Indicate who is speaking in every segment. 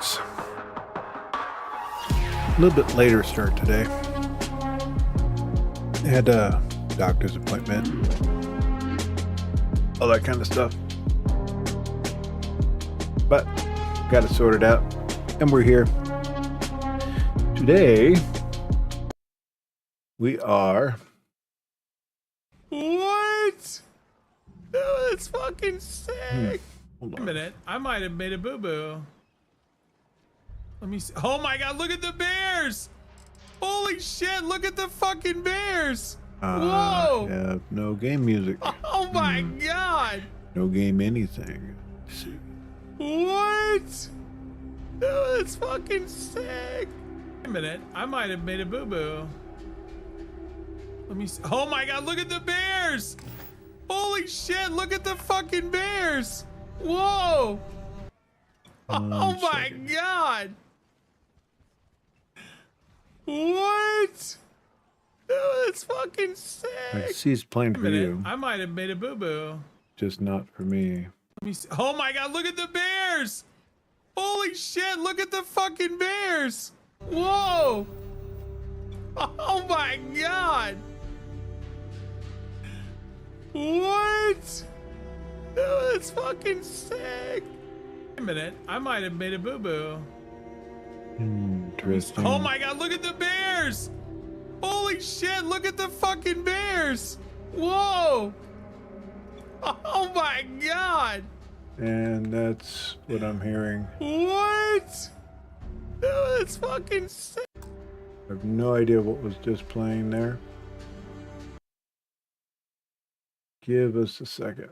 Speaker 1: starts. A little bit later start today. Had a doctor's appointment. All that kind of stuff. But got it sorted out. And we're here. Today we are...
Speaker 2: What? Oh, that's fucking sick.
Speaker 1: Hold
Speaker 2: Wait a
Speaker 1: on.
Speaker 2: minute. I might have made a boo-boo. Let me see. Oh my god, look at the bears! Holy shit, look at the fucking bears! Whoa!
Speaker 1: Yeah, no game music.
Speaker 2: Oh my god!
Speaker 1: No game anything. Let's see.
Speaker 2: What? Oh, that's fucking sick. Wait a minute. I might have made a boo-boo. Let me see. Oh my god, look at the bears! Holy shit, look at the fucking bears! Whoa! Oh my
Speaker 1: second.
Speaker 2: god! What? Oh, that's fucking sick.
Speaker 1: I see it's playing for
Speaker 2: Wait a minute.
Speaker 1: you,
Speaker 2: I might have made a boo-boo.
Speaker 1: just not for me.
Speaker 2: Let me see. Oh my god, look at the bears! Holy shit, look at the fucking bears! Whoa! Oh my god! What? Oh, that's fucking sick. Wait a minute, I might have made a boo-boo.
Speaker 1: Interesting.
Speaker 2: Oh my god, look at the bears! Holy shit, look at the fucking bears! Whoa! Oh my god!
Speaker 1: And that's what I'm hearing.
Speaker 2: What? Oh, that's fucking sick.
Speaker 1: I have no idea what was just playing there. Give us a second.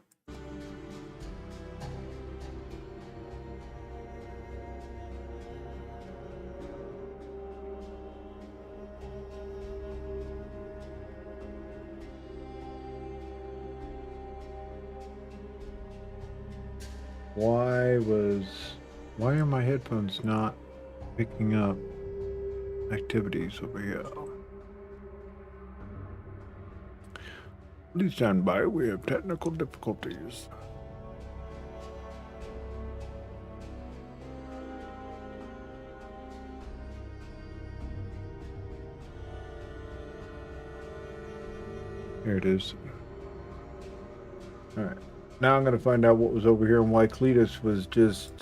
Speaker 1: Why are my headphones not picking up activities over here? Please stand by, we have technical difficulties. Here it is. Alright. Now I'm going to find out what was over here and why Cletus was just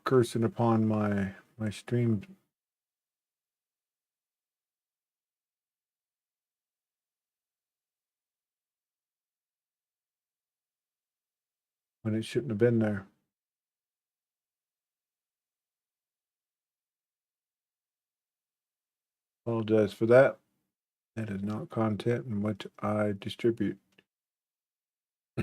Speaker 1: cursing upon my stream. When it shouldn't have been there. Apologize for that. That is not content in which I distribute. I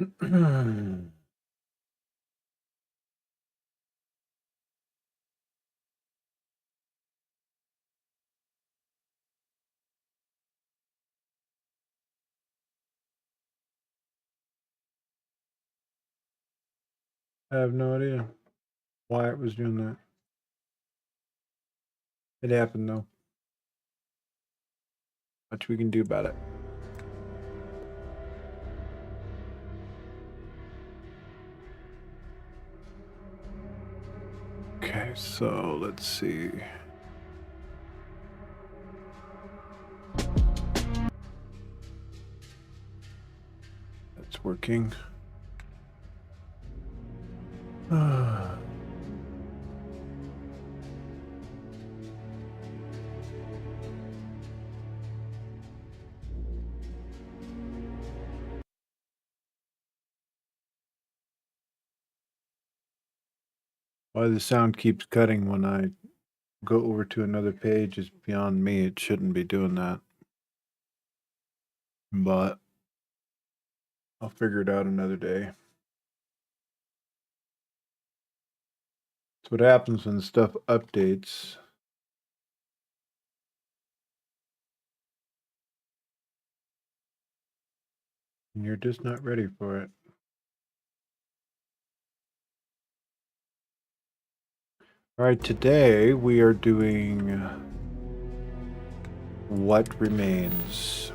Speaker 1: have no idea why it was doing that. It happened though. Much we can do about it. Okay, so let's see. That's working. Why the sound keeps cutting when I go over to another page is beyond me. It shouldn't be doing that. But I'll figure it out another day. That's what happens when stuff updates. And you're just not ready for it. All right, today we are doing What Remains.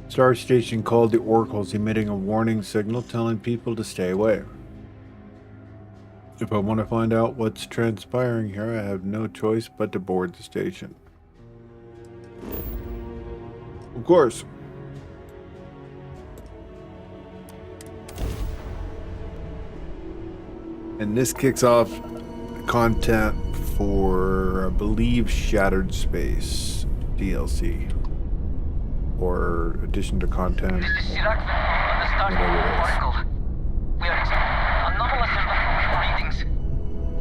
Speaker 1: Star Station called the Oracles, emitting a warning signal telling people to stay away. If I want to find out what's transpiring here, I have no choice but to board the station. Of course. And this kicks off content for, I believe, Shattered Space DLC. Or addition to content.
Speaker 3: This is Chirac on the Starfield Oracle. We are anomalous readings.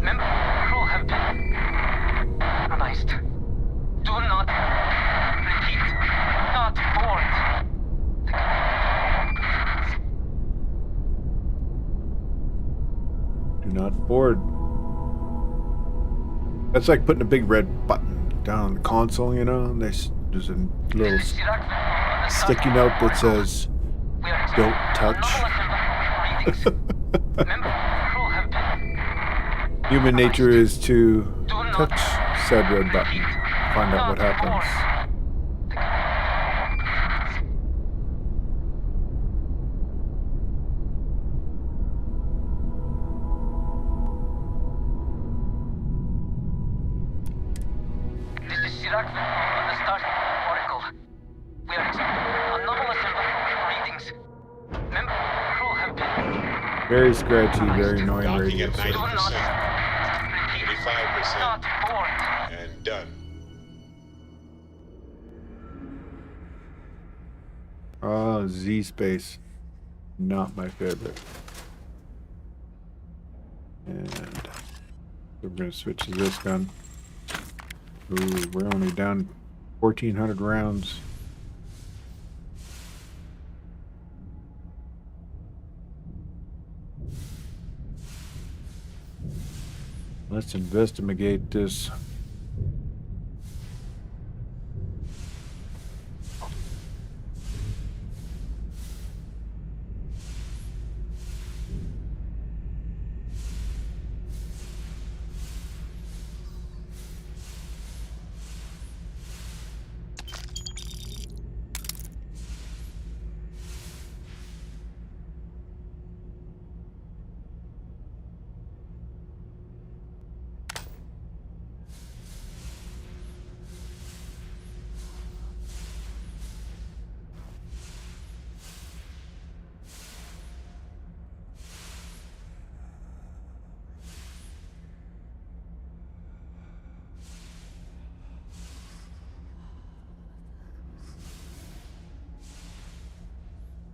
Speaker 3: Member crew have been analyzed. Do not repeat. Not board.
Speaker 1: Do not board. That's like putting a big red button down on the console, you know? And there's a little sticky note that says, "Don't touch." Human nature is to touch said red button, find out what happens.
Speaker 3: This is Chirac on the Starfield Oracle. We are anomalous readings. Member crew have been
Speaker 1: Very scratchy, very annoying
Speaker 4: Docking
Speaker 1: radio.
Speaker 4: at 90%,
Speaker 3: do not repeat.
Speaker 4: 85%,
Speaker 3: Not board.
Speaker 4: and done.
Speaker 1: Oh, Z space. Not my favorite. And we're going to switch to this gun. Ooh, we're only down 1,400 rounds. Let's investigate this.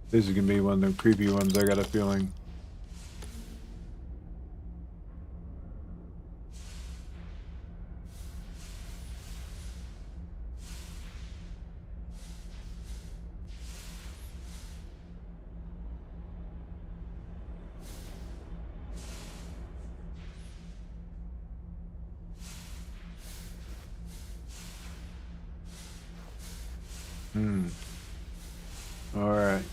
Speaker 1: This is gonna be one of them creepy ones, I got a feeling. Alright.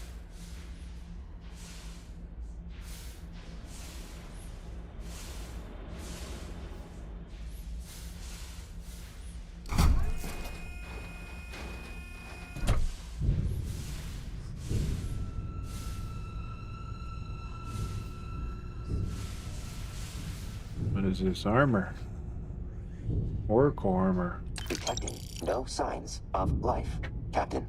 Speaker 1: What is this armor? Oracle armor.
Speaker 5: Detecting no signs of life, Captain.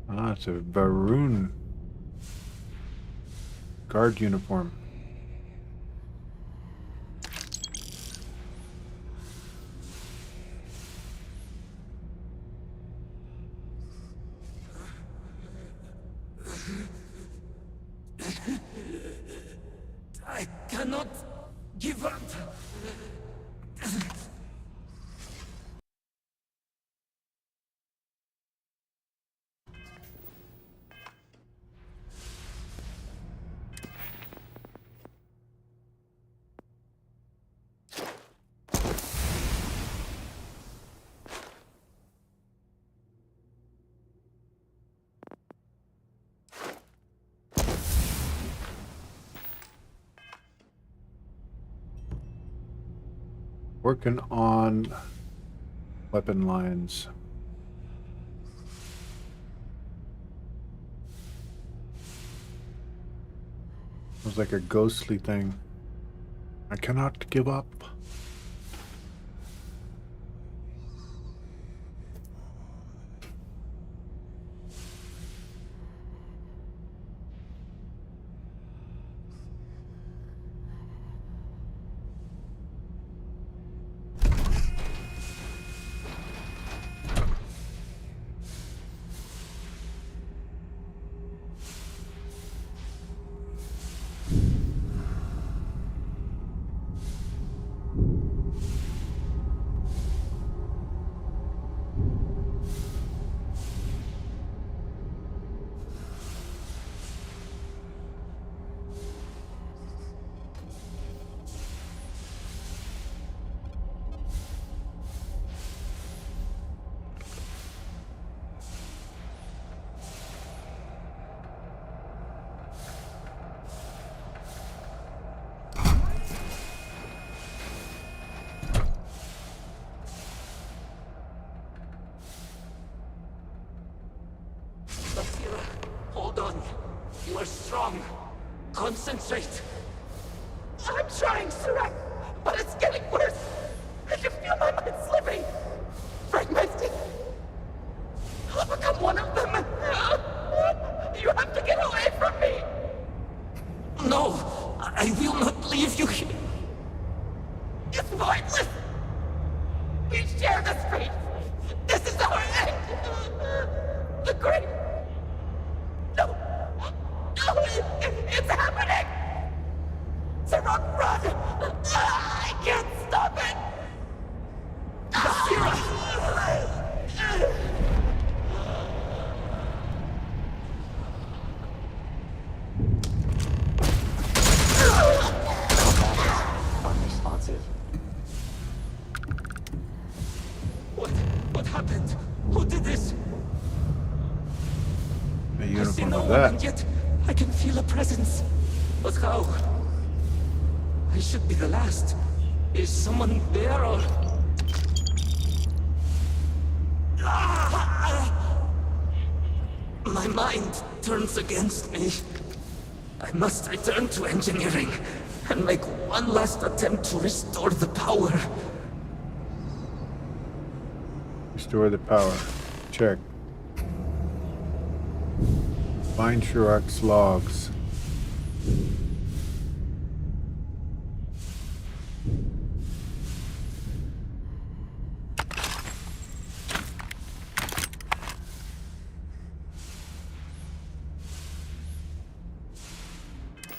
Speaker 1: Ah, it's a Varun guard uniform.
Speaker 6: I cannot give up.
Speaker 1: Working on weapon lines. It was like a ghostly thing. I cannot give up.
Speaker 6: Safira, hold on. You are strong. Concentrate. I'm trying, Surak, but it's getting worse. I can feel my mind slipping. Fragmented. I'll become one of them. You have to get away from me. No, I will not leave you here. It's pointless. We share this fate. This is our end. The great. No. No, it's happening. Sarok, run. I can't stop it.
Speaker 5: Unresponsive.
Speaker 6: What happened? Who did this?
Speaker 1: A
Speaker 6: I see
Speaker 1: uniform
Speaker 6: no
Speaker 1: of
Speaker 6: one, and
Speaker 1: that.
Speaker 6: yet I can feel a presence. But how? I should be the last. Is someone there or... My mind turns against me. I must return to engineering and make one last attempt to restore the power.
Speaker 1: Restore the power. Check. Find Shurak's logs.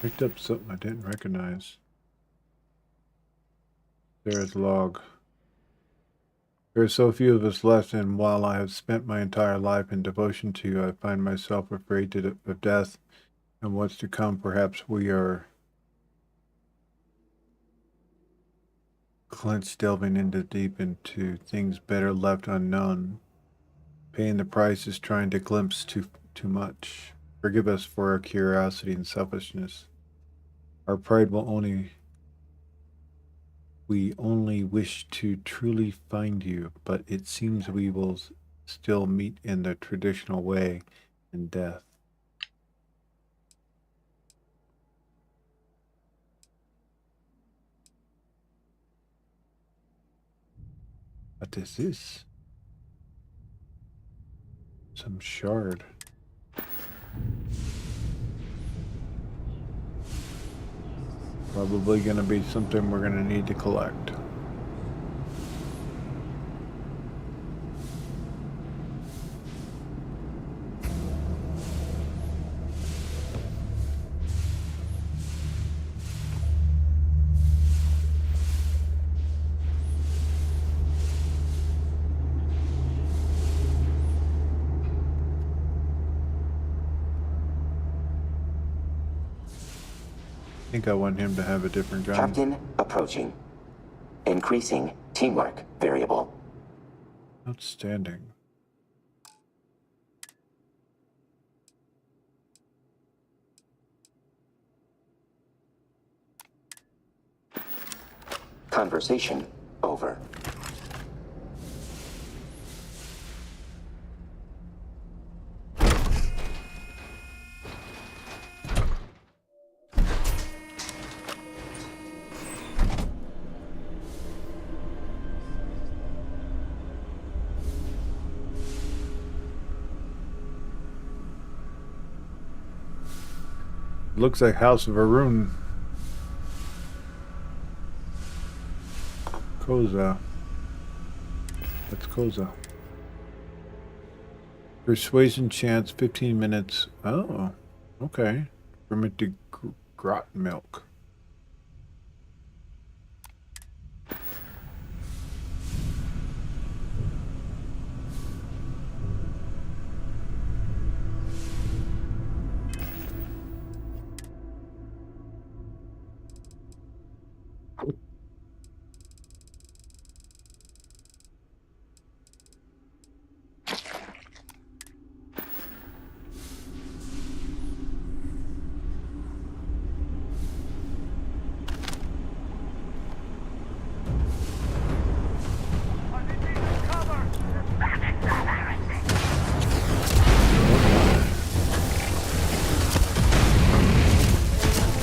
Speaker 1: Picked up something I didn't recognize. There's log. There are so few of us left, and while I have spent my entire life in devotion to you, I find myself afraid of death and what's to come. Perhaps we are clenched, delving deep into things better left unknown. Paying the price is trying to glimpse too much. Forgive us for our curiosity and selfishness. Our pride we only wish to truly find you, but it seems we will still meet in the traditional way in death. What is this? Some shard. Probably gonna be something we're gonna need to collect. I think I want him to have a different gun.
Speaker 5: Captain approaching. Increasing teamwork variable.
Speaker 1: Outstanding.
Speaker 5: Conversation over.
Speaker 1: looks like House of Arun. Koza. That's Koza. Persuasion chance 15 minutes. Oh, okay. Fermented grot milk.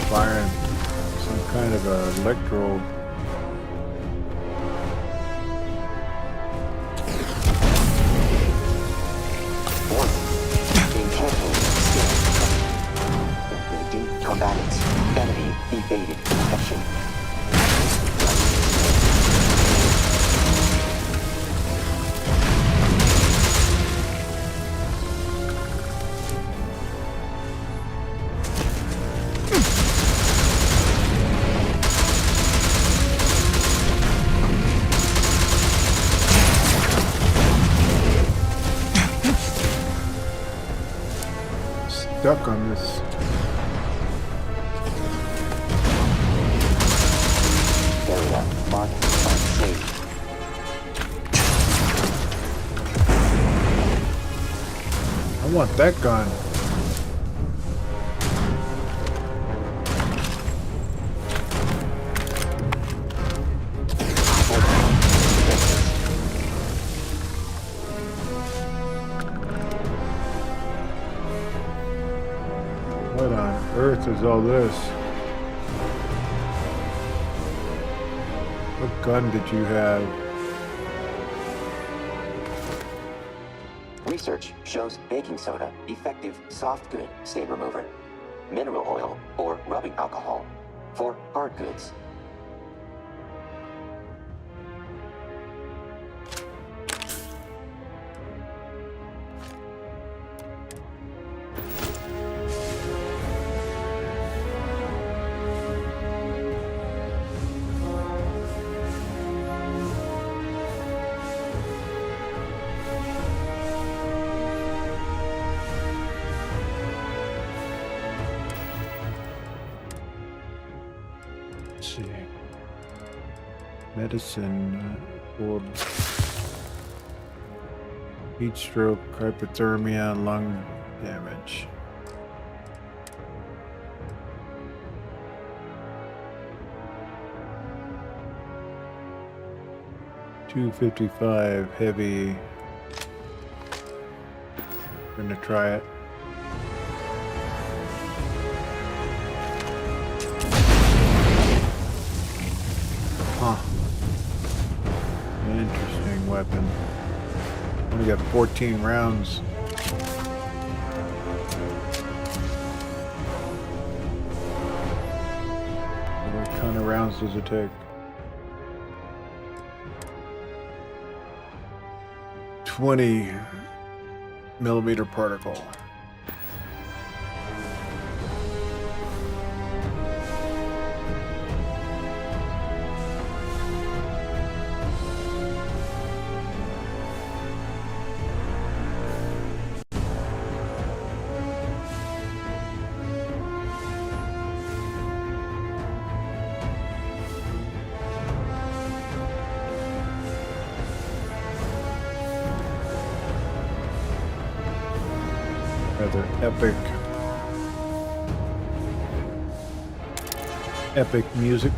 Speaker 1: Firing some kind of electro.
Speaker 5: Warning. Encampment still. Engaging combatants. Enemy evaded detection.
Speaker 1: Stuck on this.
Speaker 5: Area marked unsafe.
Speaker 1: I want that gun. What on earth is all this? What gun did you have?
Speaker 5: Research shows baking soda effective soft good stain remover. Mineral oil or rubbing alcohol for hard goods.
Speaker 1: Let's see. Medicine for heat stroke, hypothermia, lung damage. $255 heavy. Gonna try it. Huh. Interesting weapon. Only got 14 rounds. What kind of rounds does it take? 20mm particle. Rather epic music.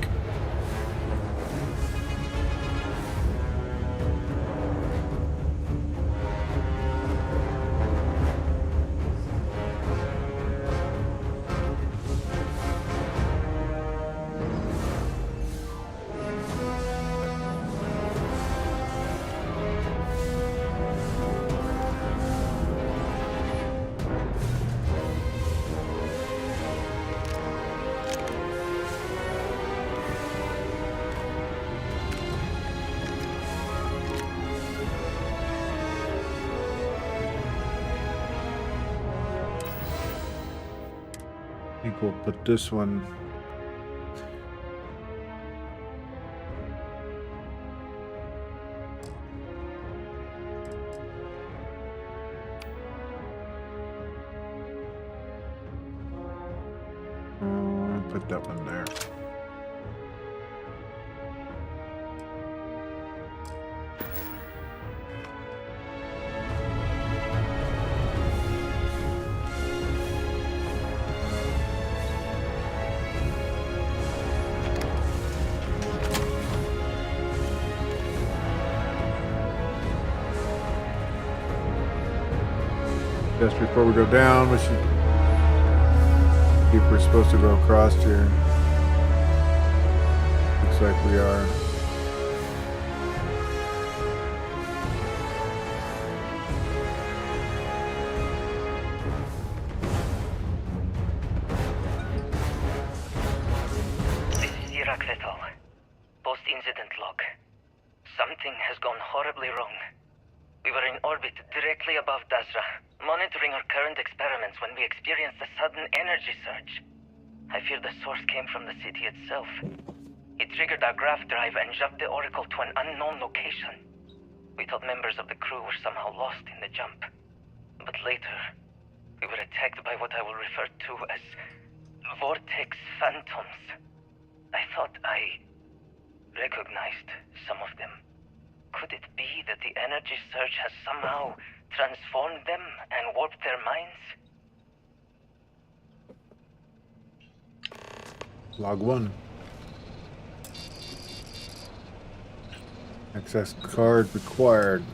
Speaker 1: I think we'll put this one. Put that one there. Just before we go down, we should see if we're supposed to go across here. Looks like we are.
Speaker 3: This is Iraq et al. Post-incident log. Something has gone horribly wrong. We were in orbit directly above Dazra, monitoring our current experiments when we experienced a sudden energy surge. I fear the source came from the city itself. It triggered our graph drive and jumped the Oracle to an unknown location. We thought members of the crew were somehow lost in the jump. But later, we were attacked by what I will refer to as vortex phantoms. I thought I recognized some of them. Could it be that the energy surge has somehow transformed them and warped their minds?
Speaker 1: Log 1. Access card required.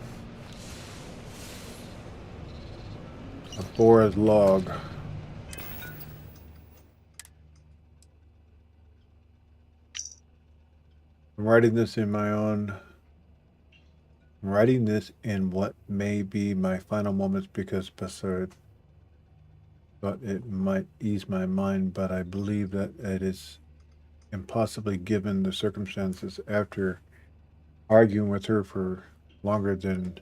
Speaker 1: A Bora's log. I'm writing this in my own. I'm writing this in what may be my final moments because Bessard thought it might ease my mind, but I believe that it is impossibly given the circumstances. After arguing with her for longer than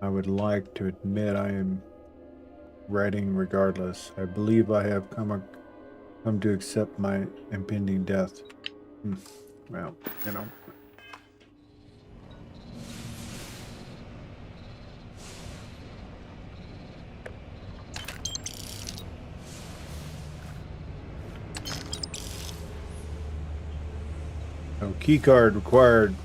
Speaker 1: I would like to admit, I am writing regardless. I believe I have come to accept my impending death. Well, you know. So key card required.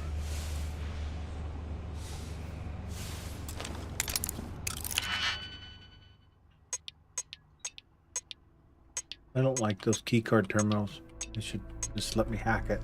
Speaker 1: I don't like those key card terminals. They should just let me hack it.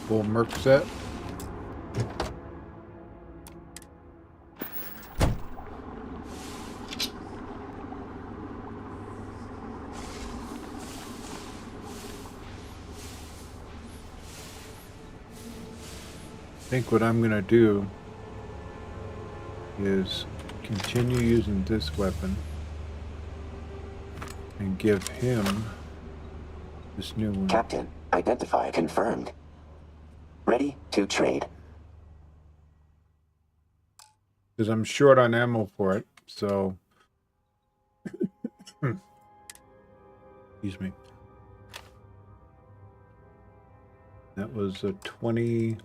Speaker 1: Full Merc set. I think what I'm gonna do is continue using this weapon and give him this new one.
Speaker 5: Captain, identified, confirmed. Ready to trade.
Speaker 1: Because I'm short on ammo for it, so Excuse me. That was a 20.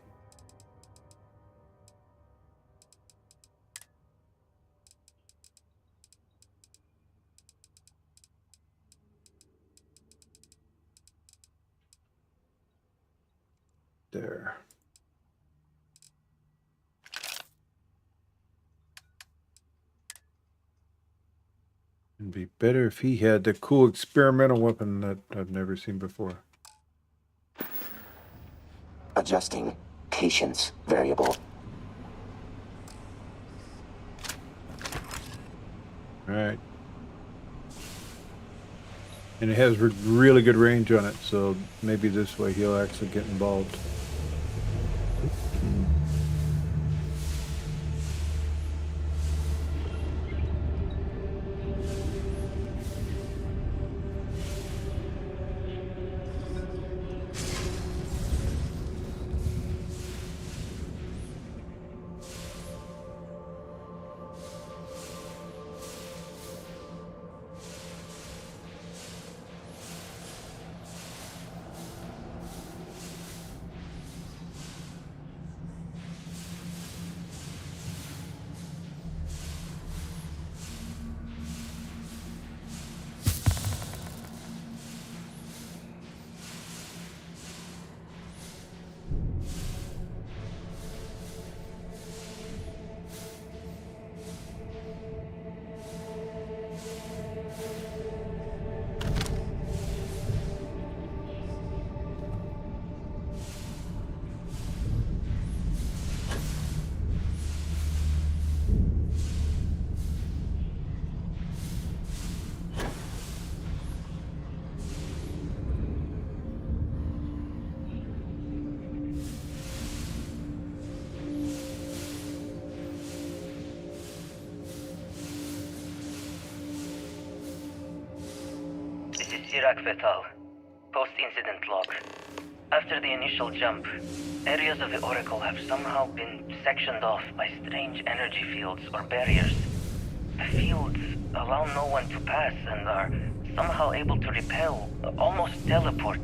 Speaker 1: There. It'd be better if he had the cool experimental weapon that I've never seen before.
Speaker 5: Adjusting patience variable.
Speaker 1: Alright. And it has really good range on it, so maybe this way he'll actually get involved.
Speaker 3: Iraq Vital. Post-incident log. After the initial jump, areas of the Oracle have somehow been sectioned off by strange energy fields or barriers. The fields allow no one to pass and are somehow able to repel, almost teleport,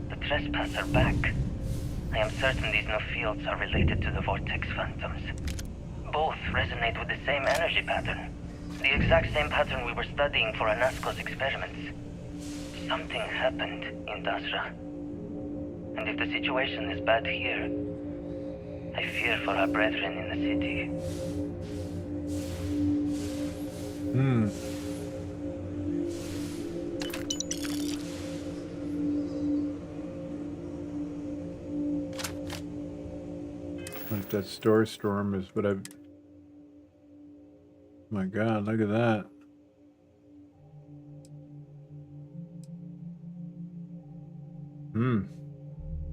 Speaker 3: the trespasser back. I am certain these new fields are related to the Vortex Phantoms. Both resonate with the same energy pattern. The exact same pattern we were studying for Anasco's experiments. Something happened in Dasra. And if the situation is bad here, I fear for our brethren in the city.
Speaker 1: Like that store storm is what I've... My God, look at that.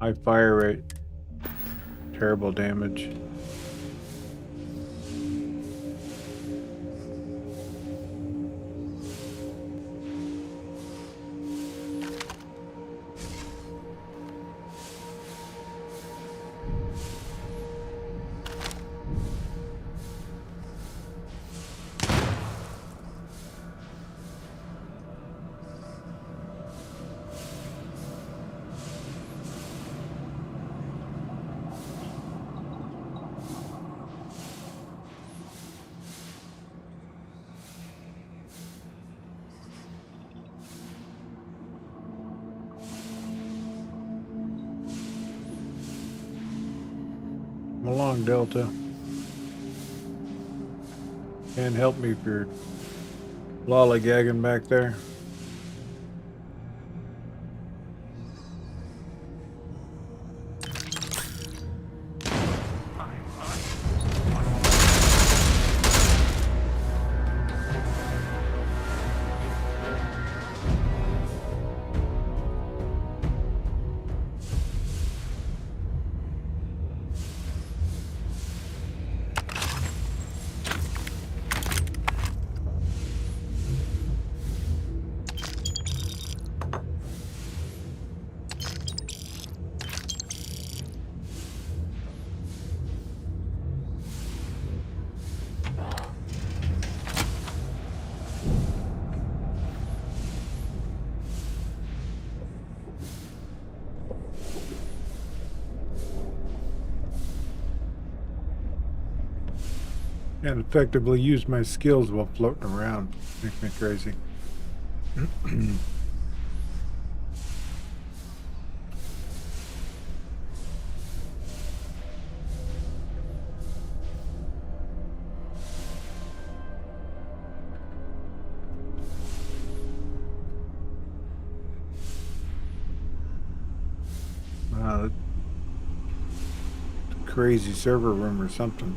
Speaker 1: High fire rate. Terrible damage. Come along, Delta. Can't help me if you're lollygagging back there. And effectively use my skills while floating around. Makes me crazy. Wow, that's a crazy server room or something.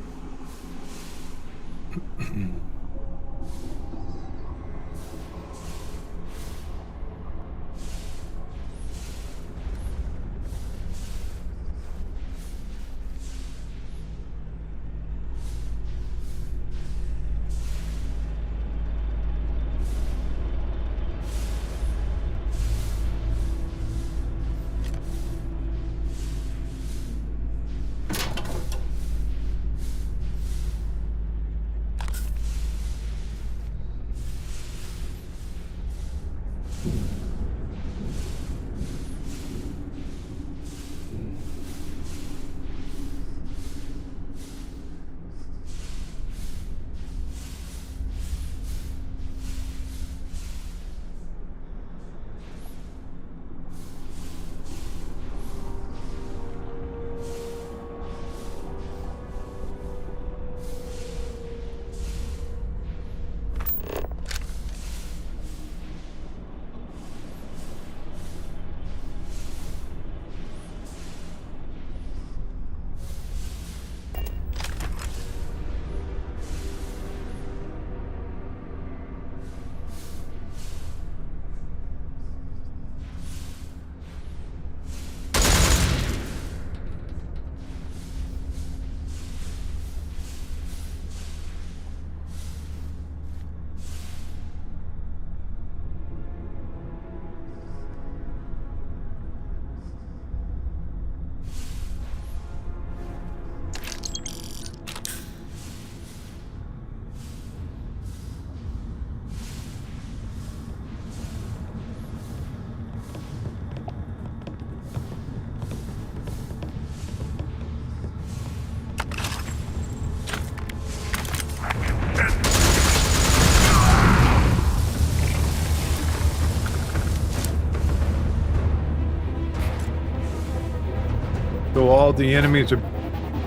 Speaker 1: So all the enemies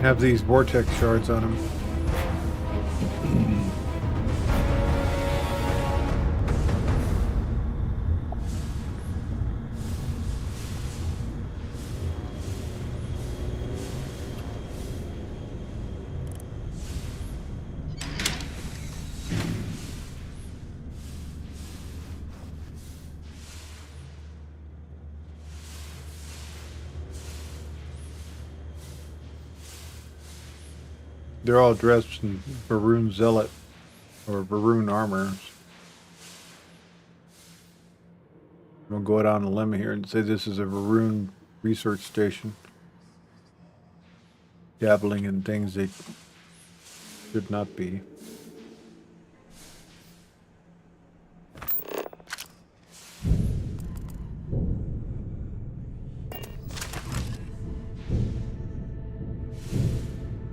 Speaker 1: have these vortex shards on them. They're all dressed in Varun Zealot or Varun armor. We'll go out on a limb here and say this is a Varun research station. Dabbling in things they should not be.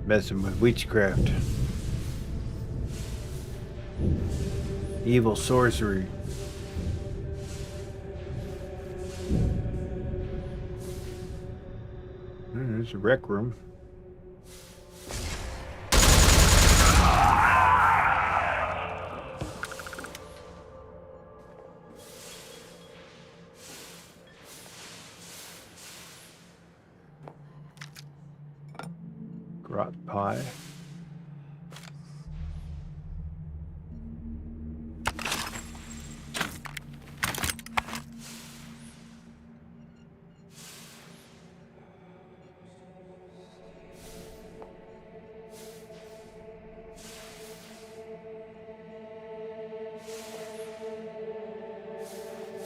Speaker 1: Messing with witchcraft. Evil sorcery. There's a rec room. Grot pie.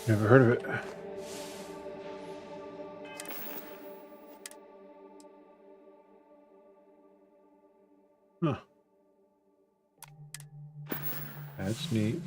Speaker 1: Never heard of it. Huh. That's neat.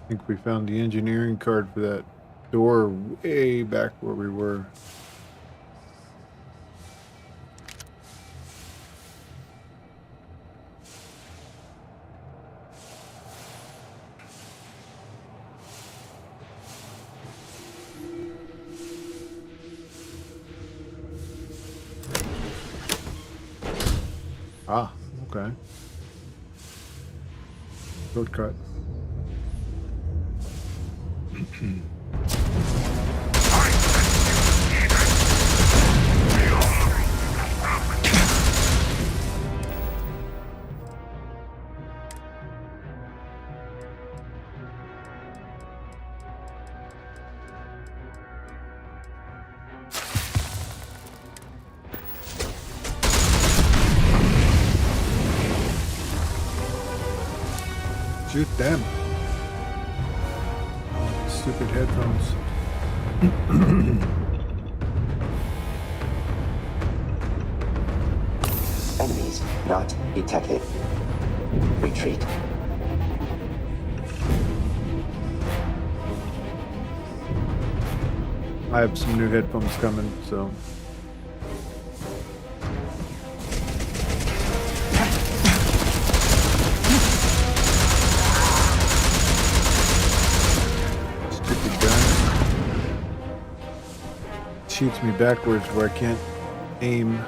Speaker 1: I think we found the engineering card for that door way back where we were. Ah, okay. Shortcut. Shoot them. Oh, stupid headphones.
Speaker 5: Enemies not detected. Retreat.
Speaker 1: I have some new headphones coming, so. Stupid gun. Shoots me backwards where I can't aim.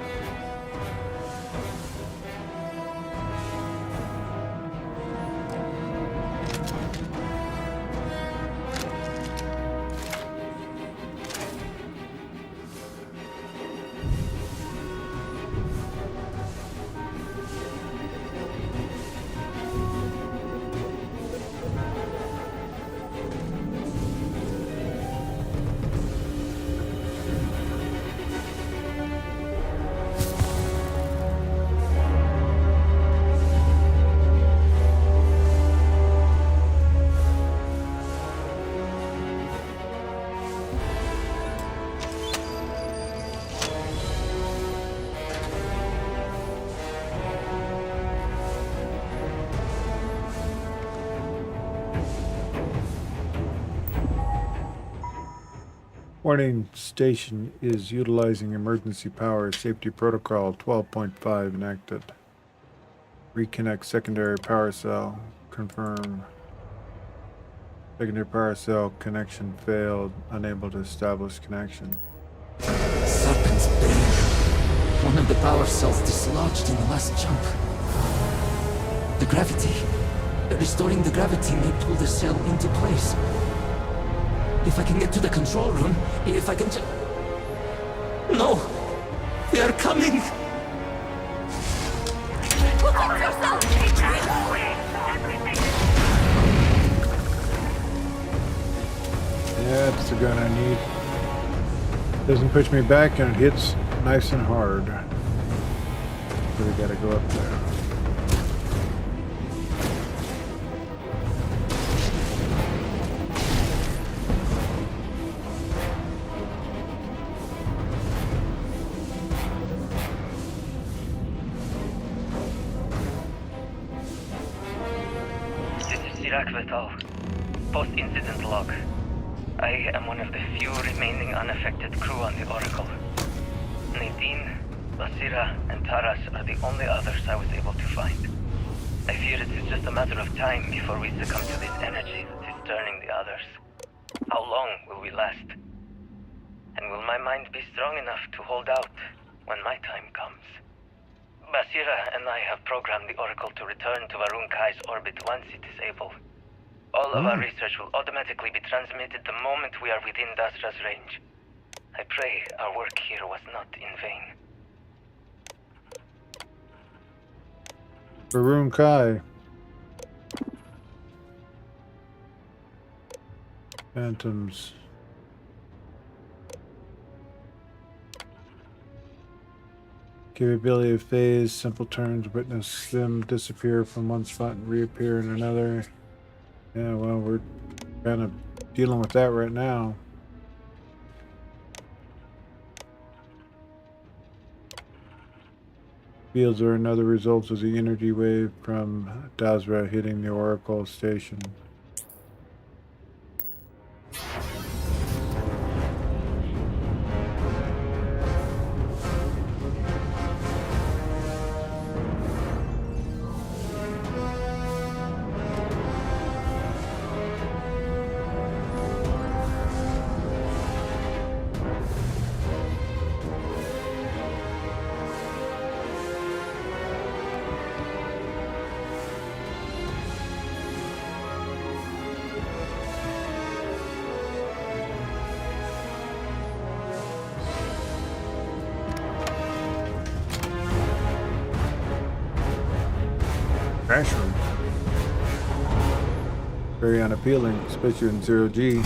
Speaker 1: Warning station is utilizing emergency power. Safety protocol 12.5 enacted. Reconnect secondary power cell. Confirm. Secondary power cell connection failed. Unable to establish connection.
Speaker 6: Serpent's Bane. One of the power cells dislodged in the last jump. The gravity. Restoring the gravity may pull the cell into place. If I can get to the control room, if I can just... No! They are coming!
Speaker 4: Protect yourself!
Speaker 1: Yeah, that's the gun I need. Doesn't push me back and it hits nice and hard. So we gotta go up there.
Speaker 3: Post-incident log. I am one of the few remaining unaffected crew on the Oracle. Nadine, Basira, and Taras are the only others I was able to find. I fear it is just a matter of time before we succumb to this energy that is turning the others. How long will we last? And will my mind be strong enough to hold out when my time comes? Basira and I have programmed the Oracle to return to Varun Kai's orbit once it is able. All of our research will automatically be transmitted the moment we are within Dasra's range. I pray our work here was not in vain.
Speaker 1: Varun Kai. Phantoms. Capability of phase, simple turns, witness them disappear from one spot and reappear in another. Yeah, well, we're kind of dealing with that right now. Fields are another result of the energy wave from Dasra hitting the Oracle station. Mushroom. Very unappealing, especially in 0G.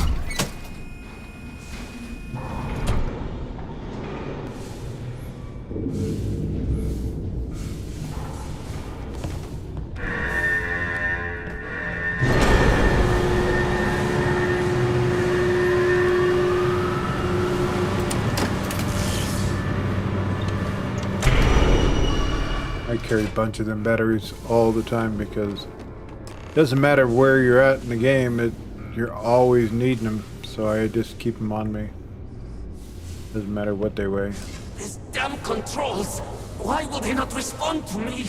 Speaker 1: I carry a bunch of them batteries all the time because it doesn't matter where you're at in the game, you're always needing them, so I just keep them on me. Doesn't matter what they weigh.
Speaker 6: These damn controls! Why will they not respond to me?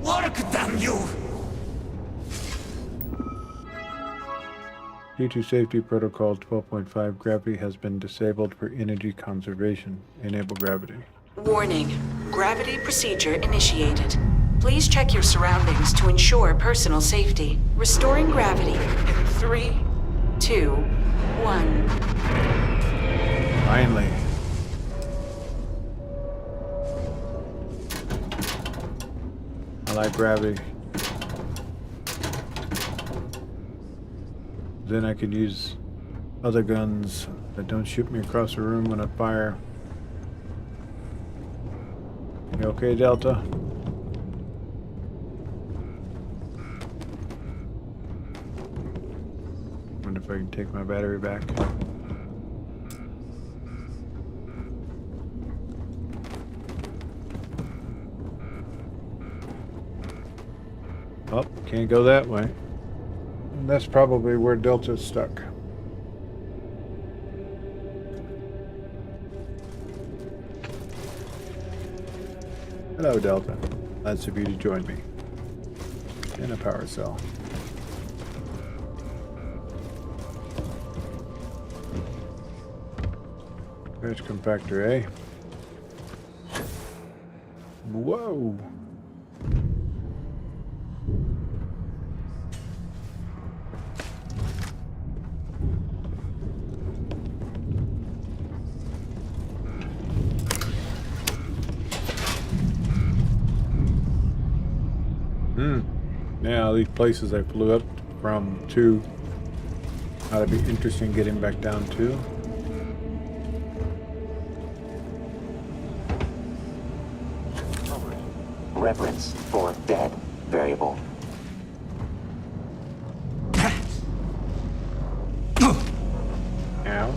Speaker 6: Work, damn you!
Speaker 1: Due to safety protocol 12.5, gravity has been disabled for energy conservation. Enable gravity.
Speaker 4: Warning. Gravity procedure initiated. Please check your surroundings to ensure personal safety. Restoring gravity in 3, 2, 1.
Speaker 1: Finally. I like gravity. Then I can use other guns that don't shoot me across the room when I fire. You okay, Delta? Wonder if I can take my battery back. Oh, can't go that way. And that's probably where Delta's stuck. Hello, Delta. Nice of you to join me. In a power cell. There's compactor A. Whoa! Yeah, these places I flew up from to ought to be interesting getting back down to.
Speaker 5: Reference for dead variable.
Speaker 1: Ow.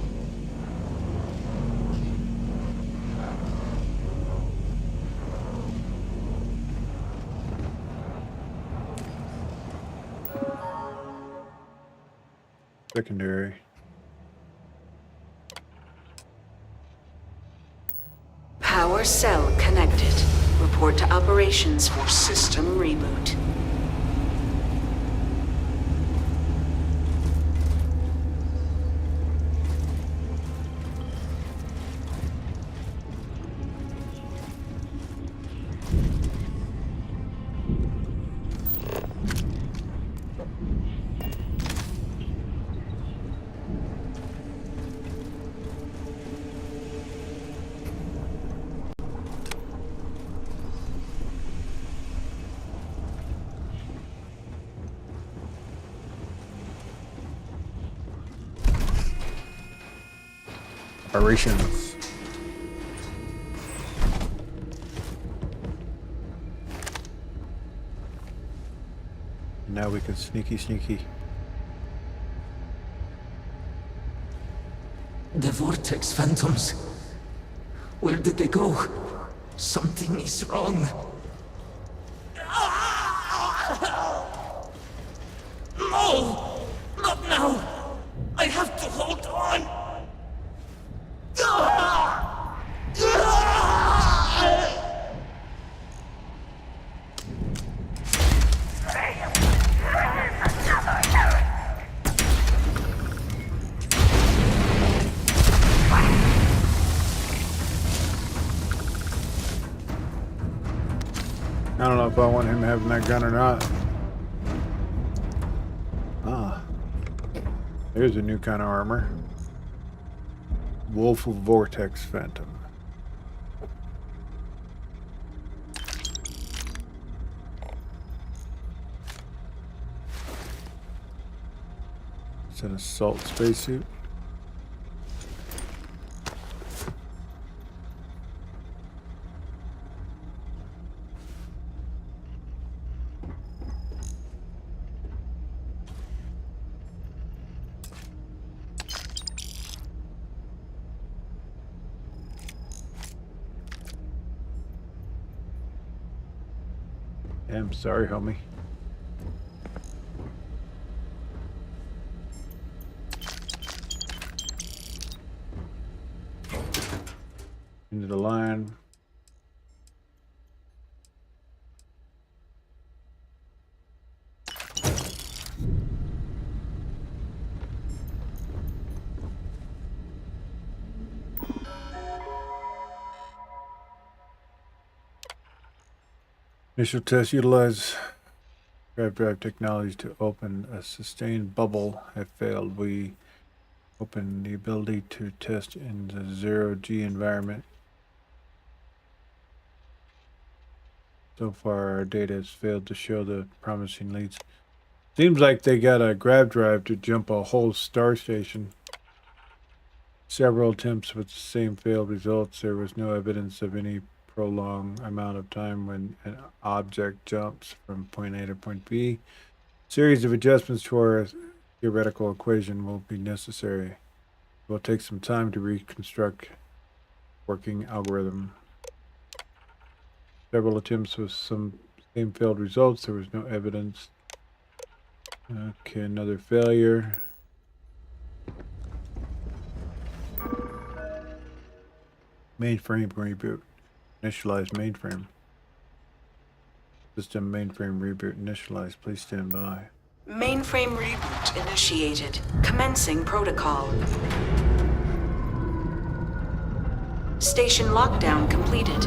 Speaker 1: Secondary.
Speaker 4: Power cell connected. Report to operations for system reboot.
Speaker 1: Operations. Now we can sneaky.
Speaker 6: The Vortex Phantoms. Where did they go? Something is wrong. No! Not now! I have to hold on!
Speaker 1: I don't know if I want him having that gun or not. Ah. There's a new kind of armor. Wolf of Vortex Phantom. It's an assault spacesuit. I'm sorry, homie. Into the line. Initial test utilize drive technology to open a sustained bubble have failed. We open the ability to test in the zero-G environment. So far, our data has failed to show the promising leads. Seems like they got a grab drive to jump a whole star station. Several attempts with the same failed results. There was no evidence of any prolonged amount of time when an object jumps from point A to point B. Series of adjustments to our theoretical equation will be necessary. It will take some time to reconstruct working algorithm. Several attempts with some same failed results. There was no evidence. Okay, another failure. Mainframe reboot. Initialize mainframe. System mainframe reboot initialized. Please stand by.
Speaker 4: Mainframe reboot initiated. Commencing protocol. Station lockdown completed.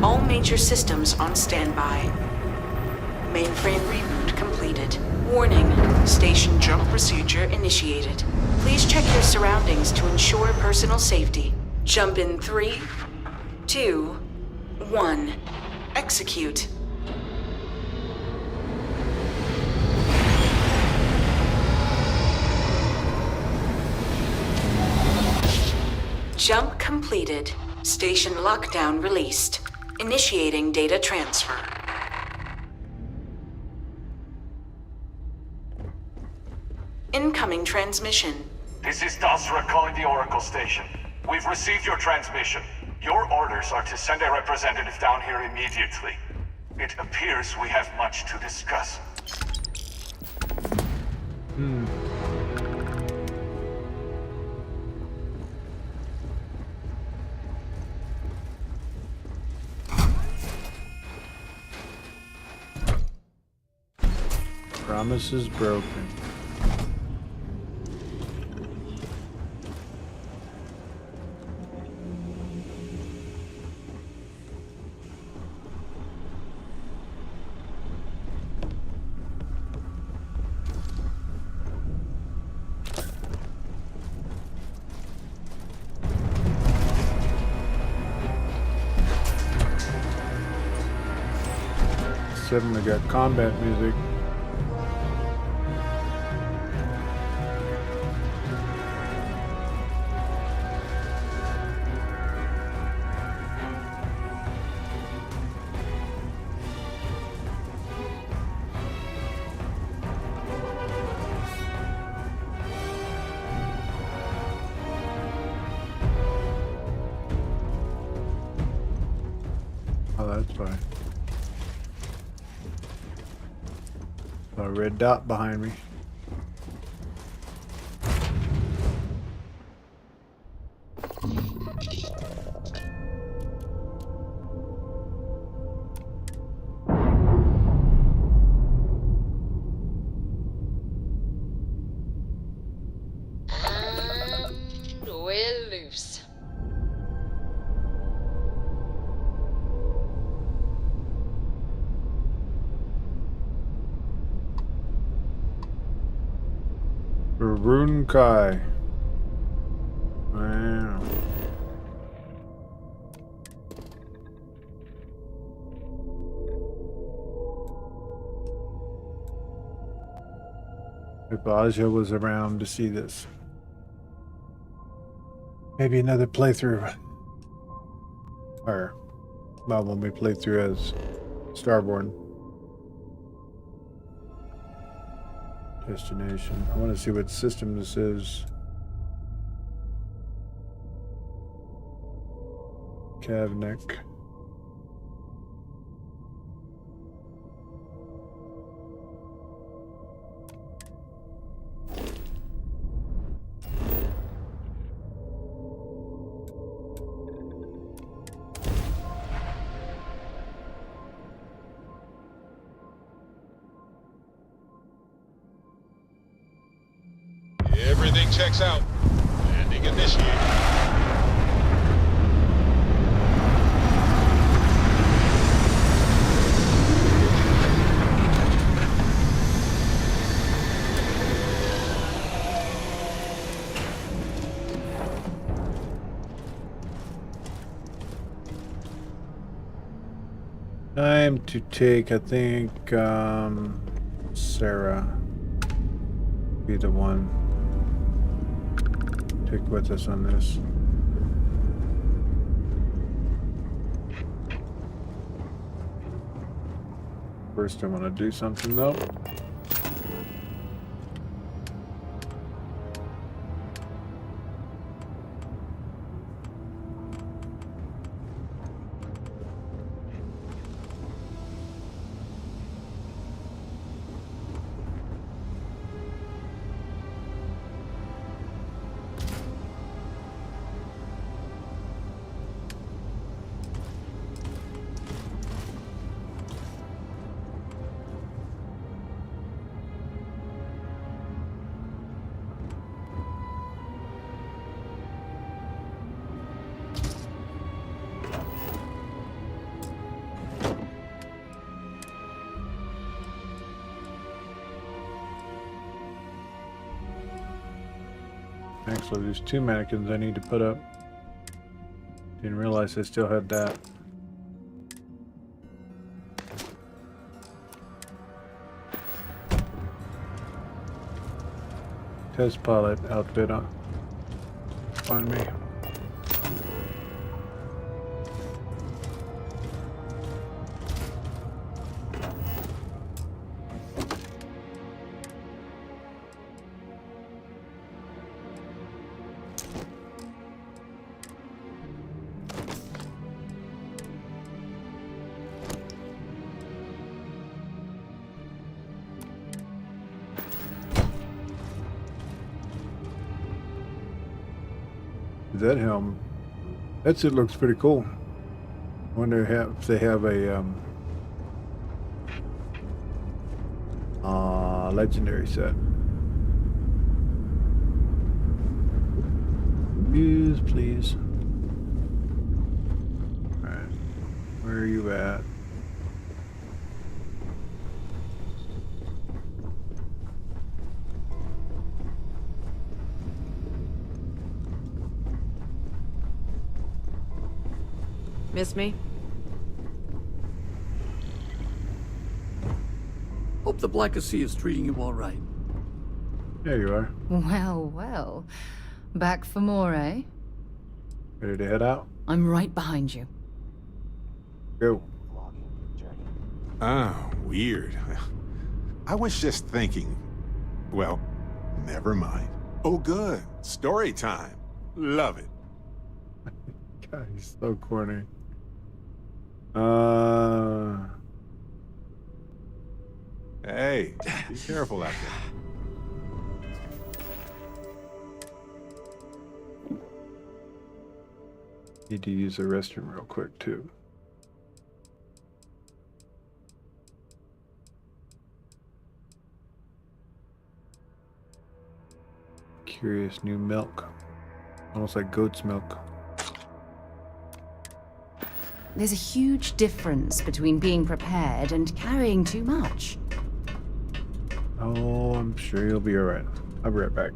Speaker 4: All major systems on standby. Mainframe reboot completed. Warning, station jump procedure initiated. Please check your surroundings to ensure personal safety. Jump in 3, 2, 1. Execute. Jump completed. Station lockdown released. Initiating data transfer. Incoming transmission.
Speaker 7: This is Dasra calling the Oracle station. We've received your transmission. Your orders are to send a representative down here immediately. It appears we have much to discuss.
Speaker 1: Promises broken. Suddenly got combat music. Oh, that's fine. A red dot behind me.
Speaker 8: And we're loose.
Speaker 1: Rune Kai. Wow. If Aja was around to see this. Maybe another playthrough. Or, well, when we play through as Starborn. Destination. I want to see what system this is. Kavnik.
Speaker 9: Everything checks out. Landing initiated.
Speaker 1: Time to take, I think, Sarah be the one. Take with us on this. First, I want to do something though. Actually, there's 2 mannequins I need to put up. Didn't realize I still had that. Test pilot outfit on me. That helm, that suit looks pretty cool. Wonder if they have a legendary set. Use, please. All right, where are you at?
Speaker 10: Miss me?
Speaker 11: Hope the Black Sea is treating you all right.
Speaker 1: There you are.
Speaker 12: Well, well. Back for more, eh?
Speaker 1: Ready to head out?
Speaker 12: I'm right behind you.
Speaker 1: Go.
Speaker 9: Ah, weird. I was just thinking. Well, never mind. Oh, good. Story time. Love it.
Speaker 1: God, he's so corny.
Speaker 9: Hey, be careful out there.
Speaker 1: Need to use the restroom real quick too. Curious new milk. Almost like goat's milk.
Speaker 12: There's a huge difference between being prepared and carrying too much.
Speaker 1: Oh, I'm sure you'll be alright. I'll be right back.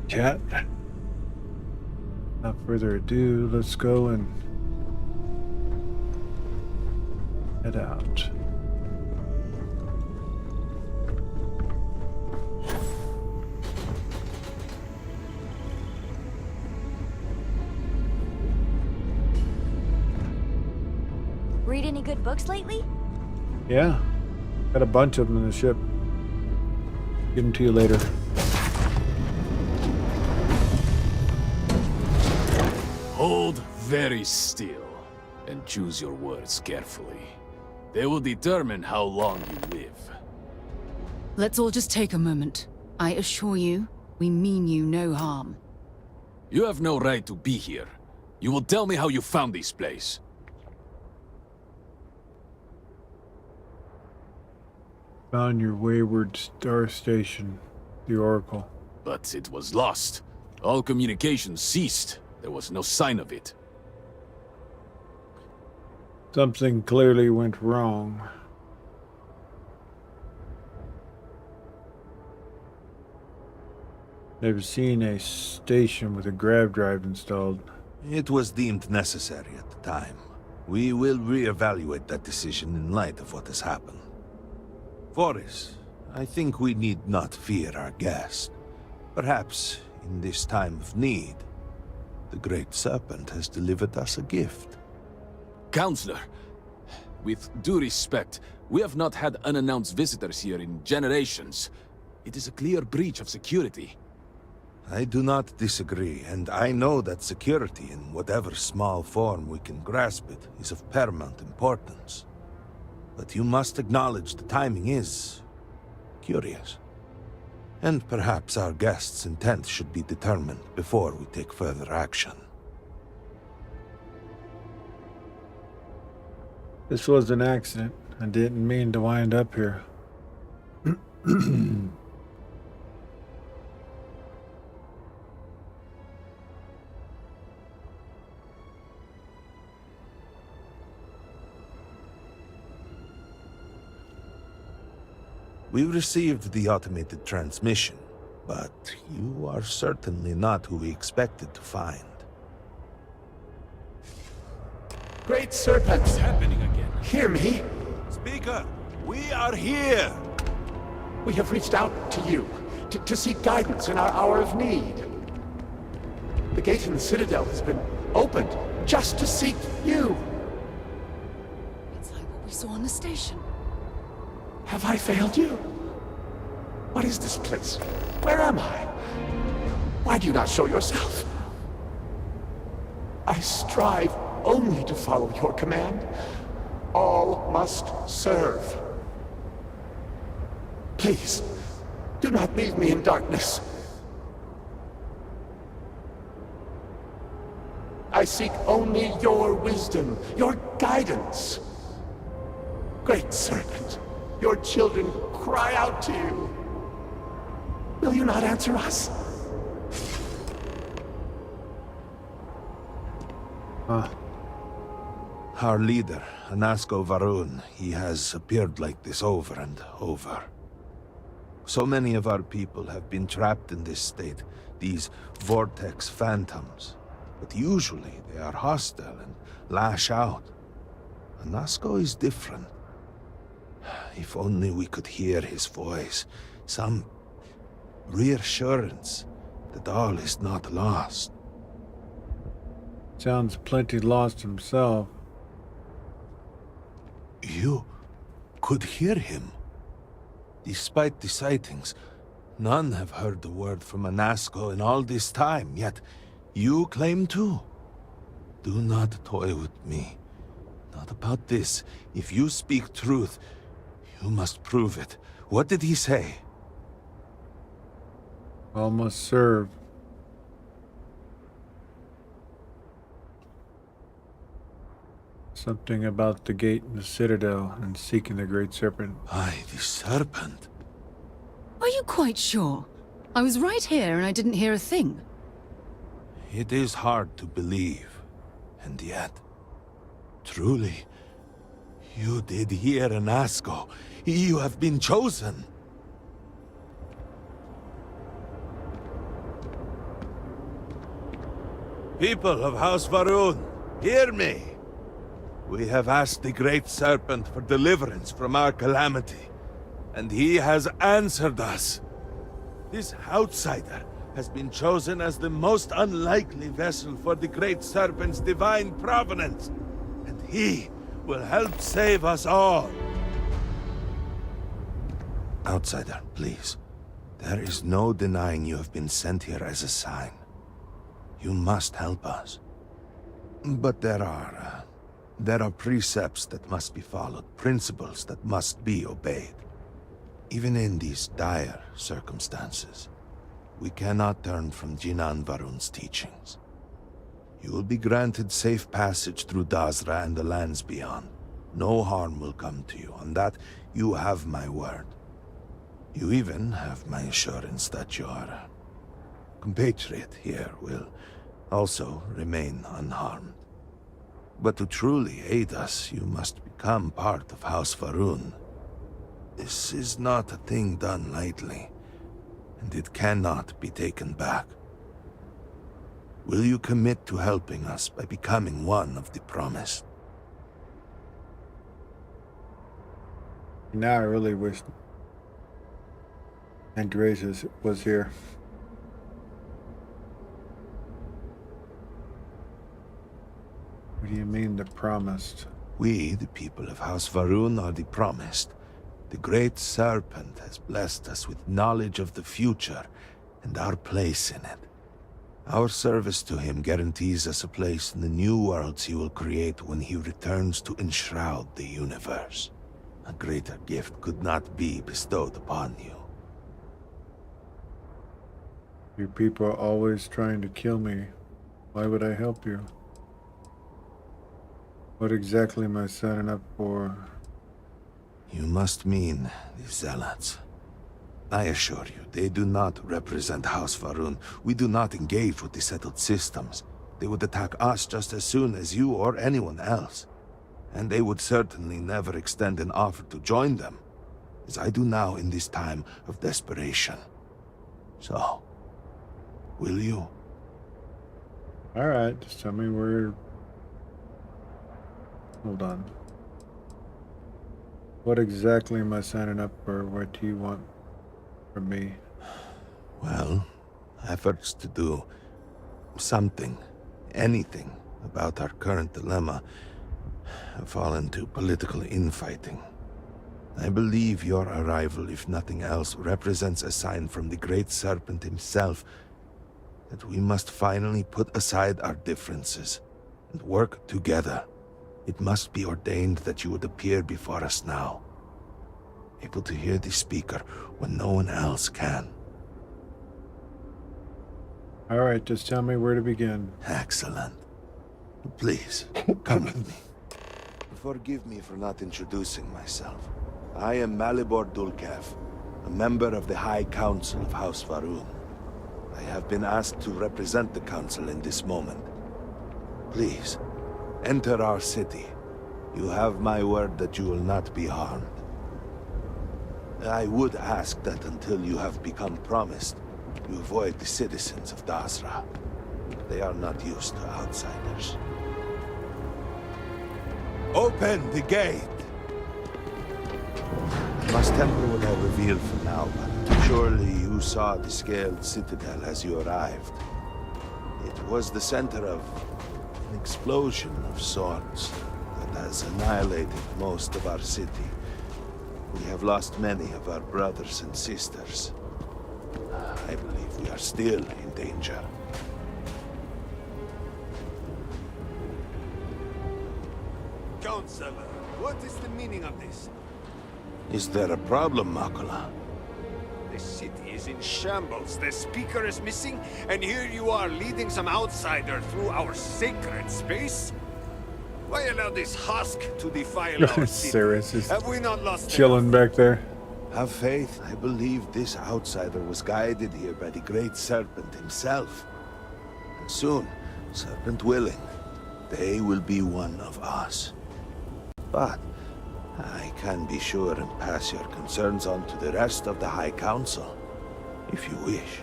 Speaker 1: Chat. Without further ado, let's go and head out.
Speaker 13: Read any good books lately?
Speaker 1: Yeah, got a bunch of them in the ship. Give them to you later.
Speaker 14: Hold very still and choose your words carefully. They will determine how long you live.
Speaker 12: Let's all just take a moment. I assure you, we mean you no harm.
Speaker 14: You have no right to be here. You will tell me how you found this place.
Speaker 1: Found your wayward star station, the Oracle.
Speaker 14: But it was lost. All communication ceased. There was no sign of it.
Speaker 1: Something clearly went wrong. Never seen a station with a grav drive installed.
Speaker 15: It was deemed necessary at the time. We will reevaluate that decision in light of what has happened. Forrest, I think we need not fear our guest. Perhaps, in this time of need, the Great Serpent has delivered us a gift.
Speaker 14: Counselor, with due respect, we have not had unannounced visitors here in generations. It is a clear breach of security.
Speaker 15: I do not disagree, and I know that security, in whatever small form we can grasp it, is of paramount importance. But you must acknowledge the timing is curious. And perhaps our guest's intent should be determined before we take further action.
Speaker 1: This was an accident. I didn't mean to wind up here.
Speaker 15: We received the automated transmission, but you are certainly not who we expected to find.
Speaker 6: Great Serpent!
Speaker 14: What's happening again?
Speaker 6: Hear me!
Speaker 15: Speaker, we are here!
Speaker 6: We have reached out to you to seek guidance in our hour of need. The gate in the Citadel has been opened just to seek you.
Speaker 12: It's like what we saw on the station.
Speaker 6: Have I failed you? What is this place? Where am I? Why do you not show yourself? I strive only to follow your command. All must serve. Please, do not leave me in darkness. I seek only your wisdom, your guidance. Great Serpent, your children cry out to you. Will you not answer us?
Speaker 15: Our leader, Anasko Varun, he has appeared like this over and over. So many of our people have been trapped in this state, these vortex phantoms. But usually they are hostile and lash out. Anasko is different. If only we could hear his voice, some reassurance that all is not lost.
Speaker 1: Sounds plenty lost himself.
Speaker 15: You could hear him. Despite the sightings, none have heard the word from Anasko in all this time, yet you claim to. Do not toy with me. Not about this. If you speak truth, you must prove it. What did he say?
Speaker 1: All must serve. Something about the gate in the Citadel and seeking the Great Serpent.
Speaker 15: Aye, the Serpent.
Speaker 12: Are you quite sure? I was right here and I didn't hear a thing.
Speaker 15: It is hard to believe, and yet, truly, you did hear Anasko. You have been chosen. People of House Varun, hear me. We have asked the Great Serpent for deliverance from our calamity, and he has answered us. This outsider has been chosen as the most unlikely vessel for the Great Serpent's divine providence, and he will help save us all. Outsider, please. There is no denying you have been sent here as a sign. You must help us. But there are precepts that must be followed, principles that must be obeyed. Even in these dire circumstances, we cannot turn from Jinan Varun's teachings. You will be granted safe passage through Dazra and the lands beyond. No harm will come to you. On that, you have my word. You even have my assurance that your compatriot here will also remain unharmed. But to truly aid us, you must become part of House Varun. This is not a thing done lightly, and it cannot be taken back. Will you commit to helping us by becoming one of the promised?
Speaker 1: Now I really wish Andreas was here. What do you mean, the promised?
Speaker 15: We, the people of House Varun, are the promised. The Great Serpent has blessed us with knowledge of the future and our place in it. Our service to him guarantees us a place in the new worlds he will create when he returns to enshroud the universe. A greater gift could not be bestowed upon you.
Speaker 1: You people are always trying to kill me. Why would I help you? What exactly am I signing up for?
Speaker 15: You must mean the Zealots. I assure you, they do not represent House Varun. We do not engage with the settled systems. They would attack us just as soon as you or anyone else. And they would certainly never extend an offer to join them, as I do now in this time of desperation. So, will you?
Speaker 1: Alright, just tell me where... Hold on. What exactly am I signing up for? What do you want from me?
Speaker 15: Well, efforts to do something, anything about our current dilemma have fallen to political infighting. I believe your arrival, if nothing else, represents a sign from the Great Serpent himself that we must finally put aside our differences and work together. It must be ordained that you would appear before us now, able to hear the speaker when no one else can.
Speaker 1: Alright, just tell me where to begin.
Speaker 15: Excellent. Please, come with me. Forgive me for not introducing myself. I am Malibor Dulkev, a member of the High Council of House Varun. I have been asked to represent the Council in this moment. Please, enter our city. You have my word that you will not be harmed. I would ask that until you have become promised, you avoid the citizens of Dazra. They are not used to outsiders. Open the gate! I must temper what I reveal for now, but surely you saw the scaled citadel as you arrived. It was the center of an explosion of sorts that has annihilated most of our city. We have lost many of our brothers and sisters. I believe we are still in danger.
Speaker 9: Counselor, what is the meaning of this?
Speaker 15: Is there a problem, Makula?
Speaker 9: The city is in shambles, the speaker is missing, and here you are leading some outsider through our sacred space? Why allow this husk to defile our city?
Speaker 1: Saris is
Speaker 9: Have we not lost
Speaker 1: chilling back there.
Speaker 15: Have faith. I believe this outsider was guided here by the Great Serpent himself. And soon, Serpent willing, they will be one of us. But I can be sure and pass your concerns on to the rest of the High Council, if you wish.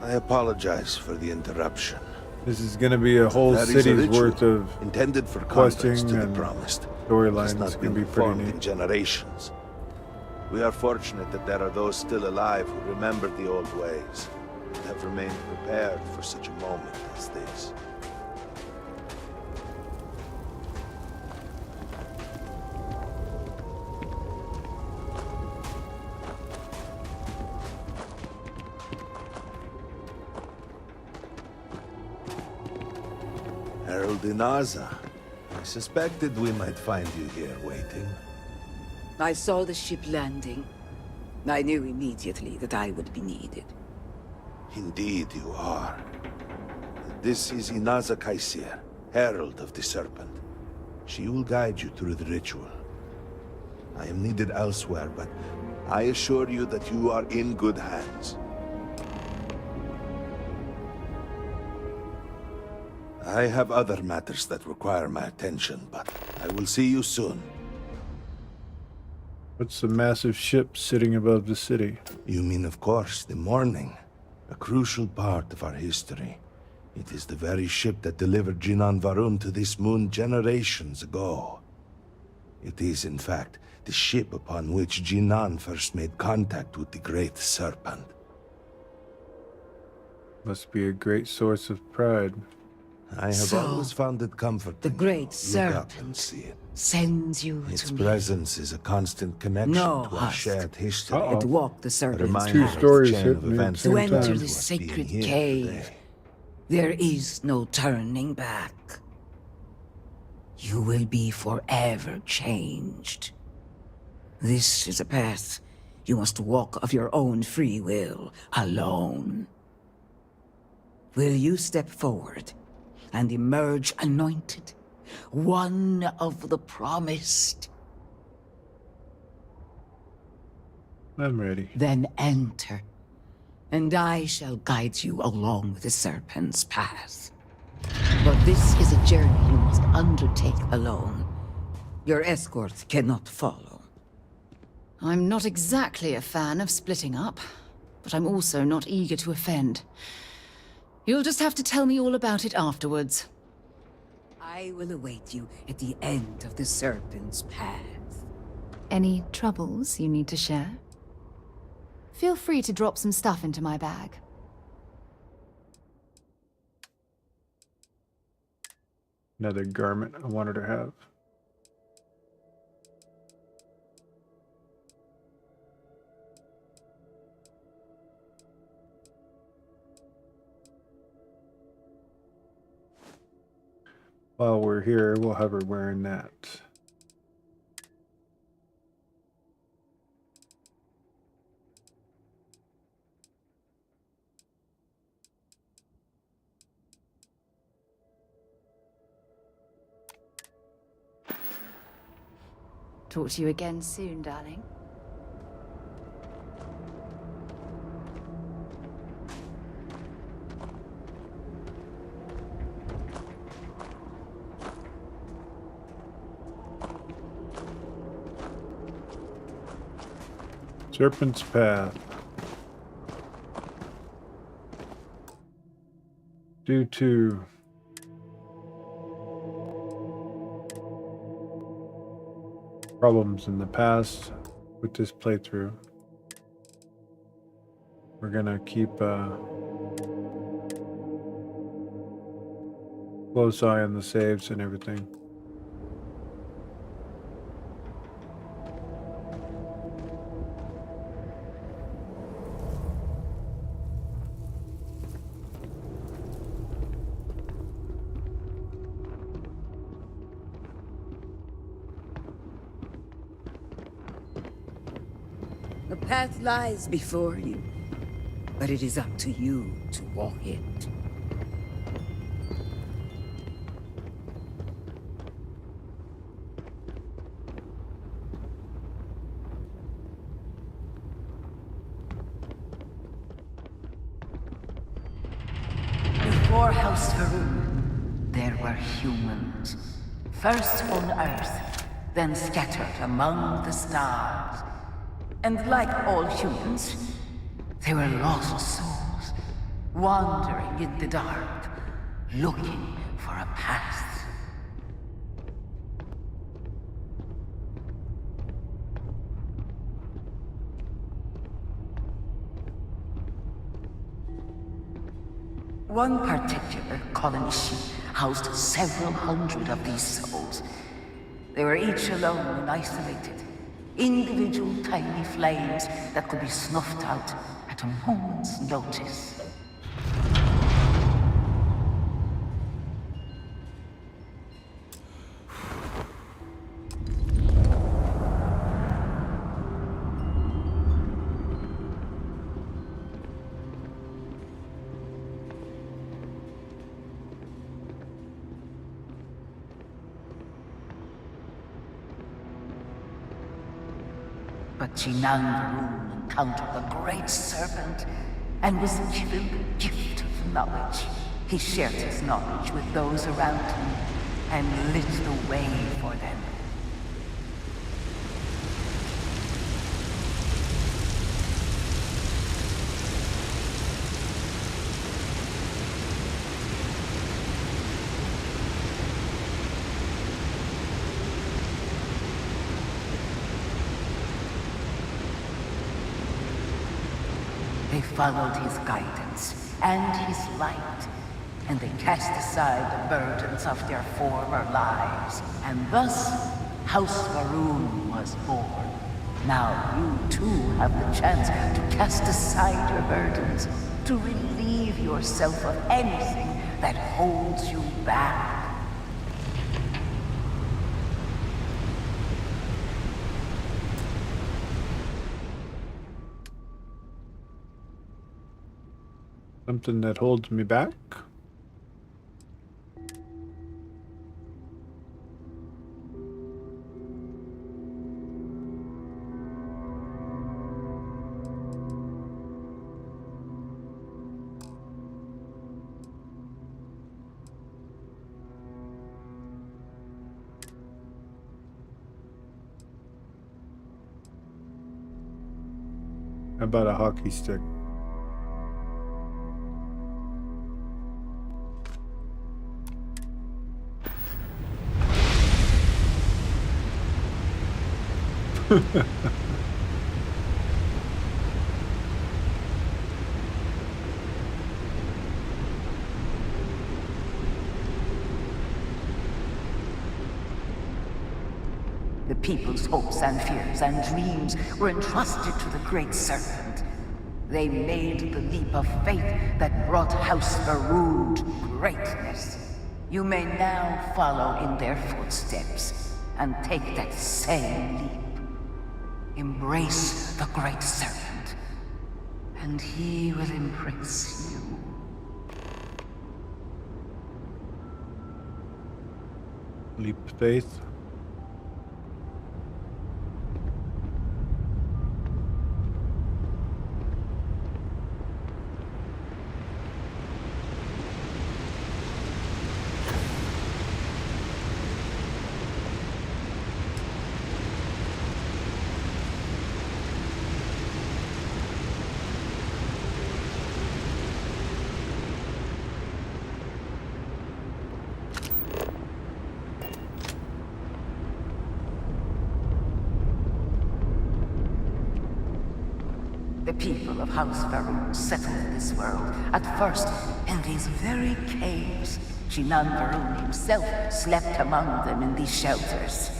Speaker 15: I apologize for the interruption.
Speaker 1: This is going to be a whole
Speaker 15: That is a
Speaker 1: city's
Speaker 15: ritual
Speaker 1: worth of
Speaker 15: intended for
Speaker 1: questing
Speaker 15: converts to the
Speaker 1: and
Speaker 15: promised.
Speaker 1: storylines.
Speaker 15: It's
Speaker 1: It's
Speaker 15: not
Speaker 1: going
Speaker 15: been
Speaker 1: to be pretty
Speaker 15: performed
Speaker 1: neat.
Speaker 15: in generations. We are fortunate that there are those still alive who remember the old ways and have remained prepared for such a moment as this. Herald Inaza, I suspected we might find you here waiting.
Speaker 6: I saw the ship landing. I knew immediately that I would be needed.
Speaker 15: Indeed you are. This is Inaza Kaisir, Herald of the Serpent. She will guide you through the ritual. I am needed elsewhere, but I assure you that you are in good hands. I have other matters that require my attention, but I will see you soon.
Speaker 1: What's the massive ship sitting above the city?
Speaker 15: You mean, of course, the Morning. A crucial part of our history. It is the very ship that delivered Jinan Varun to this moon generations ago. It is, in fact, the ship upon which Jinan first made contact with the Great Serpent.
Speaker 1: Must be a great source of pride.
Speaker 15: I have
Speaker 6: So,
Speaker 15: always found it comforting.
Speaker 6: the Great
Speaker 15: to look up and
Speaker 6: Serpent
Speaker 15: see it.
Speaker 6: sends you
Speaker 15: Its
Speaker 6: to me.
Speaker 15: presence is a constant connection
Speaker 6: No,
Speaker 15: to our
Speaker 6: Husk.
Speaker 15: shared history.
Speaker 6: And walk the
Speaker 15: A
Speaker 6: serpent's
Speaker 15: reminder
Speaker 1: Two
Speaker 15: of
Speaker 6: path.
Speaker 15: the
Speaker 1: stories
Speaker 15: chain
Speaker 1: hit
Speaker 15: of
Speaker 1: me at
Speaker 15: events
Speaker 1: the
Speaker 6: To
Speaker 1: same
Speaker 15: that led
Speaker 6: enter
Speaker 1: time.
Speaker 6: the
Speaker 15: us being
Speaker 6: sacred
Speaker 15: here
Speaker 6: cave.
Speaker 15: today.
Speaker 6: There is no turning back. You will be forever changed. This is a path you must walk of your own free will, alone. Will you step forward and emerge anointed, one of the promised?
Speaker 1: I'm ready.
Speaker 6: Then enter, and I shall guide you along the serpent's path. But this is a journey you must undertake alone. Your escort cannot follow.
Speaker 12: I'm not exactly a fan of splitting up, but I'm also not eager to offend. You'll just have to tell me all about it afterwards.
Speaker 6: I will await you at the end of the serpent's path.
Speaker 12: Any troubles you need to share? Feel free to drop some stuff into my bag.
Speaker 1: Another garment I wanted to have. While we're here, we'll have her wearing that.
Speaker 12: Talk to you again soon, darling.
Speaker 1: Serpent's Path. Due to problems in the past with this playthrough, we're gonna keep a close eye on the saves and everything.
Speaker 6: The path lies before you, but it is up to you to walk it. Before House Varun, there were humans. First on Earth, then scattered among the stars. And like all humans, they were lost souls, wandering in the dark, looking for a path. One particular colony ship housed several hundred of these souls. They were each alone and isolated, individual tiny flames that could be snuffed out at a moment's notice. But Jinan Varun encountered the Great Serpent and was given the gift of knowledge. He shared his knowledge with those around him and lit the way for them. They followed his guidance and his light, and they cast aside the burdens of their former lives. And thus, House Varun was born. Now you too have the chance to cast aside your burdens, to relieve yourself of anything that holds you back.
Speaker 1: Something that holds me back? How about a hockey stick?
Speaker 6: The people's hopes and fears and dreams were entrusted to the Great Serpent. They made the leap of faith that brought House Varun to greatness. You may now follow in their footsteps and take that same leap. Embrace the Great Serpent, and he will embrace you.
Speaker 1: Leap of faith.
Speaker 6: The people of House Varun settled this world, at first in these very caves. Jinan Varun himself slept among them in these shelters.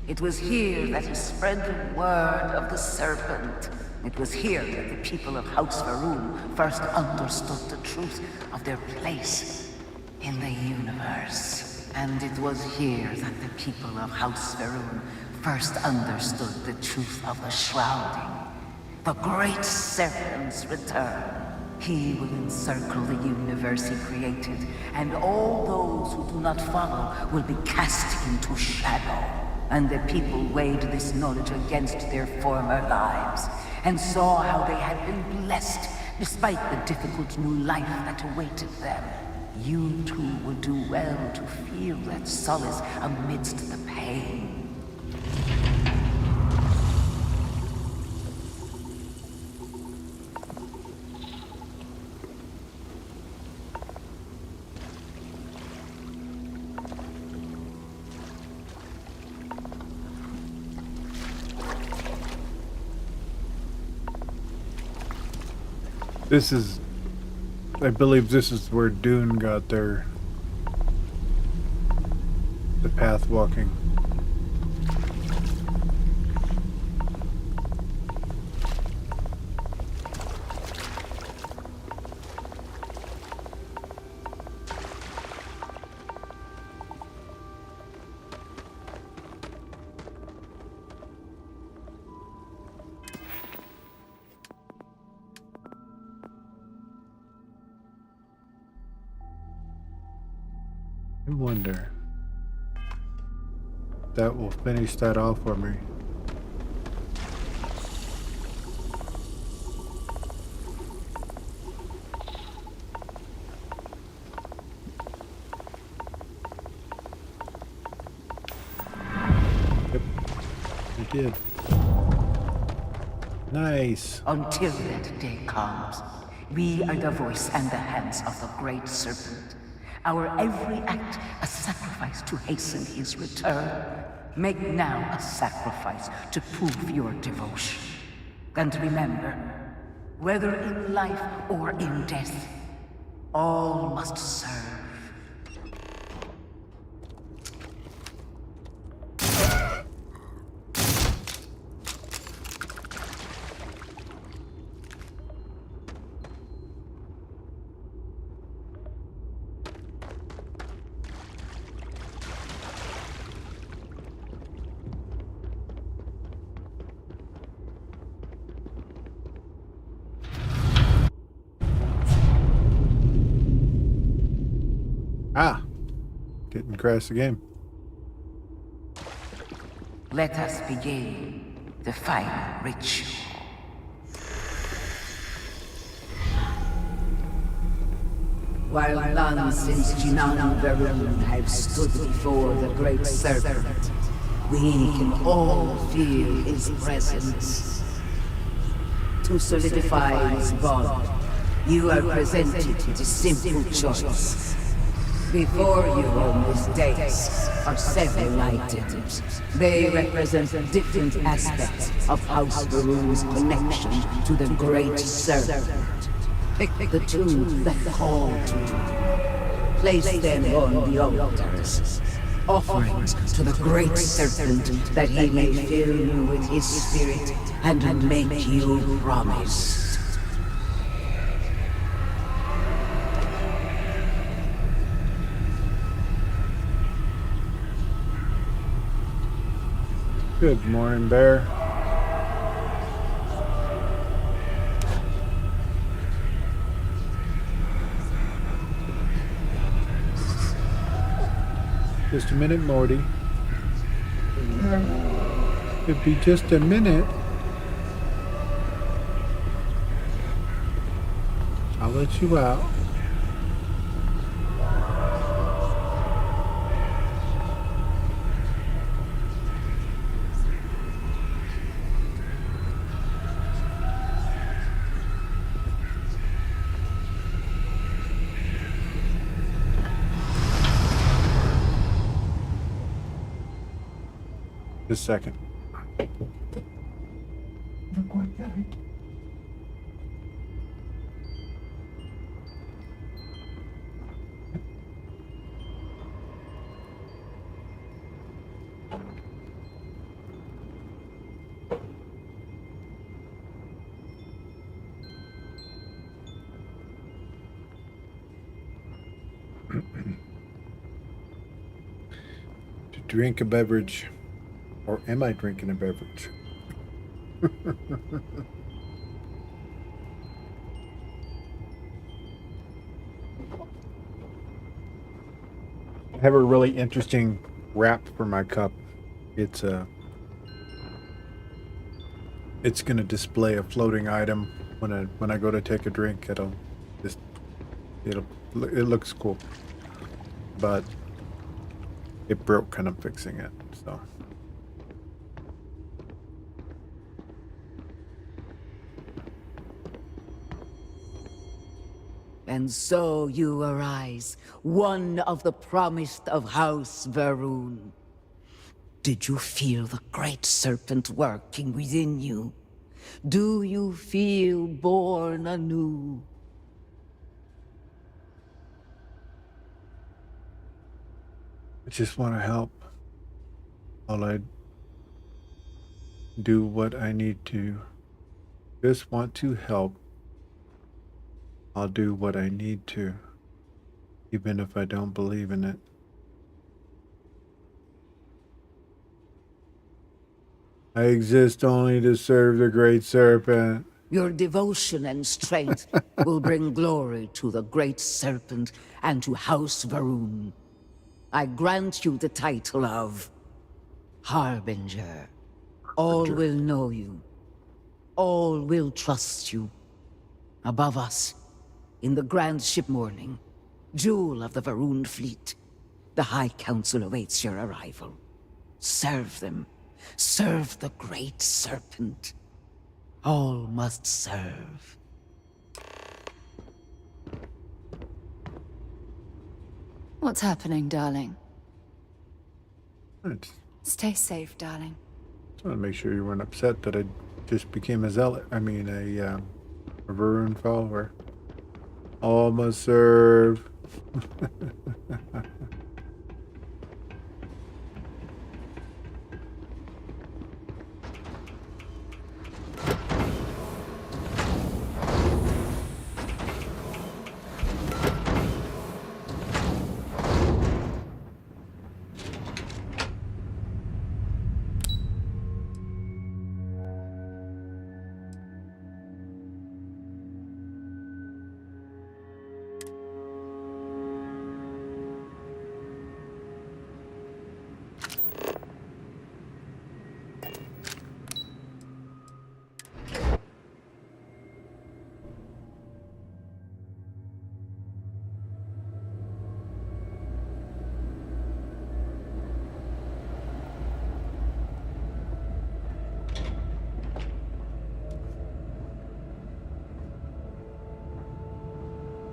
Speaker 6: It was here that he spread the word of the serpent. It was here that the people of House Varun first understood the truth of their place in the universe. And it was here that the people of House Varun first understood the truth of the shrouding. The Great Serpent's return. He will encircle the universe he created, and all those who do not follow will be cast into shadow. And the people weighed this knowledge against their former lives, and saw how they had been blessed despite the difficult new life that awaited them. You too will do well to feel that solace amidst the pain.
Speaker 1: This is, I believe this is where Dune got the path walking. I wonder if that will finish that off for me. Yep, it did. Nice.
Speaker 16: Until that day comes, we are the voice and the hands of the Great Serpent. Our every act a sacrifice to hasten his return. Make now a sacrifice to prove your devotion. And remember, whether in life or in death, all must serve.
Speaker 1: Ah, didn't crash the game.
Speaker 16: Let us begin the final ritual. While none since Jinan Varun have stood before the Great Serpent, we can all feel his presence. To solidify his bond, you are presented with a simple choice. Before you on this dais are several items. They represent different aspects of House Varun's connection to the Great Serpent. Pick the two that call to you. Place them on the altars. Offerings to the Great Serpent that he may fill you with his spirit and make you promise.
Speaker 1: Good morning, Bear. Just a minute, Morty. Could be just a minute. I'll let you out. Just a second. To drink a beverage. Or am I drinking a beverage? I have a really interesting wrap for my cup. It's going to display a floating item when I go to take a drink. It looks cool, but it broke and I'm fixing it. So.
Speaker 16: And so you arise, one of the promised of House Varun. Did you feel the Great Serpent working within you? Do you feel born anew?
Speaker 1: I just want to help. All I do what I need to. Just want to help. I'll do what I need to, even if I don't believe in it. I exist only to serve the Great Serpent.
Speaker 16: Your devotion and strength will bring glory to the Great Serpent and to House Varun. I grant you the title of Harbinger. All will know you. All will trust you. Above us, in the grand ship morning, jewel of the Varun fleet, the High Council awaits your arrival. Serve them. Serve the Great Serpent. All must serve.
Speaker 12: What's happening, darling?
Speaker 1: I just
Speaker 12: Stay safe, darling.
Speaker 1: want to make sure you weren't upset that I just became a zealot. I mean, a Varun follower. All must serve.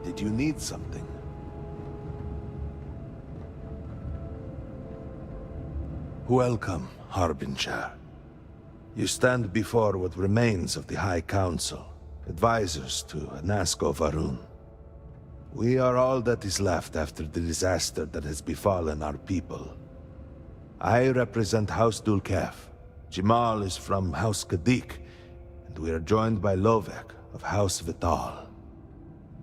Speaker 15: Did you need something? Welcome, Harbinger. You stand before what remains of the High Council, advisors to Anasko Varun. We are all that is left after the disaster that has befallen our people. I represent House Dulkef. Jamal is from House Kadik, and we are joined by Lovek of House Vital.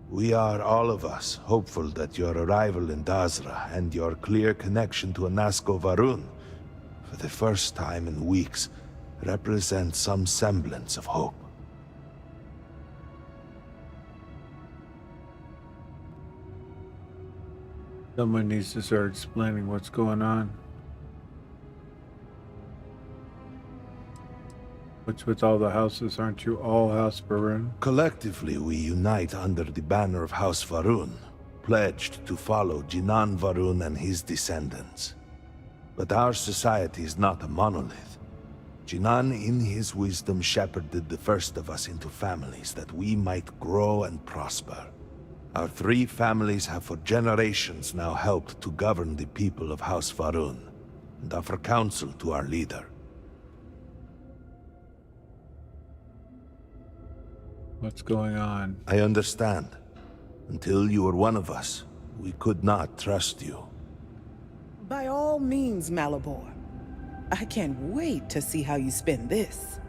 Speaker 15: We are, all of us, hopeful that your arrival in Dazra and your clear connection to Anasko Varun, for the first time in weeks, represent some semblance of hope.
Speaker 1: Someone needs to start explaining what's going on. What's with all the houses? Aren't you all House Varun?
Speaker 15: Collectively, we unite under the banner of House Varun, pledged to follow Jinan Varun and his descendants. But our society is not a monolith. Jinan, in his wisdom, shepherded the first of us into families that we might grow and prosper. Our 3 families have for generations now helped to govern the people of House Varun, and offer counsel to our leader.
Speaker 1: What's going on?
Speaker 15: I understand. Until you were one of us, we could not trust you.
Speaker 6: By all means, Malabor. I can't wait to see how you spend this.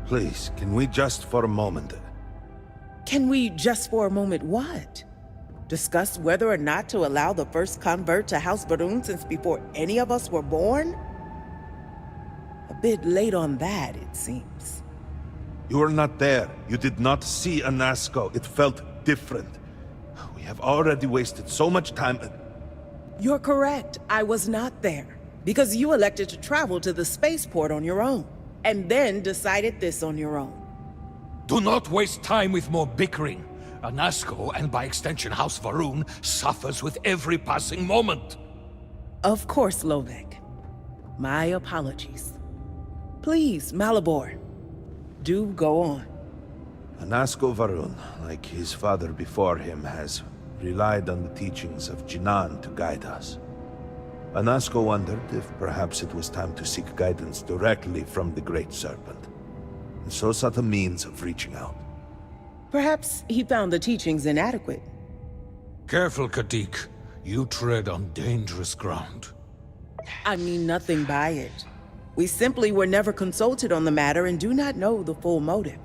Speaker 15: Please, can we just for a moment...
Speaker 6: Can we just for a moment what? Discuss whether or not to allow the first convert to House Varun since before any of us were born? A bit late on that, it seems.
Speaker 15: You were not there. You did not see Anasko. It felt different. We have already wasted so much time...
Speaker 6: You're correct. I was not there. Because you elected to travel to the spaceport on your own. And then decided this on your own.
Speaker 17: Do not waste time with more bickering. Anasko, and by extension House Varun, suffers with every passing moment.
Speaker 6: Of course, Lovek. My apologies. Please, Malabor. Do go on.
Speaker 15: Anasko Varun, like his father before him, has relied on the teachings of Jinan to guide us. Anasko wondered if perhaps it was time to seek guidance directly from the Great Serpent. and so sought a means of reaching out.
Speaker 6: Perhaps he found the teachings inadequate.
Speaker 17: Careful, Kadik. You tread on dangerous ground.
Speaker 6: I mean nothing by it. We simply were never consulted on the matter and do not know the full motive.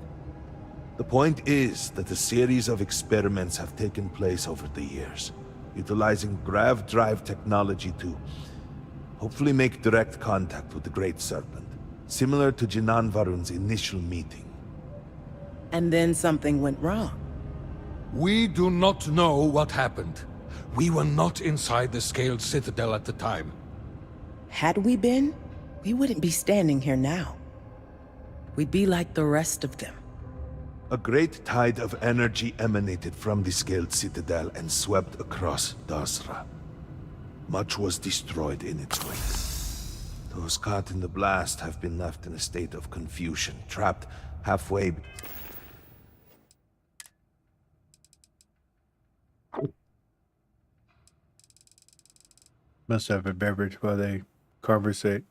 Speaker 15: The point is that a series of experiments have taken place over the years, utilizing grav drive technology to hopefully make direct contact with the Great Serpent, similar to Jinan Varun's initial meeting.
Speaker 6: And then something went wrong.
Speaker 17: We do not know what happened. We were not inside the Scaled Citadel at the time.
Speaker 6: Had we been, we wouldn't be standing here now. We'd be like the rest of them.
Speaker 15: A great tide of energy emanated from the Scaled Citadel and swept across Dasra. Much was destroyed in its wake. Those caught in the blast have been left in a state of confusion, trapped halfway.
Speaker 1: Must have a beverage while they conversate.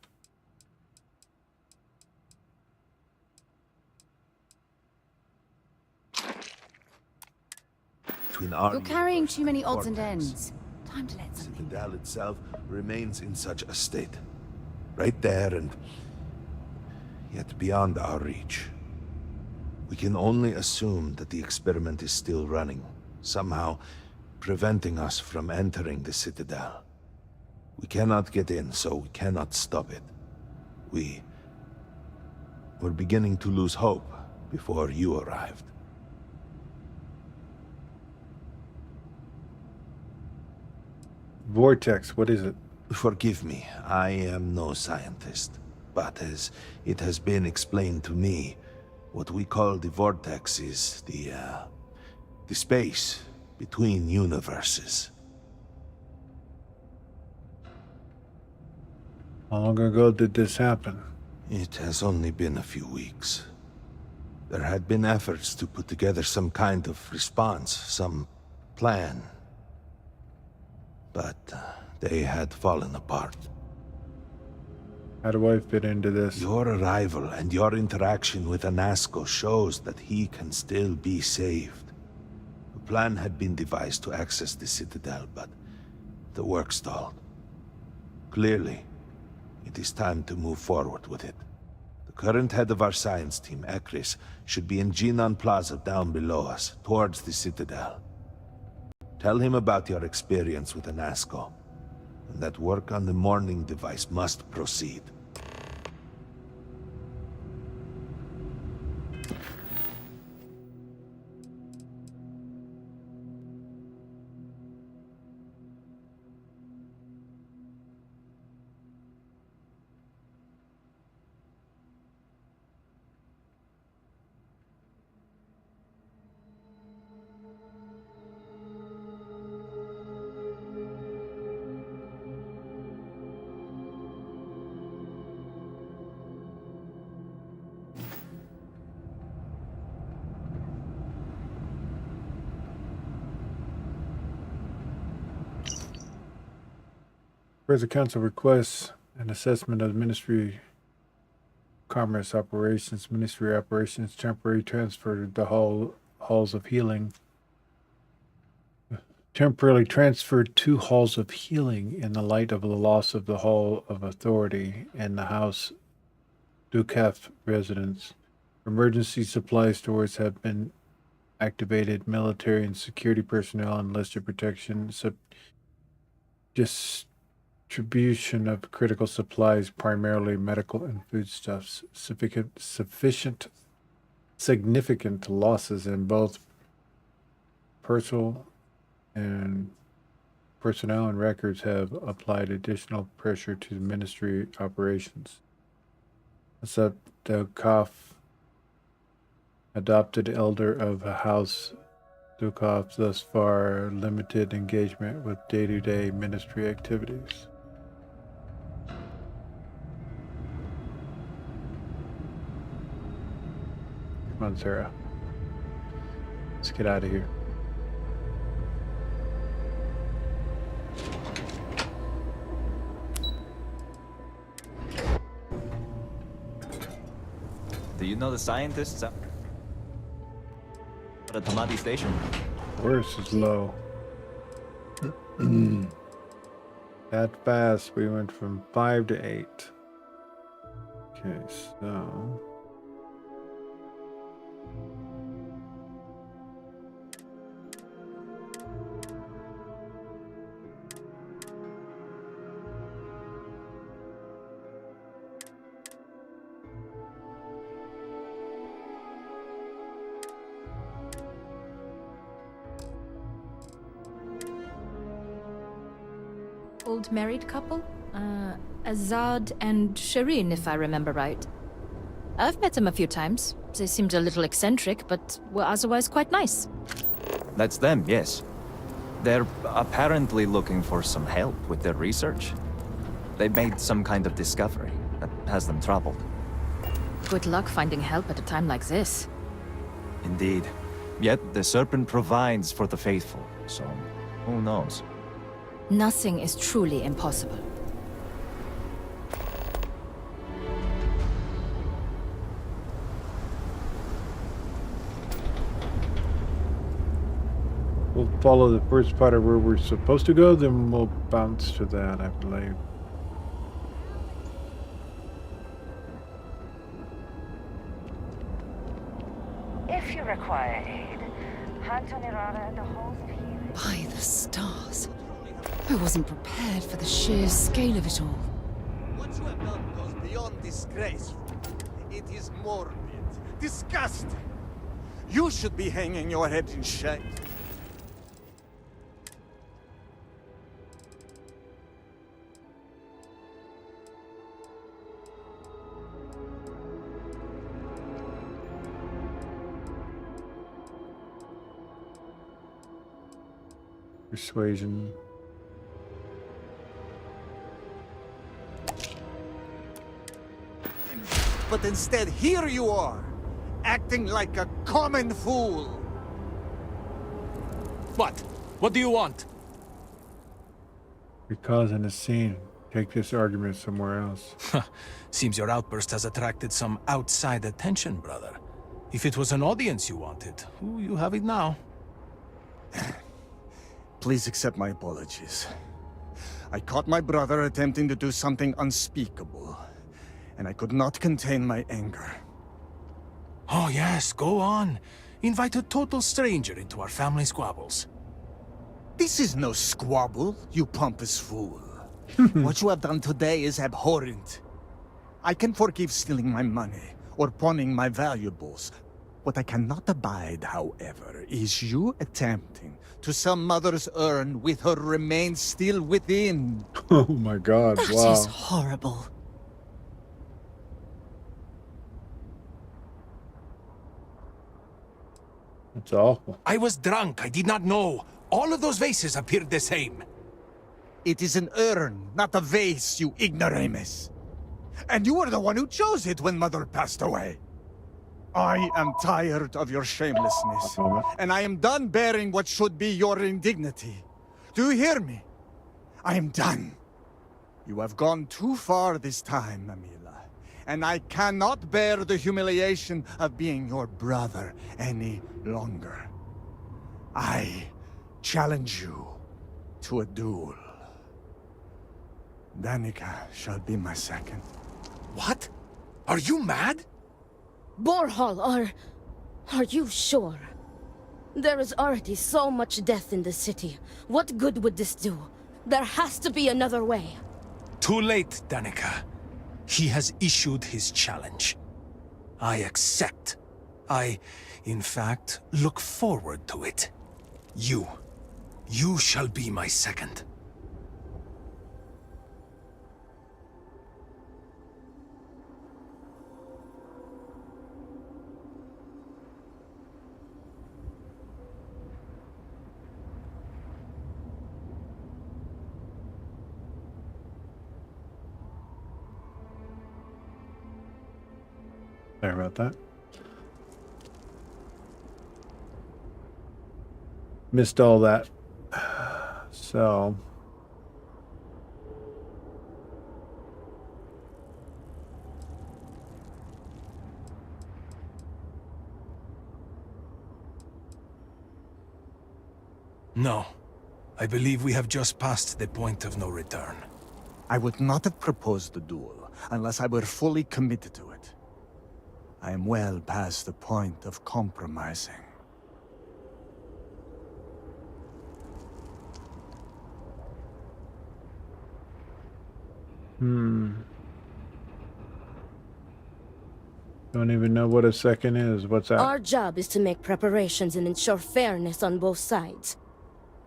Speaker 12: You're carrying too many odds and ends. Time to let
Speaker 15: The
Speaker 12: something go.
Speaker 15: Citadel itself remains in such a state. Right there and yet beyond our reach. We can only assume that the experiment is still running, somehow preventing us from entering the Citadel. We cannot get in, so we cannot stop it. We're beginning to lose hope before you arrived.
Speaker 1: Vortex, what is it?
Speaker 15: Forgive me, I am no scientist. But as it has been explained to me, what we call the vortex is the space between universes.
Speaker 1: How long ago did this happen?
Speaker 15: It has only been a few weeks. There had been efforts to put together some kind of response, some plan. But they had fallen apart.
Speaker 1: How do I fit into this?
Speaker 15: Your arrival and your interaction with Anasco shows that he can still be saved. A plan had been devised to access the Citadel, but the work stalled. Clearly, it is time to move forward with it. The current head of our science team, Ekris, should be in Jinan Plaza down below us, towards the Citadel. Tell him about your experience with Anasco, and that work on the morning device must proceed.
Speaker 1: Whereas the council requests an assessment of the Ministry Commerce Operations, Ministry Operations temporary transfer to the halls of healing. Temporarily transferred to halls of healing in the light of the loss of the Hall of Authority and the House Ducaf residence. Emergency supply stores have been activated. Military and security personnel enlisted protection. Distribution of critical supplies, primarily medical and foodstuffs. Significant losses in both personnel and records have applied additional pressure to the ministry operations. Dukov, adopted elder of a house, Dukov thus far limited engagement with day-to-day ministry activities. Come on, Sarah. Let's get out of here.
Speaker 18: Do you know the scientists at the Tamati station?
Speaker 1: Worse is low. That fast, we went from 5 to 8. Okay, so...
Speaker 19: Old married couple? Azad and Shireen, if I remember right. I've met them a few times. They seemed a little eccentric, but were otherwise quite nice.
Speaker 18: That's them, yes. They're apparently looking for some help with their research. They made some kind of discovery that has them troubled.
Speaker 19: Good luck finding help at a time like this.
Speaker 18: Indeed. Yet the Serpent provides for the faithful, so who knows?
Speaker 19: Nothing is truly impossible.
Speaker 1: We'll follow the first part of where we're supposed to go, then we'll bounce to that, I believe.
Speaker 3: If you require aid, hunt on Irada and the halls of healing.
Speaker 12: By the stars. I wasn't prepared for the sheer scale of it all.
Speaker 9: What you have done goes beyond disgrace. It is morbid, disgusting. You should be hanging your head in shame.
Speaker 1: Persuasion.
Speaker 9: But instead, here you are, acting like a common fool.
Speaker 17: What? What do you want?
Speaker 1: You're causing a scene. Take this argument somewhere else.
Speaker 17: Seems your outburst has attracted some outside attention, brother. If it was an audience you wanted, you have it now.
Speaker 9: Please accept my apologies. I caught my brother attempting to do something unspeakable, and I could not contain my anger.
Speaker 17: Oh yes, go on. Invite a total stranger into our family squabbles.
Speaker 9: This is no squabble, you pompous fool. What you have done today is abhorrent. I can forgive stealing my money or pawning my valuables. What I cannot abide, however, is you attempting to some mother's urn with her remains still within.
Speaker 1: Oh my god,
Speaker 12: That
Speaker 1: wow.
Speaker 12: is horrible.
Speaker 1: That's awful.
Speaker 17: I was drunk, I did not know. All of those vases appeared the same.
Speaker 9: It is an urn, not a vase, you ignoramus. And you were the one who chose it when Mother passed away. I am tired of your shamelessness, and I am done bearing what should be your indignity. Do you hear me? I am done. You have gone too far this time, Amila, and I cannot bear the humiliation of being your brother any longer. I challenge you to a duel. Danica shall be my second.
Speaker 17: What? Are you mad?
Speaker 20: Borhal, are you sure? There is already so much death in the city. What good would this do? There has to be another way.
Speaker 17: Too late, Danica. He has issued his challenge. I accept. In fact, look forward to it. You shall be my second.
Speaker 1: Sorry about that. Missed all that. So...
Speaker 17: No. I believe we have just passed the point of no return.
Speaker 21: I would not have proposed the duel unless I were fully committed to it. I am well past the point of compromising.
Speaker 1: Don't even know what a second is. What's that?
Speaker 20: Our job is to make preparations and ensure fairness on both sides.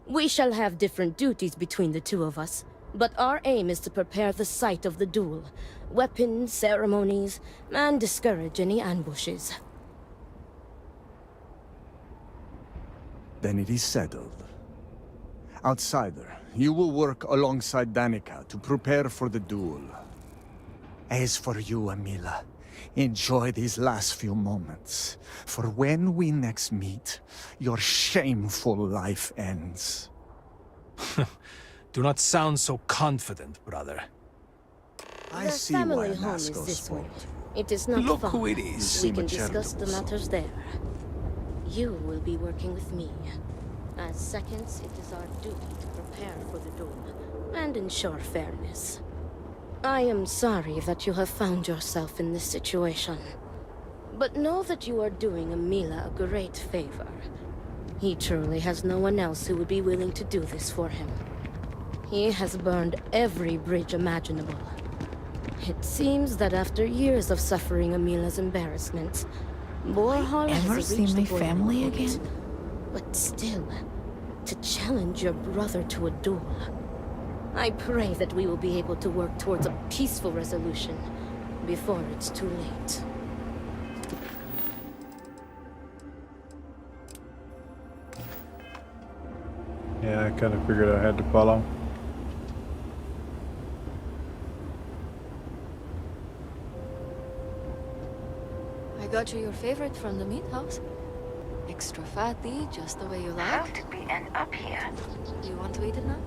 Speaker 20: We shall have different duties between the two of us, but our aim is to prepare the site of the duel, weapons, ceremonies, and discourage any ambushes.
Speaker 21: Then it is settled. Outsider, you will work alongside Danica to prepare for the duel. As for you, Amila, enjoy these last few moments, for when we next meet, your shameful life ends.
Speaker 17: Do not sound so confident, brother.
Speaker 21: I
Speaker 20: The
Speaker 21: see why
Speaker 20: family home
Speaker 21: Nasco
Speaker 20: is this way.
Speaker 21: spoke.
Speaker 20: It is not
Speaker 17: Look
Speaker 20: far.
Speaker 17: who it is.
Speaker 20: We can discuss the matters there. You will be working with me. As seconds, it is our duty to prepare for the duel and ensure fairness. I am sorry that you have found yourself in this situation. But know that you are doing Amila a great favor. He truly has no one else who would be willing to do this for him. He has burned every bridge imaginable. It seems that after years of suffering Amila's embarrassments, Borhall
Speaker 12: Ever
Speaker 20: has
Speaker 12: see
Speaker 20: reached
Speaker 12: my
Speaker 20: the boiling
Speaker 12: family
Speaker 20: point.
Speaker 12: again?
Speaker 20: But still, to challenge your brother to a duel. I pray that we will be able to work towards a peaceful resolution before it's too late.
Speaker 1: Yeah, I kind of figured I had to follow.
Speaker 22: I got you your favorite from the meat house. Extra fatty, just the way you like.
Speaker 3: How did we end up here?
Speaker 22: You want to eat it now?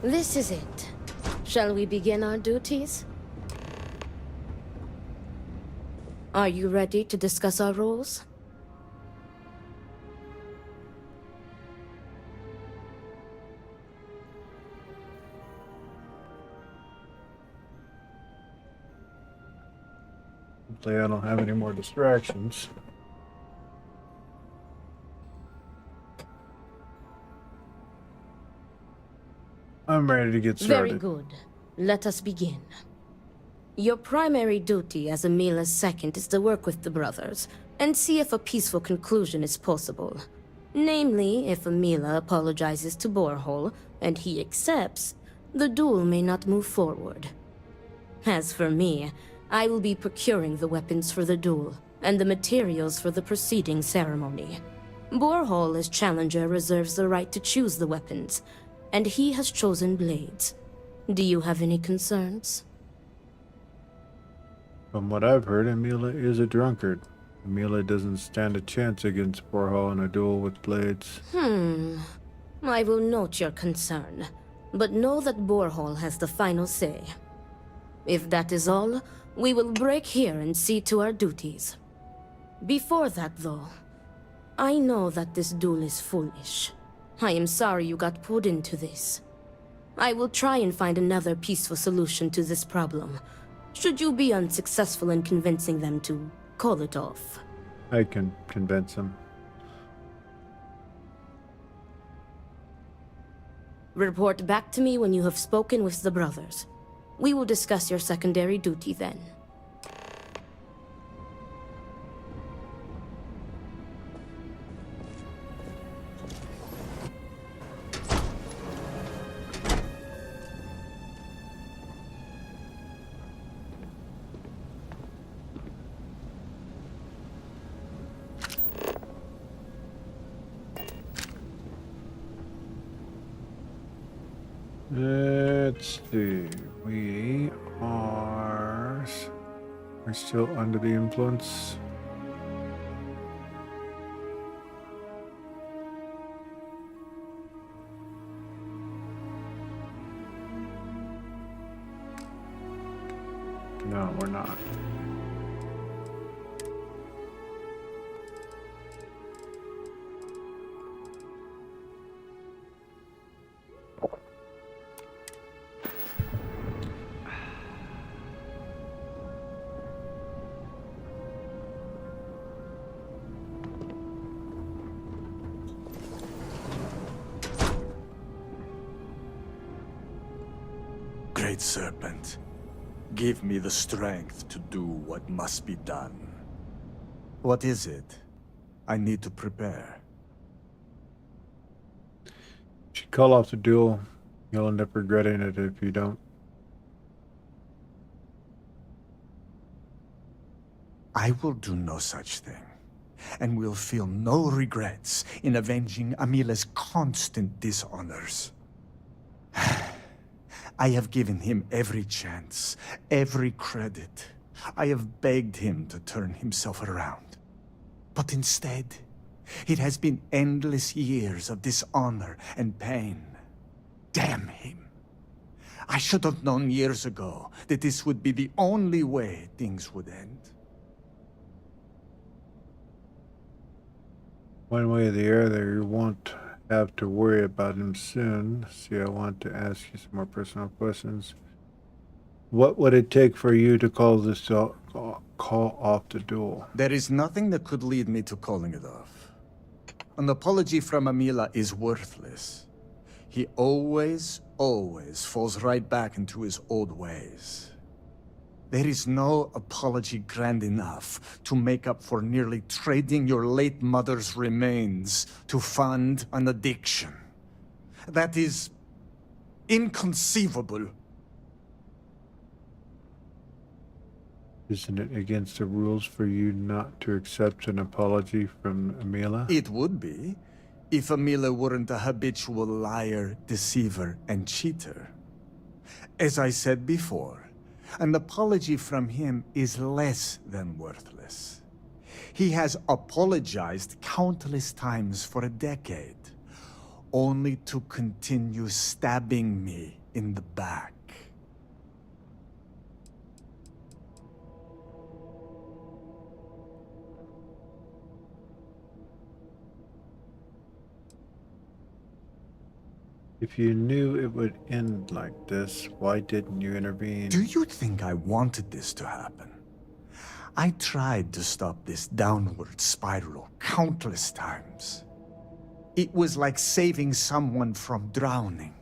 Speaker 20: This is it. Shall we begin our duties? Are you ready to discuss our roles?
Speaker 1: Hopefully I don't have any more distractions. I'm ready to get started.
Speaker 20: Very good. Let us begin. Your primary duty as Amila's second is to work with the brothers and see if a peaceful conclusion is possible. Namely, if Amila apologizes to Borhol and he accepts, the duel may not move forward. As for me, I will be procuring the weapons for the duel and the materials for the preceding ceremony. Borhol as challenger reserves the right to choose the weapons, and he has chosen blades. Do you have any concerns?
Speaker 1: From what I've heard, Amila is a drunkard. Amila doesn't stand a chance against Borhall in a duel with blades.
Speaker 20: I will note your concern, but know that Borhol has the final say. If that is all, we will break here and see to our duties. Before that, though, I know that this duel is foolish. I am sorry you got pulled into this. I will try and find another peaceful solution to this problem, should you be unsuccessful in convincing them to call it off.
Speaker 1: I can convince him.
Speaker 20: Report back to me when you have spoken with the brothers. We will discuss your secondary duty then.
Speaker 1: Let's see. We're still under the influence. No, we're not.
Speaker 21: Great Serpent, give me the strength to do what must be done. What is it? I need to prepare.
Speaker 1: You should call off the duel. You'll end up regretting it if you don't.
Speaker 21: I will do no such thing, and will feel no regrets in avenging Amila's constant dishonors. I have given him every chance, every credit. I have begged him to turn himself around. But instead, it has been endless years of dishonor and pain. Damn him. I should have known years ago that this would be the only way things would end.
Speaker 1: One way or the other, you won't have to worry about him soon. See, I want to ask you some more personal questions. What would it take for you to call off the duel?
Speaker 21: There is nothing that could lead me to calling it off. An apology from Amila is worthless. He always falls right back into his old ways. There is no apology grand enough to make up for nearly trading your late mother's remains to fund an addiction. That is inconceivable.
Speaker 1: Isn't it against the rules for you not to accept an apology from Amila?
Speaker 21: It would be, if Amila weren't a habitual liar, deceiver, and cheater. As I said before, an apology from him is less than worthless. He has apologized countless times for a decade, only to continue stabbing me in the back.
Speaker 1: If you knew it would end like this, why didn't you intervene?
Speaker 21: Do you think I wanted this to happen? I tried to stop this downward spiral countless times. It was like saving someone from drowning,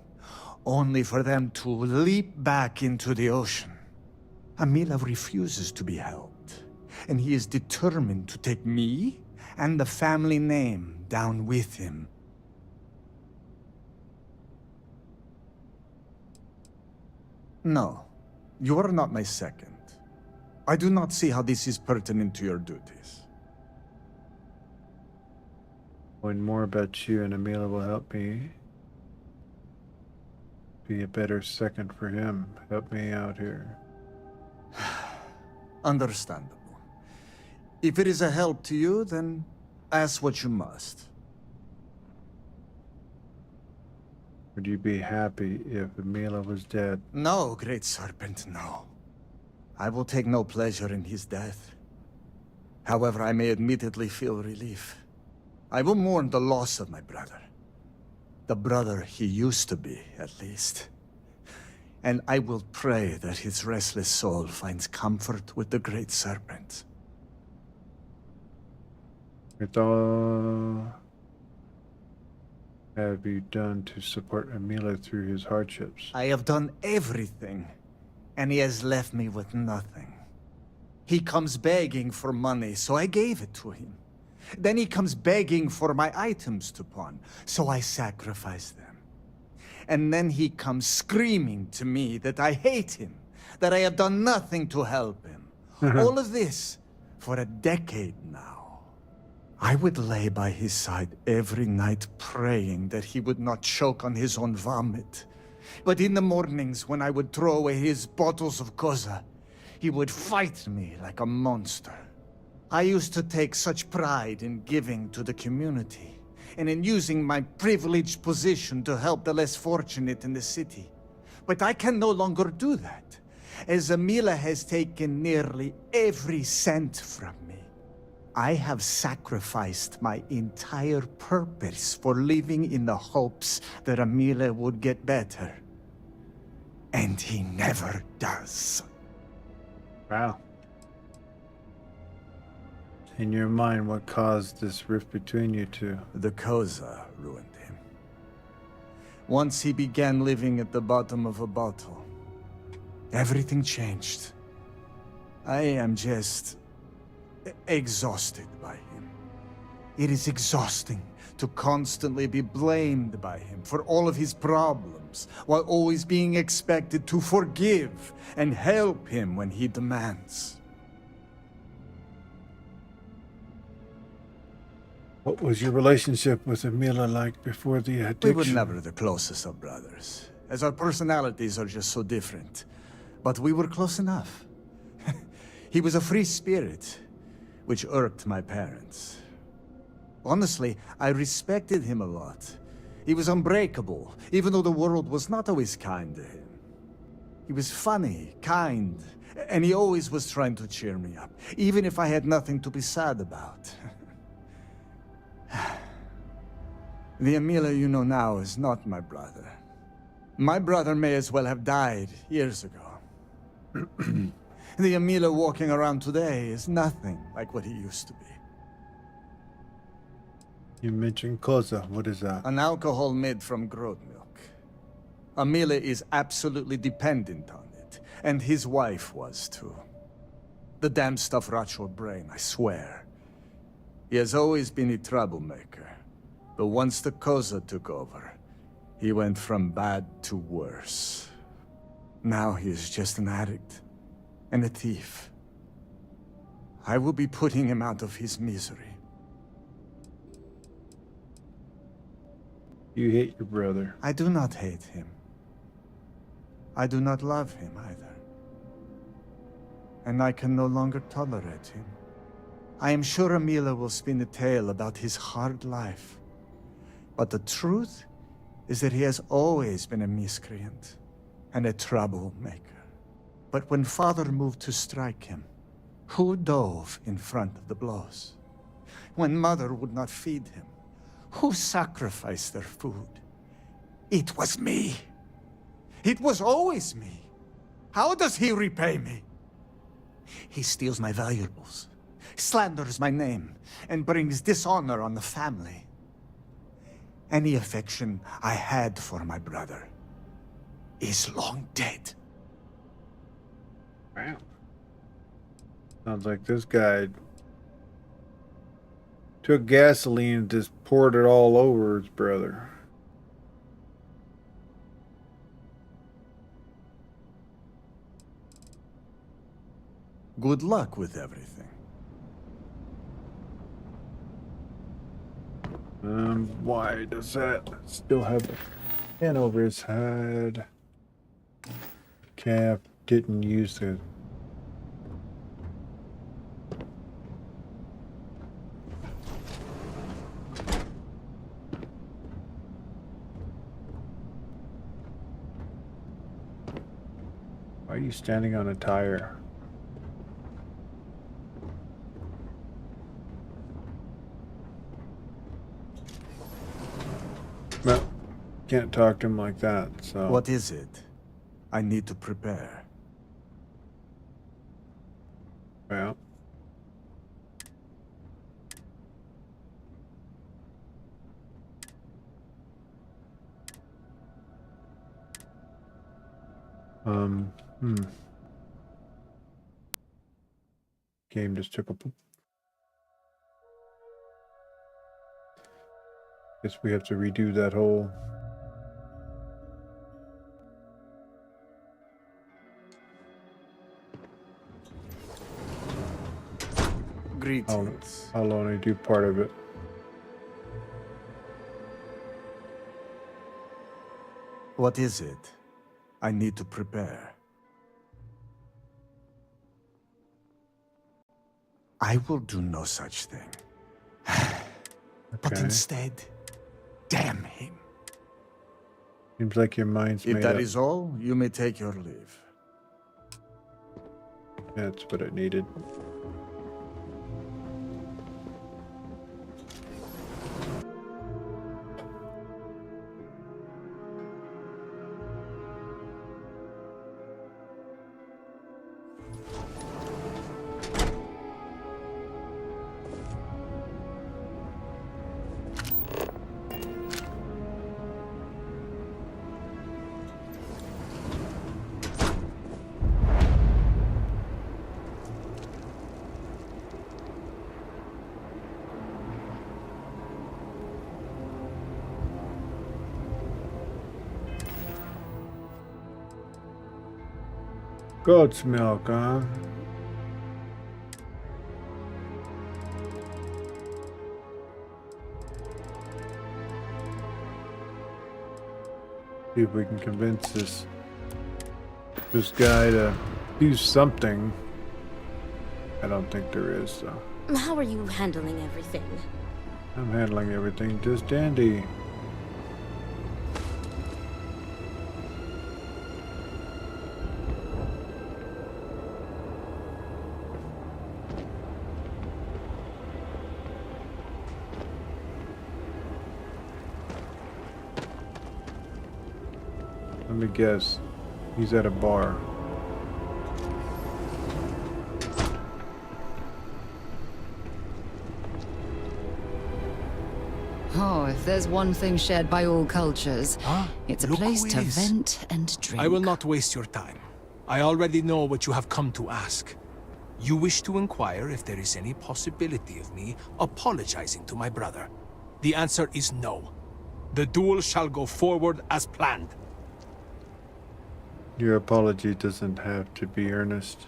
Speaker 21: only for them to leap back into the ocean. Amila refuses to be helped, and he is determined to take me and the family name down with him. No, you are not my second. I do not see how this is pertinent to your duties.
Speaker 1: Knowing more about you and Amila will help me be a better second for him. Help me out here.
Speaker 21: Understandable. If it is a help to you, then ask what you must.
Speaker 1: Would you be happy if Amila was dead?
Speaker 21: No, Great Serpent, no. I will take no pleasure in his death. However, I may admittedly feel relief. I will mourn the loss of my brother. The brother he used to be, at least. And I will pray that his restless soul finds comfort with the Great Serpent.
Speaker 1: What all have you done to support Amila through his hardships?
Speaker 21: I have done everything, and he has left me with nothing. He comes begging for money, so I gave it to him. Then he comes begging for my items to pawn, so I sacrifice them. And then he comes screaming to me that I hate him, that I have done nothing to help him. All of this for a decade now. I would lay by his side every night praying that he would not choke on his own vomit, But in the mornings when I would throw away his bottles of Koza, he would fight me like a monster. I used to take such pride in giving to the community, and in using my privileged position to help the less fortunate in the city. But I can no longer do that, as Amila has taken nearly every cent from me. I have sacrificed my entire purpose for living in the hopes that Amila would get better. And he never does.
Speaker 1: Wow. In your mind, what caused this rift between you two?
Speaker 21: The Koza ruined him. Once he began living at the bottom of a bottle, everything changed. I am just exhausted by him. It is exhausting to constantly be blamed by him for all of his problems, while always being expected to forgive and help him when he demands.
Speaker 1: What was your relationship with Amila like before the addiction?
Speaker 21: We were never the closest of brothers, as our personalities are just so different. But we were close enough. He was a free spirit, which irked my parents. Honestly, I respected him a lot. He was unbreakable, even though the world was not always kind to him. He was funny, kind, and he always was trying to cheer me up, even if I had nothing to be sad about. The Amila you know now is not my brother. My brother may as well have died years ago. The Amila walking around today is nothing like what he used to be.
Speaker 1: You mentioned Koza. What is that?
Speaker 21: An alcohol made from goat milk. Amila is absolutely dependent on it, and his wife was too. The damn stuff rots your brain, I swear. He has always been a troublemaker, but once the Koza took over, he went from bad to worse. Now he is just an addict and a thief. I will be putting him out of his misery.
Speaker 1: You hate your brother.
Speaker 21: I do not hate him. I do not love him either. And I can no longer tolerate him. I am sure Amila will spin a tale about his hard life. But the truth is that he has always been a miscreant and a troublemaker. But when Father moved to strike him, who dove in front of the blows? When Mother would not feed him, who sacrificed their food? It was me. It was always me. How does he repay me? He steals my valuables, slanders my name, and brings dishonor on the family. Any affection I had for my brother is long dead.
Speaker 1: Wow. Sounds like this guy took gasoline and just poured it all over his brother.
Speaker 21: Good luck with everything.
Speaker 1: Why does that still have a pen over his head? Cap didn't use it. Why are you standing on a tire? Well, can't talk to him like that, so...
Speaker 21: What is it? I need to prepare.
Speaker 1: Well... Game just took a poop. Guess we have to redo that whole...
Speaker 21: Greetings.
Speaker 1: I'll only do part of it.
Speaker 21: What is it? I need to prepare. I will do no such thing. But
Speaker 1: Okay.
Speaker 21: instead, damn him.
Speaker 1: Seems like your mind's
Speaker 21: If
Speaker 1: made
Speaker 21: that
Speaker 1: up.
Speaker 21: is all, you may take your leave.
Speaker 1: That's what I needed. Goat's milk, huh? See if we can convince this guy to do something. I don't think there is, though.
Speaker 20: How are you handling everything?
Speaker 1: I'm handling everything just dandy. Let me guess. He's at a bar.
Speaker 12: Oh, if there's one thing shared by all cultures, it's a
Speaker 17: Look
Speaker 12: place
Speaker 17: who it
Speaker 12: to
Speaker 17: is.
Speaker 12: vent and drink.
Speaker 17: I will not waste your time. I already know what you have come to ask. You wish to inquire if there is any possibility of me apologizing to my brother. The answer is no. The duel shall go forward as planned.
Speaker 1: Your apology doesn't have to be earnest.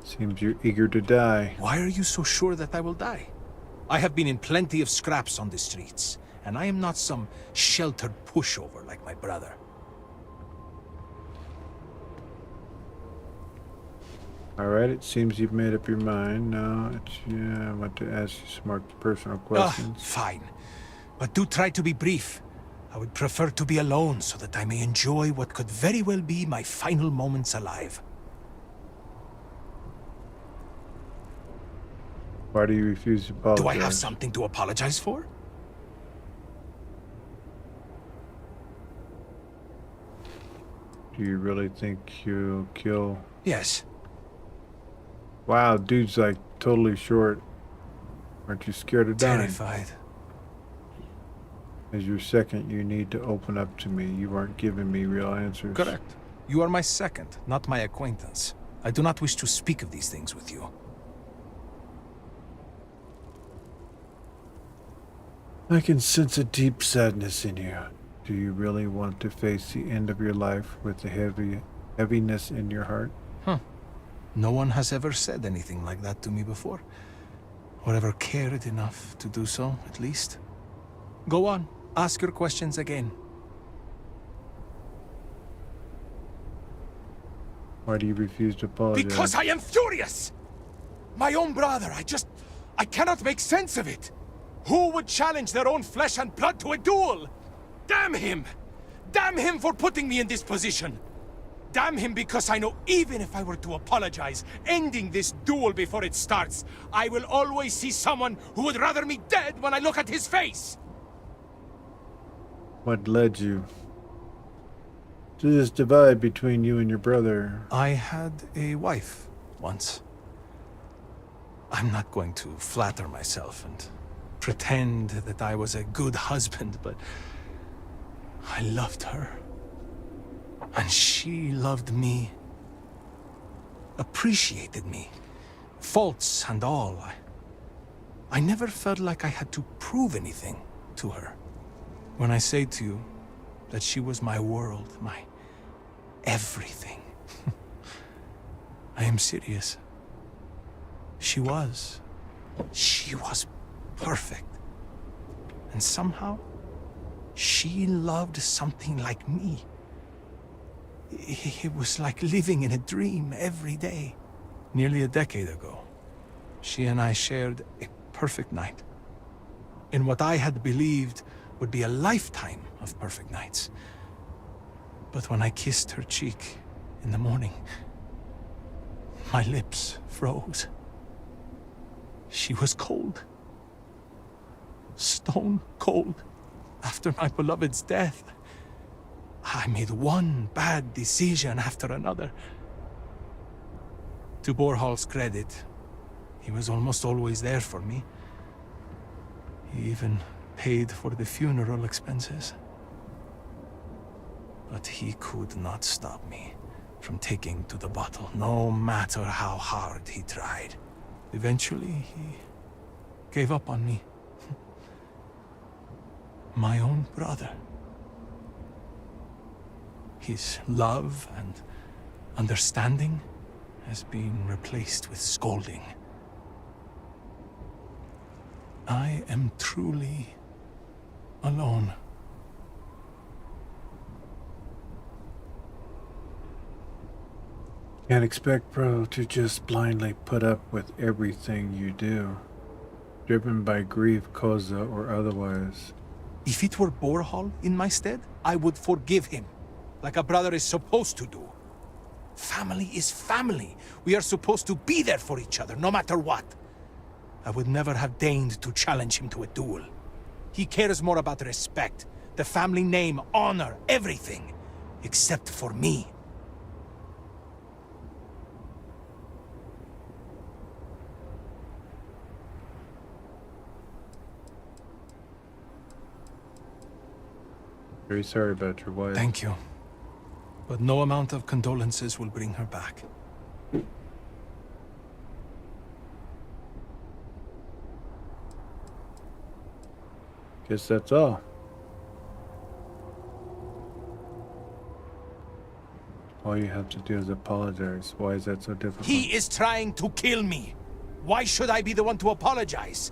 Speaker 1: Seems you're eager to die.
Speaker 17: Why are you so sure that I will die? I have been in plenty of scraps on the streets, and I am not some sheltered pushover like my brother.
Speaker 1: Alright, it seems you've made up your mind. Now, I want to ask you some more personal questions.
Speaker 17: Fine. But do try to be brief. I would prefer to be alone so that I may enjoy what could very well be my final moments alive.
Speaker 1: Why do you refuse to apologize?
Speaker 17: Do I have something to apologize for?
Speaker 1: Do you really think you'll kill?
Speaker 17: Yes.
Speaker 1: Wow, dude's like totally short. Aren't you scared of dying?
Speaker 17: Terrified.
Speaker 1: As your second, you need to open up to me. You aren't giving me real answers.
Speaker 17: Correct. You are my second, not my acquaintance. I do not wish to speak of these things with you.
Speaker 1: I can sense a deep sadness in you. Do you really want to face the end of your life with the heaviness in your heart?
Speaker 17: No one has ever said anything like that to me before. Or ever cared enough to do so, at least. Go on. Ask your questions again.
Speaker 1: Why do you refuse to apologize?
Speaker 17: Because I am furious! My own brother, I cannot make sense of it! Who would challenge their own flesh and blood to a duel? Damn him! Damn him for putting me in this position! Damn him because I know even if I were to apologize, ending this duel before it starts, I will always see someone who would rather me dead when I look at his face!
Speaker 1: What led you to this divide between you and your brother?
Speaker 17: I had a wife once. I'm not going to flatter myself and pretend that I was a good husband, but I loved her. And she loved me. Appreciated me. Faults and all. I never felt like I had to prove anything to her. When I say to you that she was my world, my everything, I am serious. She was perfect. And somehow, She loved something like me. It was like living in a dream every day. Nearly a decade ago, she and I shared a perfect night. In what I had believed would be a lifetime of perfect nights. But when I kissed her cheek in the morning, my lips froze. She was cold. Stone cold. After my beloved's death, I made one bad decision after another. To Borhal's credit, he was almost always there for me. He even paid for the funeral expenses. But he could not stop me from taking to the bottle, no matter how hard he tried. Eventually, he gave up on me. My own brother. His love and understanding has been replaced with scolding. I am truly alone.
Speaker 1: Can't expect bro to just blindly put up with everything you do, driven by grief, causa, or otherwise.
Speaker 17: If it were Borhal in my stead, I would forgive him, like a brother is supposed to do. Family is family. We are supposed to be there for each other, no matter what. I would never have deigned to challenge him to a duel. He cares more about respect, the family name, honor, everything, except for me.
Speaker 1: Very sorry about your wife.
Speaker 17: Thank you. But no amount of condolences will bring her back.
Speaker 1: Guess that's all. All you have to do is apologize. Why is that so difficult?
Speaker 17: He is trying to kill me. Why should I be the one to apologize?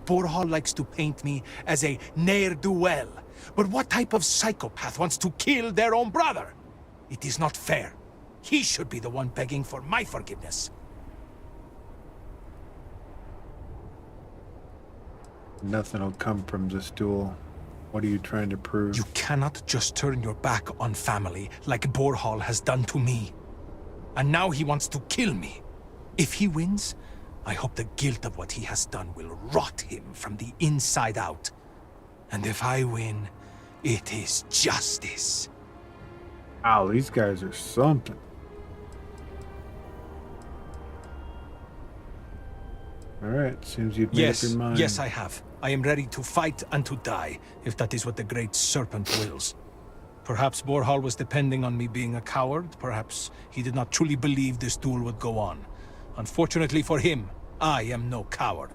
Speaker 17: Borhal likes to paint me as a ne'er-do-well. But what type of psychopath wants to kill their own brother? It is not fair. He should be the one begging for my forgiveness.
Speaker 1: Nothing will come from this duel. What are you trying to prove?
Speaker 17: You cannot just turn your back on family like Borhal has done to me. And now he wants to kill me. If he wins, I hope the guilt of what he has done will rot him from the inside out. And if I win, it is justice.
Speaker 1: Wow, these guys are something. Alright, seems you've made up your mind.
Speaker 17: Yes, I have. I am ready to fight and to die, if that is what the Great Serpent wills. Perhaps Borhal was depending on me being a coward. Perhaps he did not truly believe this duel would go on. Unfortunately for him, I am no coward.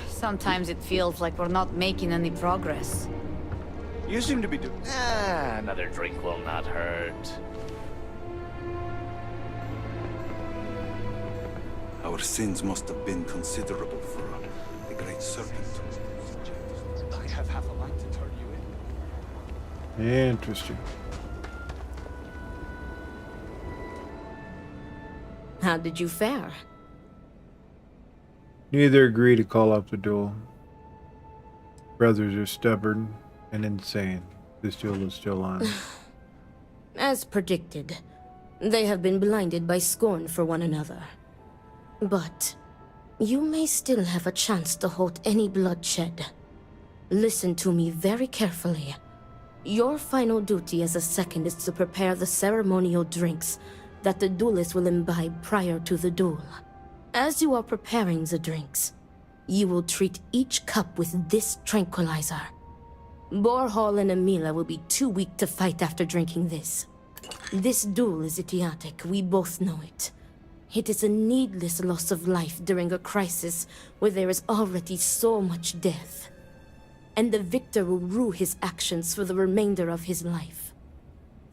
Speaker 10: Sometimes it feels like we're not making any progress.
Speaker 2: You seem to be doing... another drink will not hurt.
Speaker 5: Our sins must have been considerable for the Great Serpent.
Speaker 17: I have half a light to turn you in.
Speaker 1: Interesting.
Speaker 20: How did you fare?
Speaker 1: Neither agree to call off the duel. Brothers are stubborn and insane. This duel is still on.
Speaker 20: As predicted, they have been blinded by scorn for one another. But you may still have a chance to halt any bloodshed. Listen to me very carefully. Your final duty as a second is to prepare the ceremonial drinks that the duelists will imbibe prior to the duel. As you are preparing the drinks, you will treat each cup with this tranquilizer. Borhal and Amila will be too weak to fight after drinking this. This duel is idiotic, we both know it. It is a needless loss of life during a crisis where there is already so much death. And the victor will rue his actions for the remainder of his life.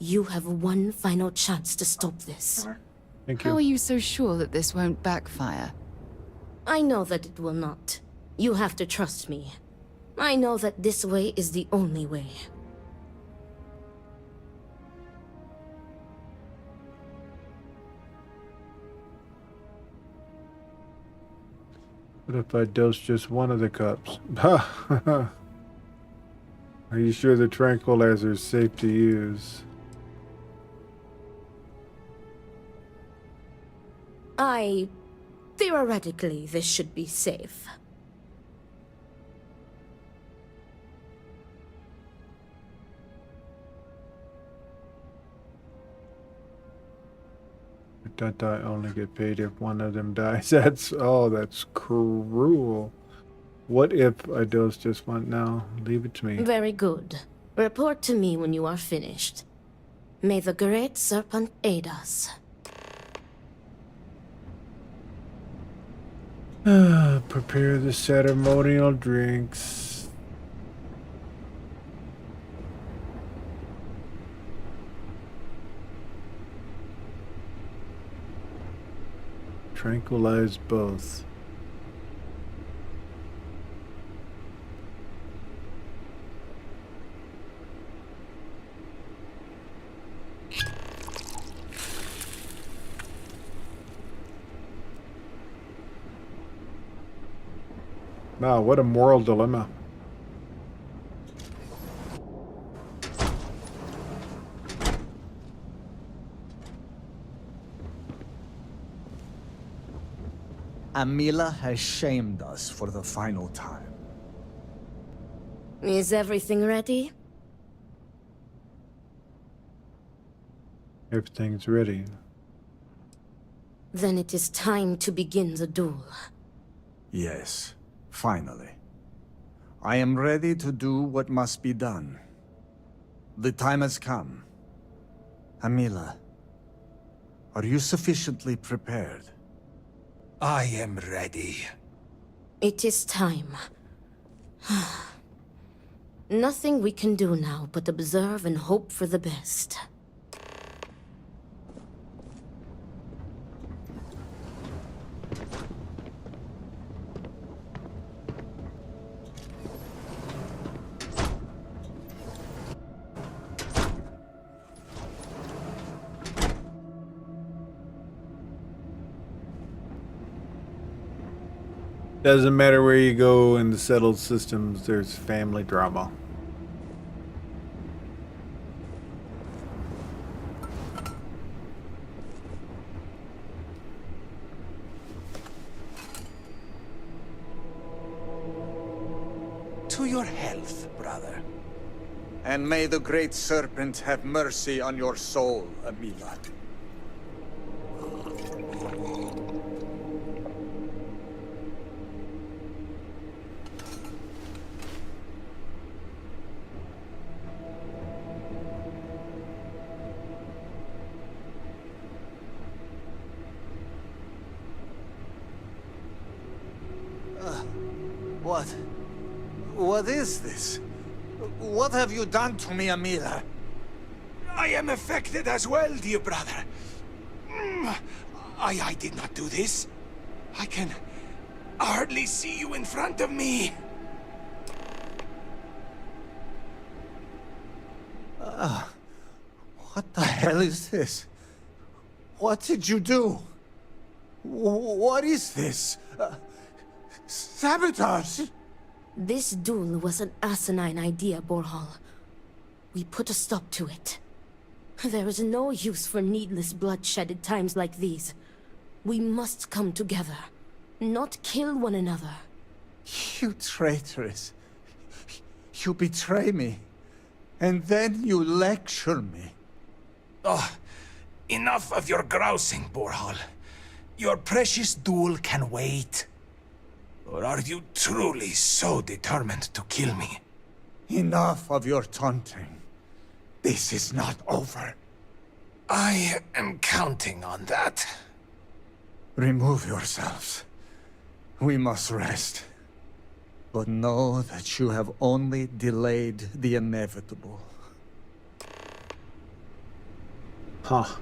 Speaker 20: You have one final chance to stop this.
Speaker 1: Thank
Speaker 12: How
Speaker 1: you.
Speaker 12: are you so sure that this won't backfire?
Speaker 20: I know that it will not. You have to trust me. I know that this way is the only way.
Speaker 1: What if I dose just one of the cups? Are you sure the tranquilizer is safe to use?
Speaker 20: Theoretically, this should be safe.
Speaker 1: I only get paid if one of them dies. That's cruel. What if I dose just one? No, leave it to me.
Speaker 20: Very good. Report to me when you are finished. May the Great Serpent aid us.
Speaker 1: Prepare the ceremonial drinks. Tranquilize both. Wow, what a moral dilemma.
Speaker 21: Amila has shamed us for the final time.
Speaker 20: Is everything ready?
Speaker 1: Everything's ready.
Speaker 20: Then it is time to begin the duel.
Speaker 21: Yes, finally. I am ready to do what must be done. The time has come. Amila, are you sufficiently prepared?
Speaker 17: I am ready.
Speaker 20: It is time. Nothing we can do now but observe and hope for the best.
Speaker 1: Doesn't matter where you go in the settled systems, there's family drama.
Speaker 17: To your health, brother.
Speaker 21: And may the Great Serpent have mercy on your soul, Amila. What is this? What have you done to me, Amila?
Speaker 17: I am affected as well, dear brother. I did not do this. I can hardly see you in front of me.
Speaker 21: What the hell is this? What did you do? What is this? Sabotage!
Speaker 20: This duel was an asinine idea, Borhal. We put a stop to it. There is no use for needless bloodshed at times like these. We must come together, not kill one another.
Speaker 21: You traitoress. You betray me. And then you lecture me.
Speaker 17: Oh, enough of your grousing, Borhal. Your precious duel can wait. Or are you truly so determined to kill me?
Speaker 21: Enough of your taunting. This is not over.
Speaker 17: I am counting on that.
Speaker 21: Remove yourselves. We must rest. But know that you have only delayed the inevitable.
Speaker 1: Huh.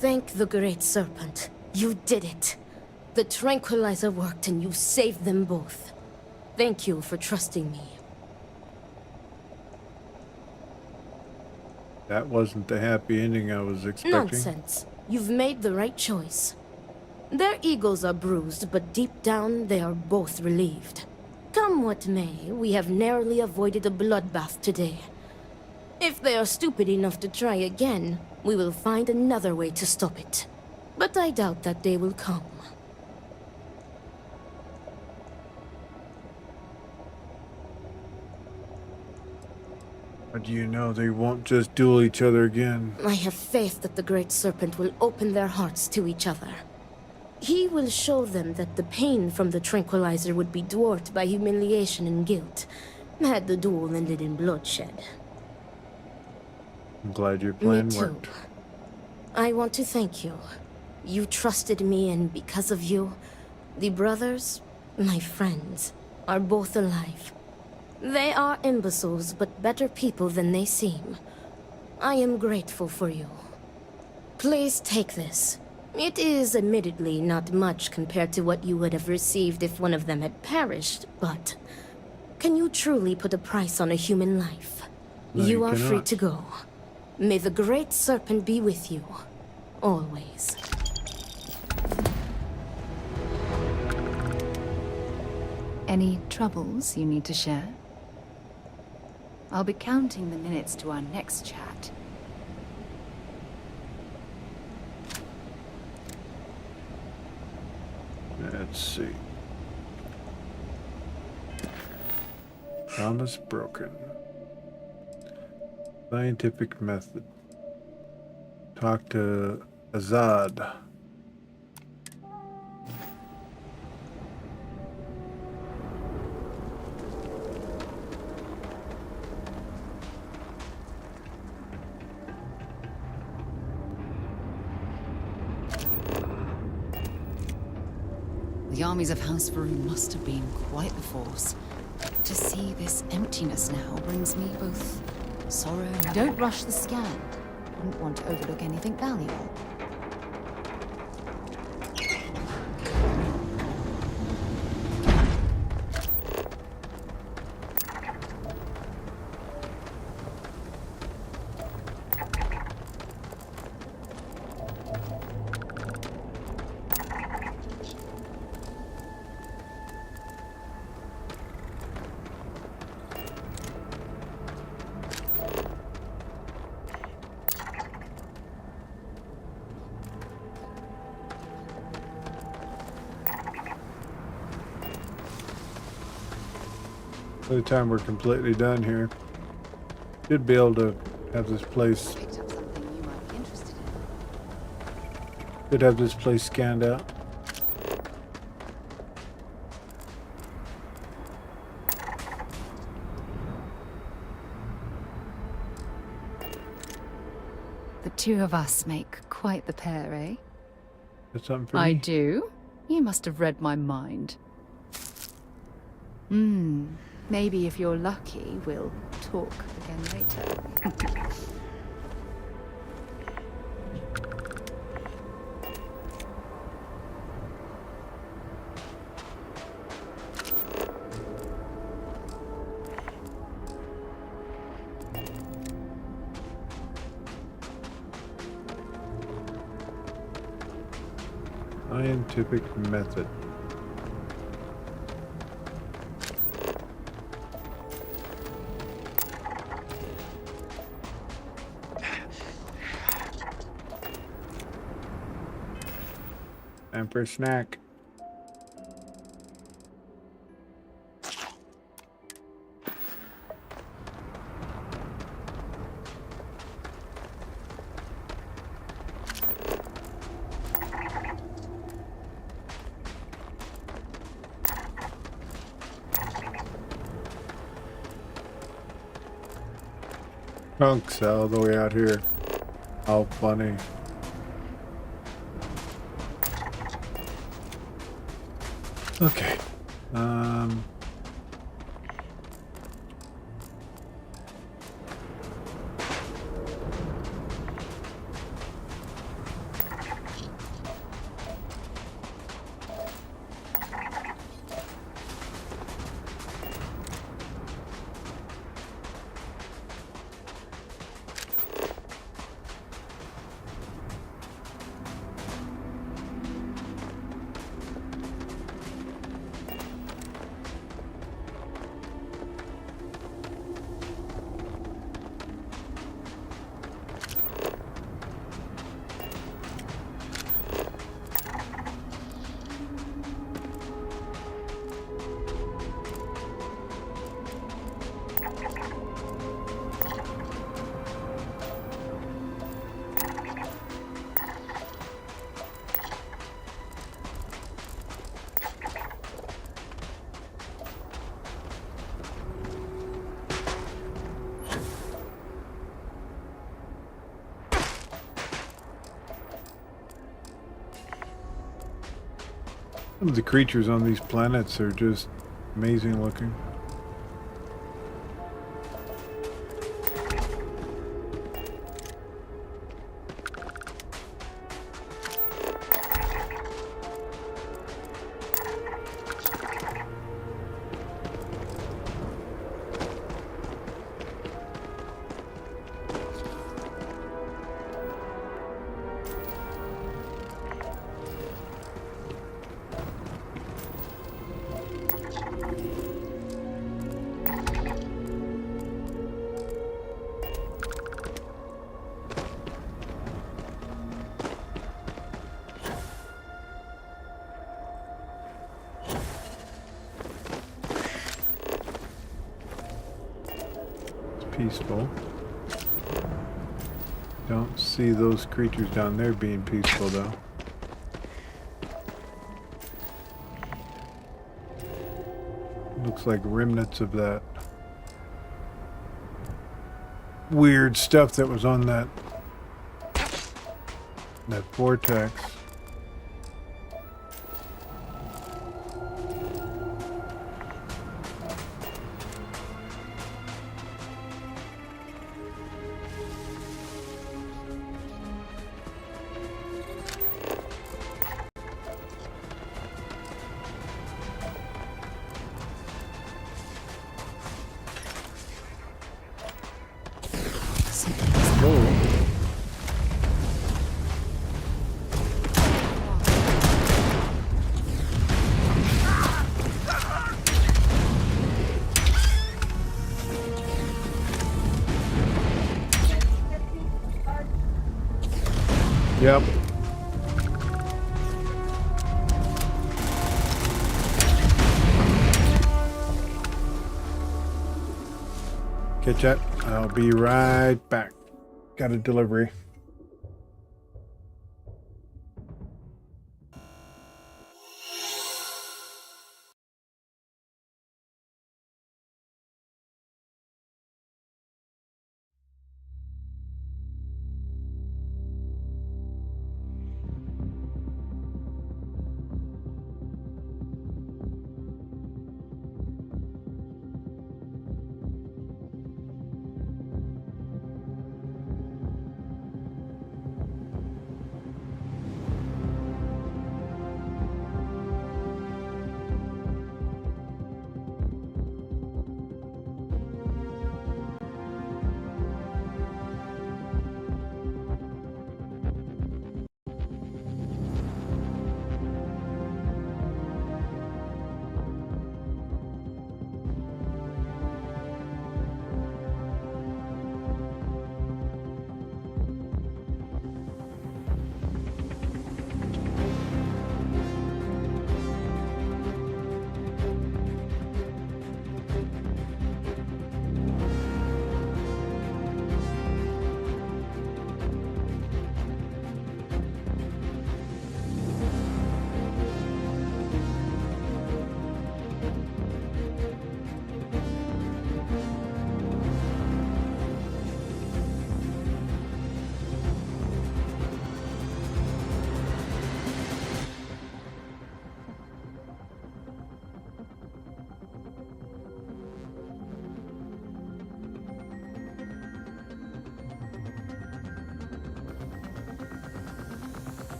Speaker 20: Thank the Great Serpent. You did it. The tranquilizer worked and you saved them both. Thank you for trusting me.
Speaker 1: That wasn't the happy ending I was expecting.
Speaker 20: Nonsense. You've made the right choice. Their egos are bruised, but deep down they are both relieved. Come what may, we have narrowly avoided a bloodbath today. If they are stupid enough to try again, we will find another way to stop it. But I doubt that day will come.
Speaker 1: How do you know they won't just duel each other again?
Speaker 20: I have faith that the Great Serpent will open their hearts to each other. He will show them that the pain from the tranquilizer would be dwarfed by humiliation and guilt, had the duel ended in bloodshed.
Speaker 1: I'm glad your plan
Speaker 20: Me too.
Speaker 1: worked.
Speaker 20: I want to thank you. You trusted me, and because of you, the brothers, my friends, are both alive. They are imbeciles, but better people than they seem. I am grateful for you. Please take this. It is admittedly not much compared to what you would have received if one of them had perished, but can you truly put a price on a human life?
Speaker 1: No,
Speaker 20: you
Speaker 1: you
Speaker 20: are free
Speaker 1: cannot.
Speaker 20: to go. May the Great Serpent be with you. Always.
Speaker 12: Any troubles you need to share? I'll be counting the minutes to our next chat.
Speaker 1: Let's see. Promise broken. Scientific method. Talk to Azad.
Speaker 12: The armies of House Varun must have been quite the force. To see this emptiness now brings me both sorrow and... Don't rush the scan. Wouldn't want to overlook anything valuable.
Speaker 1: By the time we're completely done here, should be able to have this place.
Speaker 12: Picked up something you might be interested in.
Speaker 1: Should have this place scanned out.
Speaker 12: The two of us make quite the pair, eh?
Speaker 1: Got something for
Speaker 12: I
Speaker 1: me?
Speaker 12: do? You must have read my mind. Maybe if you're lucky, we'll talk again later.
Speaker 1: Scientific method. Time for a snack. Trunks all the way out here. How funny. Okay. Some of the creatures on these planets are just amazing looking. Peaceful. Don't see those creatures down there being peaceful though. Looks like remnants of that weird stuff that was on that vortex. Yep. Okay, chat. I'll be right back. Got a delivery.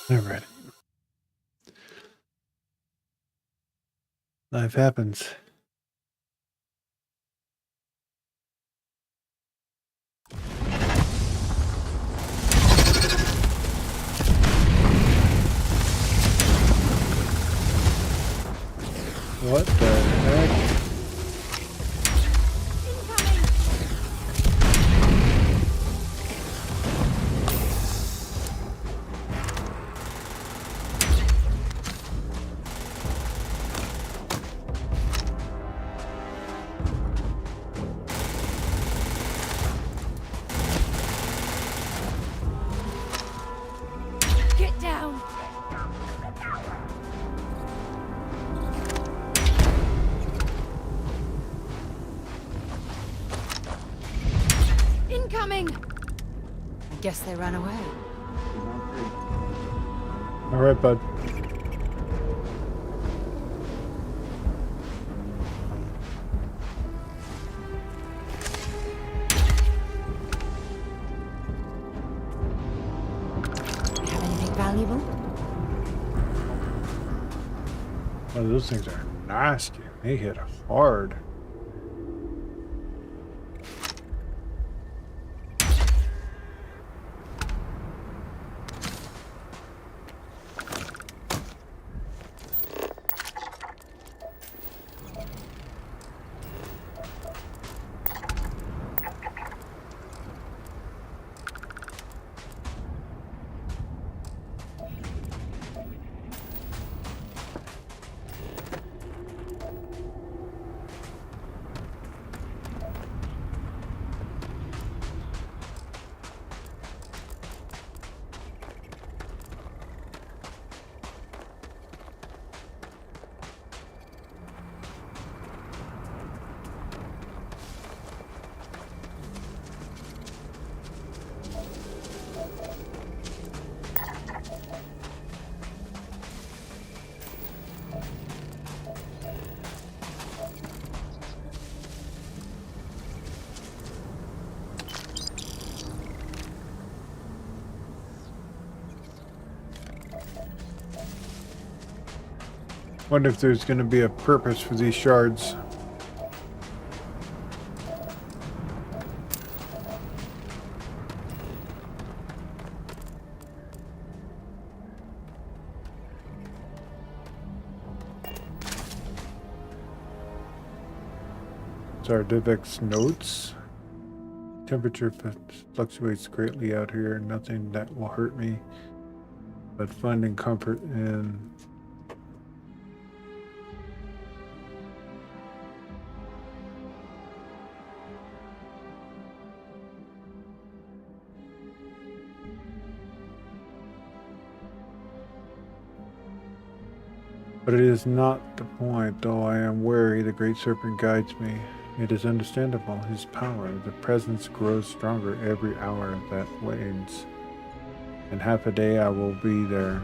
Speaker 1: Alright. Life happens. What the heck?
Speaker 6: Get down! Incoming!
Speaker 12: I guess they ran away.
Speaker 1: Alright, bud.
Speaker 12: Have anything valuable?
Speaker 1: Oh, those things are nasty. They hit hard. Wonder if there's going to be a purpose for these shards. Sardivic's notes. Temperature fluctuates greatly out here. Nothing that will hurt me, but finding comfort in But it is not the point, though I am wary the great serpent guides me. It is understandable, his power, the presence grows stronger every hour that wanes. In half a day I will be there.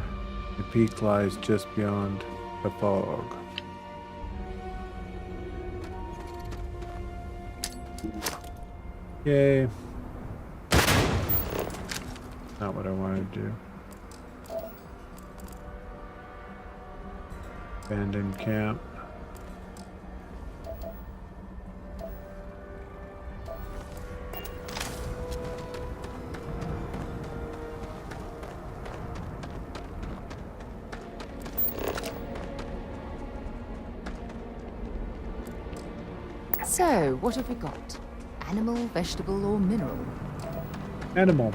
Speaker 1: The peak lies just beyond the fog. Yay. Not what I wanted to do. Abandoned camp.
Speaker 12: So, what have we got? Animal, vegetable, or mineral?
Speaker 1: Animal.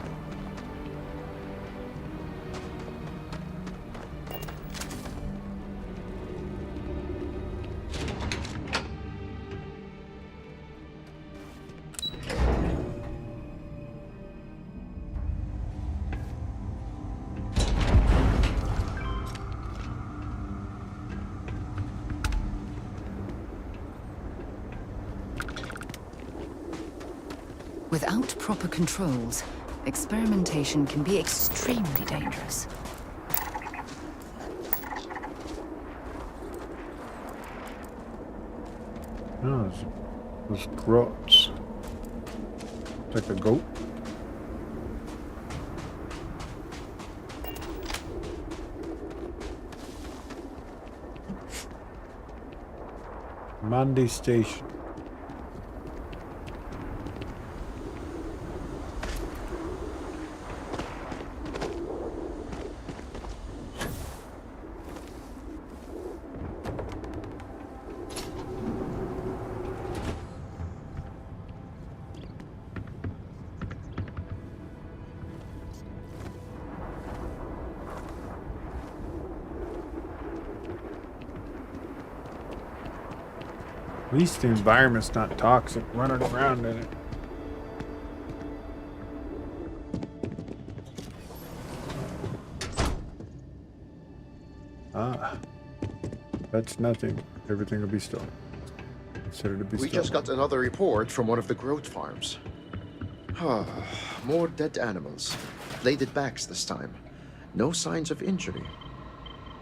Speaker 12: Without proper controls, experimentation can be extremely dangerous.
Speaker 1: Oh, those grots. It's like a goat. Monday Station. At least the environment's not toxic running around in it. Ah, that's nothing. Everything will be still. Considered to be
Speaker 4: We
Speaker 1: still.
Speaker 4: just got another report from one of the growth farms. More dead animals. Bladed backs this time. No signs of injury.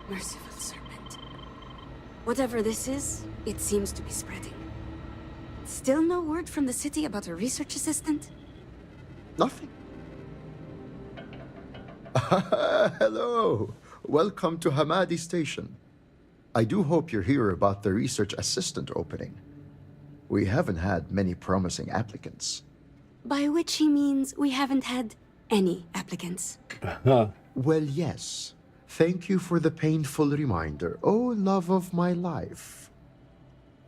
Speaker 7: Merciful serpent. Whatever this is, it seems to be spreading. Still no word from the city about a research assistant?
Speaker 4: Nothing. Hello. Welcome to Hamadi Station. I do hope you're here about the research assistant opening. We haven't had many promising applicants.
Speaker 7: By which he means we haven't had any applicants.
Speaker 4: Well, yes. Thank you for the painful reminder. Oh, love of my life.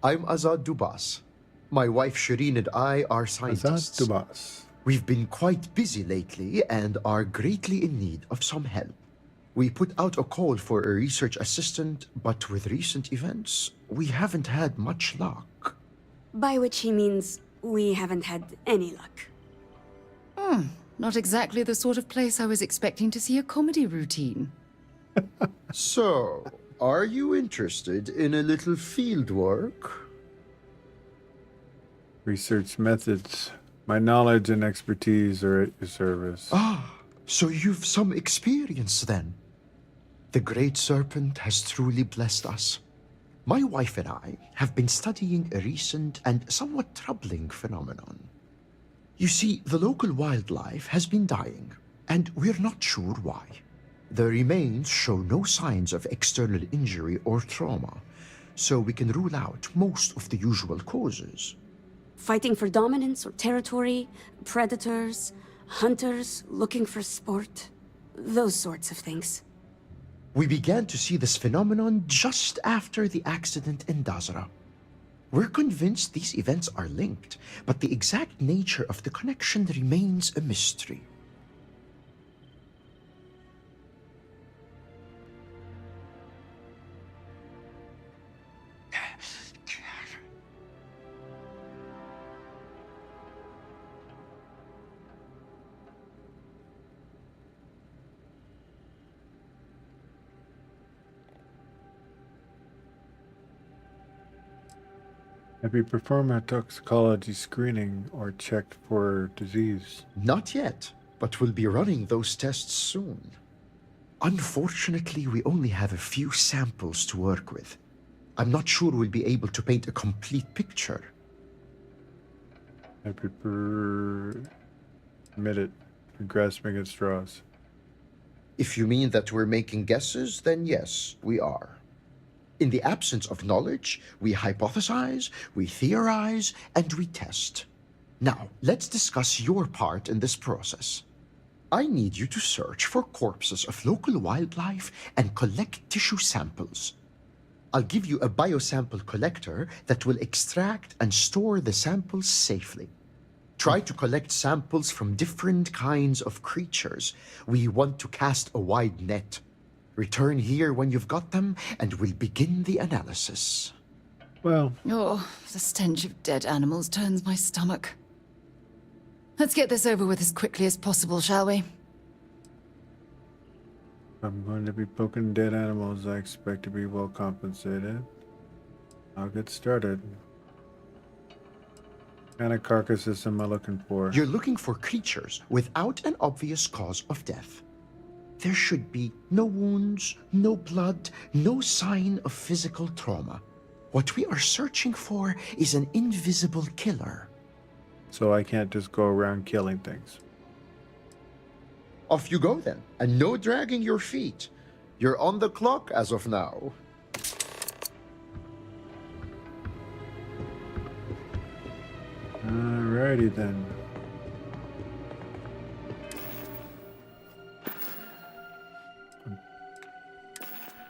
Speaker 4: I'm Azad Dubas. My wife Shireen and I are scientists.
Speaker 1: Azad Dubas.
Speaker 4: We've been quite busy lately and are greatly in need of some help. We put out a call for a research assistant, but with recent events, we haven't had much luck.
Speaker 7: By which he means we haven't had any luck.
Speaker 12: Not exactly the sort of place I was expecting to see a comedy routine.
Speaker 4: So, are you interested in a little field work?
Speaker 1: Research methods. My knowledge and expertise are at your service.
Speaker 4: Ah, so you've some experience then. The Great Serpent has truly blessed us. My wife and I have been studying a recent and somewhat troubling phenomenon. You see, the local wildlife has been dying, and we're not sure why. The remains show no signs of external injury or trauma, so we can rule out most of the usual causes.
Speaker 7: Fighting for dominance or territory, predators, hunters looking for sport, those sorts of things.
Speaker 4: We began to see this phenomenon just after the accident in Dazra. We're convinced these events are linked, but the exact nature of the connection remains a mystery.
Speaker 1: Have you performed a toxicology screening or checked for disease?
Speaker 4: Not yet, but we'll be running those tests soon. Unfortunately, we only have a few samples to work with. I'm not sure we'll be able to paint a complete picture.
Speaker 1: I admit it. You're grasping at straws.
Speaker 4: If you mean that we're making guesses, then yes, we are. In the absence of knowledge, we hypothesize, we theorize, and we test. Now, let's discuss your part in this process. I need you to search for corpses of local wildlife and collect tissue samples. I'll give you a biosample collector that will extract and store the samples safely. Try to collect samples from different kinds of creatures. We want to cast a wide net. Return here when you've got them, and we'll begin the analysis.
Speaker 1: Well...
Speaker 12: Oh, the stench of dead animals turns my stomach. Let's get this over with as quickly as possible, shall we?
Speaker 1: I'm going to be poking dead animals. I expect to be well compensated. I'll get started. What kind of carcasses am I looking for?
Speaker 4: You're looking for creatures without an obvious cause of death. There should be no wounds, no blood, no sign of physical trauma. What we are searching for is an invisible killer.
Speaker 1: So I can't just go around killing things.
Speaker 4: Off you go then, and no dragging your feet. You're on the clock as of now.
Speaker 1: Alrighty then.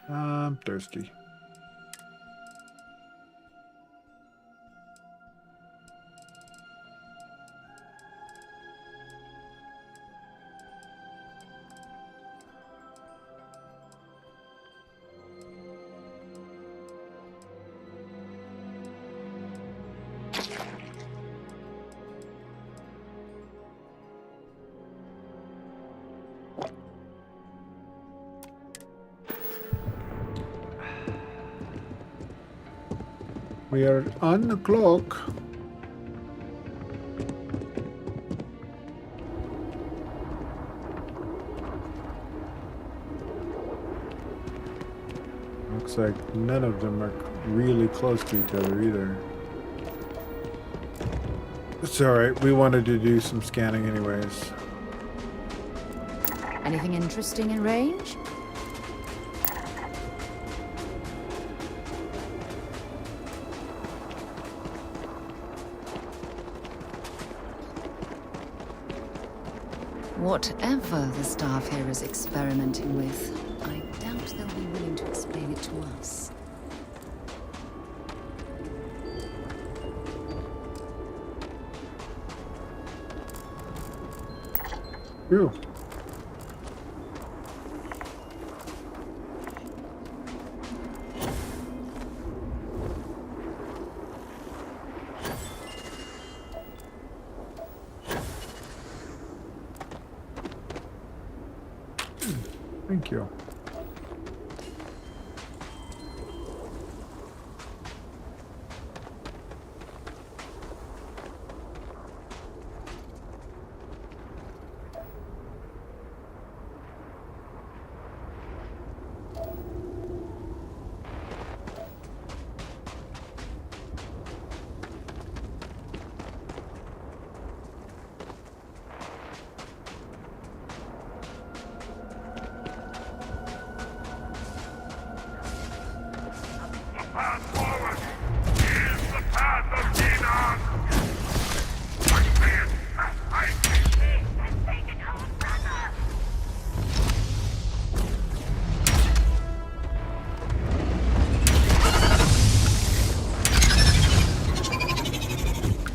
Speaker 1: I'm thirsty. We are on the clock. Looks like none of them are really close to each other either. It's alright, we wanted to do some scanning anyways.
Speaker 12: Anything interesting in range? Whatever the staff here is experimenting with, I doubt they'll be willing to explain it to us.
Speaker 1: True. Thank you.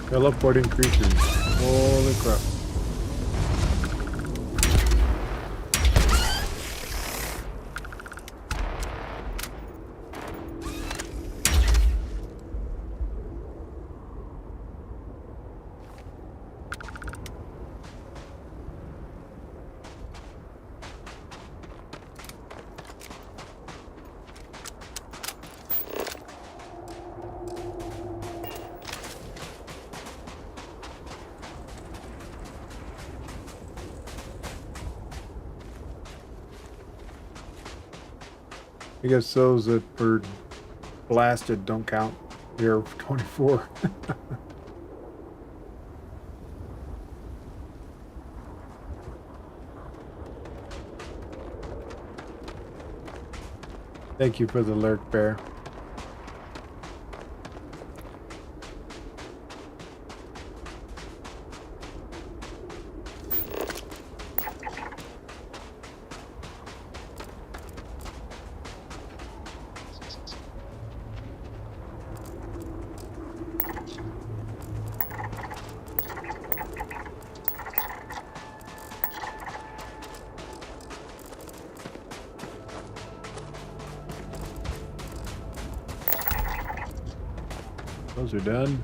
Speaker 1: Teleporting creatures. Holy crap. I guess those that were blasted don't count. Here, 24. Thank you for the alert, Bear. Those are done.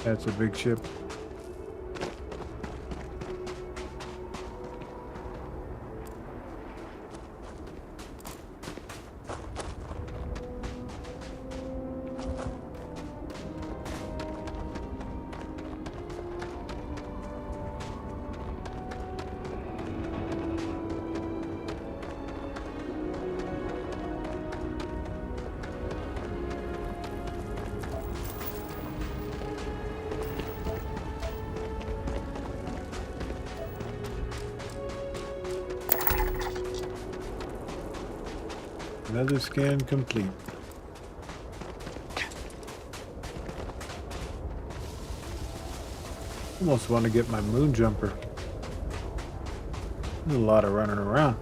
Speaker 1: That's a big ship. Another scan complete. Almost want to get my moon jumper. There's a lot of running around.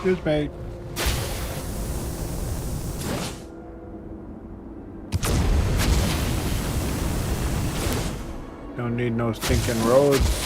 Speaker 1: Excuse me. Don't need no stinking roads.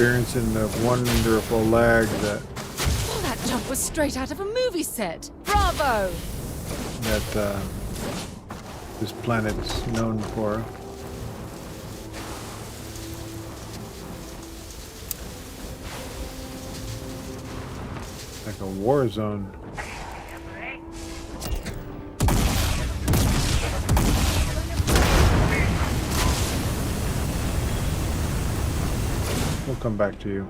Speaker 1: Experiencing the wonderful lag that
Speaker 12: Well, that jump was straight out of a movie set. Bravo!
Speaker 1: This planet's known for. Like a war zone. We'll come back to you.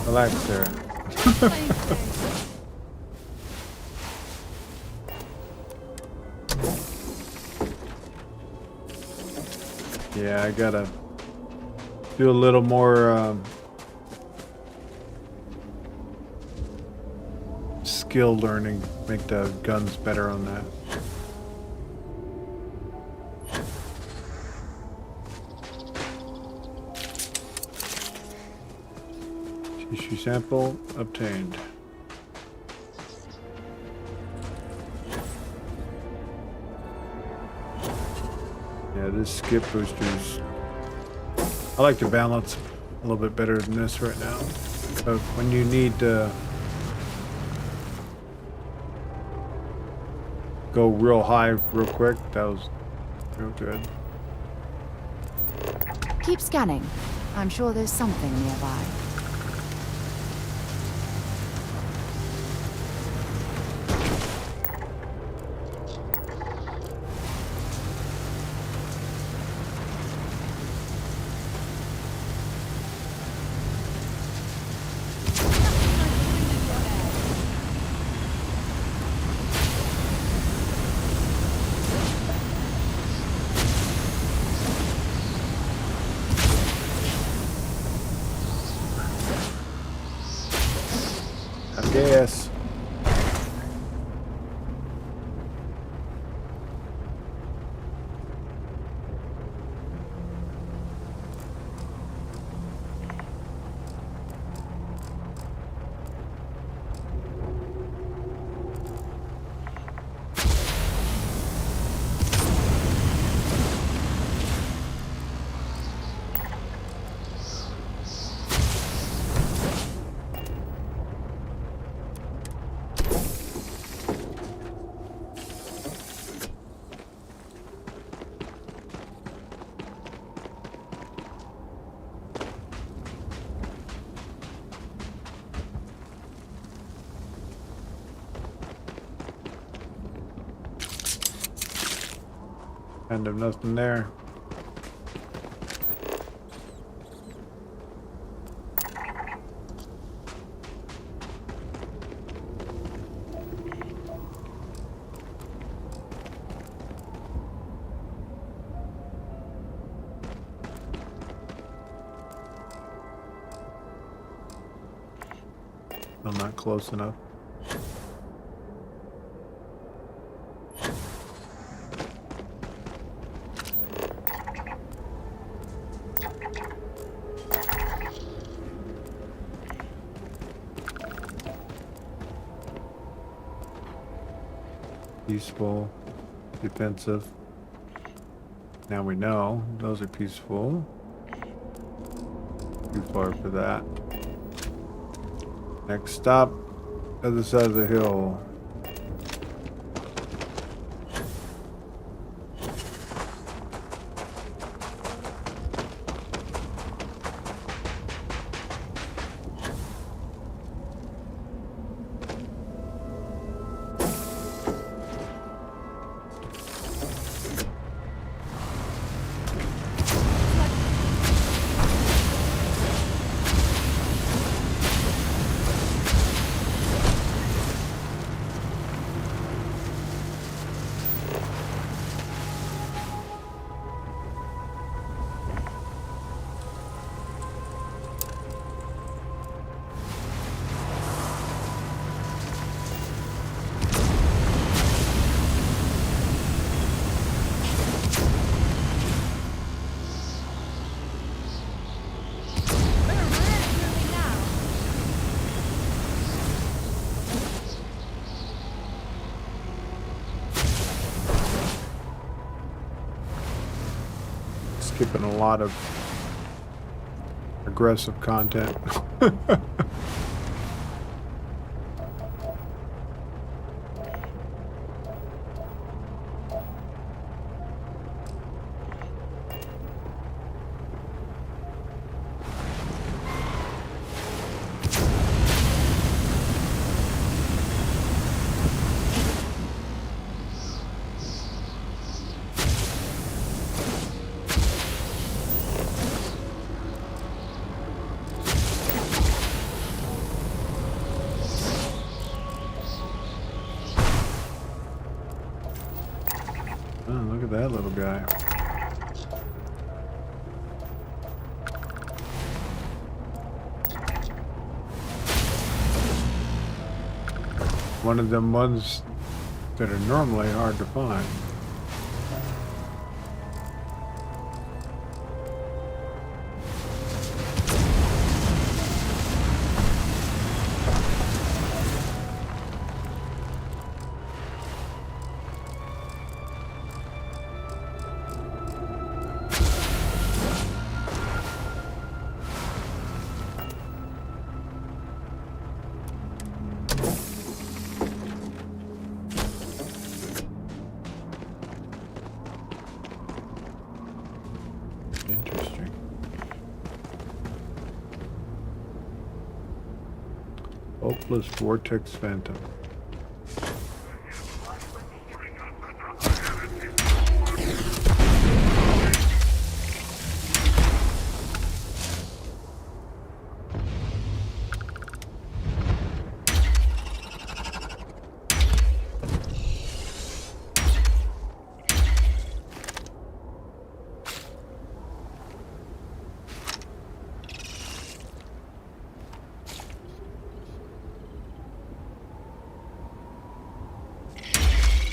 Speaker 1: Relax, Sarah. Yeah, I gotta do a little more skill learning, make the guns better on that. Tissue sample obtained. Yeah, this skip boosters, I like to balance a little bit better than this right now. But when you need to go real high real quick, that was real good.
Speaker 12: Keep scanning. I'm sure there's something nearby.
Speaker 1: Yes. Kind of nothing there. I'm not close enough. Peaceful, defensive. Now we know those are peaceful. Too far for that. Next stop, other side of the hill. Skipping a lot of aggressive content. Oh, look at that little guy. One of them ones that are normally hard to find. Interesting. Hopeless Vortex Phantom.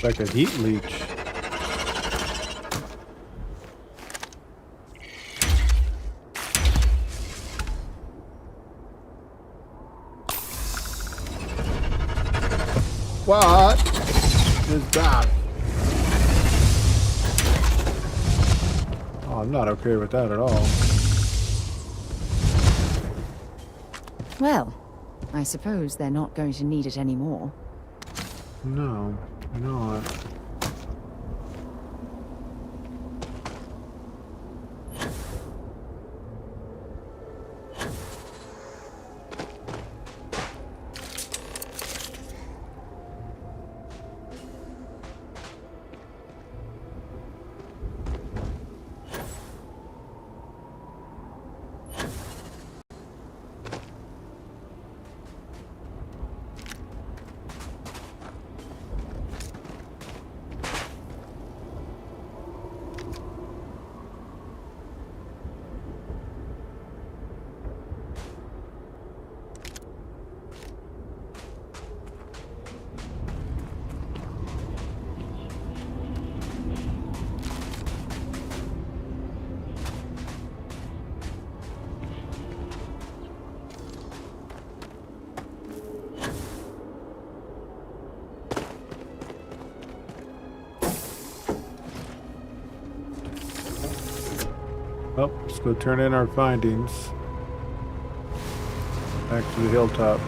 Speaker 1: Like a heat leech. What is that? Oh, I'm not okay with that at all.
Speaker 12: Well, I suppose they're not going to need it anymore.
Speaker 1: No, not. Well, let's go turn in our findings. Back to the hilltop.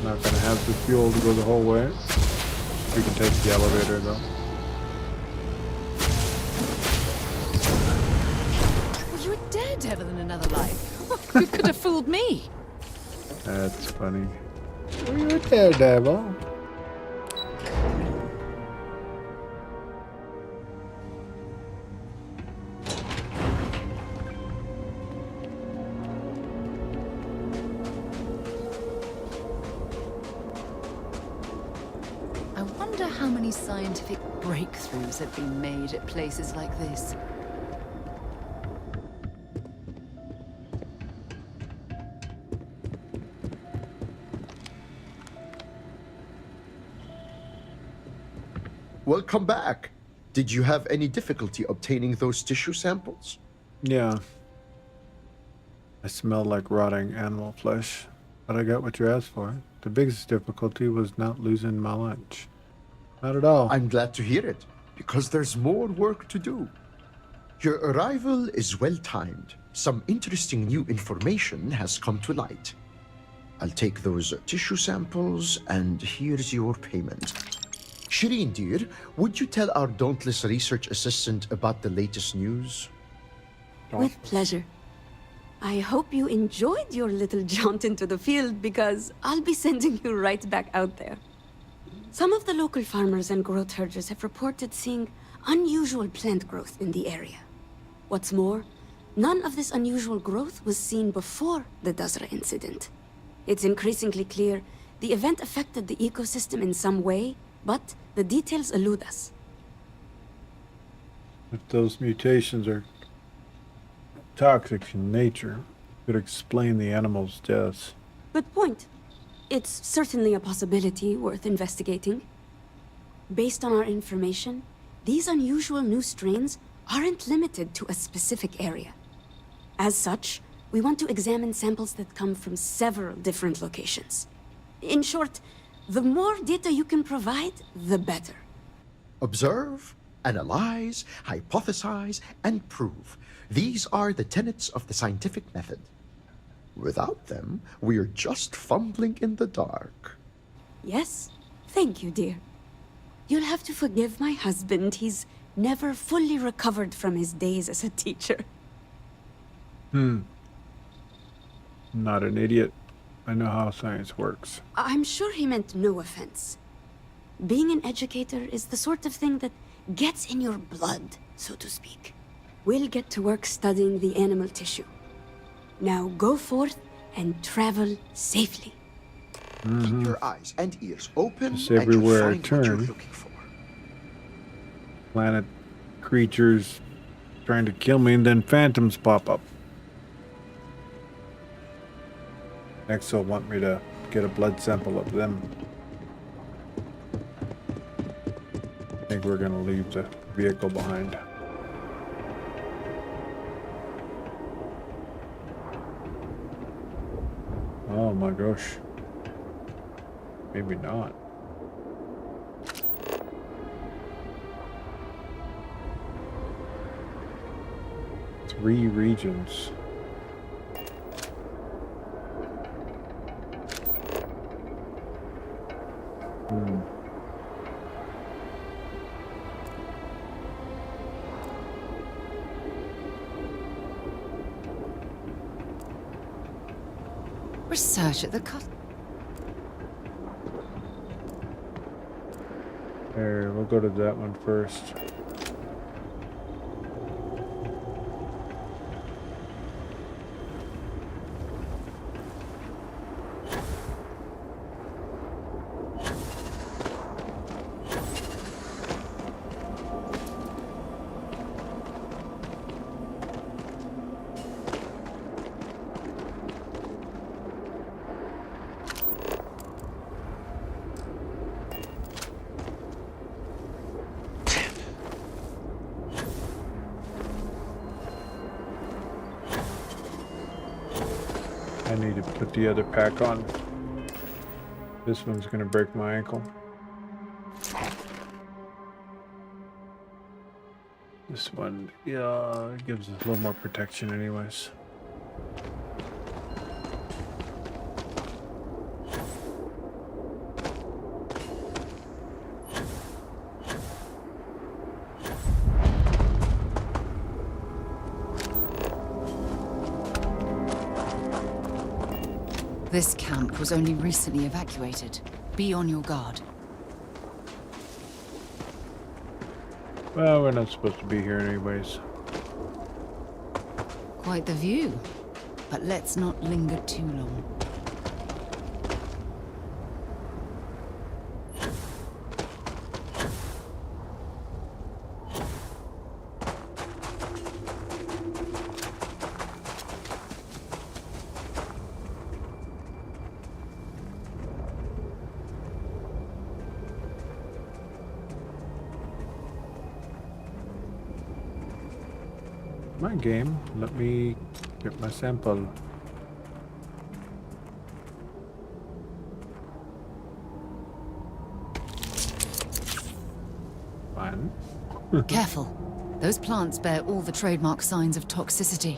Speaker 1: Not gonna have the fuel to go the whole way. We can take the elevator though.
Speaker 12: Well, you're a daredevil in another life. You could have fooled me.
Speaker 1: That's funny. Well, you're a daredevil.
Speaker 12: I wonder how many scientific breakthroughs have been made at places like this.
Speaker 4: Welcome back. Did you have any difficulty obtaining those tissue samples?
Speaker 1: Yeah. I smelled like rotting animal flesh, but I got what you asked for. The biggest difficulty was not losing my lunch. Not at all.
Speaker 4: I'm glad to hear it, because there's more work to do. Your arrival is well timed. Some interesting new information has come to light. I'll take those tissue samples, and here's your payment. Shireen, dear, would you tell our dauntless research assistant about the latest news?
Speaker 7: With pleasure. I hope you enjoyed your little jaunt into the field because I'll be sending you right back out there. Some of the local farmers and growth herders have reported seeing unusual plant growth in the area. What's more, none of this unusual growth was seen before the Dazra incident. It's increasingly clear the event affected the ecosystem in some way, but the details elude us.
Speaker 1: If those mutations are toxic in nature, it could explain the animals' deaths.
Speaker 7: Good point. It's certainly a possibility worth investigating. Based on our information, these unusual new strains aren't limited to a specific area. As such, we want to examine samples that come from several different locations. In short, the more data you can provide, the better.
Speaker 4: Observe, analyze, hypothesize, and prove. These are the tenets of the scientific method. Without them, we're just fumbling in the dark.
Speaker 7: Yes, thank you, dear. You'll have to forgive my husband. He's never fully recovered from his days as a teacher.
Speaker 1: Not an idiot. I know how science works.
Speaker 7: I'm sure he meant no offense. Being an educator is the sort of thing that gets in your blood, so to speak. We'll get to work studying the animal tissue. Now go forth and travel safely.
Speaker 4: Keep your eyes and ears open,
Speaker 1: Just
Speaker 4: and you'll
Speaker 1: everywhere I
Speaker 4: find what you're
Speaker 1: turn.
Speaker 4: looking for.
Speaker 1: Planet creatures trying to kill me, and then phantoms pop up. Next, they'll want me to get a blood sample of them. I think we're gonna leave the vehicle behind. Oh my gosh. Maybe not. 3 regions.
Speaker 12: Research at the
Speaker 1: Here, we'll go to that one first. I need to put the other pack on. This one's gonna break my ankle. This one, yeah, it gives us a little more protection anyways.
Speaker 12: This camp was only recently evacuated. Be on your guard.
Speaker 1: Well, we're not supposed to be here anyways.
Speaker 12: Quite the view. But let's not linger too long.
Speaker 1: My game, let me get my sample. Fine.
Speaker 12: Careful. Those plants bear all the trademark signs of toxicity.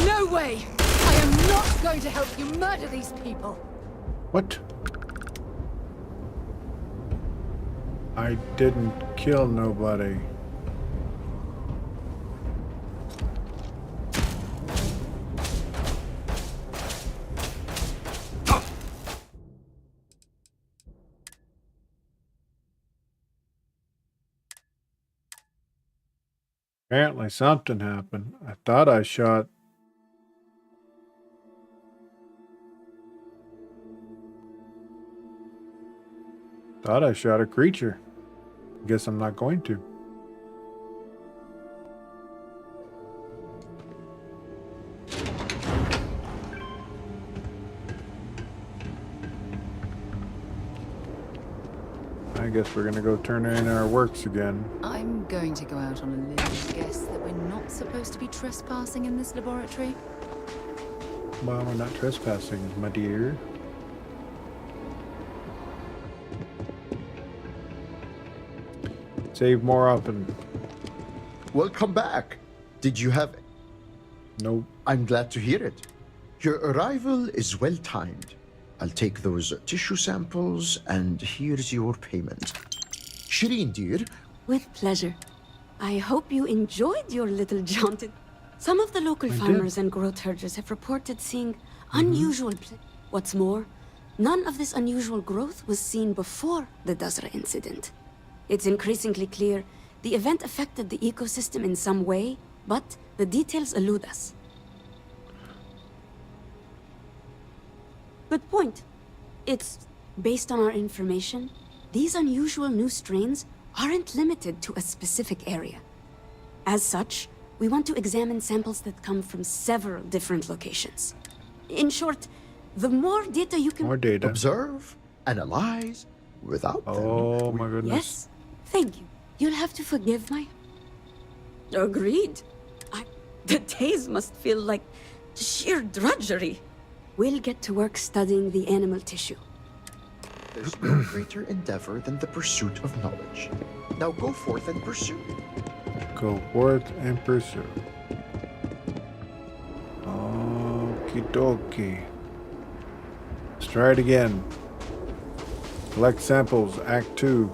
Speaker 6: No way! I am not going to help you murder these people!
Speaker 1: What? I didn't kill nobody. Apparently something happened. I thought I shot. Thought I shot a creature. Guess I'm not going to. I guess we're gonna go turn in our works again.
Speaker 12: I'm going to go out on a little guess that we're not supposed to be trespassing in this laboratory.
Speaker 1: Well, we're not trespassing, my dear. Save more often.
Speaker 4: Welcome back. Did you have...
Speaker 1: Nope.
Speaker 4: I'm glad to hear it. Your arrival is well timed. I'll take those tissue samples, and here's your payment. Shireen, dear.
Speaker 7: With pleasure. I hope you enjoyed your little jaunt. Some of the local farmers and growth herders have reported seeing unusual... What's more, none of this unusual growth was seen before the Dazra incident. It's increasingly clear the event affected the ecosystem in some way, but the details elude us. Good point. It's based on our information. These unusual new strains aren't limited to a specific area. As such, we want to examine samples that come from several different locations. In short, the more data you can...
Speaker 1: More data.
Speaker 4: Observe, analyze, without them...
Speaker 1: Oh my goodness.
Speaker 7: Yes, thank you. You'll have to forgive my... Agreed. The days must feel like sheer drudgery. We'll get to work studying the animal tissue.
Speaker 4: There's no greater endeavor than the pursuit of knowledge. Now go forth and pursue.
Speaker 1: Go forth and pursue. Okie dokie. Let's try it again. Collect samples, Act 2.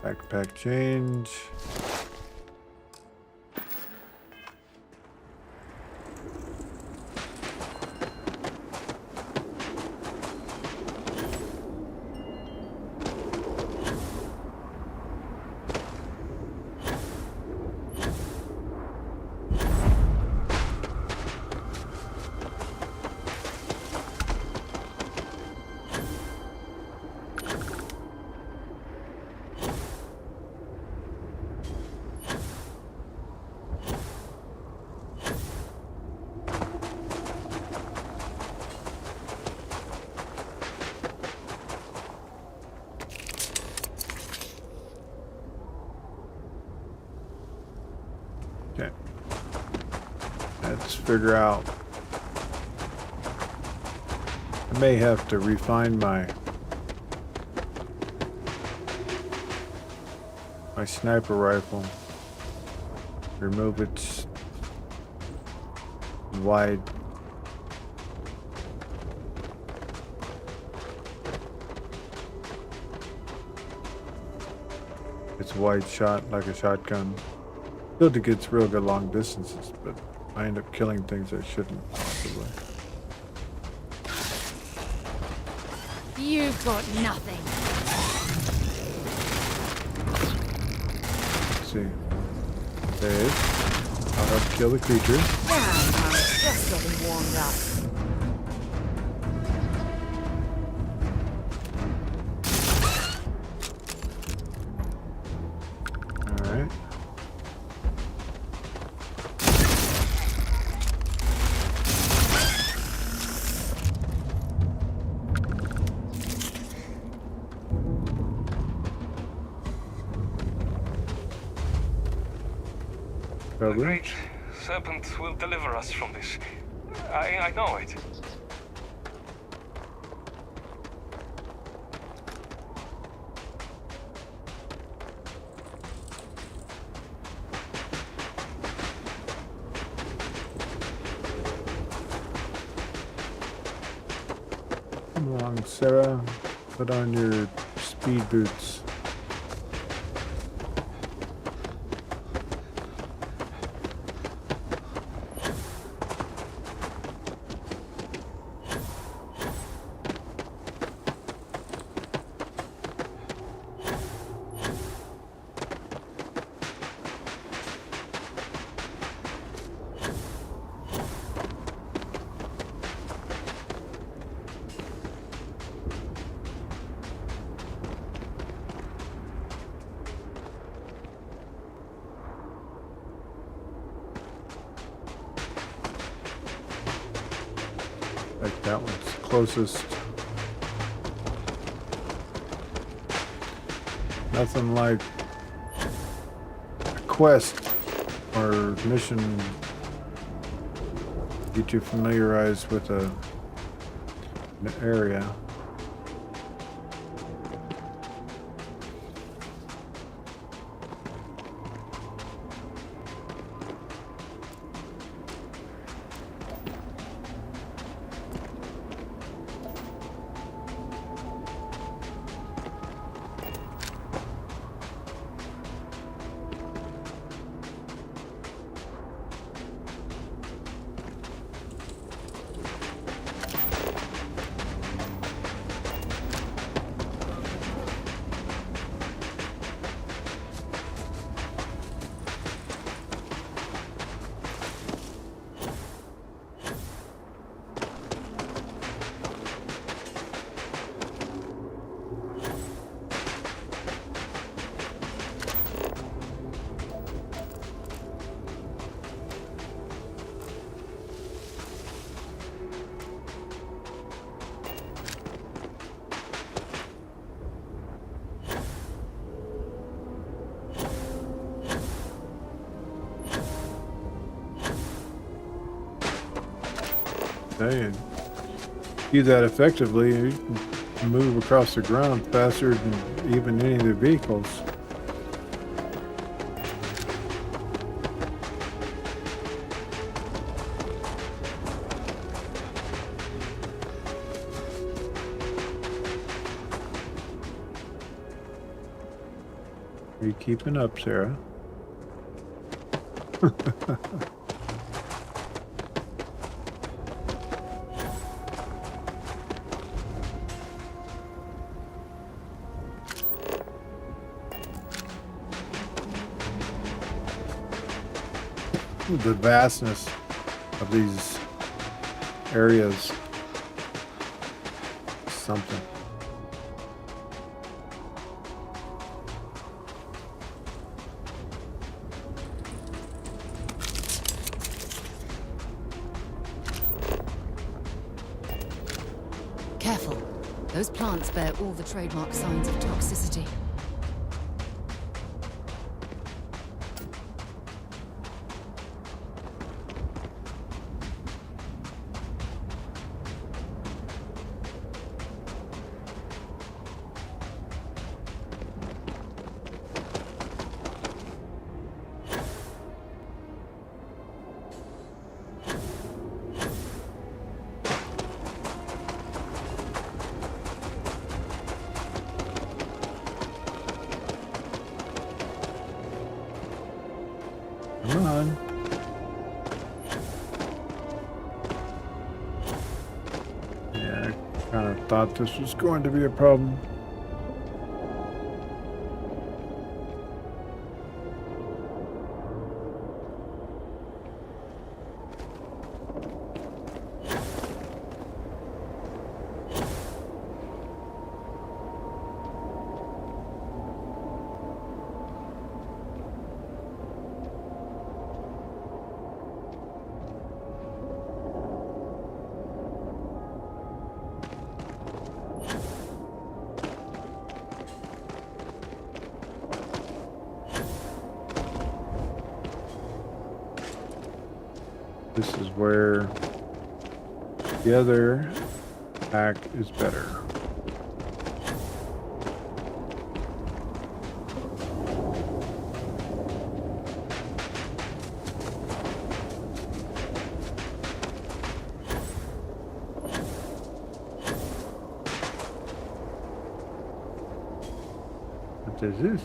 Speaker 1: Backpack change. Okay. Let's figure out. I may have to refine my sniper rifle. Remove its wide shot like a shotgun. Still gets real good long distances, but I end up killing things I shouldn't possibly.
Speaker 10: You've got nothing.
Speaker 1: Let's see. There it is. I'll help kill the creatures.
Speaker 10: I'm just getting warmed up.
Speaker 1: Alright.
Speaker 8: The great serpent will deliver us from this. I know it.
Speaker 1: Come along, Sarah. Put on your speed boots. Like that one's closest. Nothing like a quest or mission get you familiarized with an area. Okay, and do that effectively, you can move across the ground faster than even any of the vehicles. Are you keeping up, Sarah? The vastness of these areas. Something.
Speaker 12: Careful. Those plants bear all the trademark signs of toxicity.
Speaker 1: Come on. Yeah, I kind of thought this was going to be a problem. This is where the other pack is better. What is this?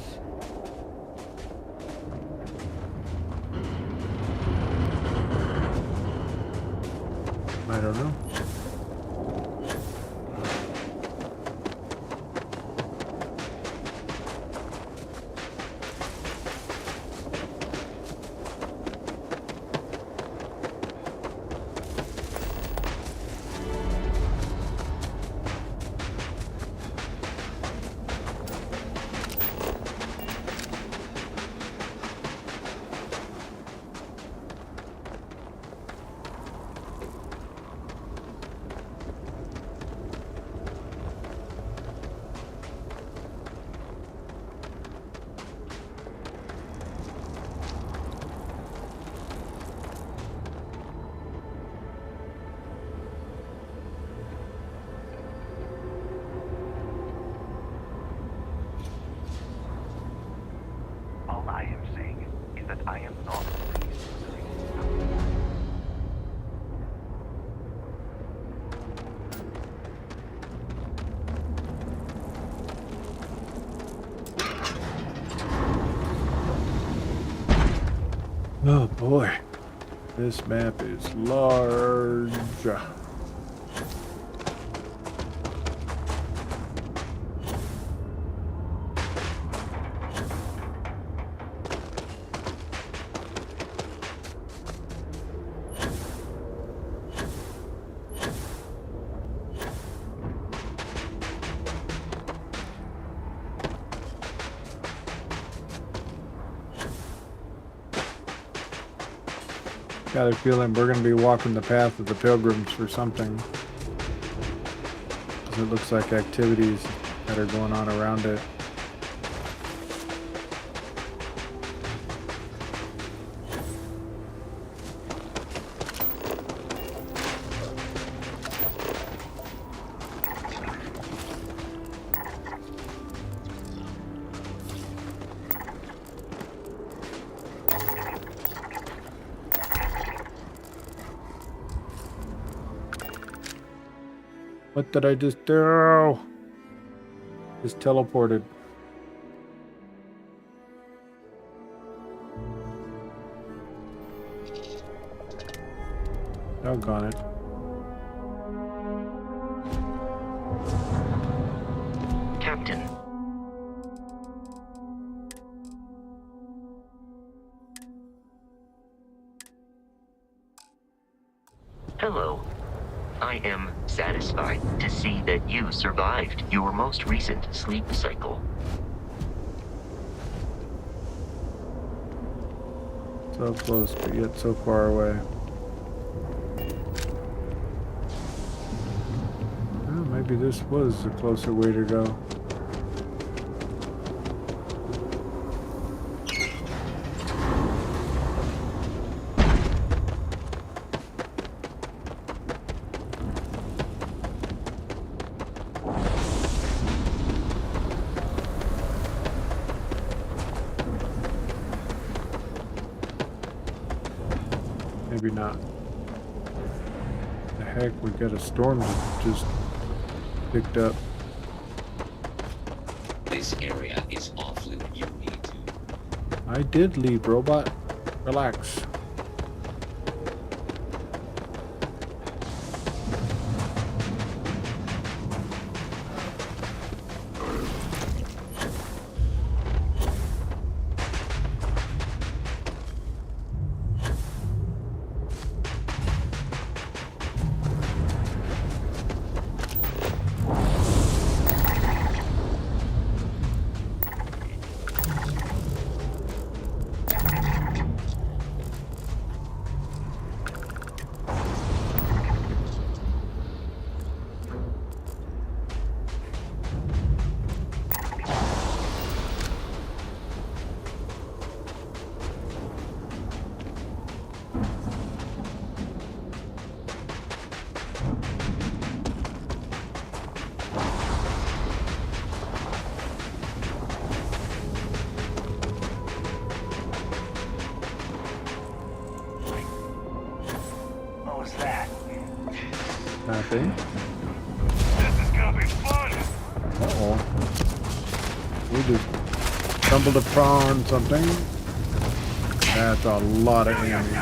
Speaker 1: I don't know.
Speaker 11: All I am saying is that I am not pleased with the
Speaker 1: Oh boy, this map is large. Got a feeling we're going to be walking the path of the pilgrims for something. 'Cause it looks like activities that are going on around it. What did I just do? Just teleported. Doggone it.
Speaker 13: Captain. Hello. I am satisfied to see that you survived your most recent sleep cycle.
Speaker 1: So close, but yet so far away. Well, maybe this was the closer way to go. Maybe not. The heck, we got a storm that just picked up.
Speaker 14: This area is off limit. You need to.
Speaker 1: I did leave, robot. Relax.
Speaker 11: What was that?
Speaker 1: Nothing.
Speaker 11: This is gonna be fun!
Speaker 1: Uh-oh. We just stumbled upon something. That's a lot of enemies.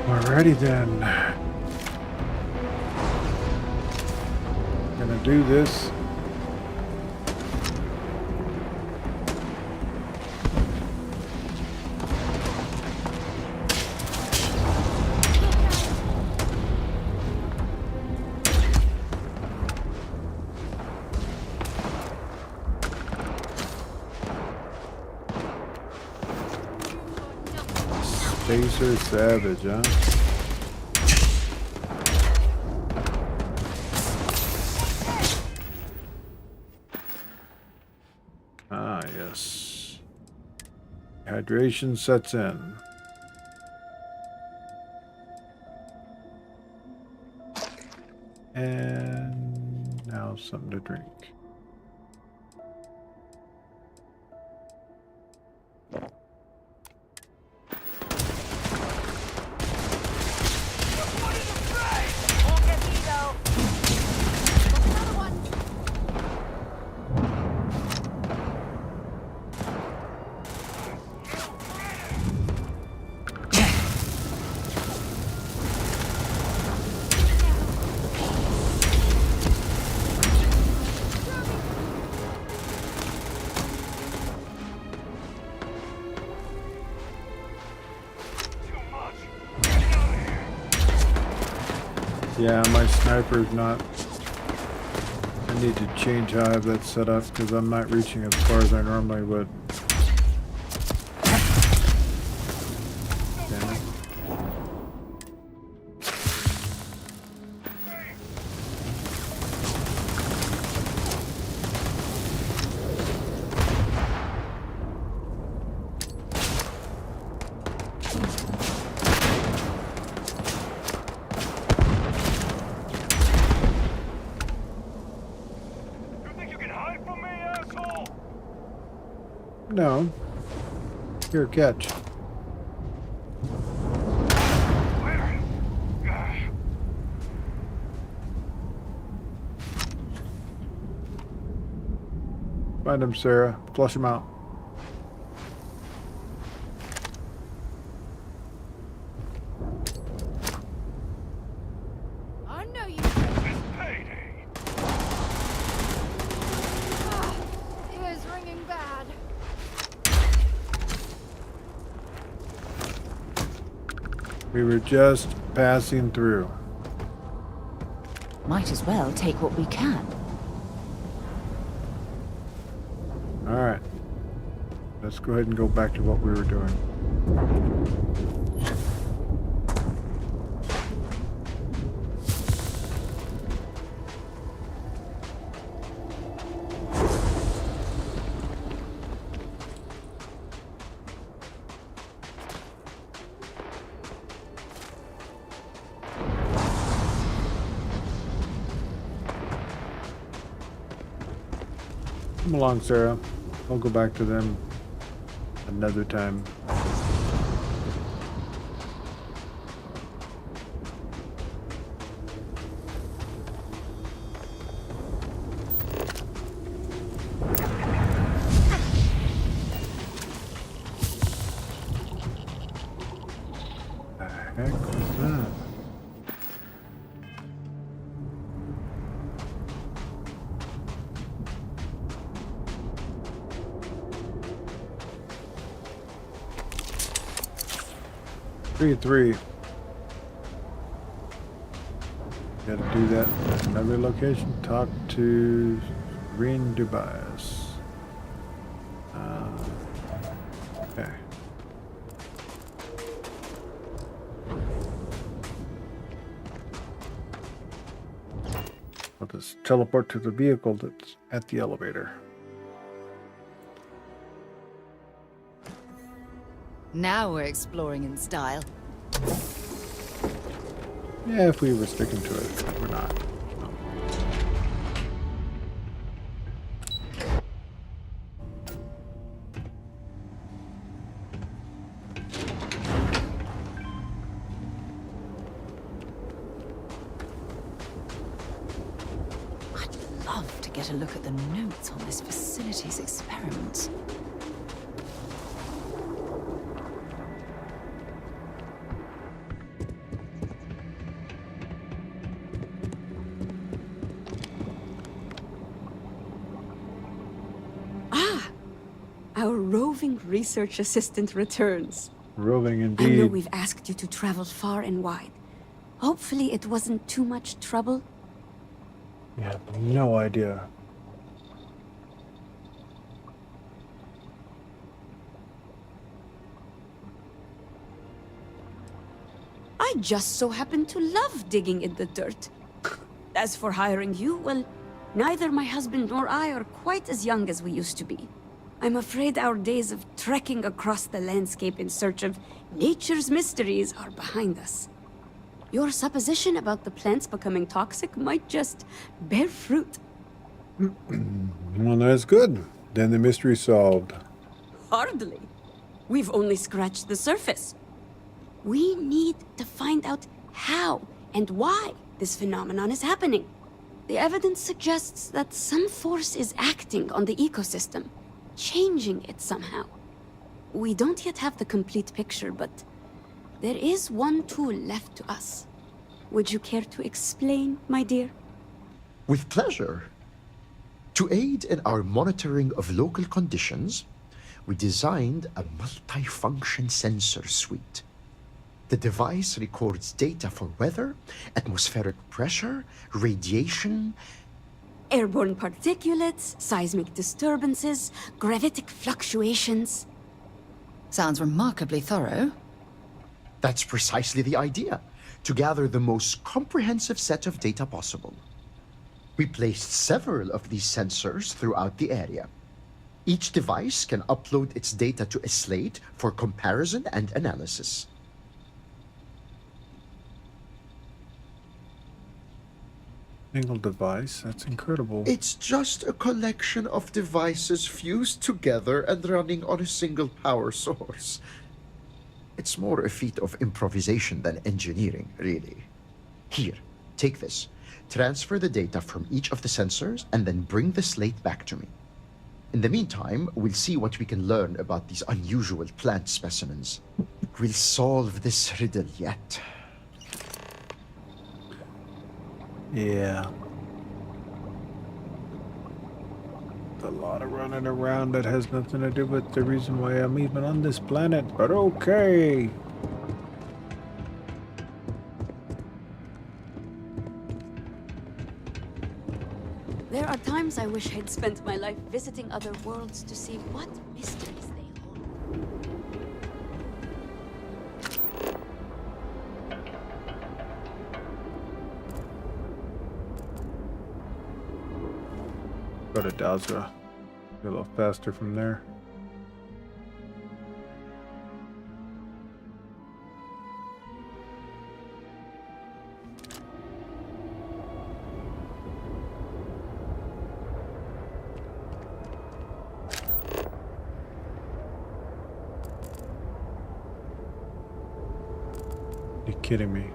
Speaker 1: Alrighty then. Gonna do this. Spacer Savage, huh? Ah, yes. Hydration sets in. And now something to drink. Yeah, my sniper's not. I need to change how I have that set up because I'm not reaching as far as I normally would. Damn it. No. Here, catch. Find him, Sarah. Flush him out.
Speaker 10: I know you. Ears ringing bad.
Speaker 1: We were just passing through.
Speaker 12: Might as well take what we can.
Speaker 1: Alright. Let's go ahead and go back to what we were doing. Come along, Sarah. I'll go back to them another time. The heck was that? Three. Gotta do that at another location. Talk to Green Dubias. Okay. I'll just teleport to the vehicle that's at the elevator.
Speaker 12: Now we're exploring in style.
Speaker 1: Yeah, if we were sticking to it, but we're not. No.
Speaker 12: I'd love to get a look at the notes on this facility's experiments.
Speaker 7: Our roving research assistant returns.
Speaker 1: Roving
Speaker 7: I know
Speaker 1: indeed.
Speaker 7: we've asked you to travel far and wide. Hopefully it wasn't too much trouble.
Speaker 1: You have no idea.
Speaker 7: I just so happen to love digging in the dirt. As for hiring you, well, neither my husband nor I are quite as young as we used to be. I'm afraid our days of trekking across the landscape in search of nature's mysteries are behind us. Your supposition about the plants becoming toxic might just bear fruit.
Speaker 1: Well, that's good. Then the mystery's solved.
Speaker 7: Hardly. We've only scratched the surface. We need to find out how and why this phenomenon is happening. The evidence suggests that some force is acting on the ecosystem, changing it somehow. We don't yet have the complete picture, but there is one tool left to us. Would you care to explain, my dear?
Speaker 4: With pleasure. To aid in our monitoring of local conditions, we designed a multi-function sensor suite. The device records data for weather, atmospheric pressure, radiation,
Speaker 7: Airborne particulates, seismic disturbances, gravitic fluctuations.
Speaker 12: Sounds remarkably thorough.
Speaker 4: That's precisely the idea, to gather the most comprehensive set of data possible. We placed several of these sensors throughout the area. Each device can upload its data to a slate for comparison and analysis.
Speaker 1: Single device? That's incredible.
Speaker 4: It's just a collection of devices fused together and running on a single power source. It's more a feat of improvisation than engineering, really. Here, take this. Transfer the data from each of the sensors and then bring the slate back to me. In the meantime, we'll see what we can learn about these unusual plant specimens. We'll solve this riddle yet.
Speaker 1: Yeah. A lot of running around that has nothing to do with the reason why I'm even on this planet, but okay.
Speaker 7: There are times I wish I'd spent my life visiting other worlds to see what mysteries they hold.
Speaker 1: Go to Dazra. Be a little faster from there. You kidding me?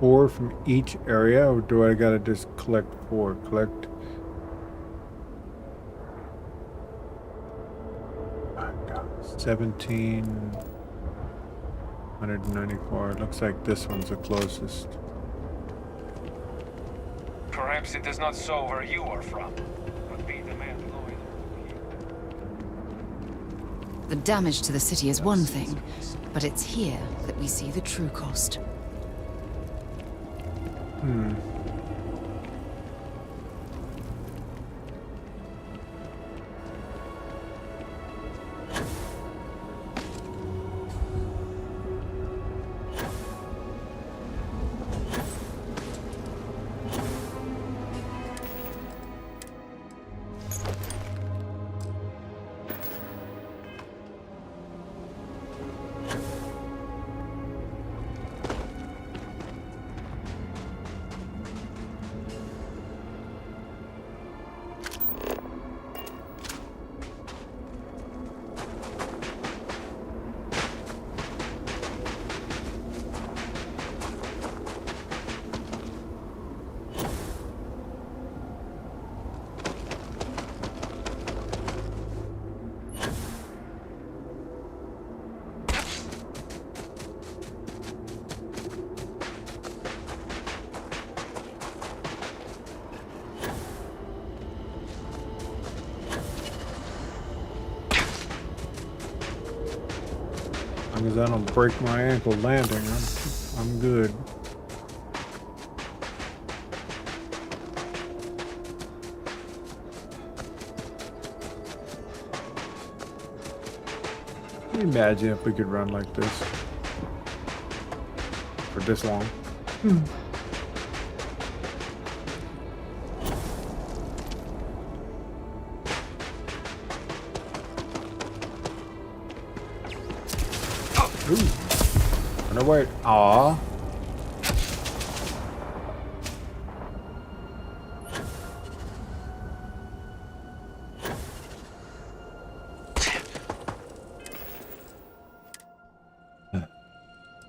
Speaker 1: 4 from each area, or do I gotta just collect 4? Collect. 194. Looks like this one's the closest.
Speaker 8: Perhaps it is not so where you are from, but be the man going.
Speaker 12: The damage to the city is one thing, but it's here that we see the true cost.
Speaker 1: As long as I don't break my ankle landing, I'm good. Can you imagine if we could run like this for this long? Ooh. Run away. Aw.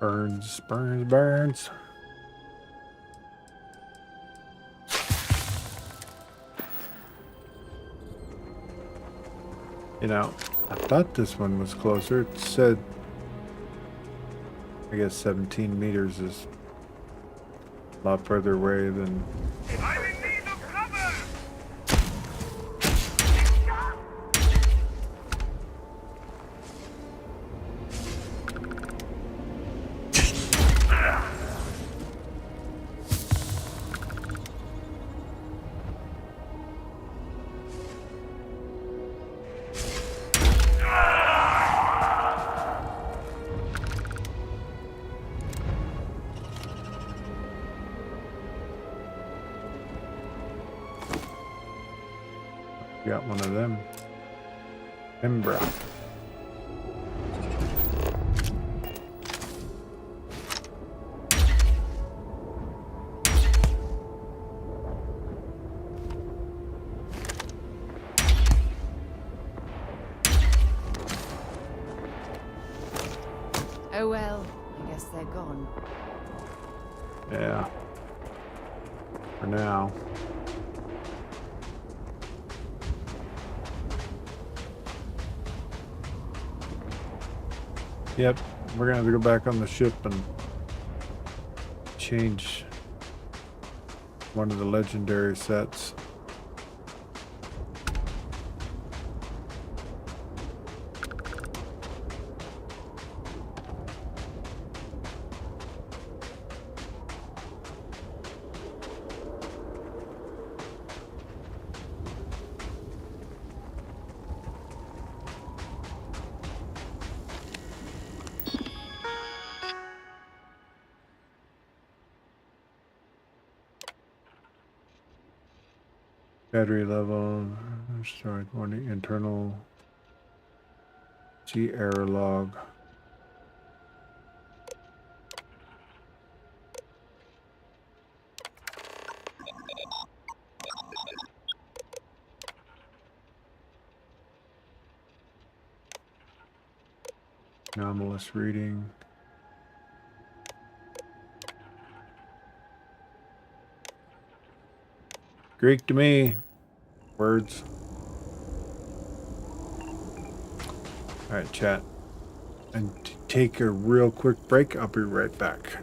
Speaker 1: Burns, burns, burns. You know, I thought this one was closer. It said, I guess 17 meters is a lot further away than... Got one of them. Embra.
Speaker 12: Oh well, I guess they're gone.
Speaker 1: Yeah. For now. Yep, we're gonna have to go back on the ship and change one of the legendary sets. Battery level, start warning, internal, see error log. Anomalous reading. Greek to me. Words. Alright, chat. And take a real quick break. I'll be right back.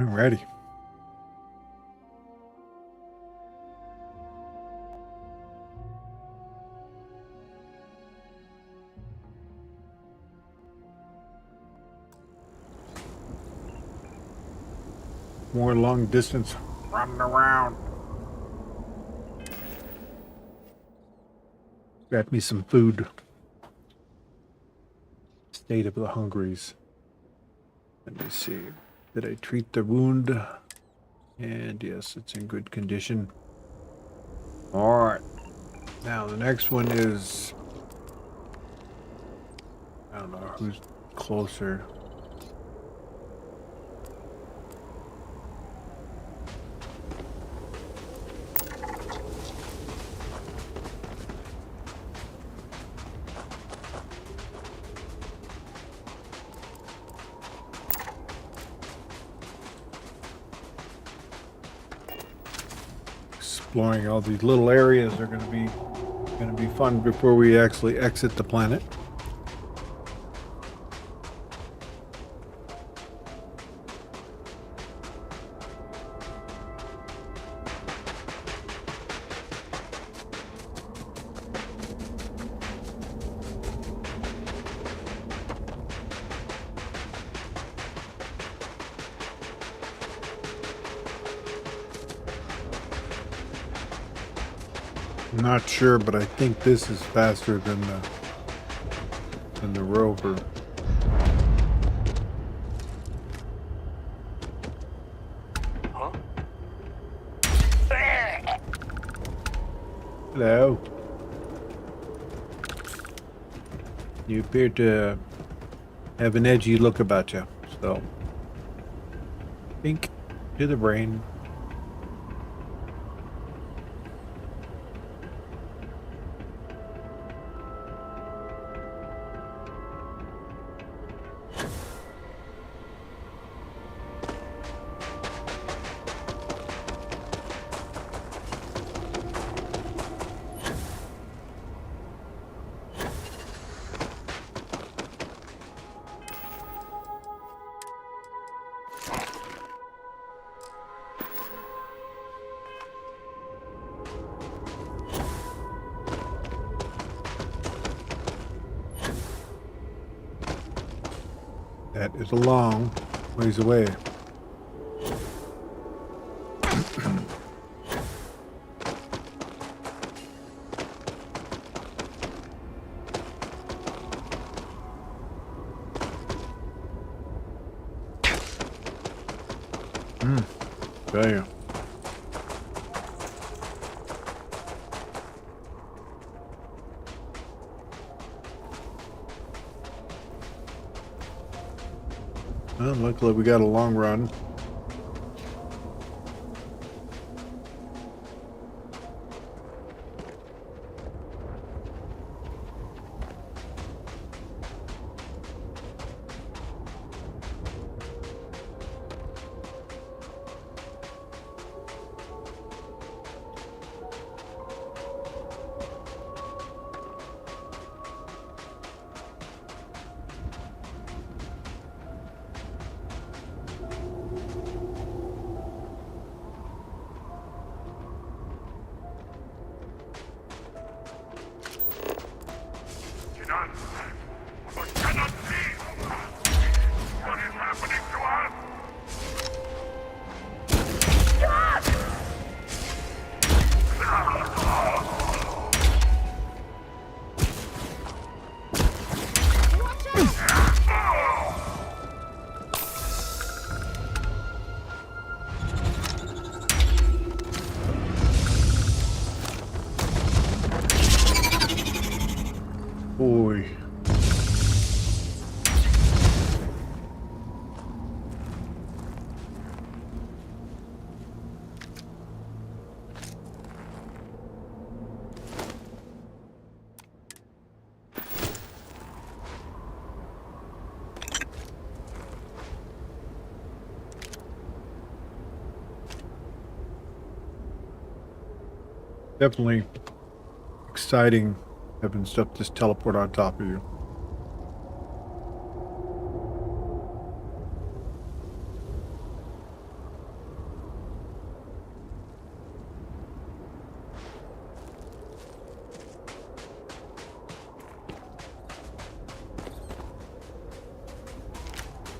Speaker 1: I'm ready. More long distance running around. Grab me some food. State of the hungries. Let me see. Did I treat the wound? And yes, it's in good condition. Alright. Now the next one is... I don't know who's closer. Exploring all these little areas are going to be fun before we actually exit the planet. I'm not sure, but I think this is faster than the rover.
Speaker 8: Huh?
Speaker 1: Hello. You appear to have an edgy look about you, so think to the brain. That is a long ways away. Tell you. Well, luckily we got a long run. Boy. Definitely exciting having stuff just teleport on top of you.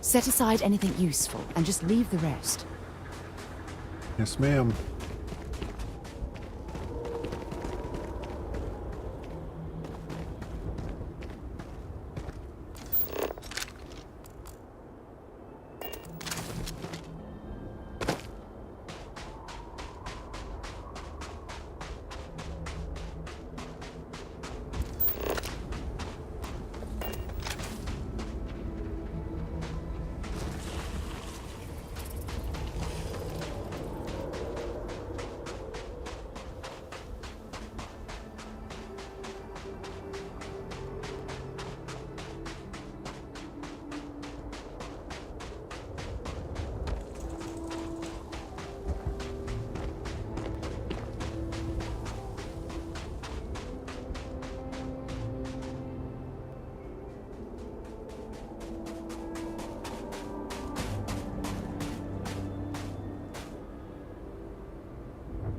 Speaker 12: Set aside anything useful and just leave the rest.
Speaker 1: Yes, ma'am.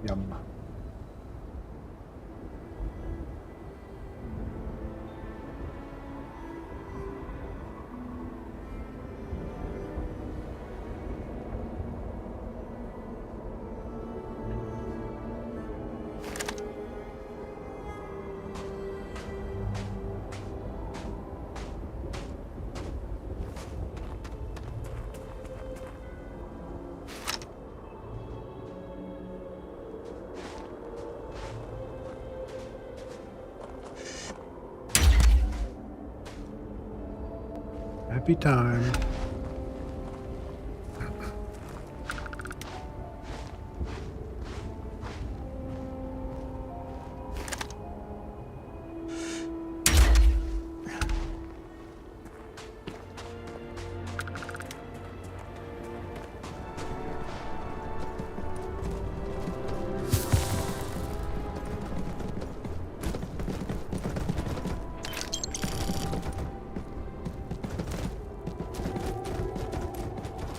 Speaker 1: Yum. Happy time.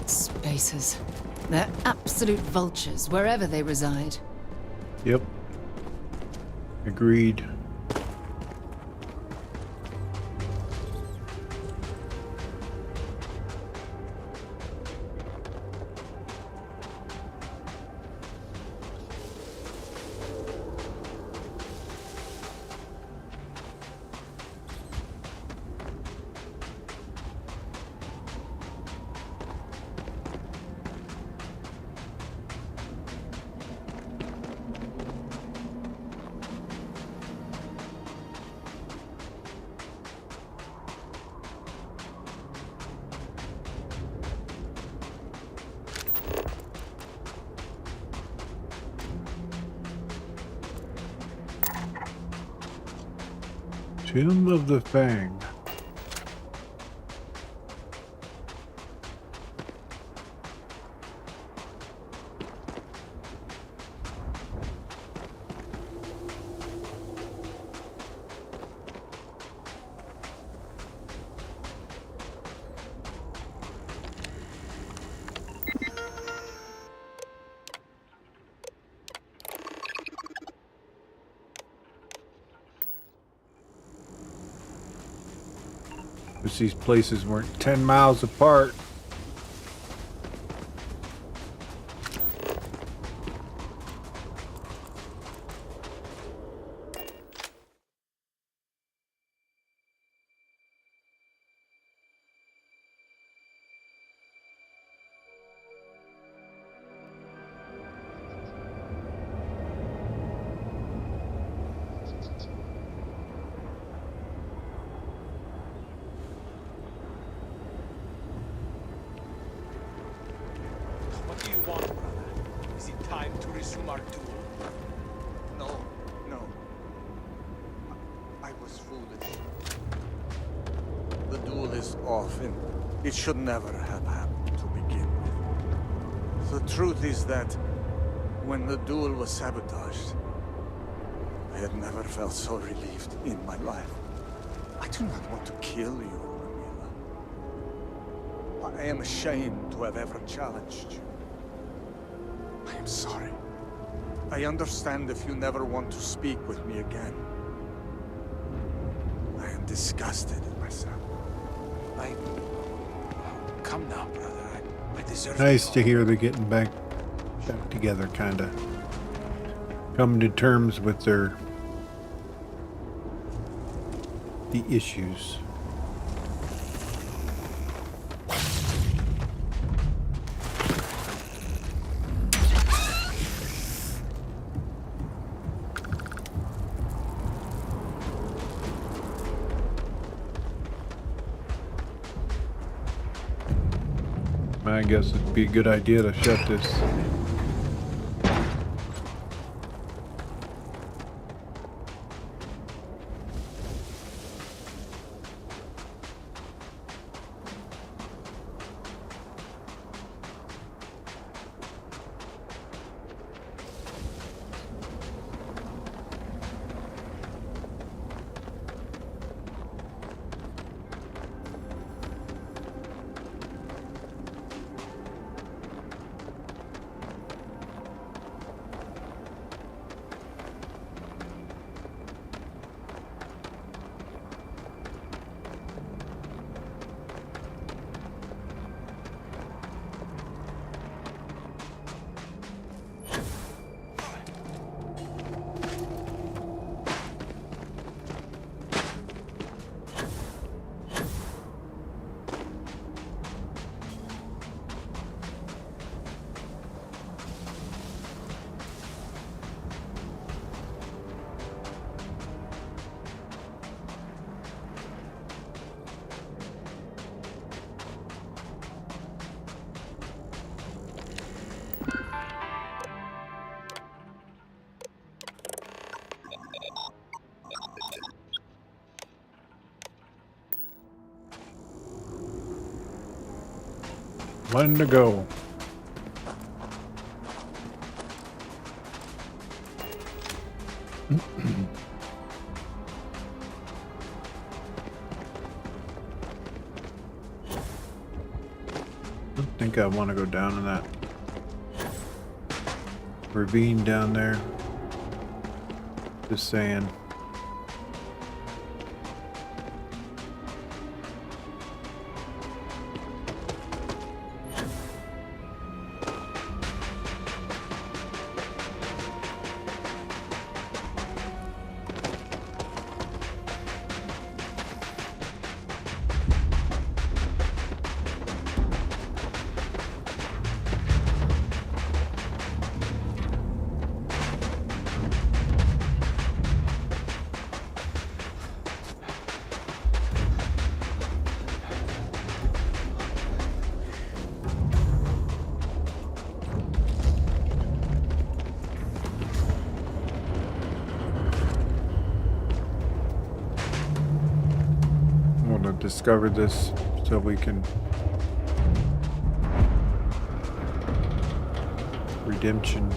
Speaker 12: Spacers. They're absolute vultures wherever they reside.
Speaker 1: Yep. Agreed. Tomb of the Fang. Wish these places weren't 10 miles apart.
Speaker 17: What do you want, brother? Is it time to resume our duel?
Speaker 21: No, no. I was foolish. The duel is off, and it should never have happened to begin with. The truth is that when the duel was sabotaged, I had never felt so relieved in my life. I do not want to kill you, Amila. I am ashamed to have ever challenged you. I am sorry. I understand if you never want to speak with me again. I am disgusted at myself.
Speaker 17: Come now, brother. I deserve
Speaker 1: Nice to hear they're getting back together, kind of. Coming to terms with the issues. I guess it'd be a good idea to shut this. One to go. I think I want to go down in that ravine down there. Just saying. Discover this so we can redemption.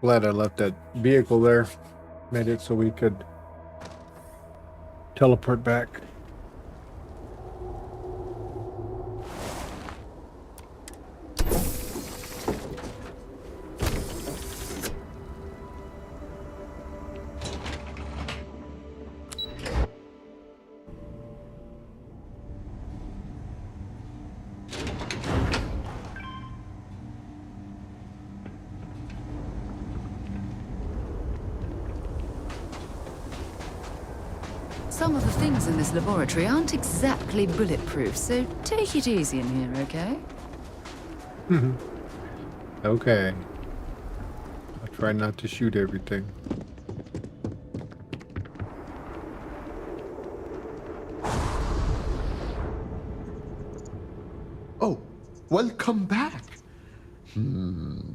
Speaker 1: Glad I left that vehicle there. Made it so we could teleport back.
Speaker 15: Some of the things in this laboratory aren't exactly bulletproof, so take it easy in here, okay?
Speaker 1: Okay. I'll try not to shoot everything.
Speaker 4: Oh, welcome back.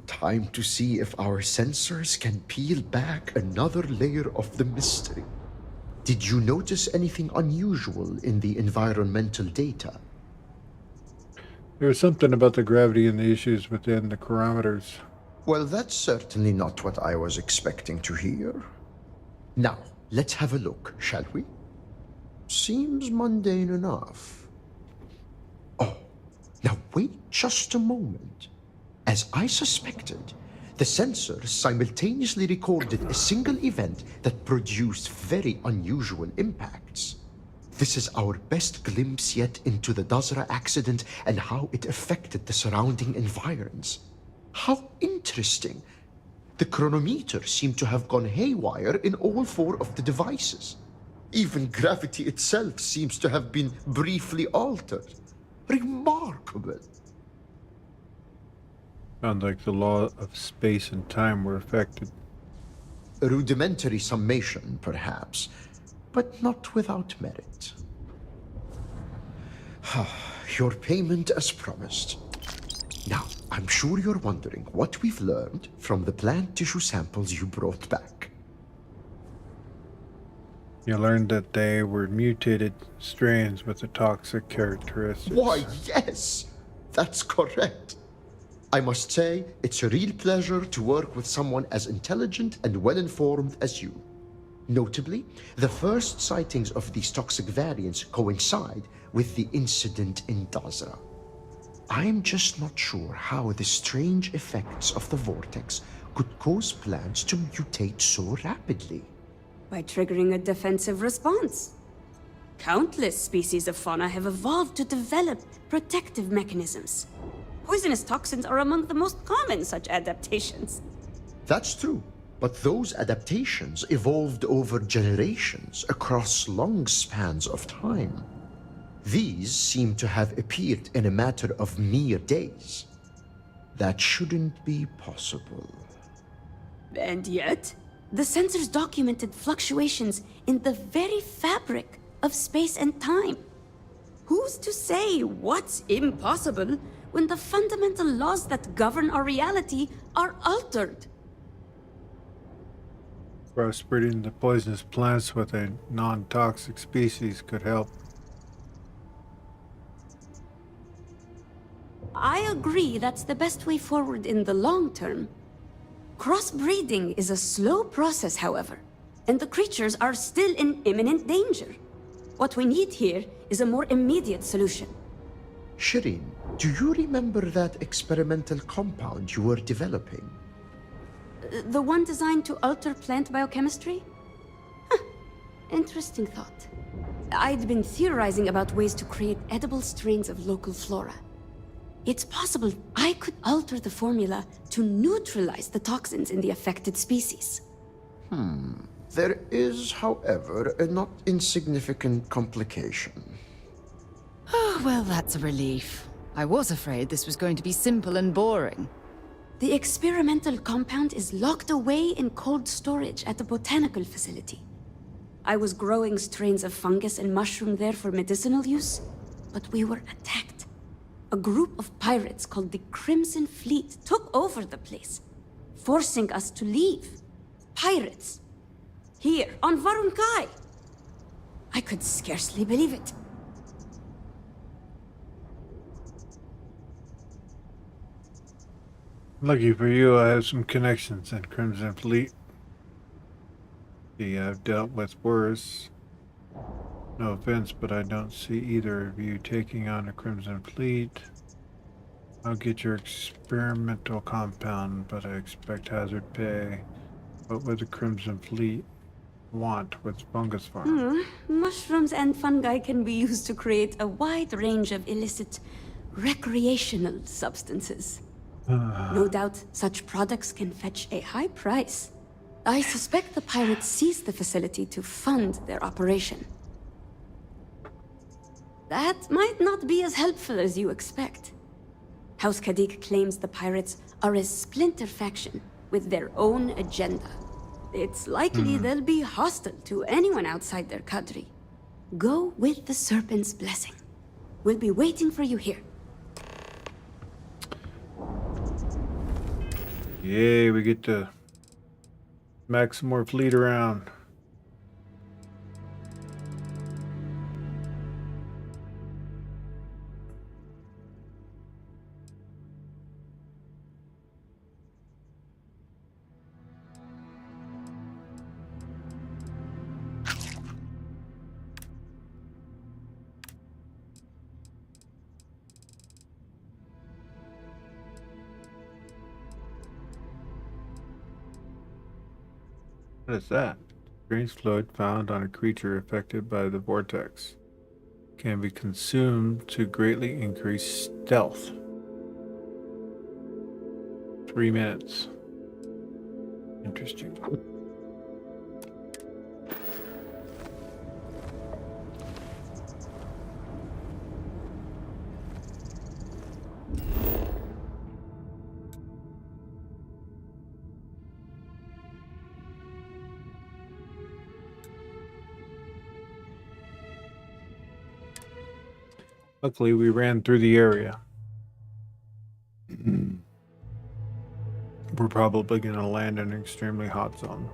Speaker 4: Time to see if our sensors can peel back another layer of the mystery. Did you notice anything unusual in the environmental data?
Speaker 1: There was something about the gravity and the issues within the chronometers.
Speaker 4: Well, that's certainly not what I was expecting to hear. Now, let's have a look, shall we? Seems mundane enough. Oh, now wait just a moment. As I suspected, the sensors simultaneously recorded a single event that produced very unusual impacts. This is our best glimpse yet into the Dazra accident and how it affected the surrounding environs. How interesting! The chronometer seemed to have gone haywire in all four of the devices. Even gravity itself seems to have been briefly altered. Remarkable!
Speaker 1: Sounds like the law of space and time were affected.
Speaker 4: A rudimentary summation, perhaps, but not without merit. Your payment as promised. Now, I'm sure you're wondering what we've learned from the plant tissue samples you brought back.
Speaker 1: You learned that they were mutated strains with the toxic characteristics.
Speaker 4: Why, yes! That's correct. I must say, it's a real pleasure to work with someone as intelligent and well-informed as you. Notably, the first sightings of these toxic variants coincide with the incident in Dazra. I'm just not sure how the strange effects of the vortex could cause plants to mutate so rapidly.
Speaker 7: By triggering a defensive response. Countless species of fauna have evolved to develop protective mechanisms. Poisonous toxins are among the most common such adaptations.
Speaker 4: That's true, but those adaptations evolved over generations across long spans of time. These seem to have appeared in a matter of mere days. That shouldn't be possible.
Speaker 7: And yet, the sensors documented fluctuations in the very fabric of space and time. Who's to say what's impossible when the fundamental laws that govern our reality are altered?
Speaker 1: Crossbreeding the poisonous plants with a non-toxic species could help.
Speaker 7: I agree that's the best way forward in the long term. Crossbreeding is a slow process, however, and the creatures are still in imminent danger. What we need here is a more immediate solution.
Speaker 4: Shireen, do you remember that experimental compound you were developing?
Speaker 7: The one designed to alter plant biochemistry? Huh. Interesting thought. I'd been theorizing about ways to create edible strains of local flora. It's possible I could alter the formula to neutralize the toxins in the affected species.
Speaker 4: There is, however, a not insignificant complication.
Speaker 15: Oh, well, that's a relief. I was afraid this was going to be simple and boring.
Speaker 7: The experimental compound is locked away in cold storage at the botanical facility. I was growing strains of fungus and mushroom there for medicinal use, but we were attacked. A group of pirates called the Crimson Fleet took over the place, forcing us to leave. Pirates. Here, on Varun Kai. I could scarcely believe it.
Speaker 1: Lucky for you, I have some connections in Crimson Fleet. See, I've dealt with worse. No offense, but I don't see either of you taking on a Crimson Fleet. I'll get your experimental compound, but I expect hazard pay. What would the Crimson Fleet want with fungus farm?
Speaker 7: Mushrooms and fungi can be used to create a wide range of illicit recreational substances. No doubt such products can fetch a high price. I suspect the pirates seized the facility to fund their operation. that might not be as helpful as you expect. House Kadik claims the pirates are a splinter faction with their own agenda. It's likely they'll be hostile to anyone outside their cadre. Go with the Serpent's blessing. We'll be waiting for you here.
Speaker 1: Yay, we get to smack some more fleet around. What is that? Strange fluid found on a creature affected by the vortex. Can be consumed to greatly increase stealth. 3 minutes. Interesting. Luckily, we ran through the area. We're probably going to land in an extremely hot zone.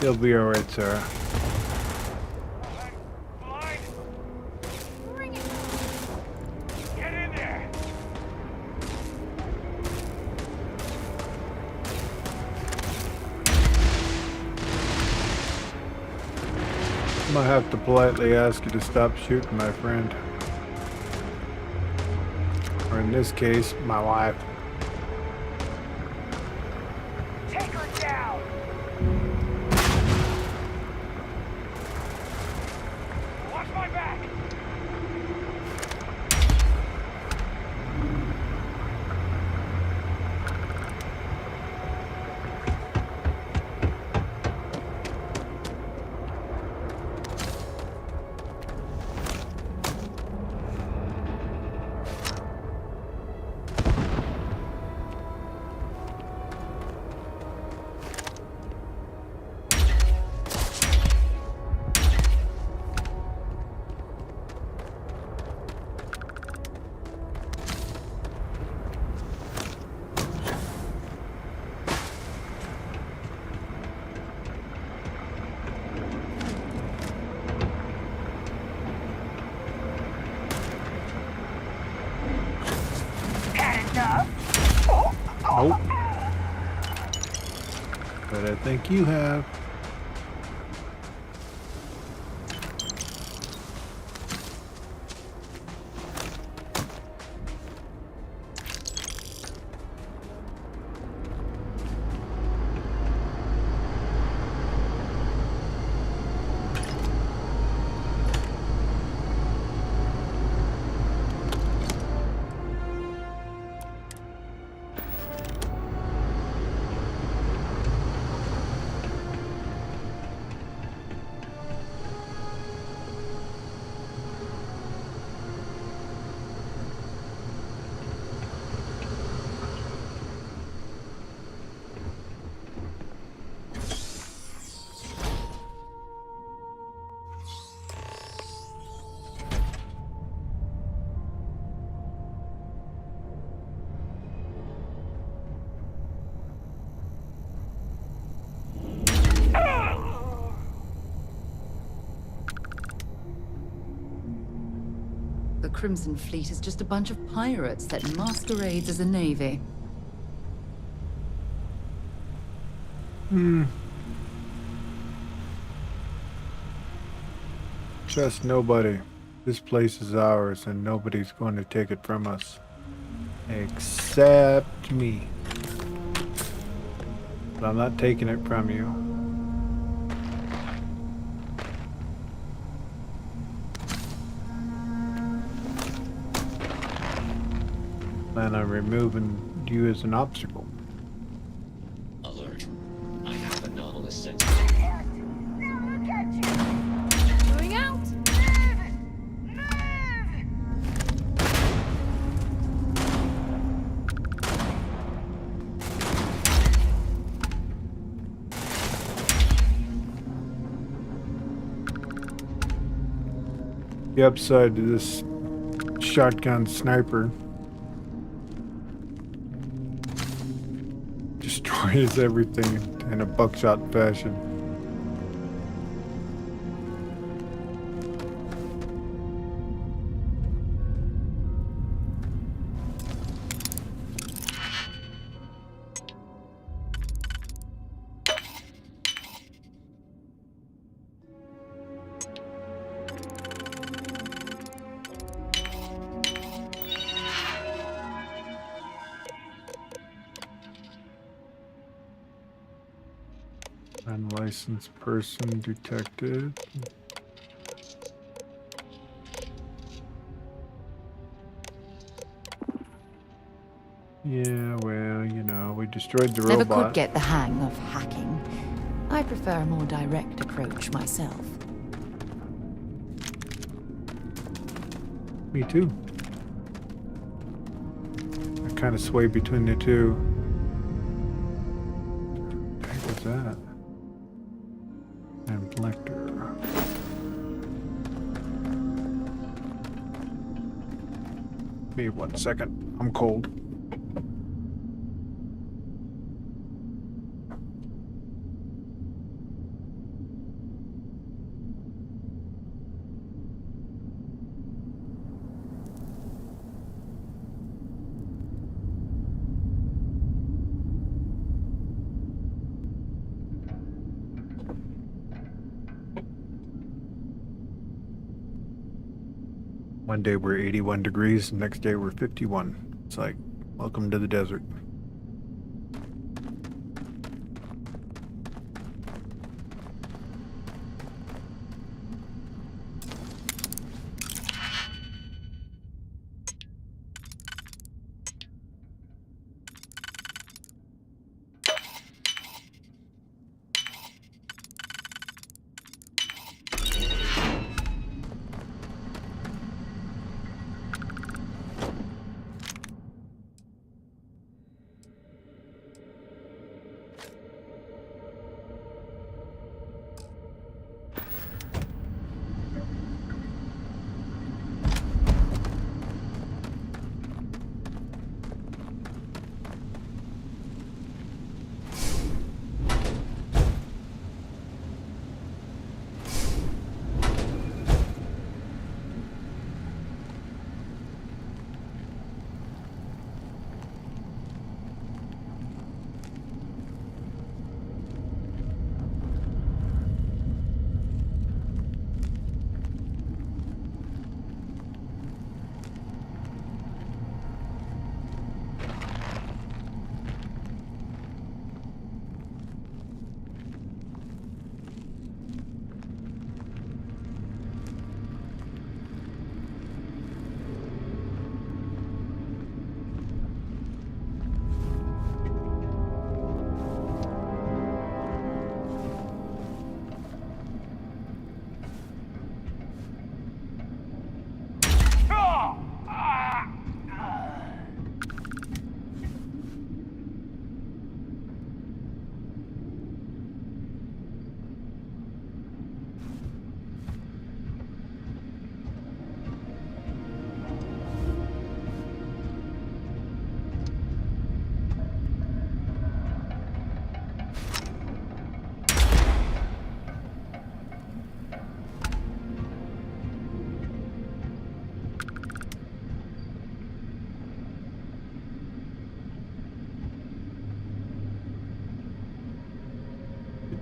Speaker 1: You'll be alright, Sarah.
Speaker 8: Get in there!
Speaker 1: I might have to politely ask you to stop shooting, my friend. Or in this case, my wife.
Speaker 8: Take her down! Watch my back!
Speaker 1: Nope. But I think you have.
Speaker 15: Crimson Fleet is just a bunch of pirates that masquerades as a navy.
Speaker 1: Trust nobody. This place is ours and nobody's going to take it from us. Except me. But I'm not taking it from you. Plan on removing you as an obstacle.
Speaker 14: Alert. I have anomalous sensors.
Speaker 10: Going out!
Speaker 1: The upside to this shotgun sniper destroys everything in a buckshot fashion. Unlicensed person detected. Yeah, well, you know, we destroyed the
Speaker 15: Never
Speaker 1: robot.
Speaker 15: could get the hang of hacking. I prefer a more direct approach myself.
Speaker 1: Me too. I kind of sway between the two. What the heck was that? Inflector. Give me 1 second. I'm cold. One day we're 81 degrees, the next day we're 51. It's like, welcome to the desert.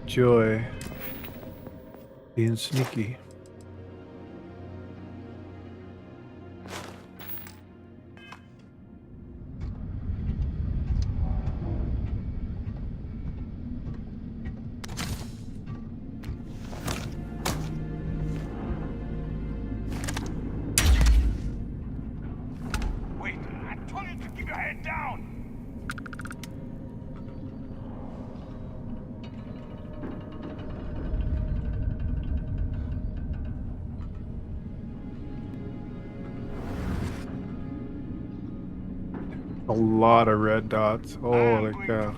Speaker 1: enjoy being sneaky.
Speaker 8: Wait, I told you to keep your head down!
Speaker 1: A lot of red dots. Holy cow.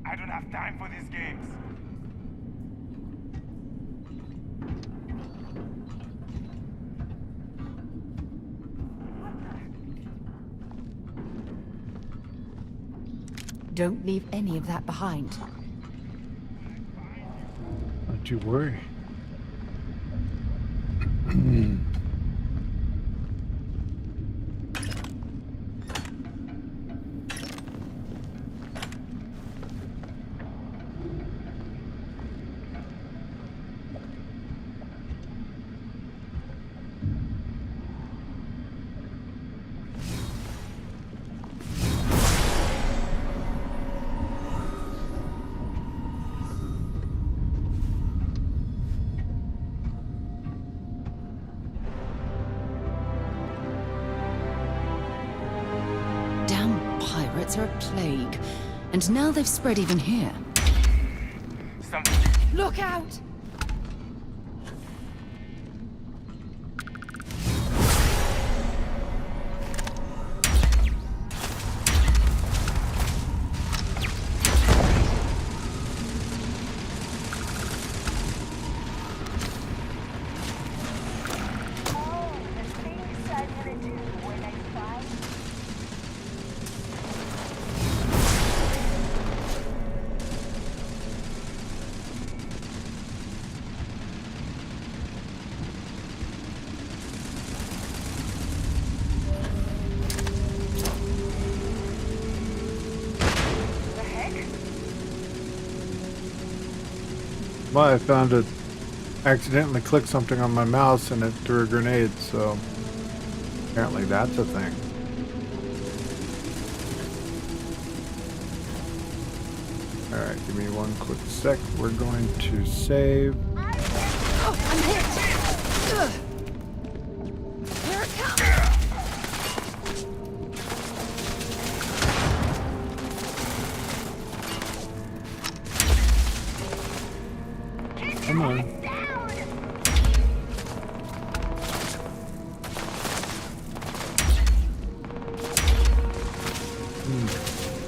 Speaker 8: I don't have time for these games.
Speaker 15: Don't leave any of that behind.
Speaker 1: Don't you worry.
Speaker 15: Damn pirates are a plague. And now they've spread even here.
Speaker 19: Look out!
Speaker 1: Well, I found it. Accidentally clicked something on my mouse and it threw a grenade, so apparently that's a thing. Alright, give me one quick sec. We're going to save.
Speaker 19: Oh, I'm hit! Ugh. Here it comes!
Speaker 1: Come on.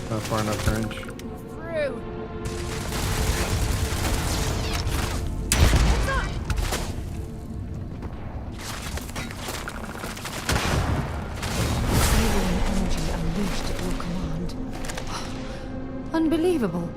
Speaker 1: Not far enough range.
Speaker 19: Through.
Speaker 15: Alien energy unleashed at your command. Unbelievable.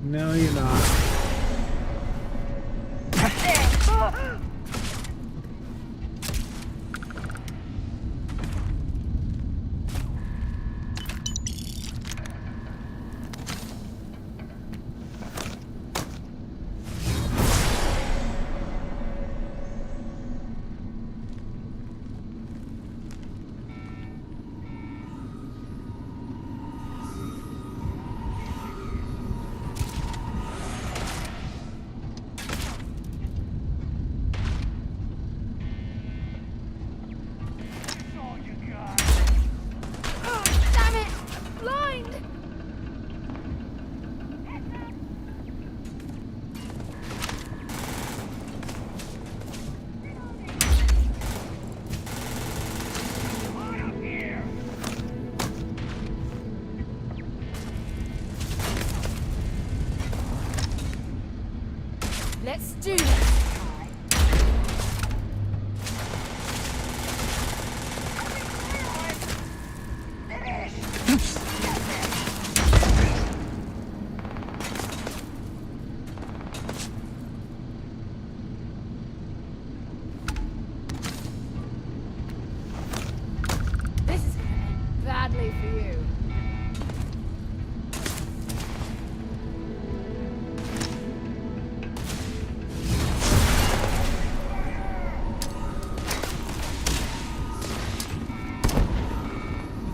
Speaker 1: No, you're not.
Speaker 10: Let's do this. This is gonna end badly for you.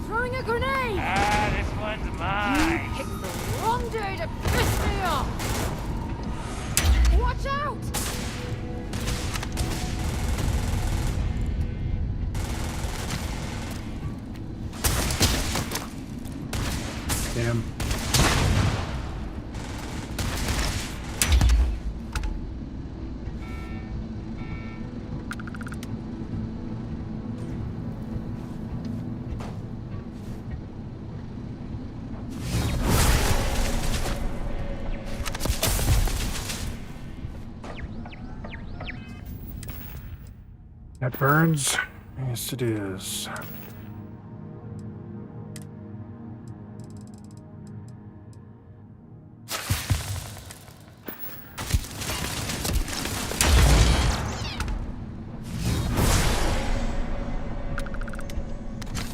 Speaker 10: Throwing a grenade!
Speaker 2: Ah, this one's mine.
Speaker 10: You picked the wrong day to piss me off! Watch out!
Speaker 1: Damn. That burns. Yes, it is.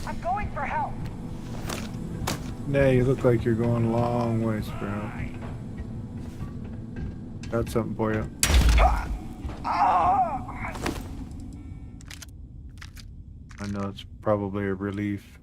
Speaker 6: I'm going for help.
Speaker 1: Nay, you look like you're going a long ways, bro. Got something for you. I know it's probably a relief.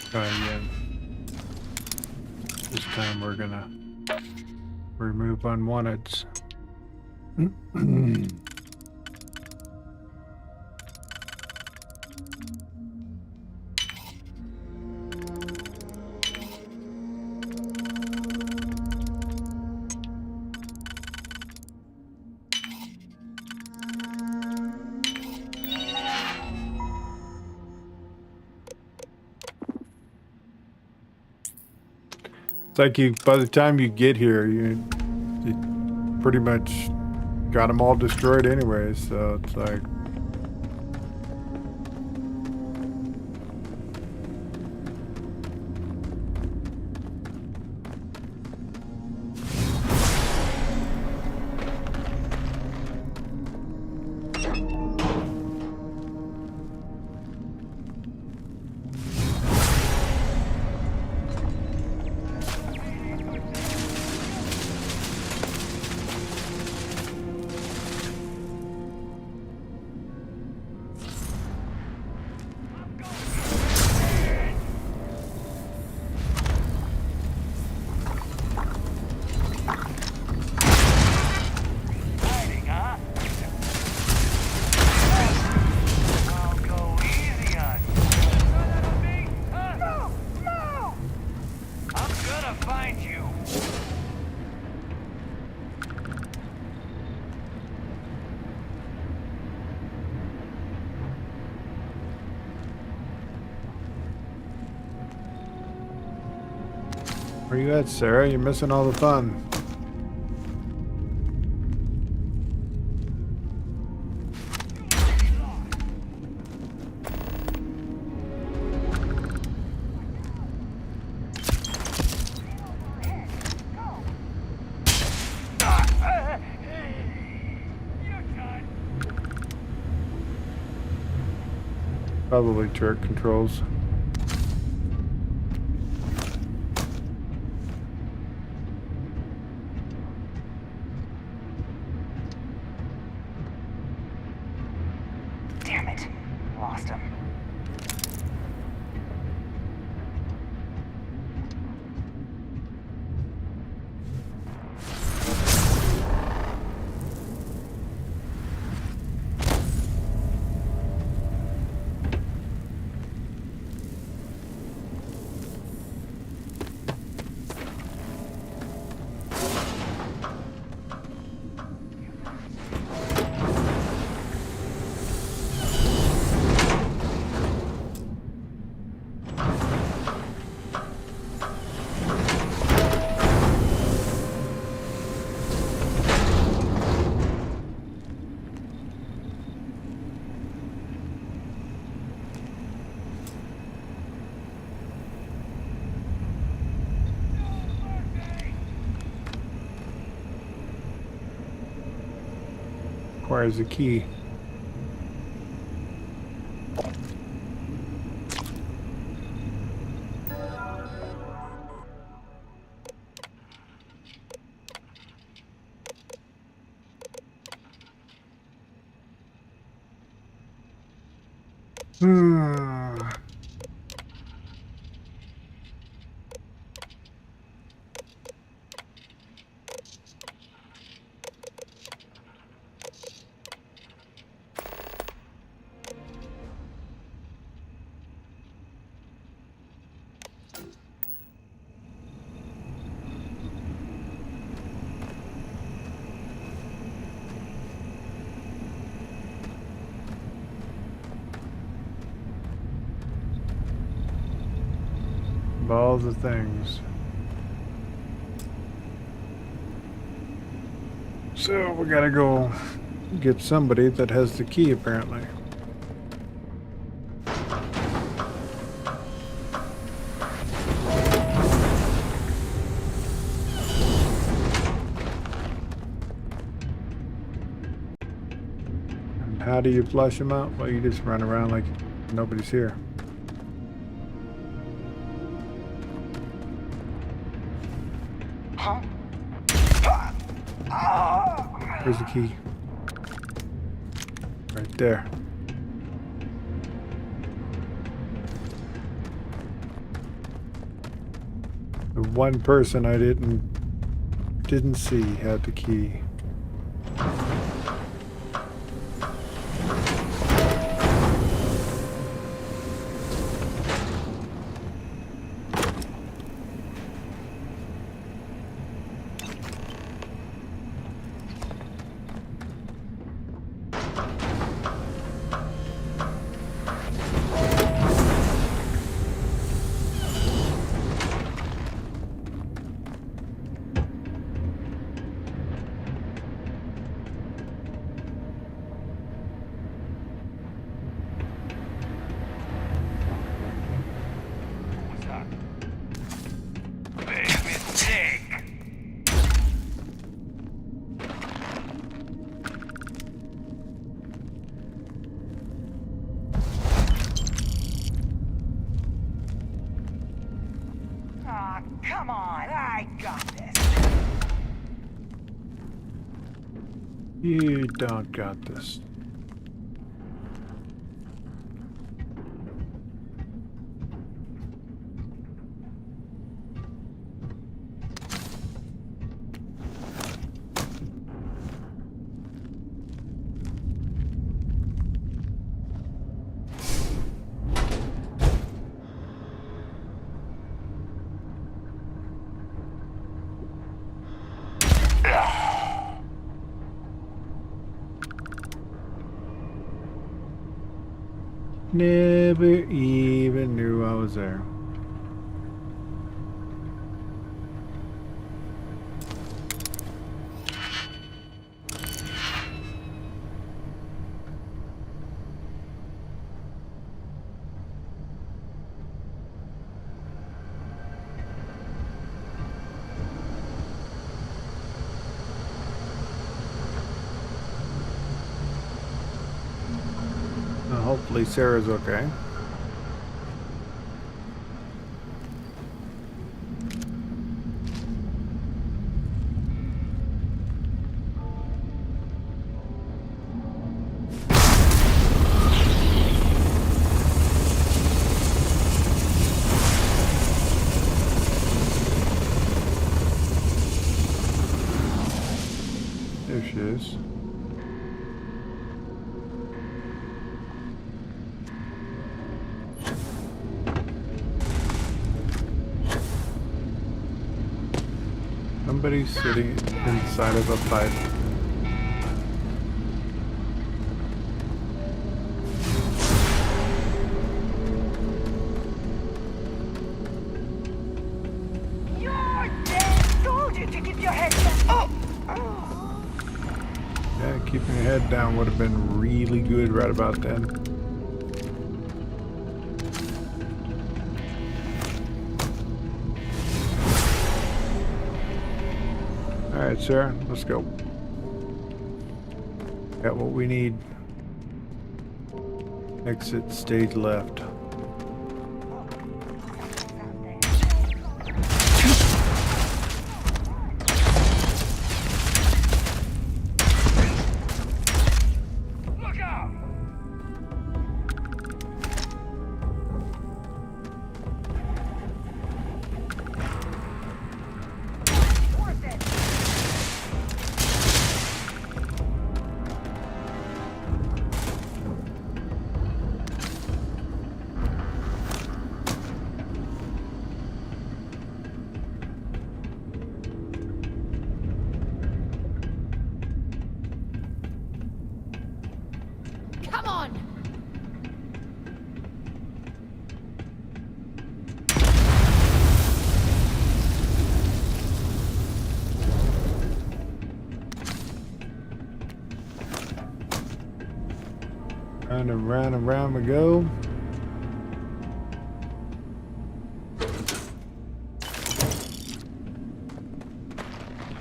Speaker 1: Try again. This time we're gonna remove unwanteds. It's like you, by the time you get here, you pretty much got them all destroyed anyway, so it's like...
Speaker 2: I'm gonna find you.
Speaker 1: Where you at, Sarah? You're missing all the fun. Probably turret controls.
Speaker 6: Damn it. Lost him.
Speaker 1: Requires a key. Of all the things. So we gotta go get somebody that has the key apparently. And how do you flush them out? Well, you just run around like nobody's here. Where's the key? Right there. The one person I didn't see had the key.
Speaker 6: Come on, I got this.
Speaker 1: You don't got this. Never even knew I was there. Hopefully Sarah's okay. There she is. Somebody's sitting inside of a pipe.
Speaker 6: You're dead! Told you to keep your head down! Oh!
Speaker 1: Yeah, keeping your head down would have been really good right about then. Alright, Sarah, let's go. Got what we need. Exit stage left.
Speaker 10: Come on!
Speaker 1: Round and round and round we go.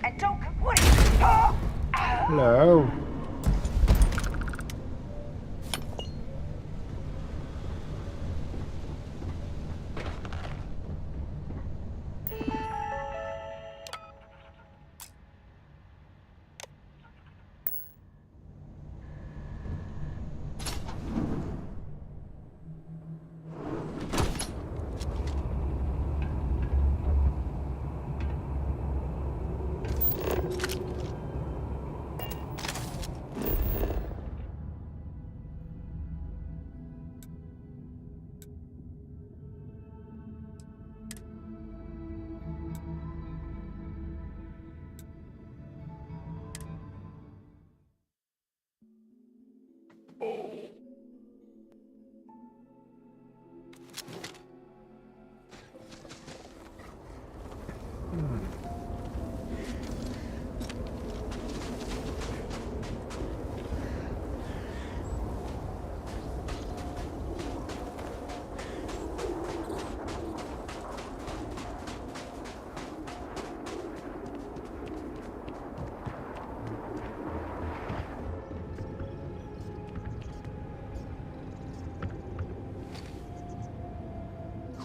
Speaker 6: And don't... What are you... Oh!
Speaker 1: Hello.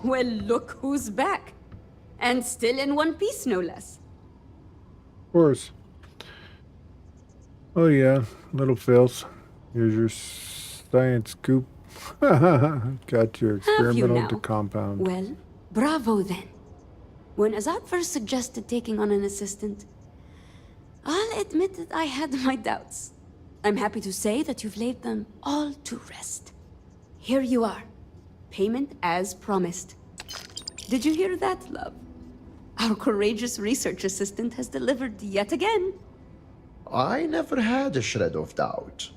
Speaker 7: Well, look who's back. And still in one piece, no less.
Speaker 1: Of course. Oh yeah, little Phils. Here's your science scoop. Got your
Speaker 7: Have you
Speaker 1: experimental
Speaker 7: now?
Speaker 1: to compound.
Speaker 7: Well, bravo then. When Azad first suggested taking on an assistant, I'll admit that I had my doubts. I'm happy to say that you've laid them all to rest. Here you are. Payment as promised. Did you hear that, love? Our courageous research assistant has delivered yet again.
Speaker 4: I never had a shred of doubt.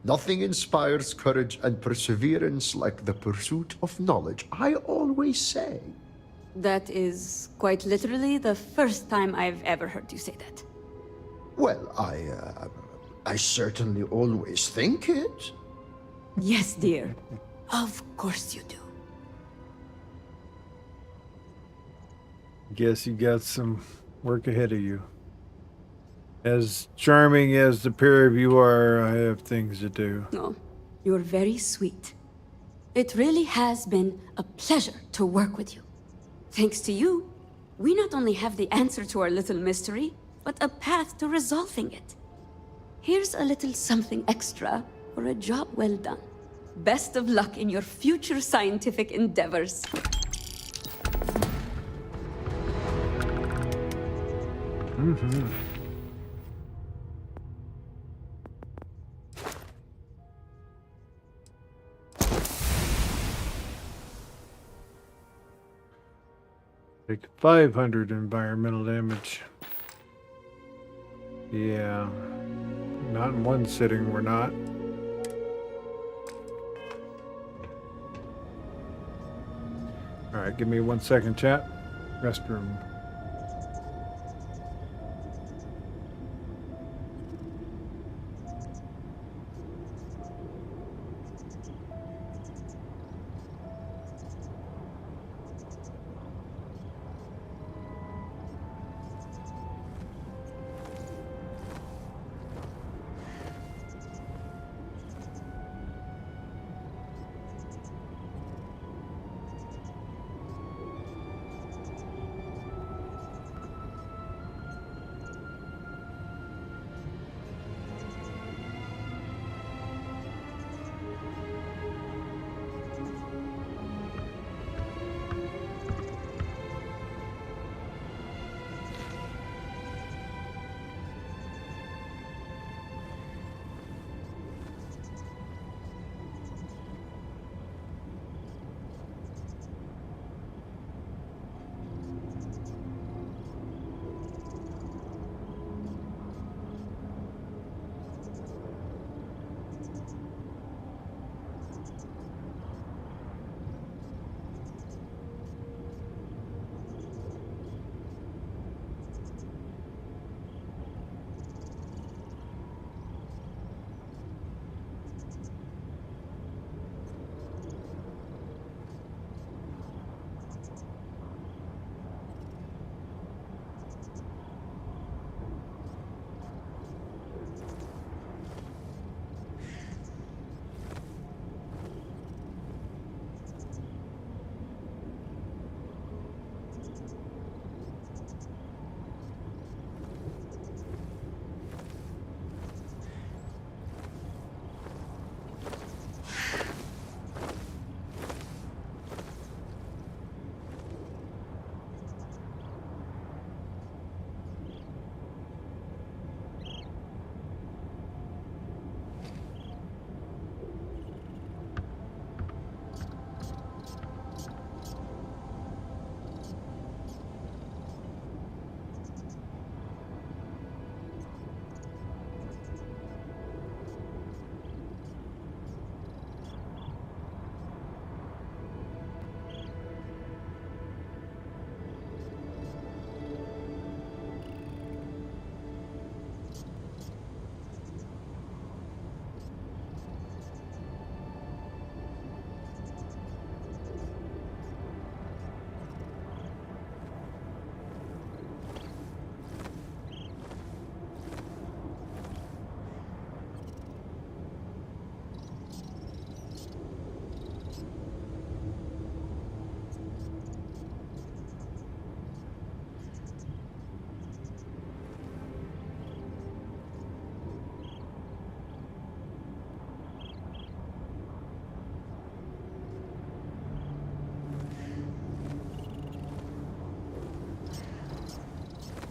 Speaker 4: Nothing inspires courage and perseverance like the pursuit of knowledge, I always say.
Speaker 7: That is quite literally the first time I've ever heard you say that.
Speaker 4: Well, I certainly always think it.
Speaker 7: Yes, dear. Of course you do.
Speaker 1: Guess you got some work ahead of you. As charming as the pair of you are, I have things to do.
Speaker 7: Oh, you're very sweet. It really has been a pleasure to work with you. Thanks to you, we not only have the answer to our little mystery, but a path to resolving it. Here's a little something extra for a job well done. Best of luck in your future scientific endeavors.
Speaker 1: Mm-hmm. Take 500 environmental damage. Yeah. Not in one sitting, we're not. Alright, give me 1 second, chat. Restroom.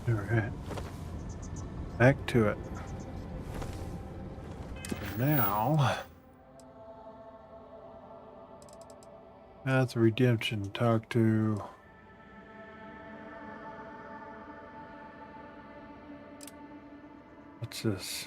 Speaker 1: Alright. Back to it. Now, Path of Redemption. Talk to... What's this?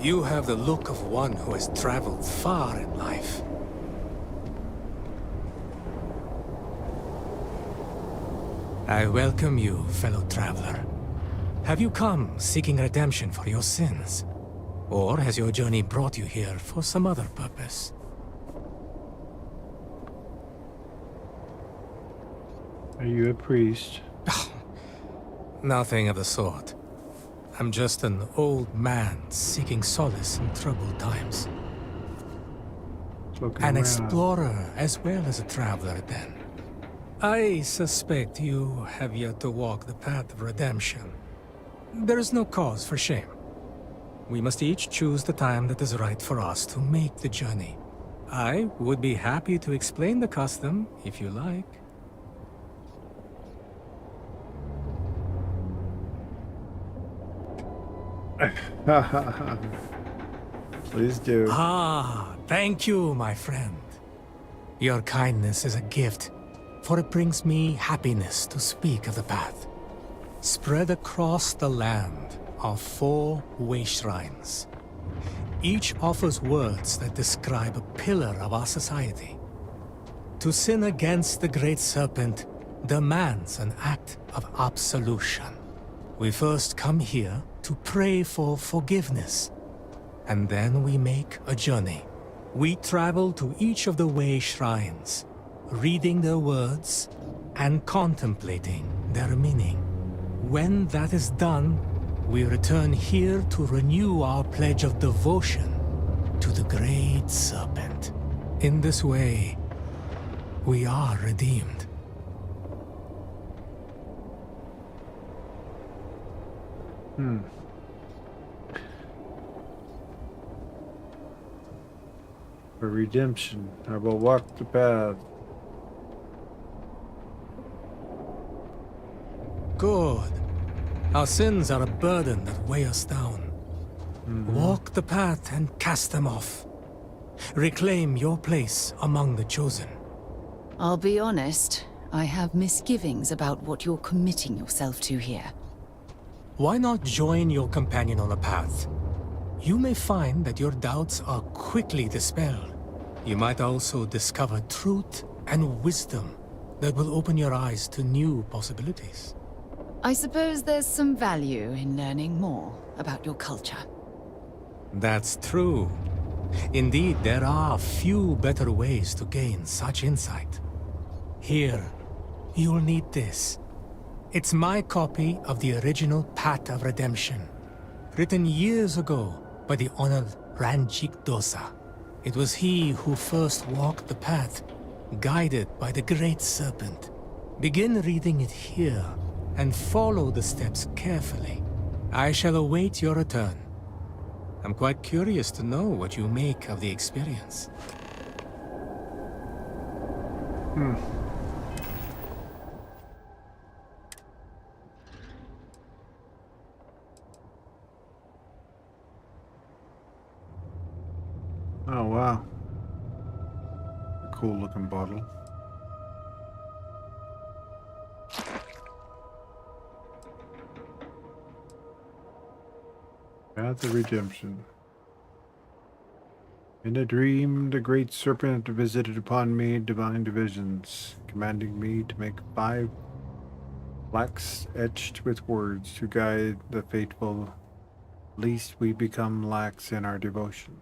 Speaker 17: You have the look of one who has traveled far in life. I welcome you, fellow traveler. Have you come seeking redemption for your sins? Or has your journey brought you here for some other purpose?
Speaker 1: Are you a priest?
Speaker 17: Nothing of the sort. I'm just an old man seeking solace in troubled times. An explorer as well as a traveler, then. I suspect you have yet to walk the path of redemption. There is no cause for shame. We must each choose the time that is right for us to make the journey. I would be happy to explain the custom, if you like.
Speaker 1: Please do.
Speaker 17: Ah, thank you, my friend. Your kindness is a gift, for it brings me happiness to speak of the path. Spread across the land are 4 way shrines. Each offers words that describe a pillar of our society. To sin against the Great Serpent demands an act of absolution. We first come here to pray for forgiveness, and then we make a journey. We travel to each of the way shrines, reading their words and contemplating their meaning. When that is done, we return here to renew our pledge of devotion to the Great Serpent. In this way, we are redeemed.
Speaker 1: For redemption, I will walk the path.
Speaker 17: Good. Our sins are a burden that weigh us down. Walk the path and cast them off. Reclaim your place among the chosen.
Speaker 15: I'll be honest, I have misgivings about what you're committing yourself to here.
Speaker 17: Why not join your companion on the path? You may find that your doubts are quickly dispelled. You might also discover truth and wisdom that will open your eyes to new possibilities.
Speaker 15: I suppose there's some value in learning more about your culture.
Speaker 17: That's true. Indeed, there are few better ways to gain such insight. Here, you'll need this. It's my copy of the original Path of Redemption, written years ago by the honored Ranjik Dosa. It was he who first walked the path, guided by the Great Serpent. Begin reading it here, and follow the steps carefully. I shall await your return. I'm quite curious to know what you make of the experience.
Speaker 1: Oh, wow. A cool looking bottle. Path of Redemption. In a dream, the great serpent visited upon me divine visions, commanding me to make 5 plaques etched with words to guide the faithful, lest we become lax in our devotion.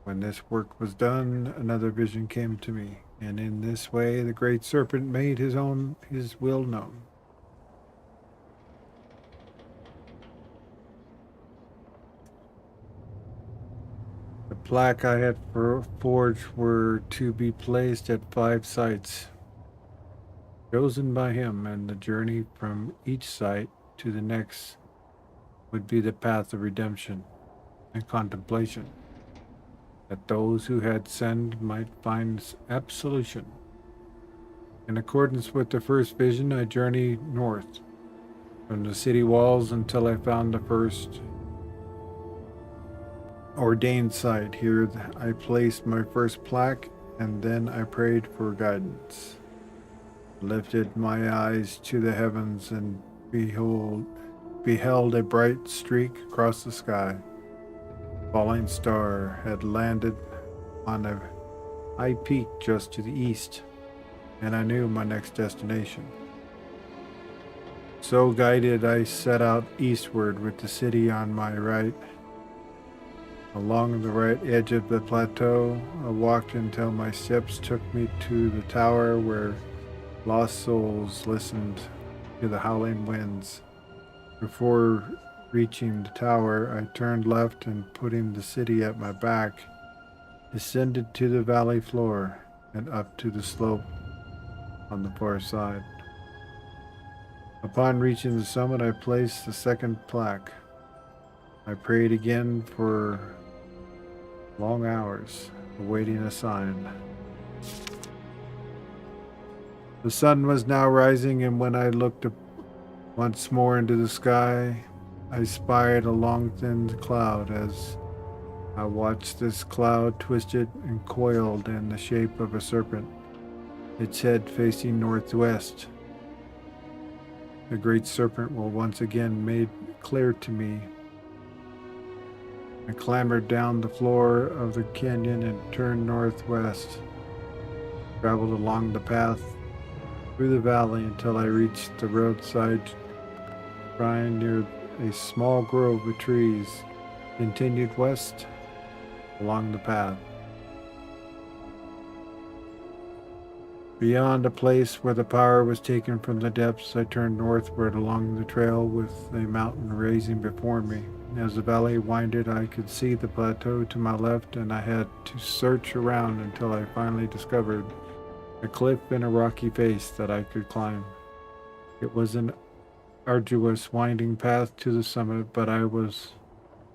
Speaker 1: When this work was done, another vision came to me, and in this way the great serpent made his will known. The plaque I had forged were to be placed at 5 sites, chosen by him, and the journey from each site to the next would be the path of redemption and contemplation, that those who had sinned might find absolution. In accordance with the first vision, I journeyed north from the city walls until I found the first ordained site. Here I placed my first plaque, and then I prayed for guidance. Lifted my eyes to the heavens and beheld a bright streak across the sky. falling star had landed on a high peak just to the east, and I knew my next destination. So guided, I set out eastward with the city on my right. Along the right edge of the plateau, I walked until my steps took me to the tower where lost souls listened to the howling winds. Before reaching the tower, I turned left and, putting the city at my back, descended to the valley floor and up to the slope on the far side. Upon reaching the summit, I placed the second plaque. I prayed again for long hours, awaiting a sign. The sun was now rising, and when I looked up once more into the sky, I spied a long thin cloud. As I watched, this cloud twisted and coiled in the shape of a serpent, its head facing northwest. The great serpent was once again made clear to me. I clambered down the floor of the canyon and turned northwest, traveled along the path through the valley until I reached the roadside shrine near a small grove of trees, continued west along the path. Beyond a place where the power was taken from the depths, I turned northward along the trail with a mountain rising before me. As the valley winded, I could see the plateau to my left, and I had to search around until I finally discovered a cliff and a rocky face that I could climb. It was an arduous, winding path to the summit, but I was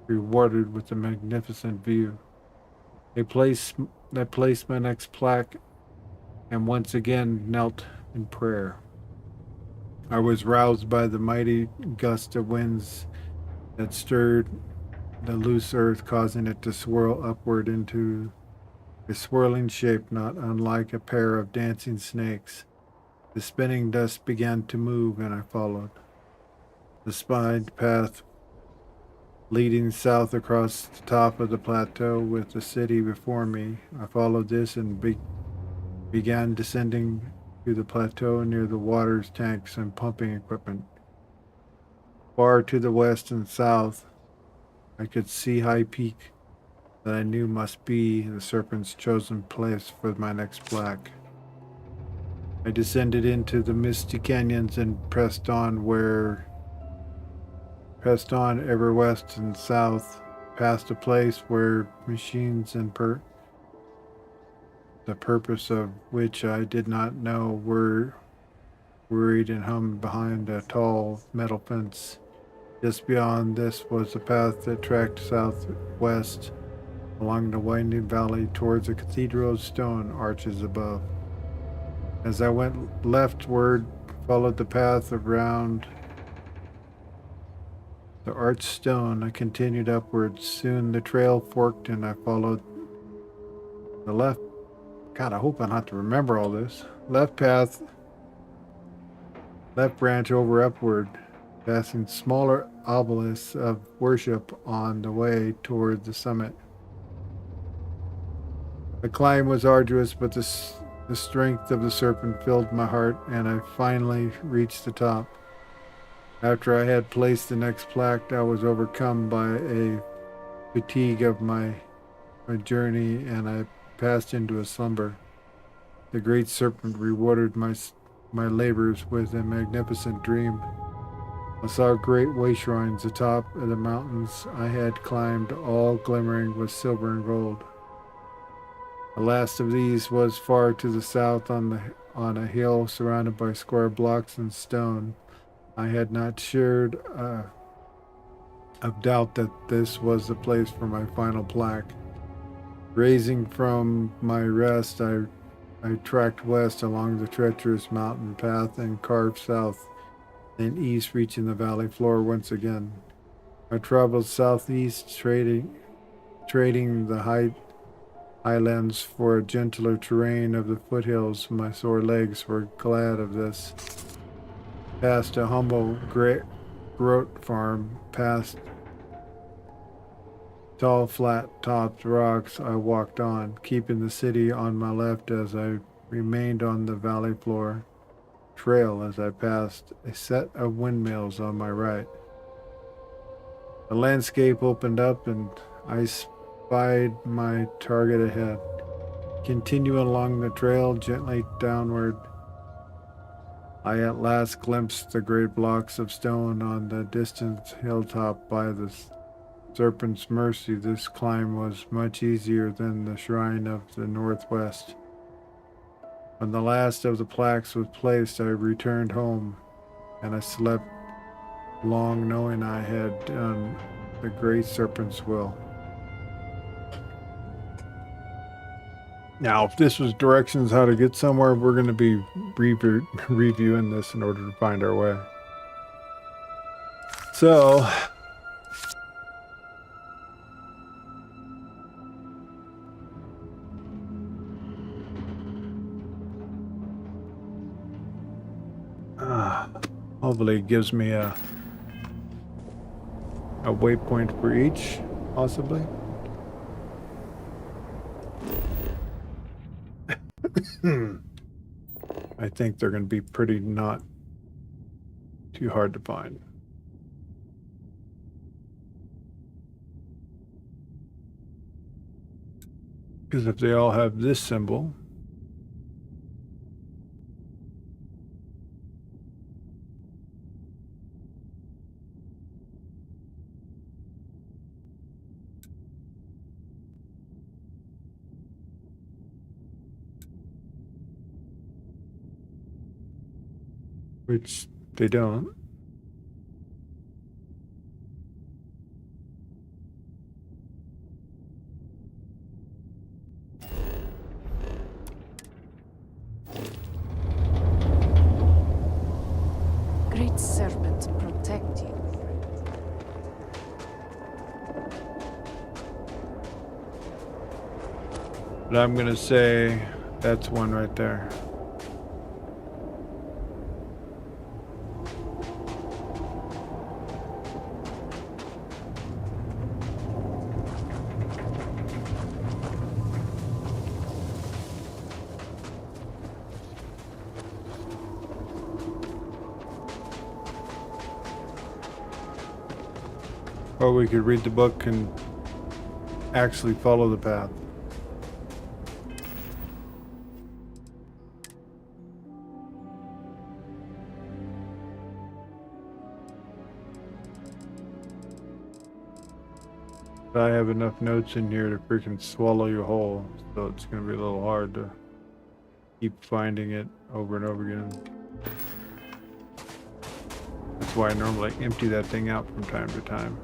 Speaker 1: rewarded with a magnificent view. I placed my next plaque and once again knelt in prayer. I was roused by the mighty gust of winds that stirred the loose earth, causing it to swirl upward into a swirling shape not unlike a pair of dancing snakes. The spinning dust began to move, and I followed. The spined path leading south across the top of the plateau with the city before me. I followed this and began descending to the plateau near the water tanks and pumping equipment. Far to the west and south, I could see high peak that I knew must be the serpent's chosen place for my next plaque. I descended into the misty canyons and pressed on ever west and south, past a place where machines and the purpose of which I did not know were worried and hummed behind a tall metal fence. Just beyond this was a path that tracked southwest along the winding valley towards a cathedral of stone arches above. As I went leftward, followed the path around the arched stone, I continued upwards. Soon the trail forked and I followed the left. God, I hope I don't have to remember all this. Left path, left branch over upward, passing smaller obelisks of worship on the way toward the summit. The climb was arduous, but the strength of the serpent filled my heart, and I finally reached the top. After I had placed the next plaque, I was overcome by a fatigue of my journey, and I passed into a slumber. The great serpent rewarded my labors with a magnificent dream. I saw great way shrines atop of the mountains I had climbed, all glimmering with silver and gold. The last of these was far to the south on a hill surrounded by square blocks and stone. I had not shared of doubt that this was the place for my final plaque. Raising from my rest, I tracked west along the treacherous mountain path and carved south and east, reaching the valley floor once again. I traveled southeast, trading the highlands for a gentler terrain of the foothills. My sore legs were glad of this. Past a humble groat farm, past tall, flat-topped rocks I walked on, keeping the city on my left as I remained on the valley floor trail as I passed a set of windmills on my right. The landscape opened up and I spied my target ahead. Continuing along the trail gently downward, I at last glimpsed the great blocks of stone on the distant hilltop by the Serpent's Mercy. This climb was much easier than the Shrine of the Northwest. When the last of the plaques was placed, I returned home, and I slept long knowing I had done the Great Serpent's will. Now, if this was directions how to get somewhere, we're going to be reviewing this in order to find our way. So, hopefully it gives me a waypoint for each, possibly. I think they're going to be pretty not too hard to find. Because if they all have this symbol, which they don't.
Speaker 10: Great Serpent, protect you.
Speaker 1: But I'm going to say that's one right there. Or we could read the book and actually follow the path. But I have enough notes in here to freaking swallow you whole, so it's going to be a little hard to keep finding it over and over again. That's why I normally empty that thing out from time to time.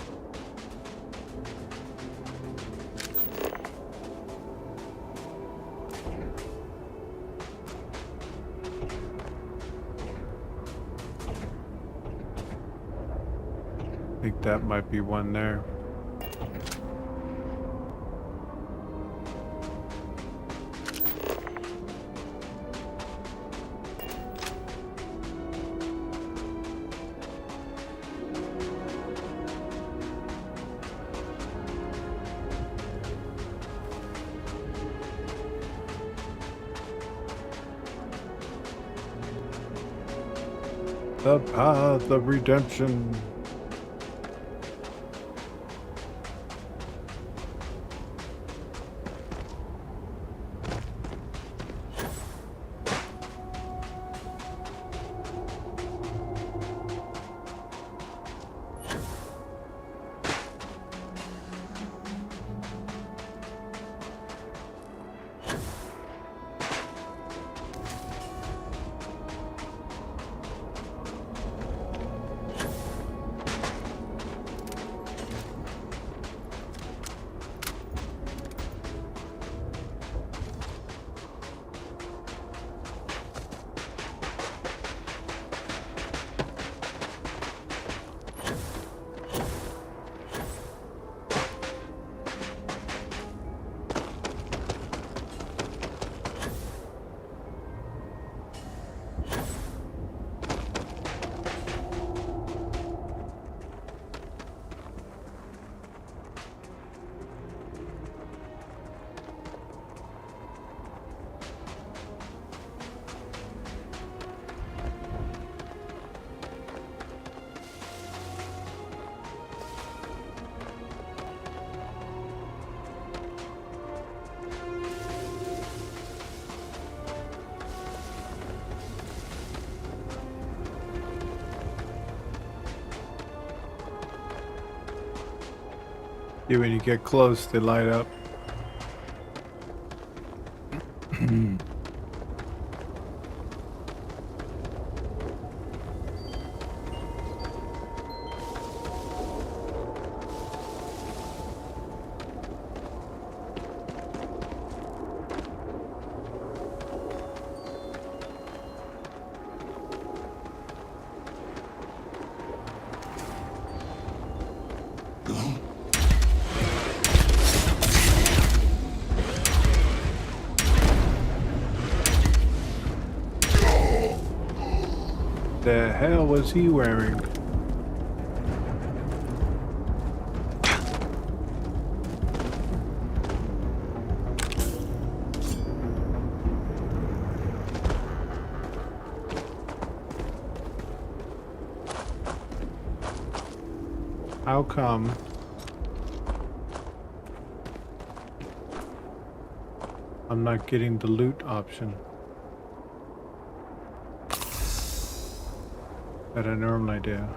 Speaker 1: I think that might be one there. The path of redemption. Yeah, when you get close, they light up. The hell was he wearing? How come? I'm not getting the loot option that I normally do.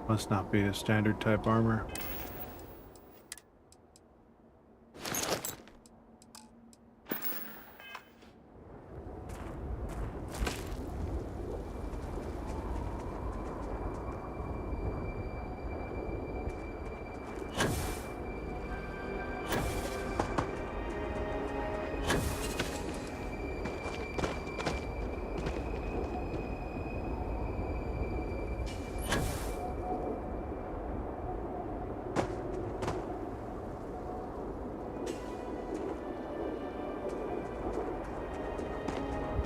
Speaker 1: Must not be a standard type armor.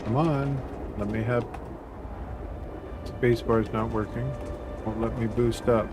Speaker 1: Come on, let me have... Spacebar's not working. Won't let me boost up.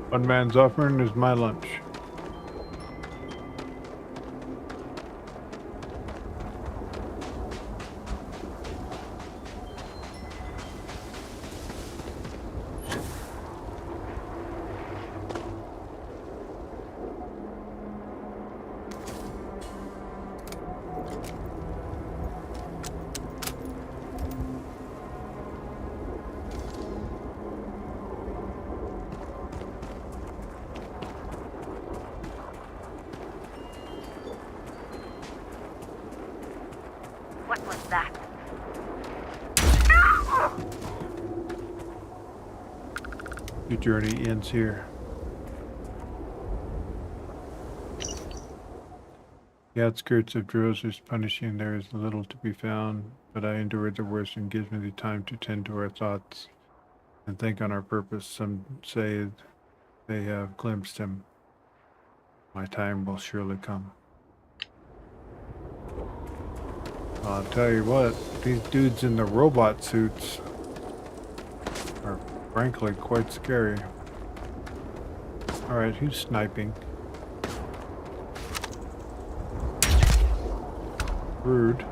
Speaker 1: One man's offering is my lunch.
Speaker 6: What was that?
Speaker 1: Your journey ends here. The outskirts of Droser's punishing, there is little to be found, but I endure the worst and gives me the time to tend to our thoughts and think on our purpose. Some say they have glimpsed him. My time will surely come. I'll tell you what, these dudes in the robot suits are frankly quite scary. Alright, who's sniping? Rude.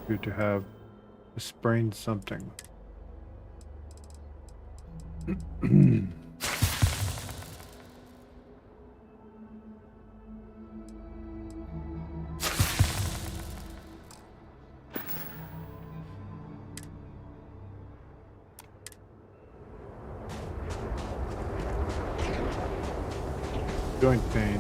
Speaker 1: Good to have sprained something. Joint pain.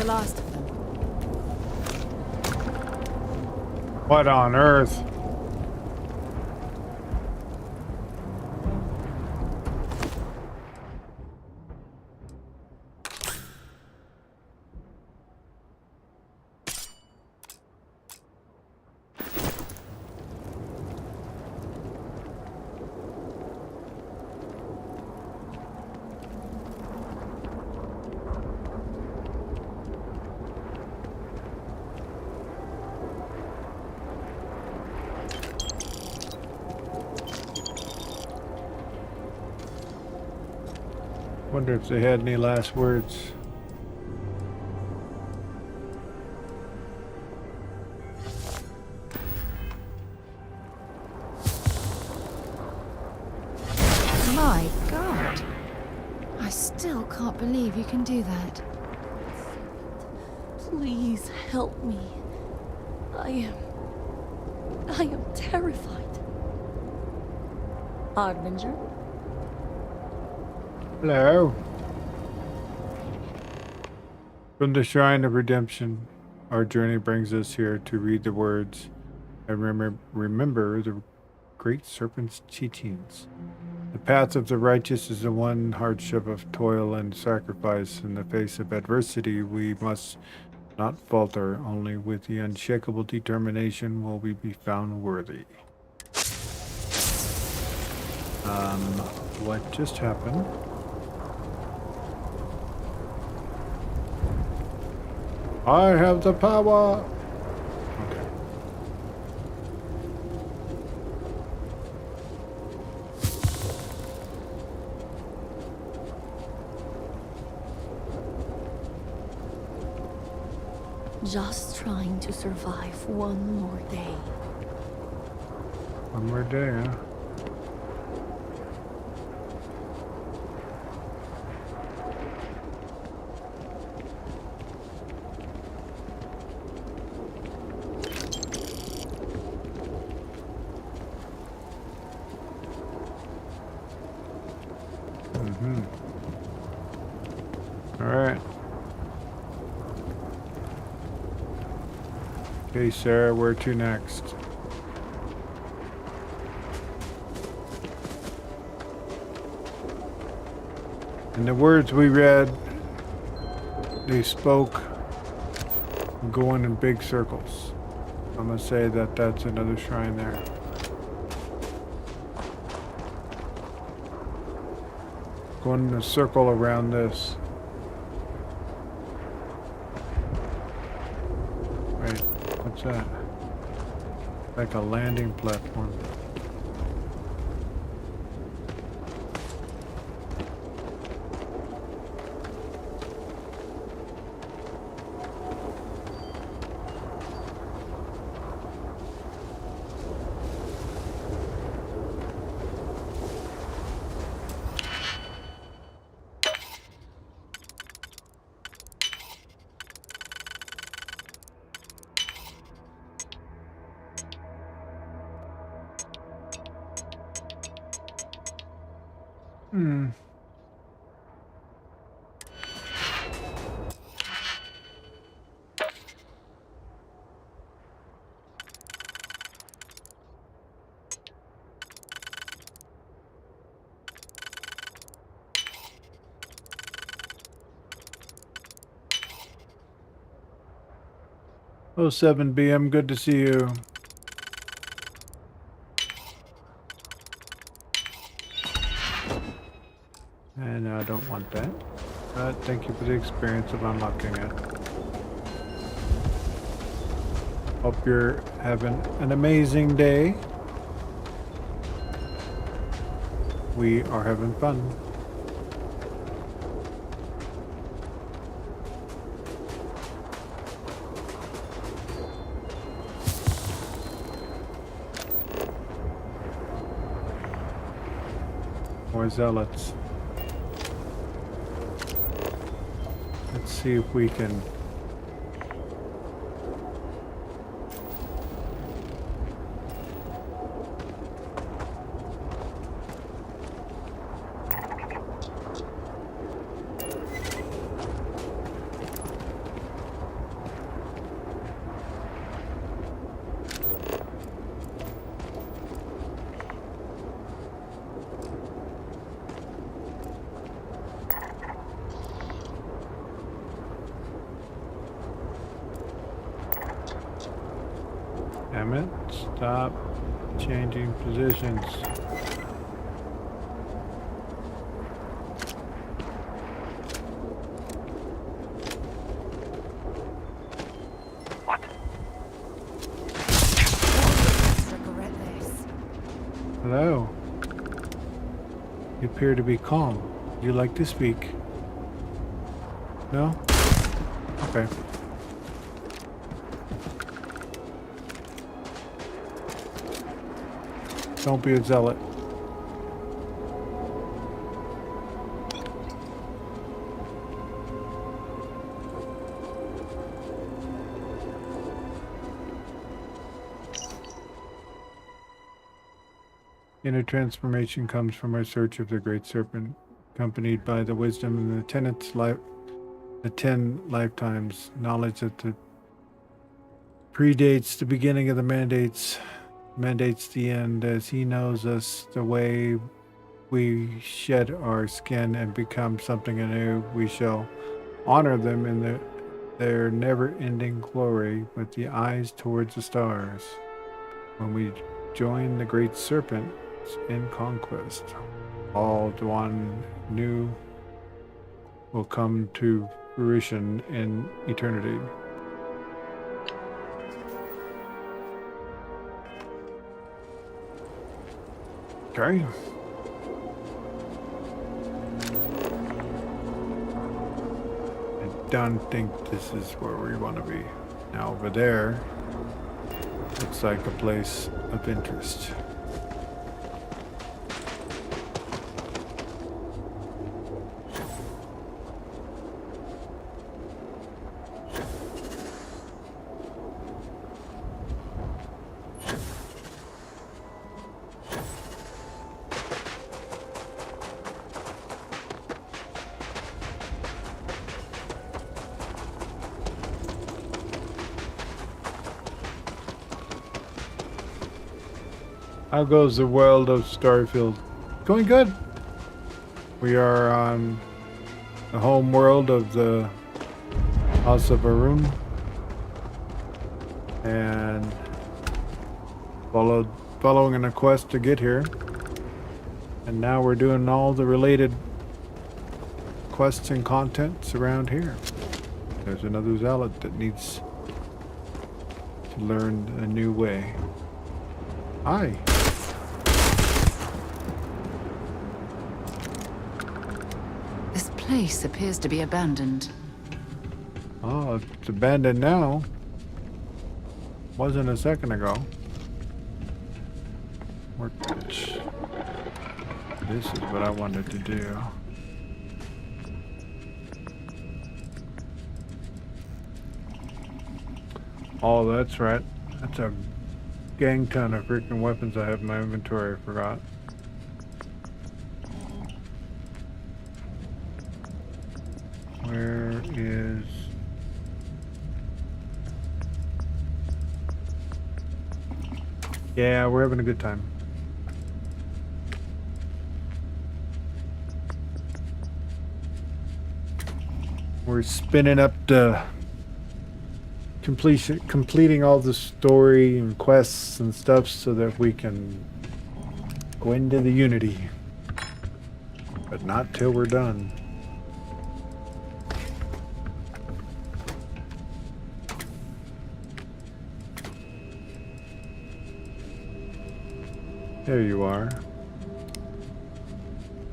Speaker 15: the last of them.
Speaker 1: What on earth? Wonder if they had any last words.
Speaker 15: My God. I still can't believe you can do that.
Speaker 10: Please help me. I am terrified. Harbinger?
Speaker 1: Hello. From the Shrine of Redemption, our journey brings us here to read the words and remember the great serpent's teachings. The path of the righteous is the one hardship of toil and sacrifice. In the face of adversity, we must not falter. Only with the unshakable determination will we be found worthy. What just happened? I have the power! Okay.
Speaker 10: Just trying to survive one more day.
Speaker 1: One more day, huh? Alright. Okay, Sarah, where to next? And the words we read, they spoke going in big circles. I'm gonna say that that's another shrine there. Going in a circle around this. Wait, what's that? Like a landing platform. Hmm. Oh, 7BM, good to see you. And I don't want that. But thank you for the experience of unlocking it. Hope you're having an amazing day. We are having fun. More zealots. Let's see if we can Damn it. Stop changing positions. Hello. You appear to be calm. Would you like to speak? No? Okay. Don't be a zealot. Inner transformation comes from our search of the Great Serpent, accompanied by the wisdom and the 10 lifetimes, knowledge that predates the beginning of the mandates the end, as he knows us the way we shed our skin and become something anew. We shall honor them in their never-ending glory with the eyes towards the stars. When we join the Great Serpent in conquest, all the one new will come to fruition in eternity. Okay. I don't think this is where we want to be. Now over there, looks like a place of interest. How goes the world of Starfield? Going good. We are on the home world of the House of Arun, and following a quest to get here. And now we're doing all the related quests and contents around here. There's another zealot that needs to learn a new way. Hi.
Speaker 15: This place appears to be abandoned.
Speaker 1: Oh, it's abandoned now. Wasn't a second ago. Workbench. This is what I wanted to do. Oh, that's right. That's a gang ton of freaking weapons I have in my inventory. I forgot. Where is... Yeah, we're having a good time. We're spinning up the completing all the story and quests and stuff so that we can go into the Unity. But not till we're done. There you are.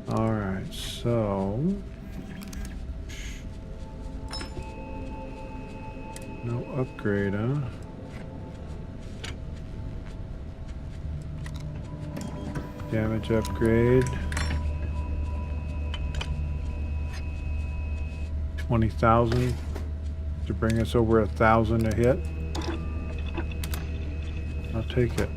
Speaker 1: Alright, so... no upgrade, huh? Damage upgrade. 20,000 to bring us over 1,000 a hit. I'll take it.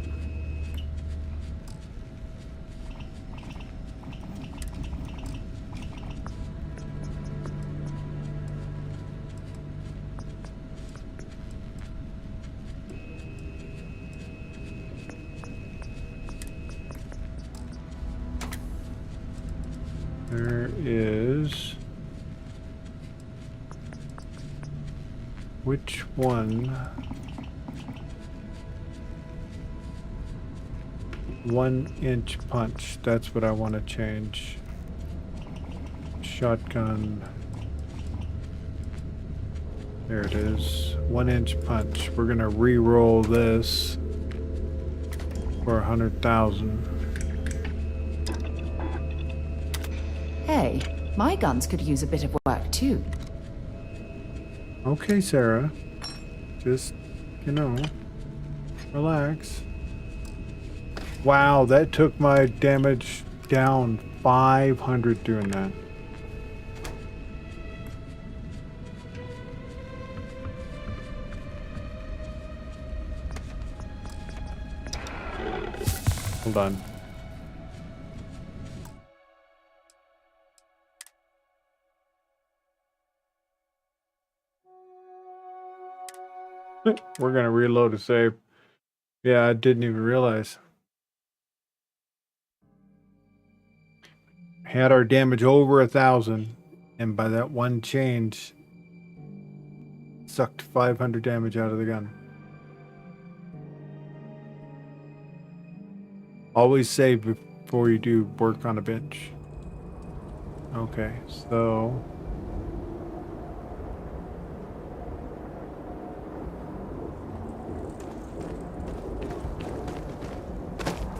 Speaker 1: There is... which one 1-inch punch. That's what I want to change. Shotgun. There it is. 1-inch punch. We're gonna re-roll this for 100,000.
Speaker 15: Hey, my guns could use a bit of work too.
Speaker 1: Okay, Sarah. Just, relax. Wow, that took my damage down 500 doing that. Hold on. We're gonna reload to save. Yeah, I didn't even realize. Had our damage over 1,000, and by that one change, sucked 500 damage out of the gun. Always save before you do work on a bench. Okay, so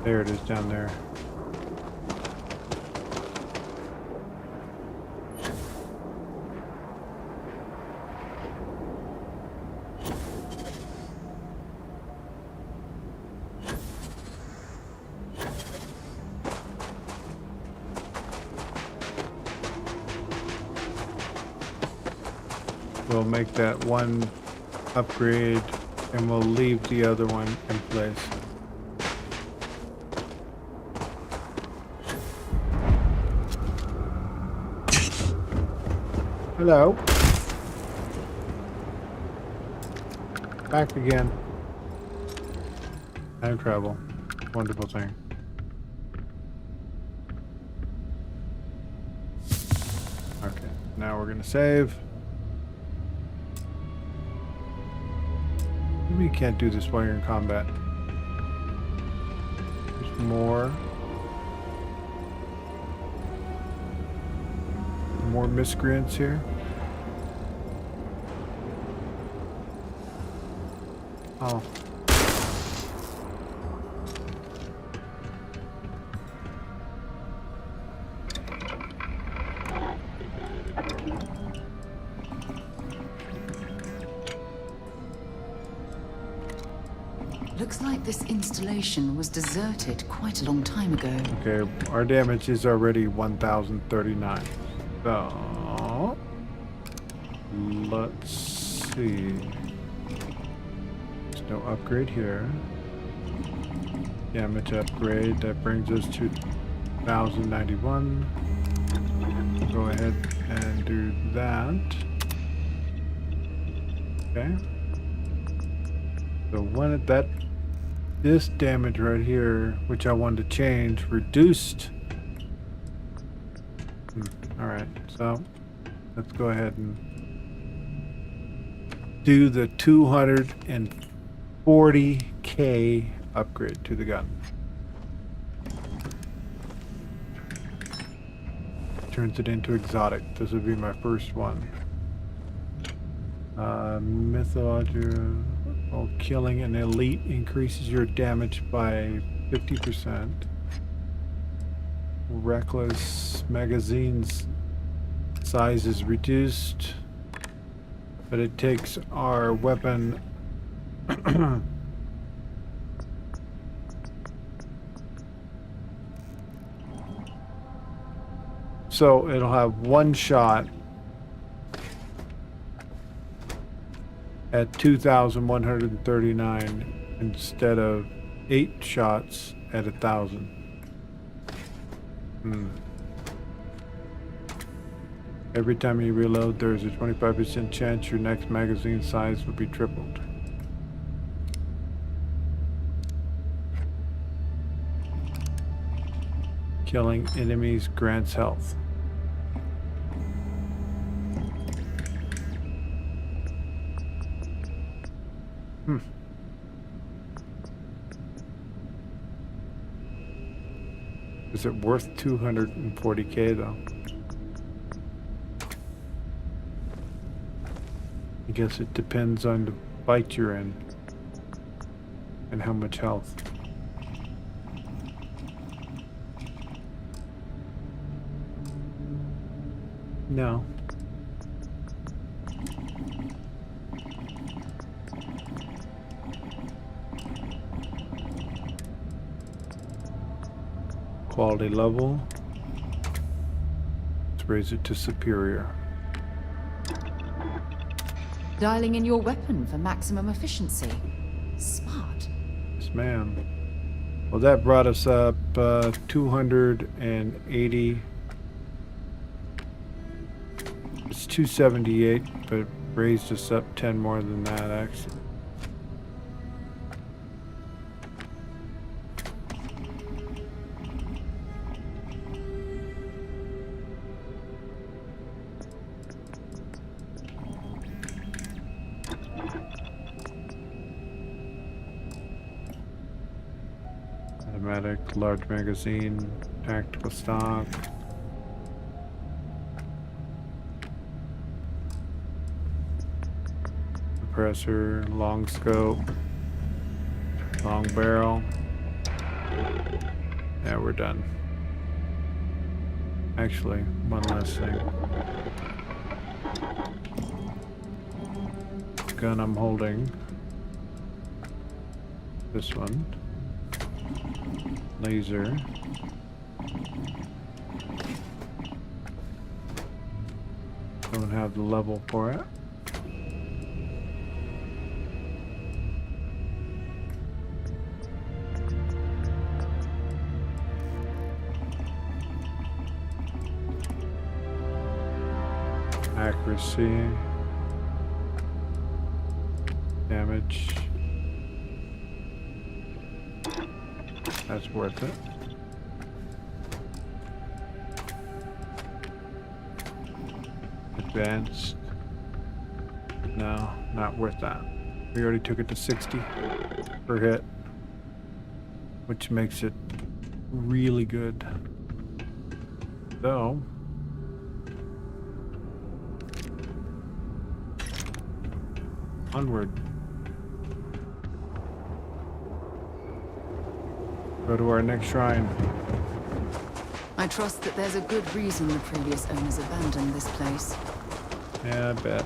Speaker 1: there it is down there. We'll make that one upgrade and we'll leave the other one in place. Hello. Back again. Time travel. Wonderful thing. Okay, now we're gonna save. Maybe you can't do this while you're in combat. There's more. More miscreants here. Oh.
Speaker 15: Looks like this installation was deserted quite a long time ago.
Speaker 1: Okay, our damage is already 1,039. So, let's see. There's no upgrade here. Damage upgrade, that brings us to 1,091. Go ahead and do that. Okay. So when this damage right here, which I wanted to change, reduced. Alright, so let's go ahead and do the 240k upgrade to the gun. Turns it into exotic. This would be my first one. Mythology. While killing an elite increases your damage by 50%. Reckless magazine's size is reduced, but it takes our weapon so it'll have one shot at 2,139 instead of 8 shots at 1,000. Every time you reload, there's a 25% chance your next magazine size will be tripled. Killing enemies grants health. Is it worth 240k though? I guess it depends on the fight you're in and how much health. No. Quality level. Let's raise it to superior.
Speaker 15: Dialing in your weapon for maximum efficiency. Smart.
Speaker 1: Yes, ma'am. Well, that brought us up 280. It's 278, but it raised us up 10 more than that, actually. Automatic, large magazine, tactical stock. Suppressor, long scope, long barrel. Yeah, we're done. Actually, one last thing. The gun I'm holding. This one. Laser. Don't have the level for it. Accuracy. Damage. That's worth it. Advanced. No, not worth that. We already took it to 60 per hit, which makes it really good. So, onward. Go to our next shrine.
Speaker 15: I trust that there's a good reason the previous owners abandoned this place.
Speaker 1: Yeah, I bet.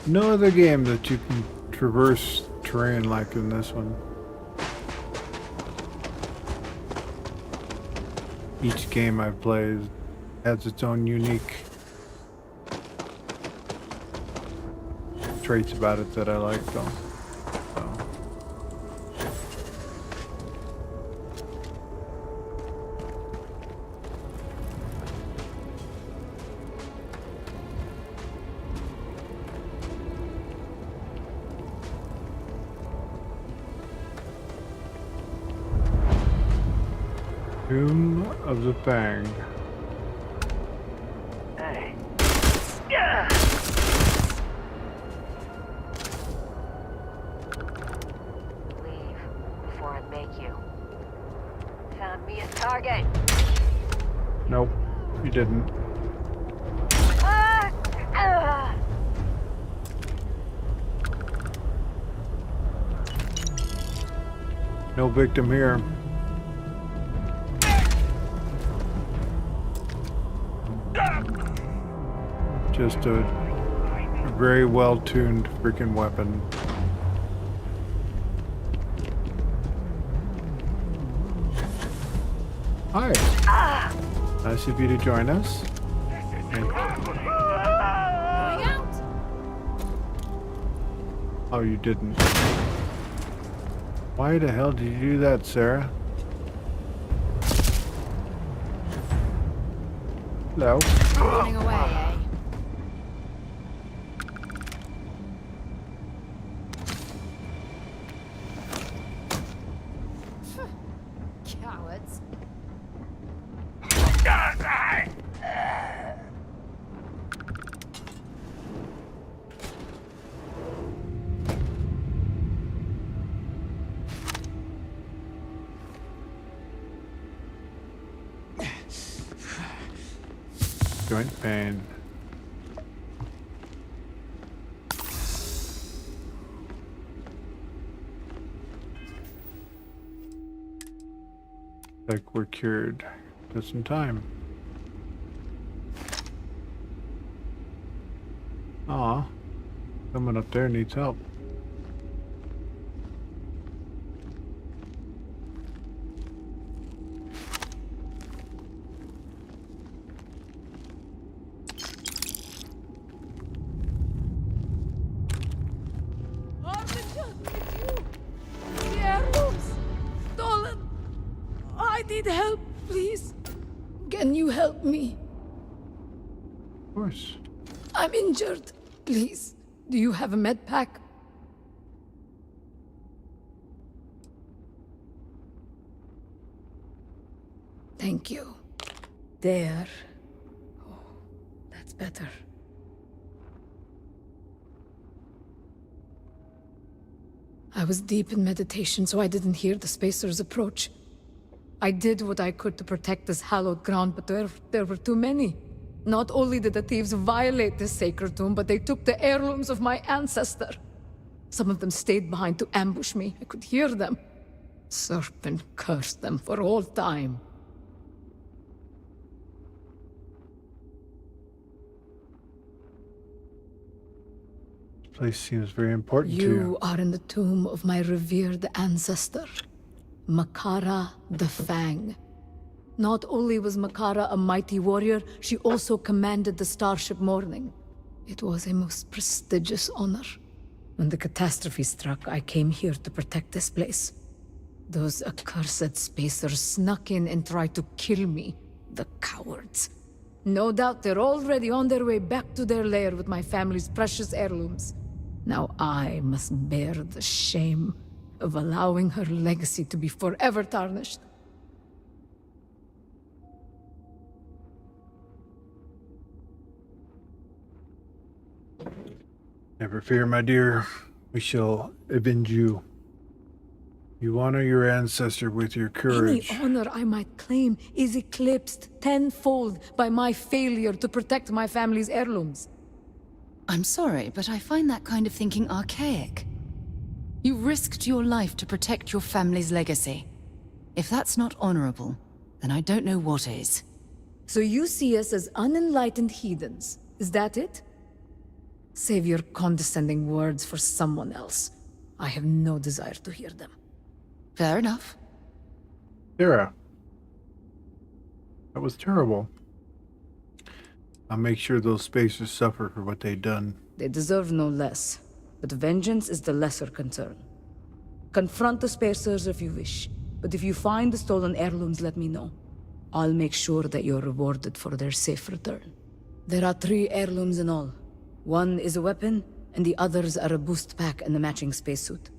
Speaker 1: No other game that you can traverse terrain like in this one. Each game I've played has its own unique traits about it that I like though. Tomb of the Fang.
Speaker 11: Hey.
Speaker 16: Leave before I make you. Found me a target.
Speaker 1: Nope, you didn't. No victim here. Just a very well-tuned freaking weapon. Hi. Nice of you to join us. And Oh, you didn't. Why the hell did you do that, Sarah? Hello.
Speaker 15: Running away, eh? Cowards.
Speaker 1: Joint pain. Like we're cured. Just in time. Aw. Someone up there needs help.
Speaker 6: Armitage, it's you! The heirlooms! Stolen! I need help, please. Can you help me?
Speaker 1: Of course.
Speaker 6: I'm injured. Please, do you have a med pack? Thank you. There. Oh, that's better. I was deep in meditation, so I didn't hear the spacers approach. I did what I could to protect this hallowed ground, but there were too many. Not only did the thieves violate this sacred tomb, but they took the heirlooms of my ancestor. Some of them stayed behind to ambush me. I could hear them. Serpent cursed them for all time.
Speaker 1: This place seems very important to
Speaker 6: You
Speaker 1: you.
Speaker 6: are in the tomb of my revered ancestor, Makara the Fang. Not only was Makara a mighty warrior, she also commanded the Starship Morning. It was a most prestigious honor. When the catastrophe struck, I came here to protect this place. Those accursed spacers snuck in and tried to kill me. The cowards. No doubt they're already on their way back to their lair with my family's precious heirlooms. Now I must bear the shame of allowing her legacy to be forever tarnished.
Speaker 1: Never fear, my dear. We shall avenge you. You honor your ancestor with your courage.
Speaker 6: Any honor I might claim is eclipsed tenfold by my failure to protect my family's heirlooms.
Speaker 15: I'm sorry, but I find that kind of thinking archaic. You risked your life to protect your family's legacy. If that's not honorable, then I don't know what is.
Speaker 6: So you see us as unenlightened heathens, is that it? Save your condescending words for someone else. I have no desire to hear them.
Speaker 15: Fair enough.
Speaker 1: Sarah. That was terrible. I'll make sure those spacers suffer for what they've done.
Speaker 6: They deserve no less, but vengeance is the lesser concern. Confront the spacers if you wish, but if you find the stolen heirlooms, let me know. I'll make sure that you're rewarded for their safe return. There are 3 heirlooms in all. One is a weapon, and the others are a boost pack and a matching spacesuit.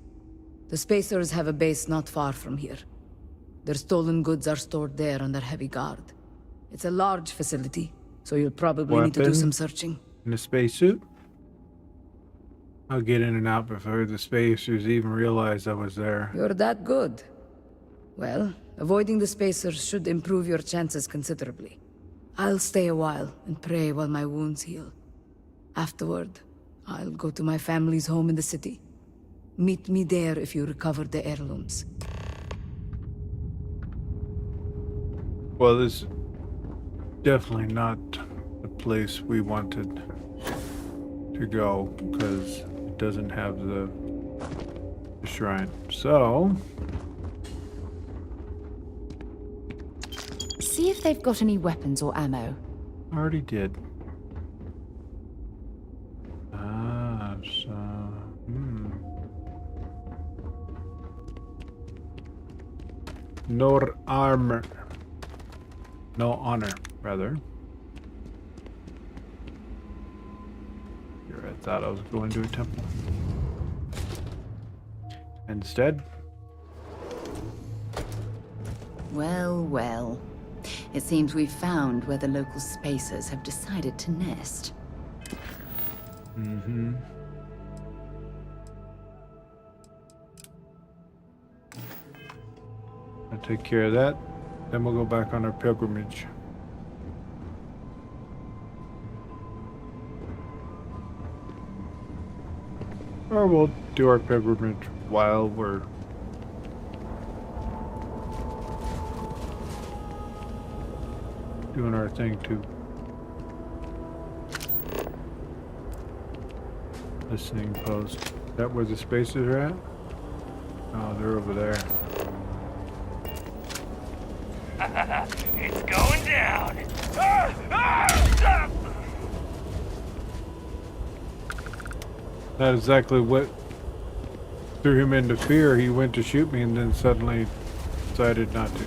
Speaker 6: The spacers have a base not far from here. Their stolen goods are stored there under heavy guard. It's a large facility, so you'll probably need to do some searching.
Speaker 1: In a spacesuit? I'll get in and out before the spacers even realize I was there.
Speaker 6: You're that good. Well, avoiding the spacers should improve your chances considerably. I'll stay a while and pray while my wounds heal. Afterward, I'll go to my family's home in the city. Meet me there if you recover the heirlooms.
Speaker 1: Well, this is definitely not the place we wanted to go, because it doesn't have the shrine. So...
Speaker 15: See if they've got any weapons or ammo.
Speaker 1: already did. So... Nor armor. No honor, rather. Here, I thought I was going to a temple. Instead,
Speaker 15: Well, well. It seems we've found where the local spacers have decided to nest.
Speaker 1: mm-hmm. I'll take care of that. Then we'll go back on our pilgrimage. Or we'll do our pilgrimage while we're doing our thing too. Listening post. Is that where the spaces are at? Oh, they're over there.
Speaker 6: It's going down.
Speaker 1: That's exactly what threw him into fear. He went to shoot me and then suddenly decided not to.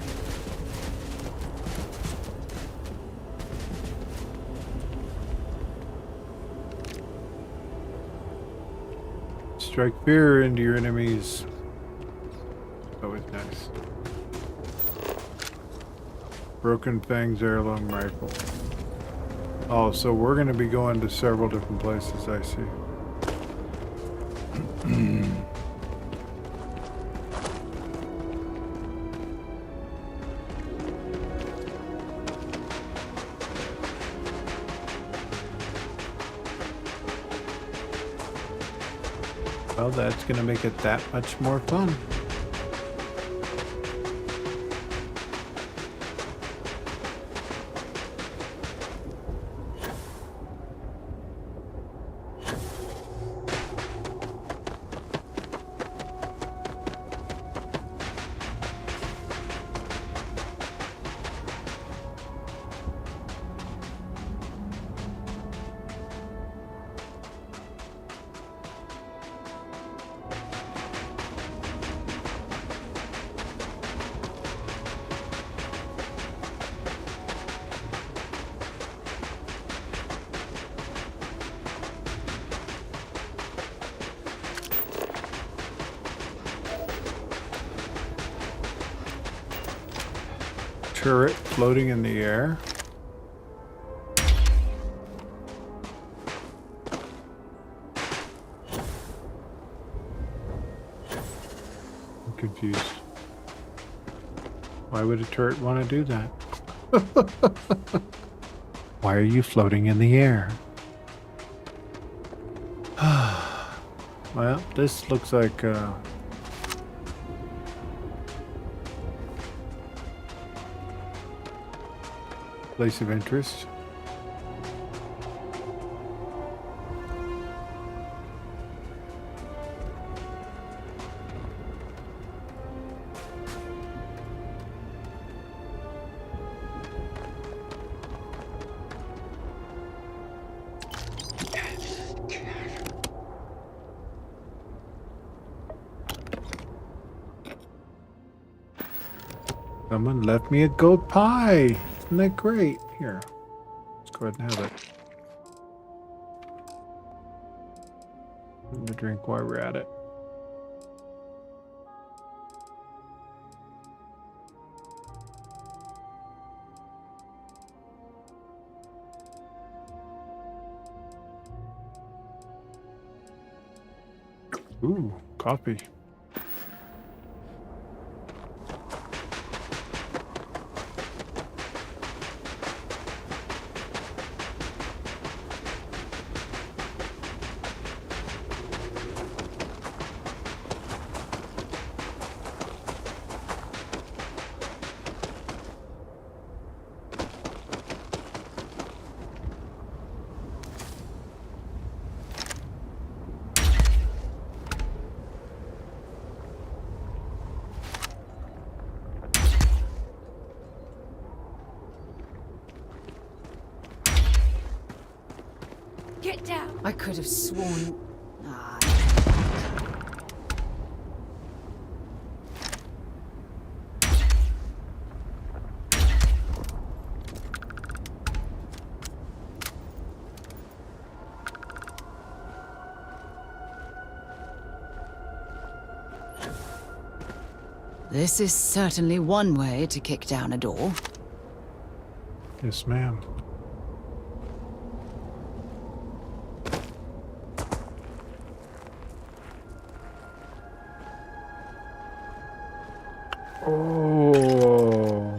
Speaker 1: Strike fear into your enemies. Always nice. Broken Fang's heirloom rifle. Oh, so we're going to be going to several different places, I see. Well, that's going to make it that much more fun. Turret floating in the air. I'm confused. Why would a turret want to do that? Why are you floating in the air? Well, this looks like place of interest. Someone left me a gold pie. Isn't that great? Here. Go ahead and have it. Something to drink while we're at it. Ooh, coffee.
Speaker 20: Get down!
Speaker 15: I could have sworn... Ah. This is certainly one way to kick down a door.
Speaker 1: Yes, ma'am. Oh,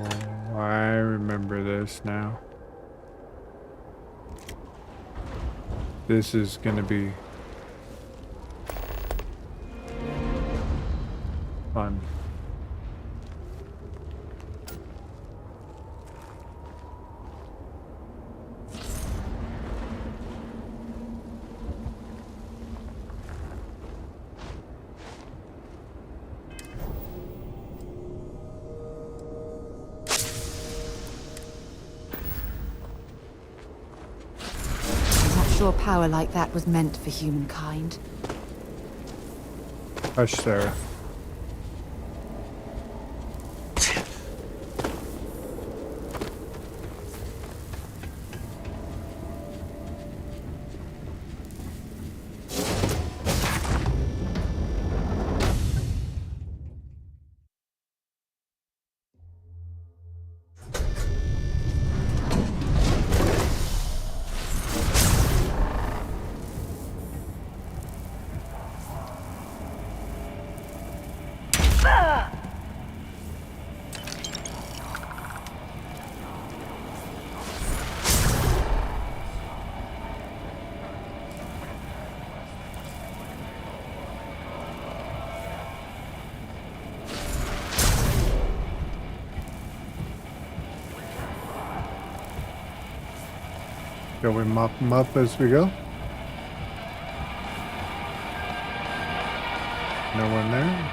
Speaker 1: I remember this now. This is gonna be fun.
Speaker 15: Sure, power like that was meant for humankind.
Speaker 1: Hush, Sarah. Shall we mop them up as we go? No one there?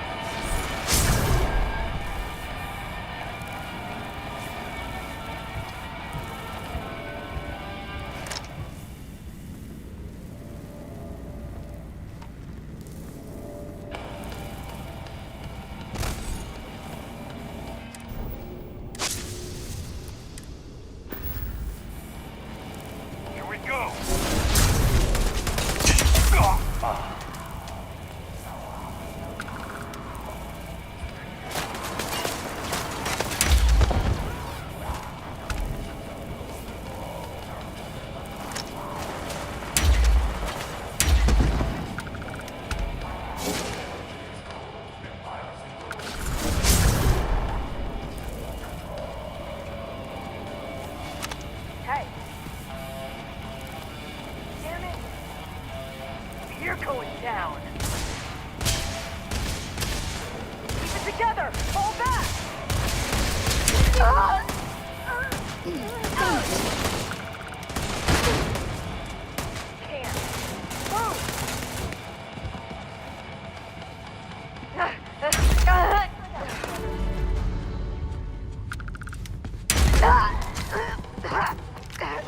Speaker 6: Here we go.
Speaker 16: Hey. Damn it. You're going down. Keep it together. Fall back. Can't.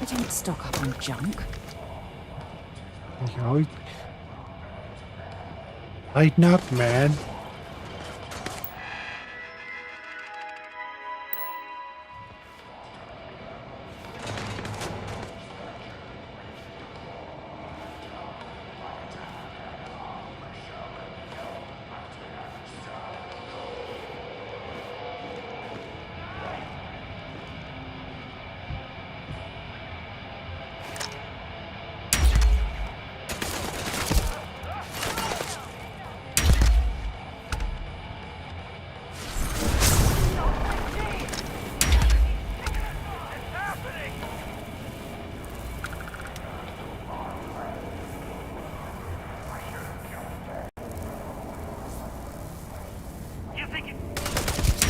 Speaker 15: You don't stock up on junk.
Speaker 1: Yo, lighten up, man.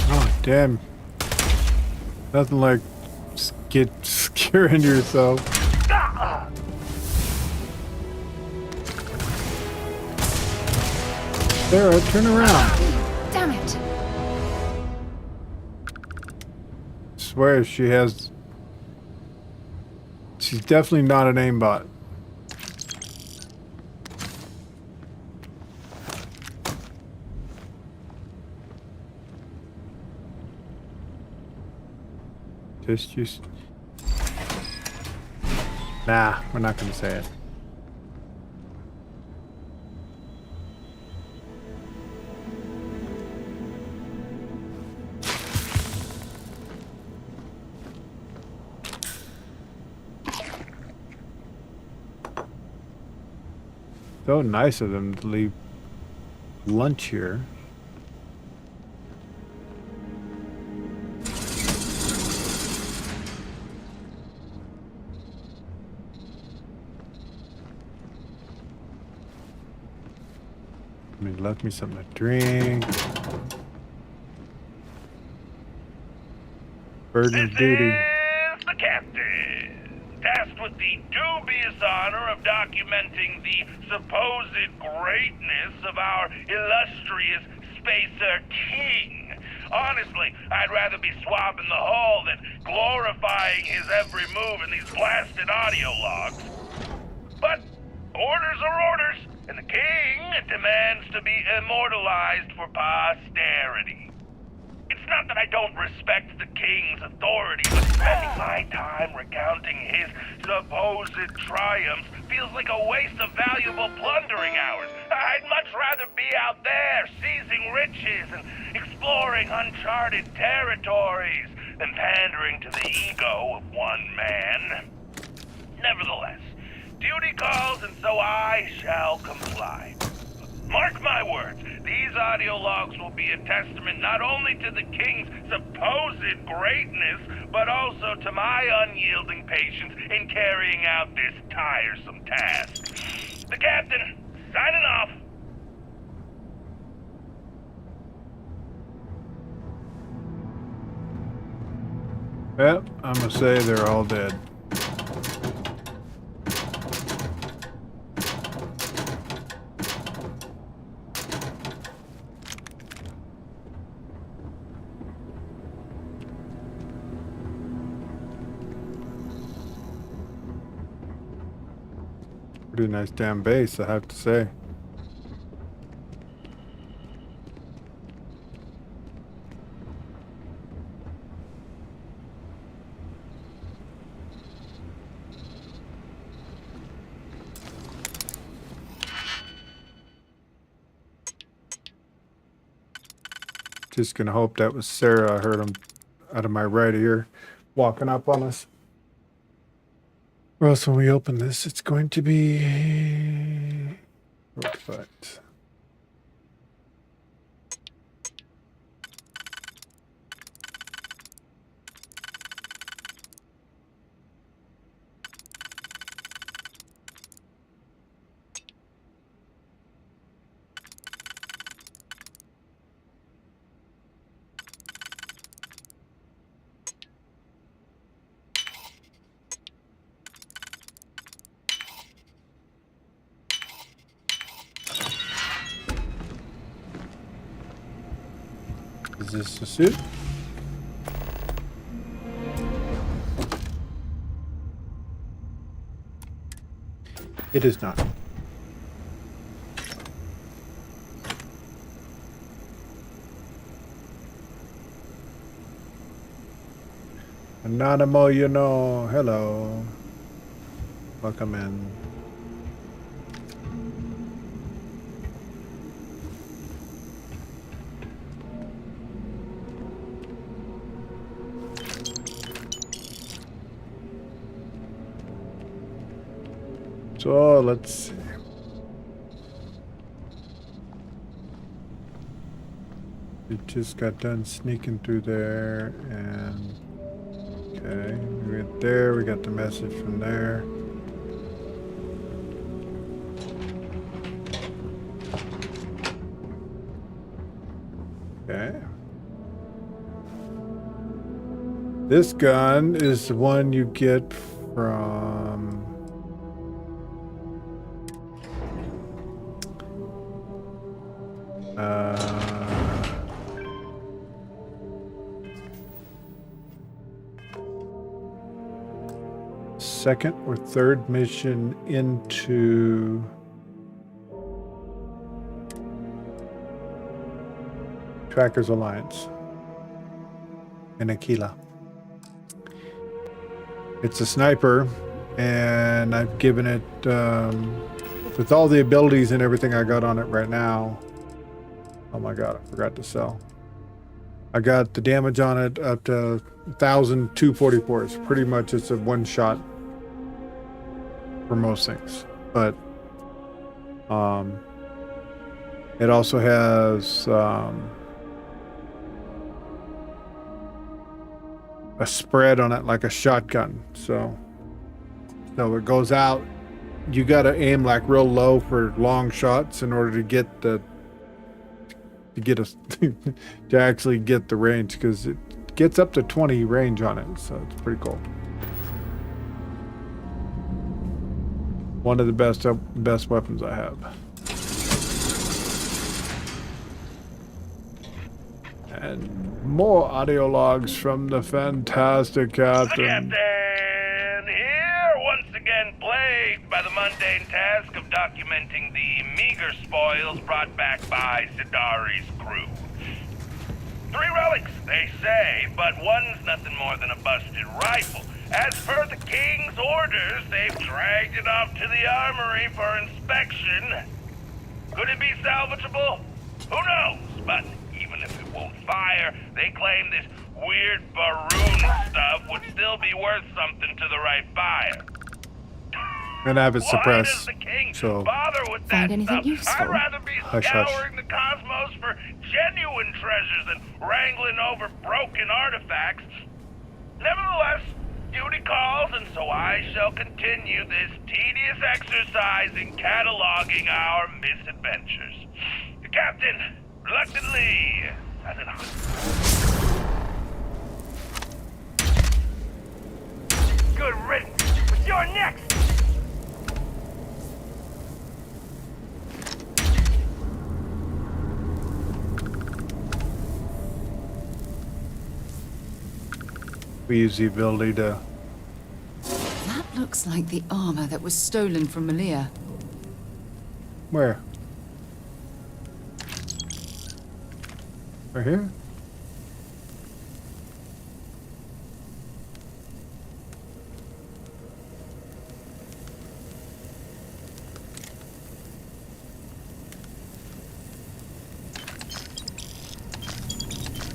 Speaker 1: Oh, damn. Nothing like scaring yourself. Sarah, turn around.
Speaker 15: Damn it!
Speaker 1: Swear she has... She's definitely not an aimbot. Just... Nah, we're not gonna say it. So nice of them to leave lunch here. I mean, left me something to drink. Burden of duty.
Speaker 9: Is the captain, tasked with the dubious honor of documenting the supposed greatness of our illustrious spacer king. Honestly, I'd rather be swabbing the hull than glorifying his every move in these blasted audio logs. But orders are orders, and the king demands to be immortalized for posterity. It's not that I don't respect the king's authority, but spending my time recounting his supposed triumphs feels like a waste of valuable plundering hours. I'd much rather be out there seizing riches and exploring uncharted territories than pandering to the ego of one man. Nevertheless, duty calls, and so I shall comply. Mark my words, these audio logs will be a testament not only to the king's supposed greatness, but also to my unyielding patience in carrying out this tiresome task. The captain, signing off.
Speaker 1: Yep, I'm gonna say they're all dead. Pretty nice damn base, I have to say. Just gonna hope that was Sarah. I heard him out of my right ear walking up on us. Or else when we open this, it's going to be road fight. Is this the suit? It is not. Anonymous, you know. Hello. Welcome in. So let's see. We just got done sneaking through there, and okay, we went there. We got the message from there. Okay. This gun is the one you get from second or third mission into Trackers Alliance in Aquila. It's a sniper, and I've given it with all the abilities and everything I got on it right now. Oh my god, I forgot to sell. I got the damage on it up to 1,244s. Pretty much it's a one shot for most things. But It also has a spread on it like a shotgun. So it goes out. You got to aim like real low for long shots in order to get to actually get the range, because it gets up to 20 range on it. So it's pretty cool. One of the best weapons I have. And more audio logs from the fantastic Captain.
Speaker 9: Captain here, once again plagued by the mundane task of documenting the meager spoils brought back by Sidari's crew. 3 relics, they say, but one's nothing more than a busted rifle. As per the King's orders, they've dragged it off to the armory for inspection. Could it be salvageable? Who knows, but even if it won't fire, they claim this weird Baroon stuff would still be worth something to the right buyer.
Speaker 1: And have it
Speaker 9: Why
Speaker 1: suppressed.
Speaker 9: does the King
Speaker 1: So
Speaker 9: bother with
Speaker 15: Find
Speaker 9: that
Speaker 15: anything
Speaker 9: stuff?
Speaker 15: useful?
Speaker 9: I'd rather be
Speaker 1: Hush, hush.
Speaker 9: scouring the cosmos for genuine treasures than wrangling over broken artifacts. Nevertheless, duty calls, and so I shall continue this tedious exercise in cataloging our misadventures. The Captain, reluctantly, as it on. Good riddance, but you're next!
Speaker 1: we use the ability to...
Speaker 15: That looks like the armor that was stolen from Malia.
Speaker 1: Where? Right here?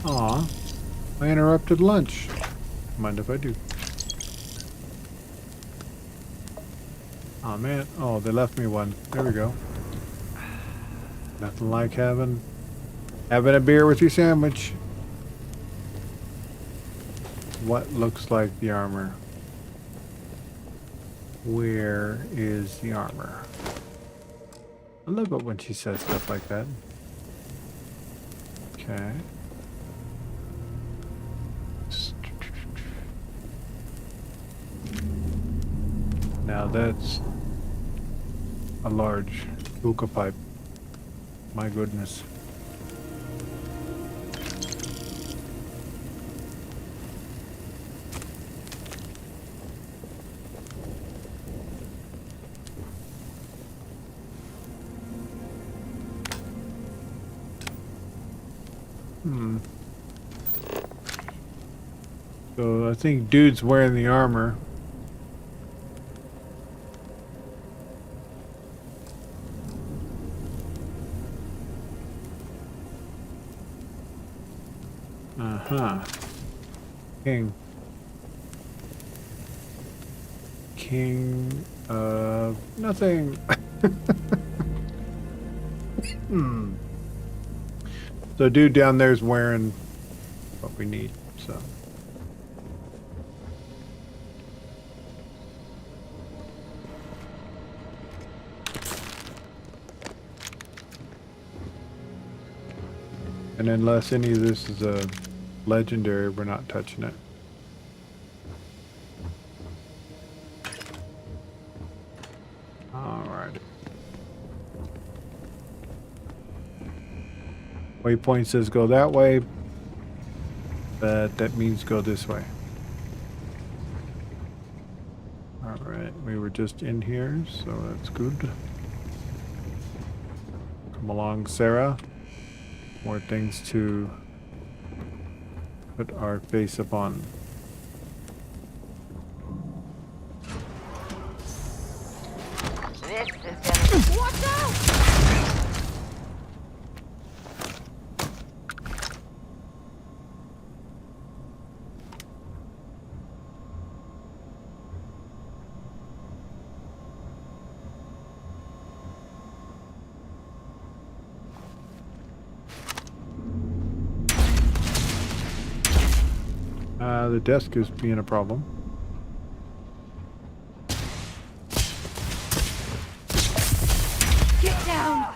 Speaker 1: Aw, I interrupted lunch. Mind if I do? Oh man, oh, they left me one. There we go. Nothing like having a beer with your sandwich. What looks like the armor? Where is the armor? I love it when she says stuff like that. Okay. Now that's a large hookah pipe. My goodness. So I think dude's wearing the armor. Uh-huh. King of nothing. So dude down there's wearing what we need, so. And unless any of this is a legendary, we're not touching it. Alright. Waypoint says go that way, but that means go this way. Alright, we were just in here, so that's good. Come along, Sarah. More things to put our face upon.
Speaker 16: This is gonna... Watch out!
Speaker 1: The desk is being a problem.
Speaker 6: Get down!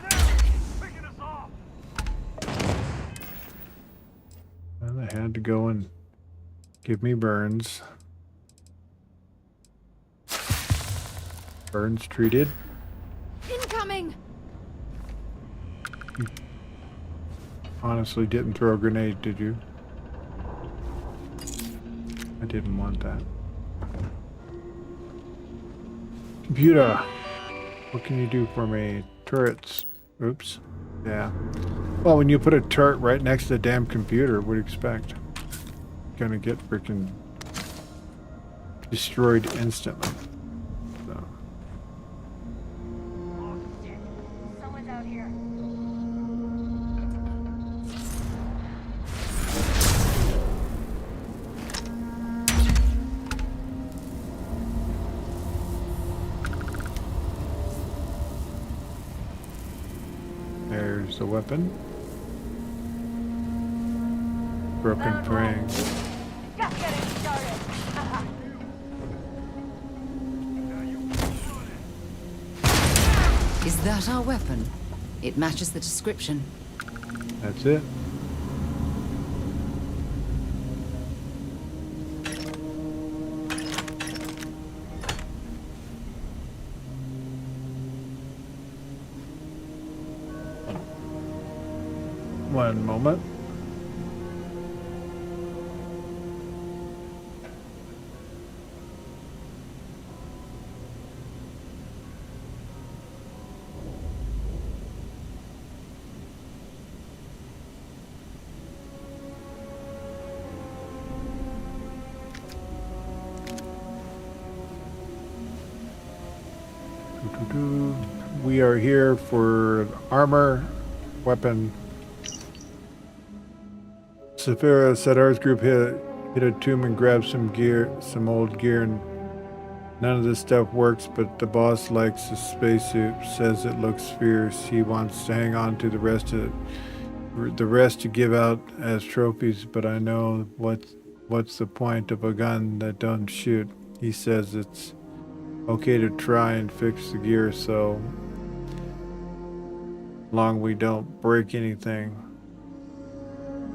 Speaker 1: And I had to go and give me burns. Burns treated.
Speaker 6: Incoming!
Speaker 1: Honestly, didn't throw a grenade, did you? I didn't want that. Computer! What can you do for me? Turrets. Oops. Yeah. Well, when you put a turret right next to the damn computer, what do you expect? Gonna get freaking destroyed instantly. So.
Speaker 16: Someone's out here.
Speaker 1: There's the weapon. Broken frame.
Speaker 16: Just getting started.
Speaker 15: Is that our weapon? It matches the description.
Speaker 1: That's it. One moment. We are here for armor, weapon. Saphira said ours group hit a tomb and grabbed some gear, some old gear, and none of this stuff works, but the boss likes the spacesuit, says it looks fierce. He wants to hang on to the rest to give out as trophies, but I know what's the point of a gun that don't shoot. He says it's okay to try and fix the gear so long we don't break anything.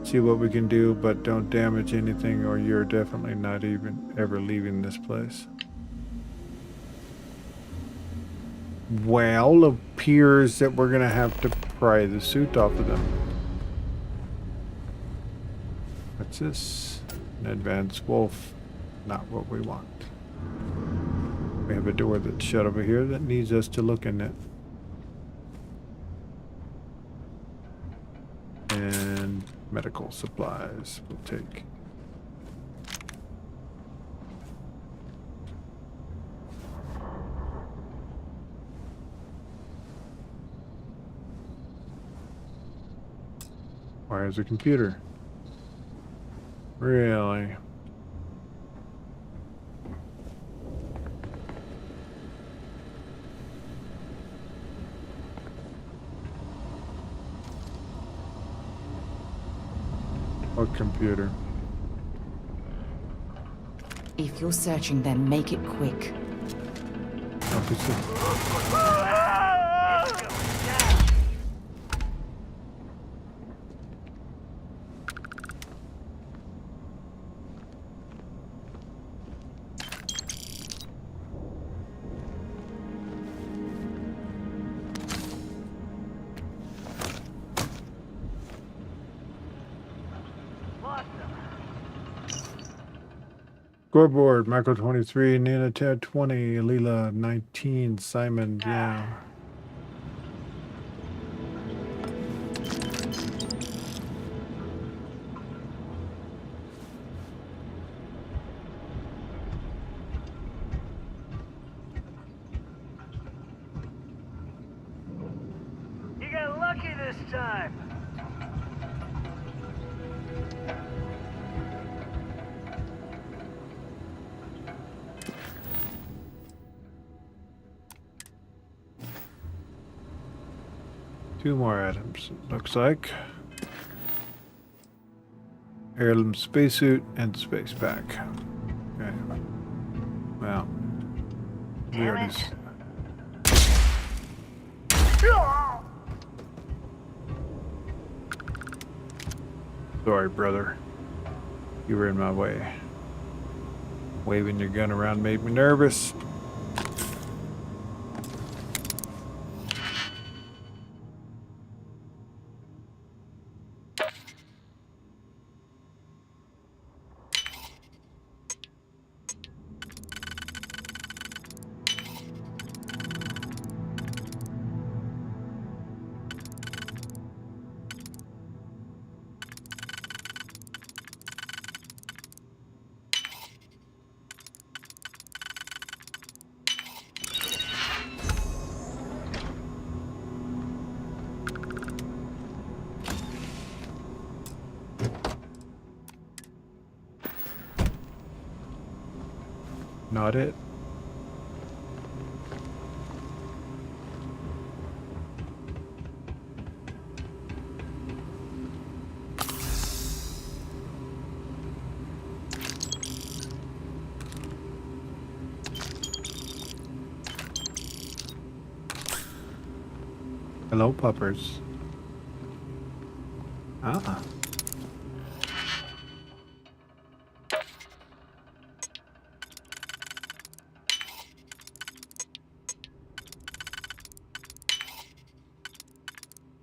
Speaker 1: See what we can do, but don't damage anything or you're definitely not even ever leaving this place. Well, appears that we're gonna have to pry the suit off of them. What's this? An advanced wolf. Not what we want. We have a door that's shut over here that needs us to look in it. And medical supplies we'll take. Where's the computer? Really? What computer?
Speaker 15: If you're searching, then make it quick.
Speaker 1: Scoreboard, Michael 23, Nina Ted 20, Leela 19, Simon, yeah.
Speaker 9: You got lucky this time.
Speaker 1: Two more items, looks like. Heirloom spacesuit and space pack. Okay. Wow. We already Sorry, brother. You were in my way. Waving your gun around made me nervous. Not it. Hello, puppers. Ah.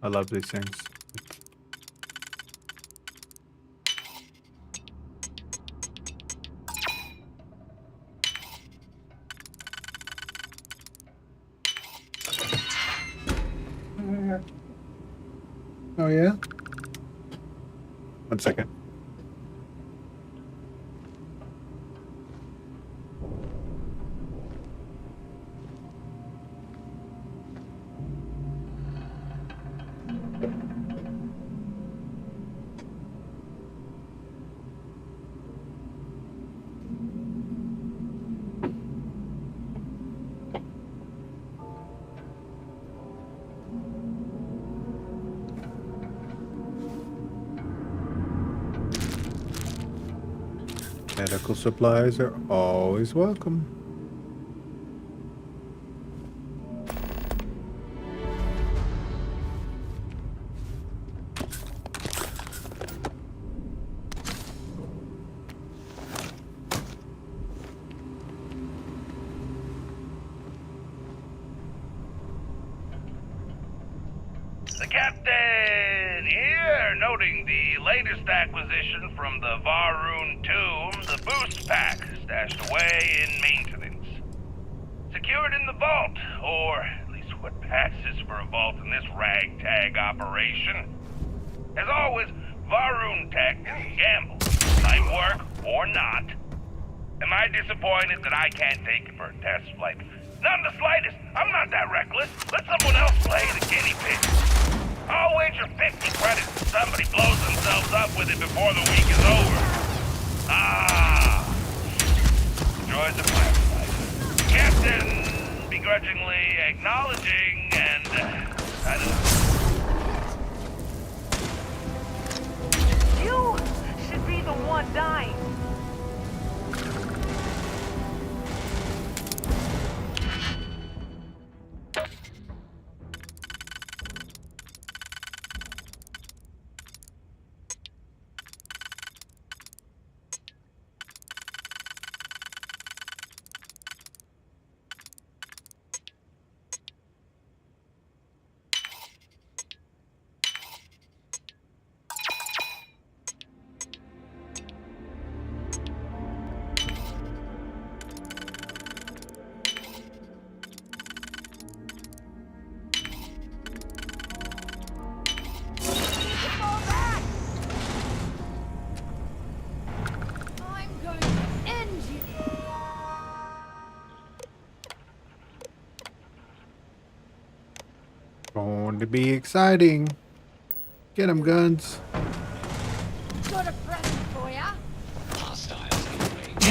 Speaker 1: I love these things. Oh yeah? 1 second. Medical supplies are always welcome.
Speaker 9: The captain here, noting the latest acquisition from the Varun tomb, the boost pack stashed away in maintenance. Secured in the vault, or at least what passes for a vault in this ragtag operation. As always, Varun tech is gamble. Might work or not. Am I disappointed that I can't take it for a test flight? Not in the slightest. I'm not that reckless. Let someone else play the guinea pig. I'll wager 50 credits that somebody blows themselves up with it before the week is over. Ah. Joys of firefight. Captain begrudgingly acknowledging and... I don't know.
Speaker 16: You should be the one dying.
Speaker 1: Going to be exciting. Get 'em, guns.
Speaker 6: Got a present for ya.
Speaker 14: Hostiles in range.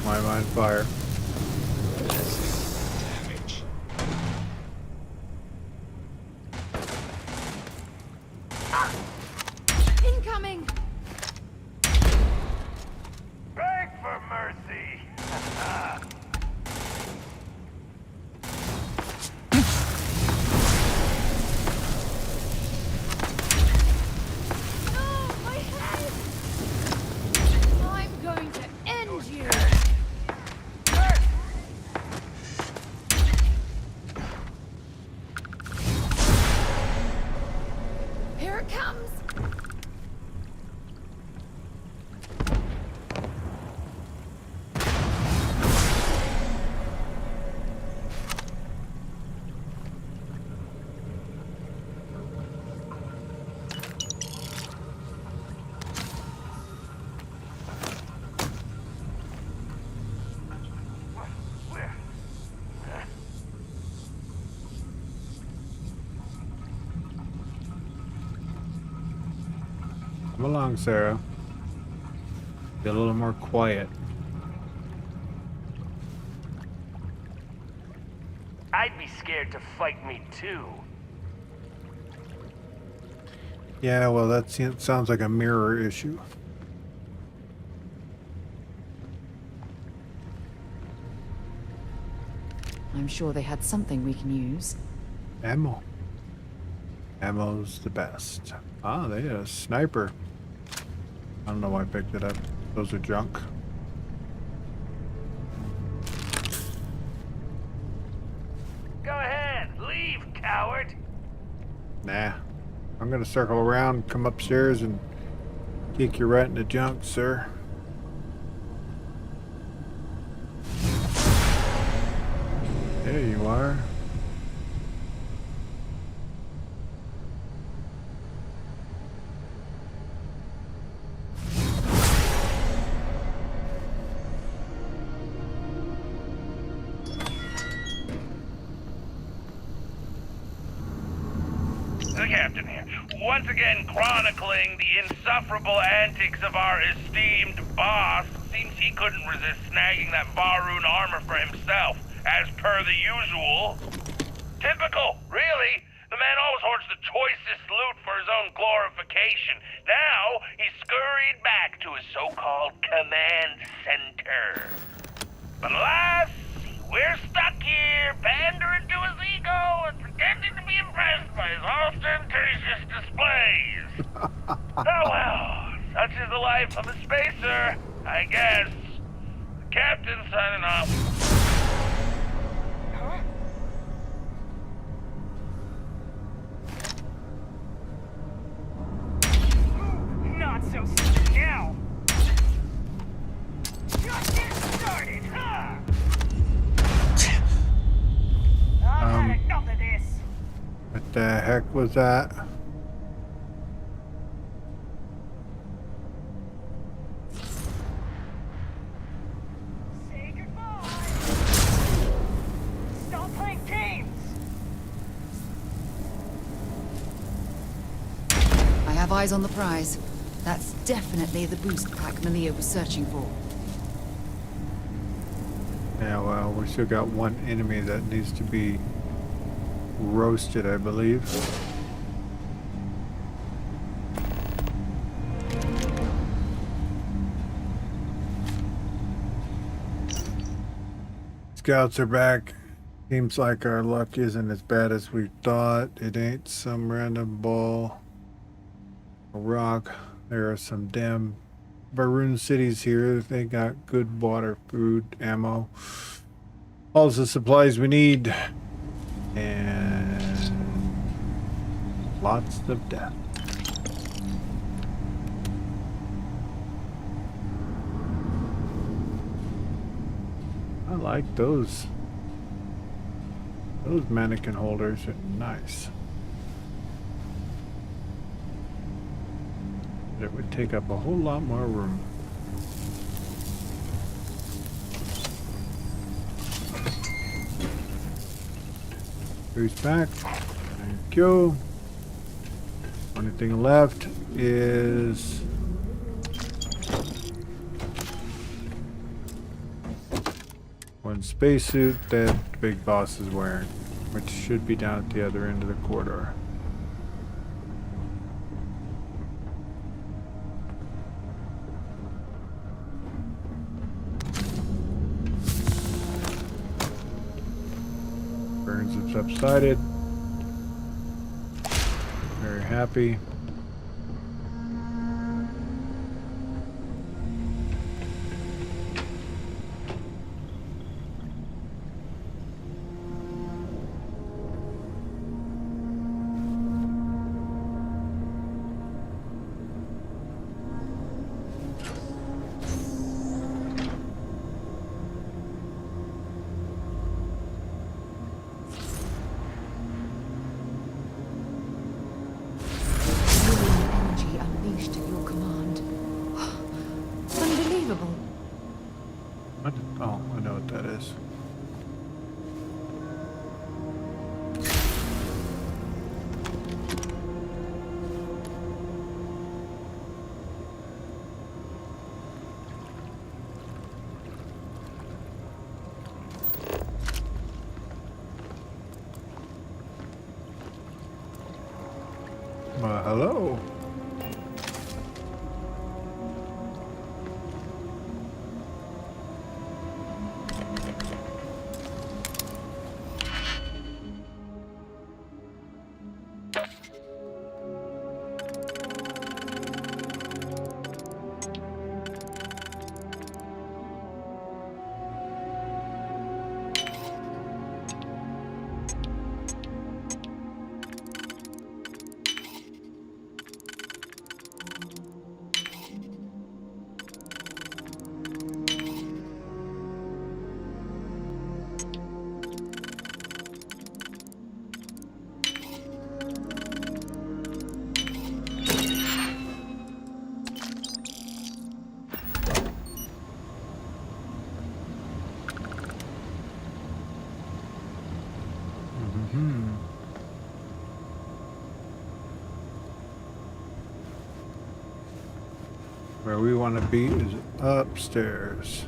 Speaker 1: Why am I on fire?
Speaker 14: Damage.
Speaker 12: coming!
Speaker 9: Beg for mercy!
Speaker 12: No, my head! I'm going to end you! Here it comes!
Speaker 1: Come along, Sarah. Be a little more quiet.
Speaker 9: I'd be scared to fight me too.
Speaker 1: Yeah, well, that sounds like a mirror issue.
Speaker 15: I'm sure they had something we can use.
Speaker 1: Ammo. Ammo's the best. Ah, they had a sniper. I don't know why I picked it up. Those are junk.
Speaker 9: Go ahead, leave, coward.
Speaker 1: Nah. I'm gonna circle around, come upstairs, and kick you right in the junk, sir. There you are.
Speaker 9: The captain here, once again chronicling the insufferable antics of our esteemed boss. Seems he couldn't resist snagging that Varun armor for himself, as per the usual. Typical, really. The man always hoards the choicest loot for his own glorification. Now, he's scurried back to his so-called command center. But alas, we're stuck here, pandering to his ego and pretending to be impressed by his ostentatious displays. Oh well, such is the life of a spacer, I guess. The captain signing off. Huh?
Speaker 6: Not so soon now. Just getting started, huh? I've had enough of this.
Speaker 1: What the heck was that?
Speaker 6: Say goodbye. Stop playing games.
Speaker 15: I have eyes on the prize. That's definitely the boost pack Malia was searching for.
Speaker 1: Yeah, well, we still got one enemy that needs to be roasted, I believe. Scouts are back. Seems like our luck isn't as bad as we thought. It ain't some random ball or rock. There are some damn Varun cities here. They got good water, food, ammo, all the supplies we need, and lots of death. I like those. Those mannequin holders are nice. It would take up a whole lot more room. Who's back? Thank you. Only thing left is one spacesuit that the big boss is wearing, which should be down at the other end of the corridor. subsided. Very happy.
Speaker 15: Energy unleashed at your command. Unbelievable.
Speaker 1: What? Oh, I know what that is. Hello. Where we want to be is upstairs.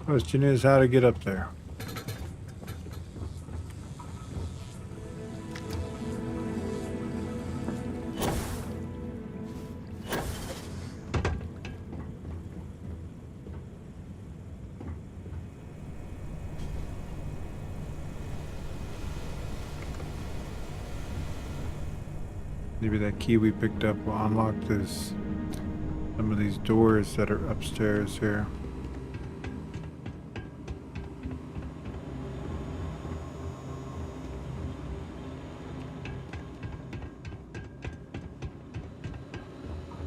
Speaker 1: Question is how to get up there. Maybe that key we picked up will unlock this, some of these doors that are upstairs here.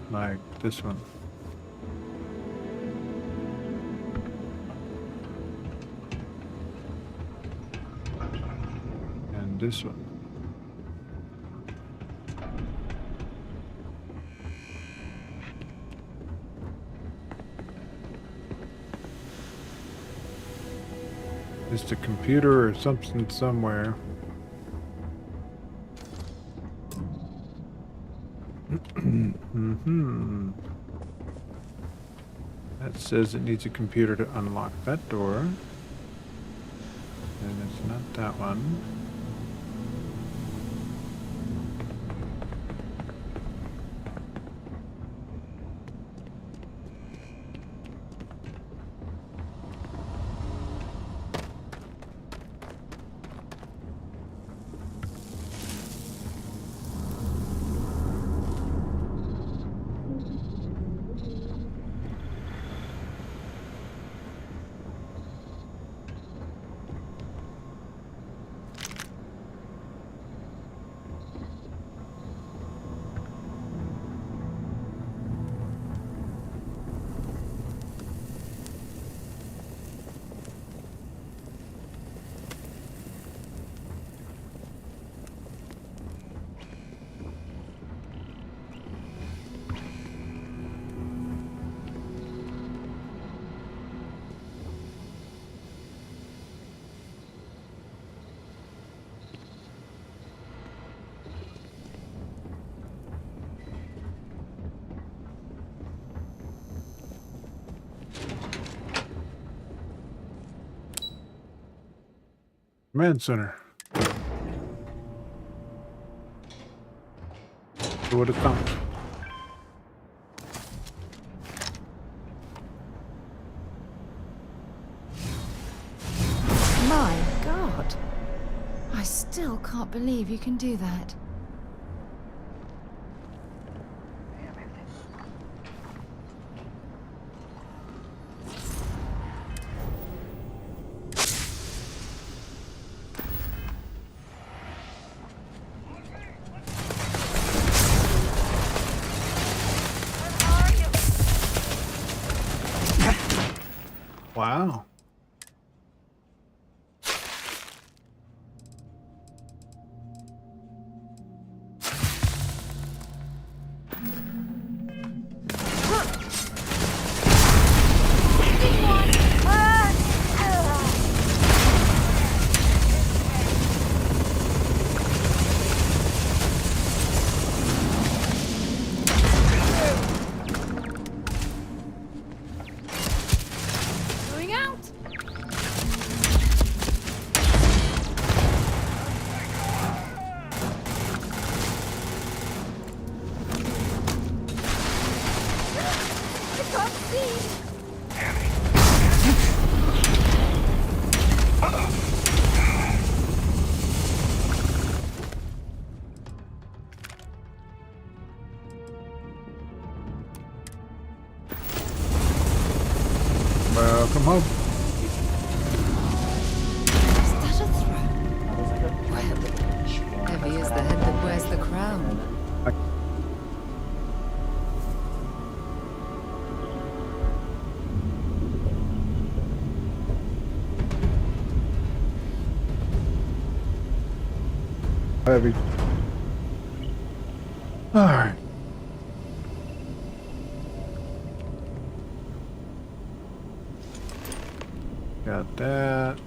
Speaker 1: Like this one. And this one. Just a computer or something somewhere. That says it needs a computer to unlock that door. And it's not that one. Command center. Who would have thought?
Speaker 15: My God. I still can't believe you can do that.
Speaker 1: Wow.
Speaker 19: Going out. I can't see.
Speaker 1: Welcome home.
Speaker 15: Is that a throne? Well, heavy is the head that wears the crown.
Speaker 1: Heavy. All right. Got that.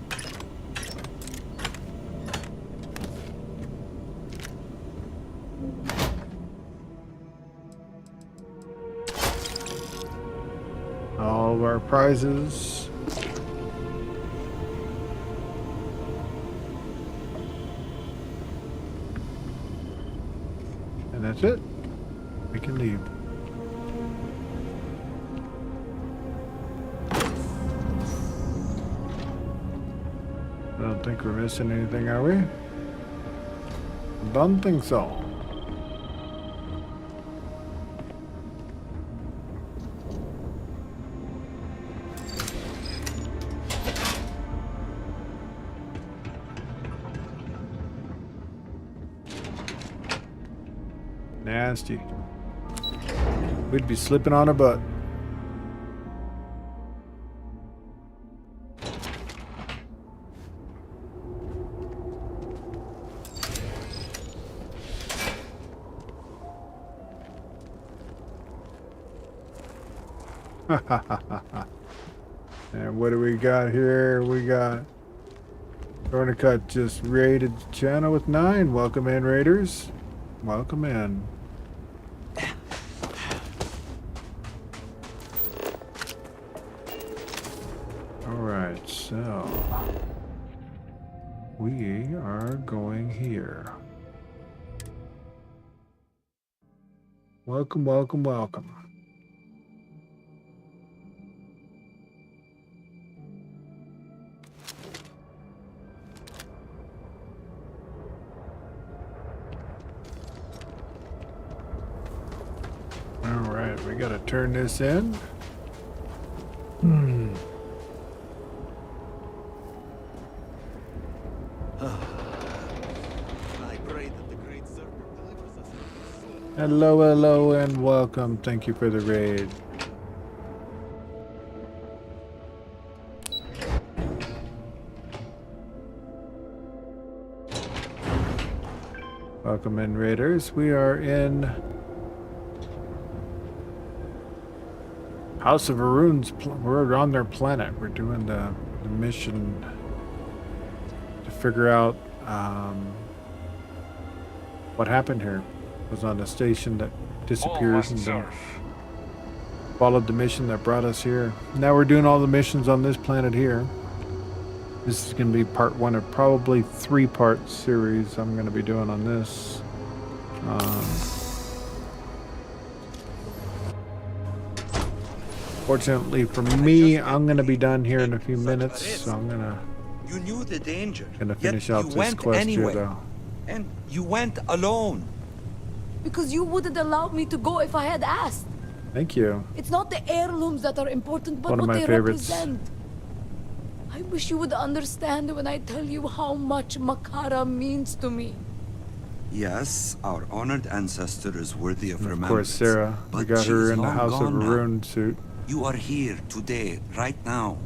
Speaker 1: All of our prizes. And that's it. We can leave. I don't think we're missing anything, are we? Don't think so. Nasty. We'd be slipping on a butt. And what do we got here? We got Dornicut just raided the channel with 9. Welcome in, raiders. Welcome in. Alright, so we are going here. Welcome, welcome, welcome. Alright, we gotta turn this in. Hello, hello, and welcome. Thank you for the raid. Welcome in, raiders. We are in House of Arun's. We're on their planet. We're doing the mission to figure out what happened here. Was on a station that disappeared and then followed the mission that brought us here. Now we're doing all the missions on this planet here. This is going to be part one of probably 3-part series I'm going to be doing on this. Fortunately for me, I'm going to be done here in a few minutes, so I'm going to
Speaker 3: You knew the danger.
Speaker 1: finish
Speaker 3: yet
Speaker 1: out
Speaker 3: you
Speaker 1: this
Speaker 3: went
Speaker 1: quest
Speaker 3: anyway.
Speaker 1: here, though.
Speaker 3: And you went alone.
Speaker 22: Because you wouldn't allow me to go if I had asked.
Speaker 1: Thank you.
Speaker 22: It's not the heirlooms that are important, but
Speaker 1: One of
Speaker 22: what
Speaker 1: my
Speaker 22: they
Speaker 1: favorites.
Speaker 22: represent. I wish you would understand when I tell you how much Makara means to me.
Speaker 3: Yes, our honored ancestor is worthy of
Speaker 1: Of
Speaker 3: remembrance.
Speaker 1: course, Sarah. We
Speaker 3: but
Speaker 1: got
Speaker 3: she
Speaker 1: her
Speaker 3: is
Speaker 1: in the
Speaker 3: long
Speaker 1: House of
Speaker 3: gone now.
Speaker 1: Rune suit.
Speaker 3: You are here today, right now.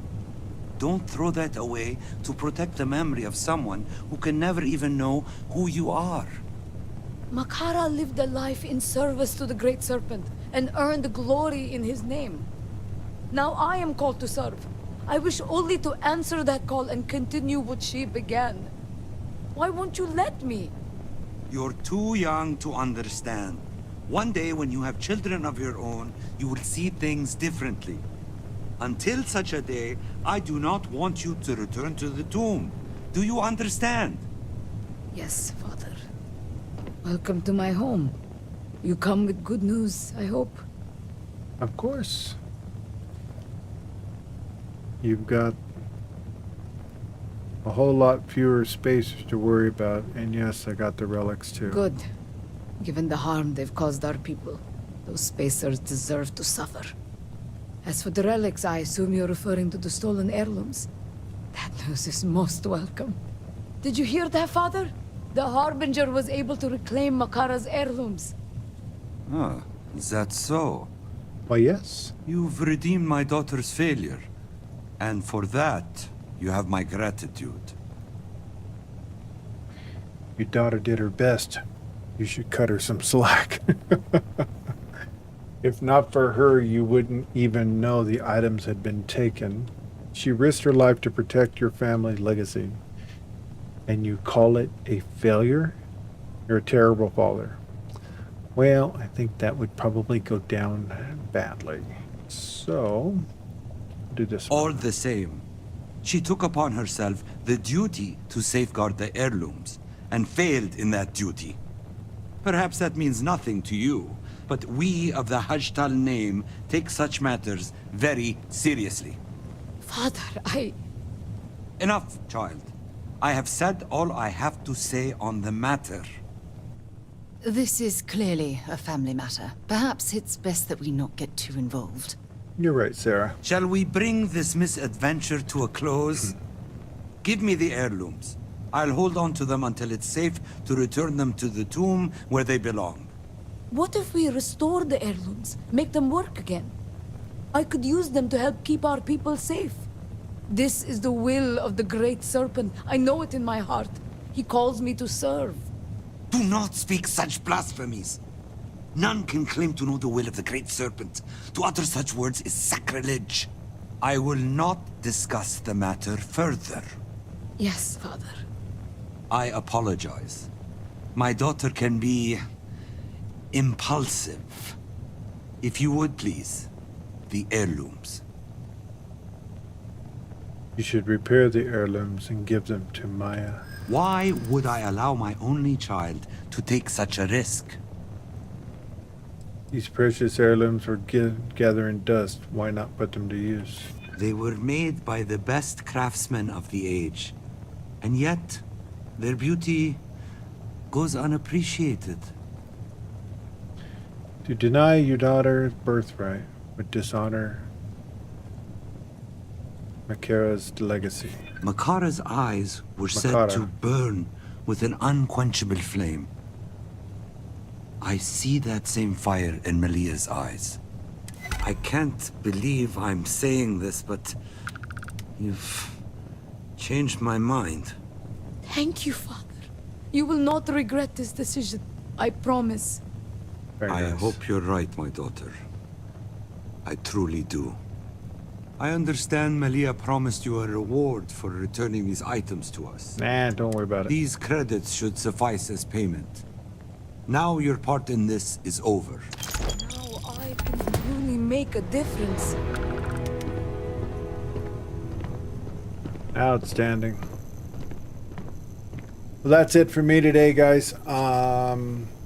Speaker 3: Don't throw that away to protect the memory of someone who can never even know who you are.
Speaker 22: Makara lived a life in service to the Great Serpent and earned glory in his name. Now I am called to serve. I wish only to answer that call and continue what she began. Why won't you let me?
Speaker 3: You're too young to understand. One day when you have children of your own, you will see things differently. Until such a day, I do not want you to return to the tomb. Do you understand?
Speaker 22: Yes, Father. Welcome to my home. You come with good news, I hope.
Speaker 1: Of course. You've got a whole lot fewer spaces to worry about, and yes, I got the relics too.
Speaker 22: Good. Given the harm they've caused our people, those spacers deserve to suffer. As for the relics, I assume you're referring to the stolen heirlooms. That news is most welcome. Did you hear that, Father? The Harbinger was able to reclaim Makara's heirlooms.
Speaker 3: Ah, is that so?
Speaker 1: Why, yes.
Speaker 3: You've redeemed my daughter's failure. And for that, you have my gratitude.
Speaker 1: Your daughter did her best. You should cut her some slack. If not for her, you wouldn't even know the items had been taken. She risked her life to protect your family legacy. And you call it a failure? You're a terrible father. Well, I think that would probably go down badly. So, do this.
Speaker 3: All the same, she took upon herself the duty to safeguard the heirlooms, and failed in that duty. Perhaps that means nothing to you, but we of the Hajtal name take such matters very seriously.
Speaker 22: Father,
Speaker 3: Enough, child. I have said all I have to say on the matter.
Speaker 15: This is clearly a family matter. Perhaps it's best that we not get too involved.
Speaker 1: You're right, Sarah.
Speaker 3: Shall we bring this misadventure to a close? Give me the heirlooms. I'll hold on to them until it's safe to return them to the tomb where they belong.
Speaker 22: what if we restore the heirlooms, make them work again? I could use them to help keep our people safe. This is the will of the Great Serpent. I know it in my heart. He calls me to serve.
Speaker 3: Do not speak such blasphemies. None can claim to know the will of the Great Serpent. To utter such words is sacrilege. I will not discuss the matter further.
Speaker 22: Yes, Father.
Speaker 3: I apologize. My daughter can be impulsive. If you would please, the heirlooms.
Speaker 1: You should repair the heirlooms and give them to Maya.
Speaker 3: Why would I allow my only child to take such a risk?
Speaker 1: These precious heirlooms were gathering dust. Why not put them to use?
Speaker 3: They were made by the best craftsmen of the age. And yet, their beauty goes unappreciated.
Speaker 1: To deny your daughter's birthright would dishonor Makara's legacy.
Speaker 3: Makara's eyes were said to burn with an unquenchable flame. I see that same fire in Malia's eyes. I can't believe I'm saying this, but you've changed my mind.
Speaker 22: Thank you, Father. You will not regret this decision. I promise.
Speaker 3: I hope you're right, my daughter. I truly do. I understand Malia promised you a reward for returning these items to us.
Speaker 1: Nah, don't worry about it.
Speaker 3: These credits should suffice as payment. Now your part in this is over.
Speaker 22: Now I can really make a difference.
Speaker 1: Outstanding. Well, that's it for me today, guys.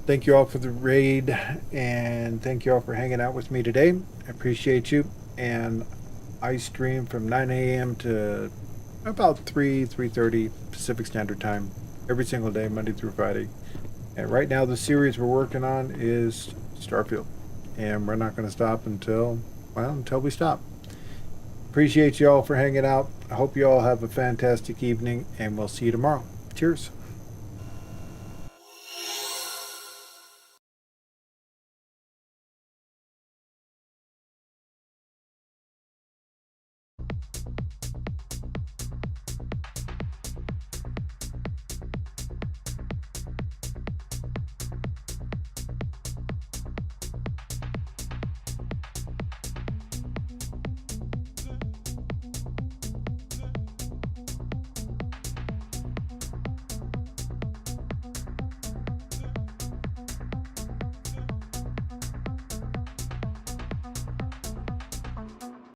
Speaker 1: Thank you all for the raid, and thank you all for hanging out with me today. I appreciate you. And I stream from 9 a.m. to about 3:30 Pacific Standard Time every single day, Monday through Friday. And right now, the series we're working on is Starfield, and we're not going to stop until we stop. Appreciate you all for hanging out. I hope you all have a fantastic evening, and we'll see you tomorrow. Cheers.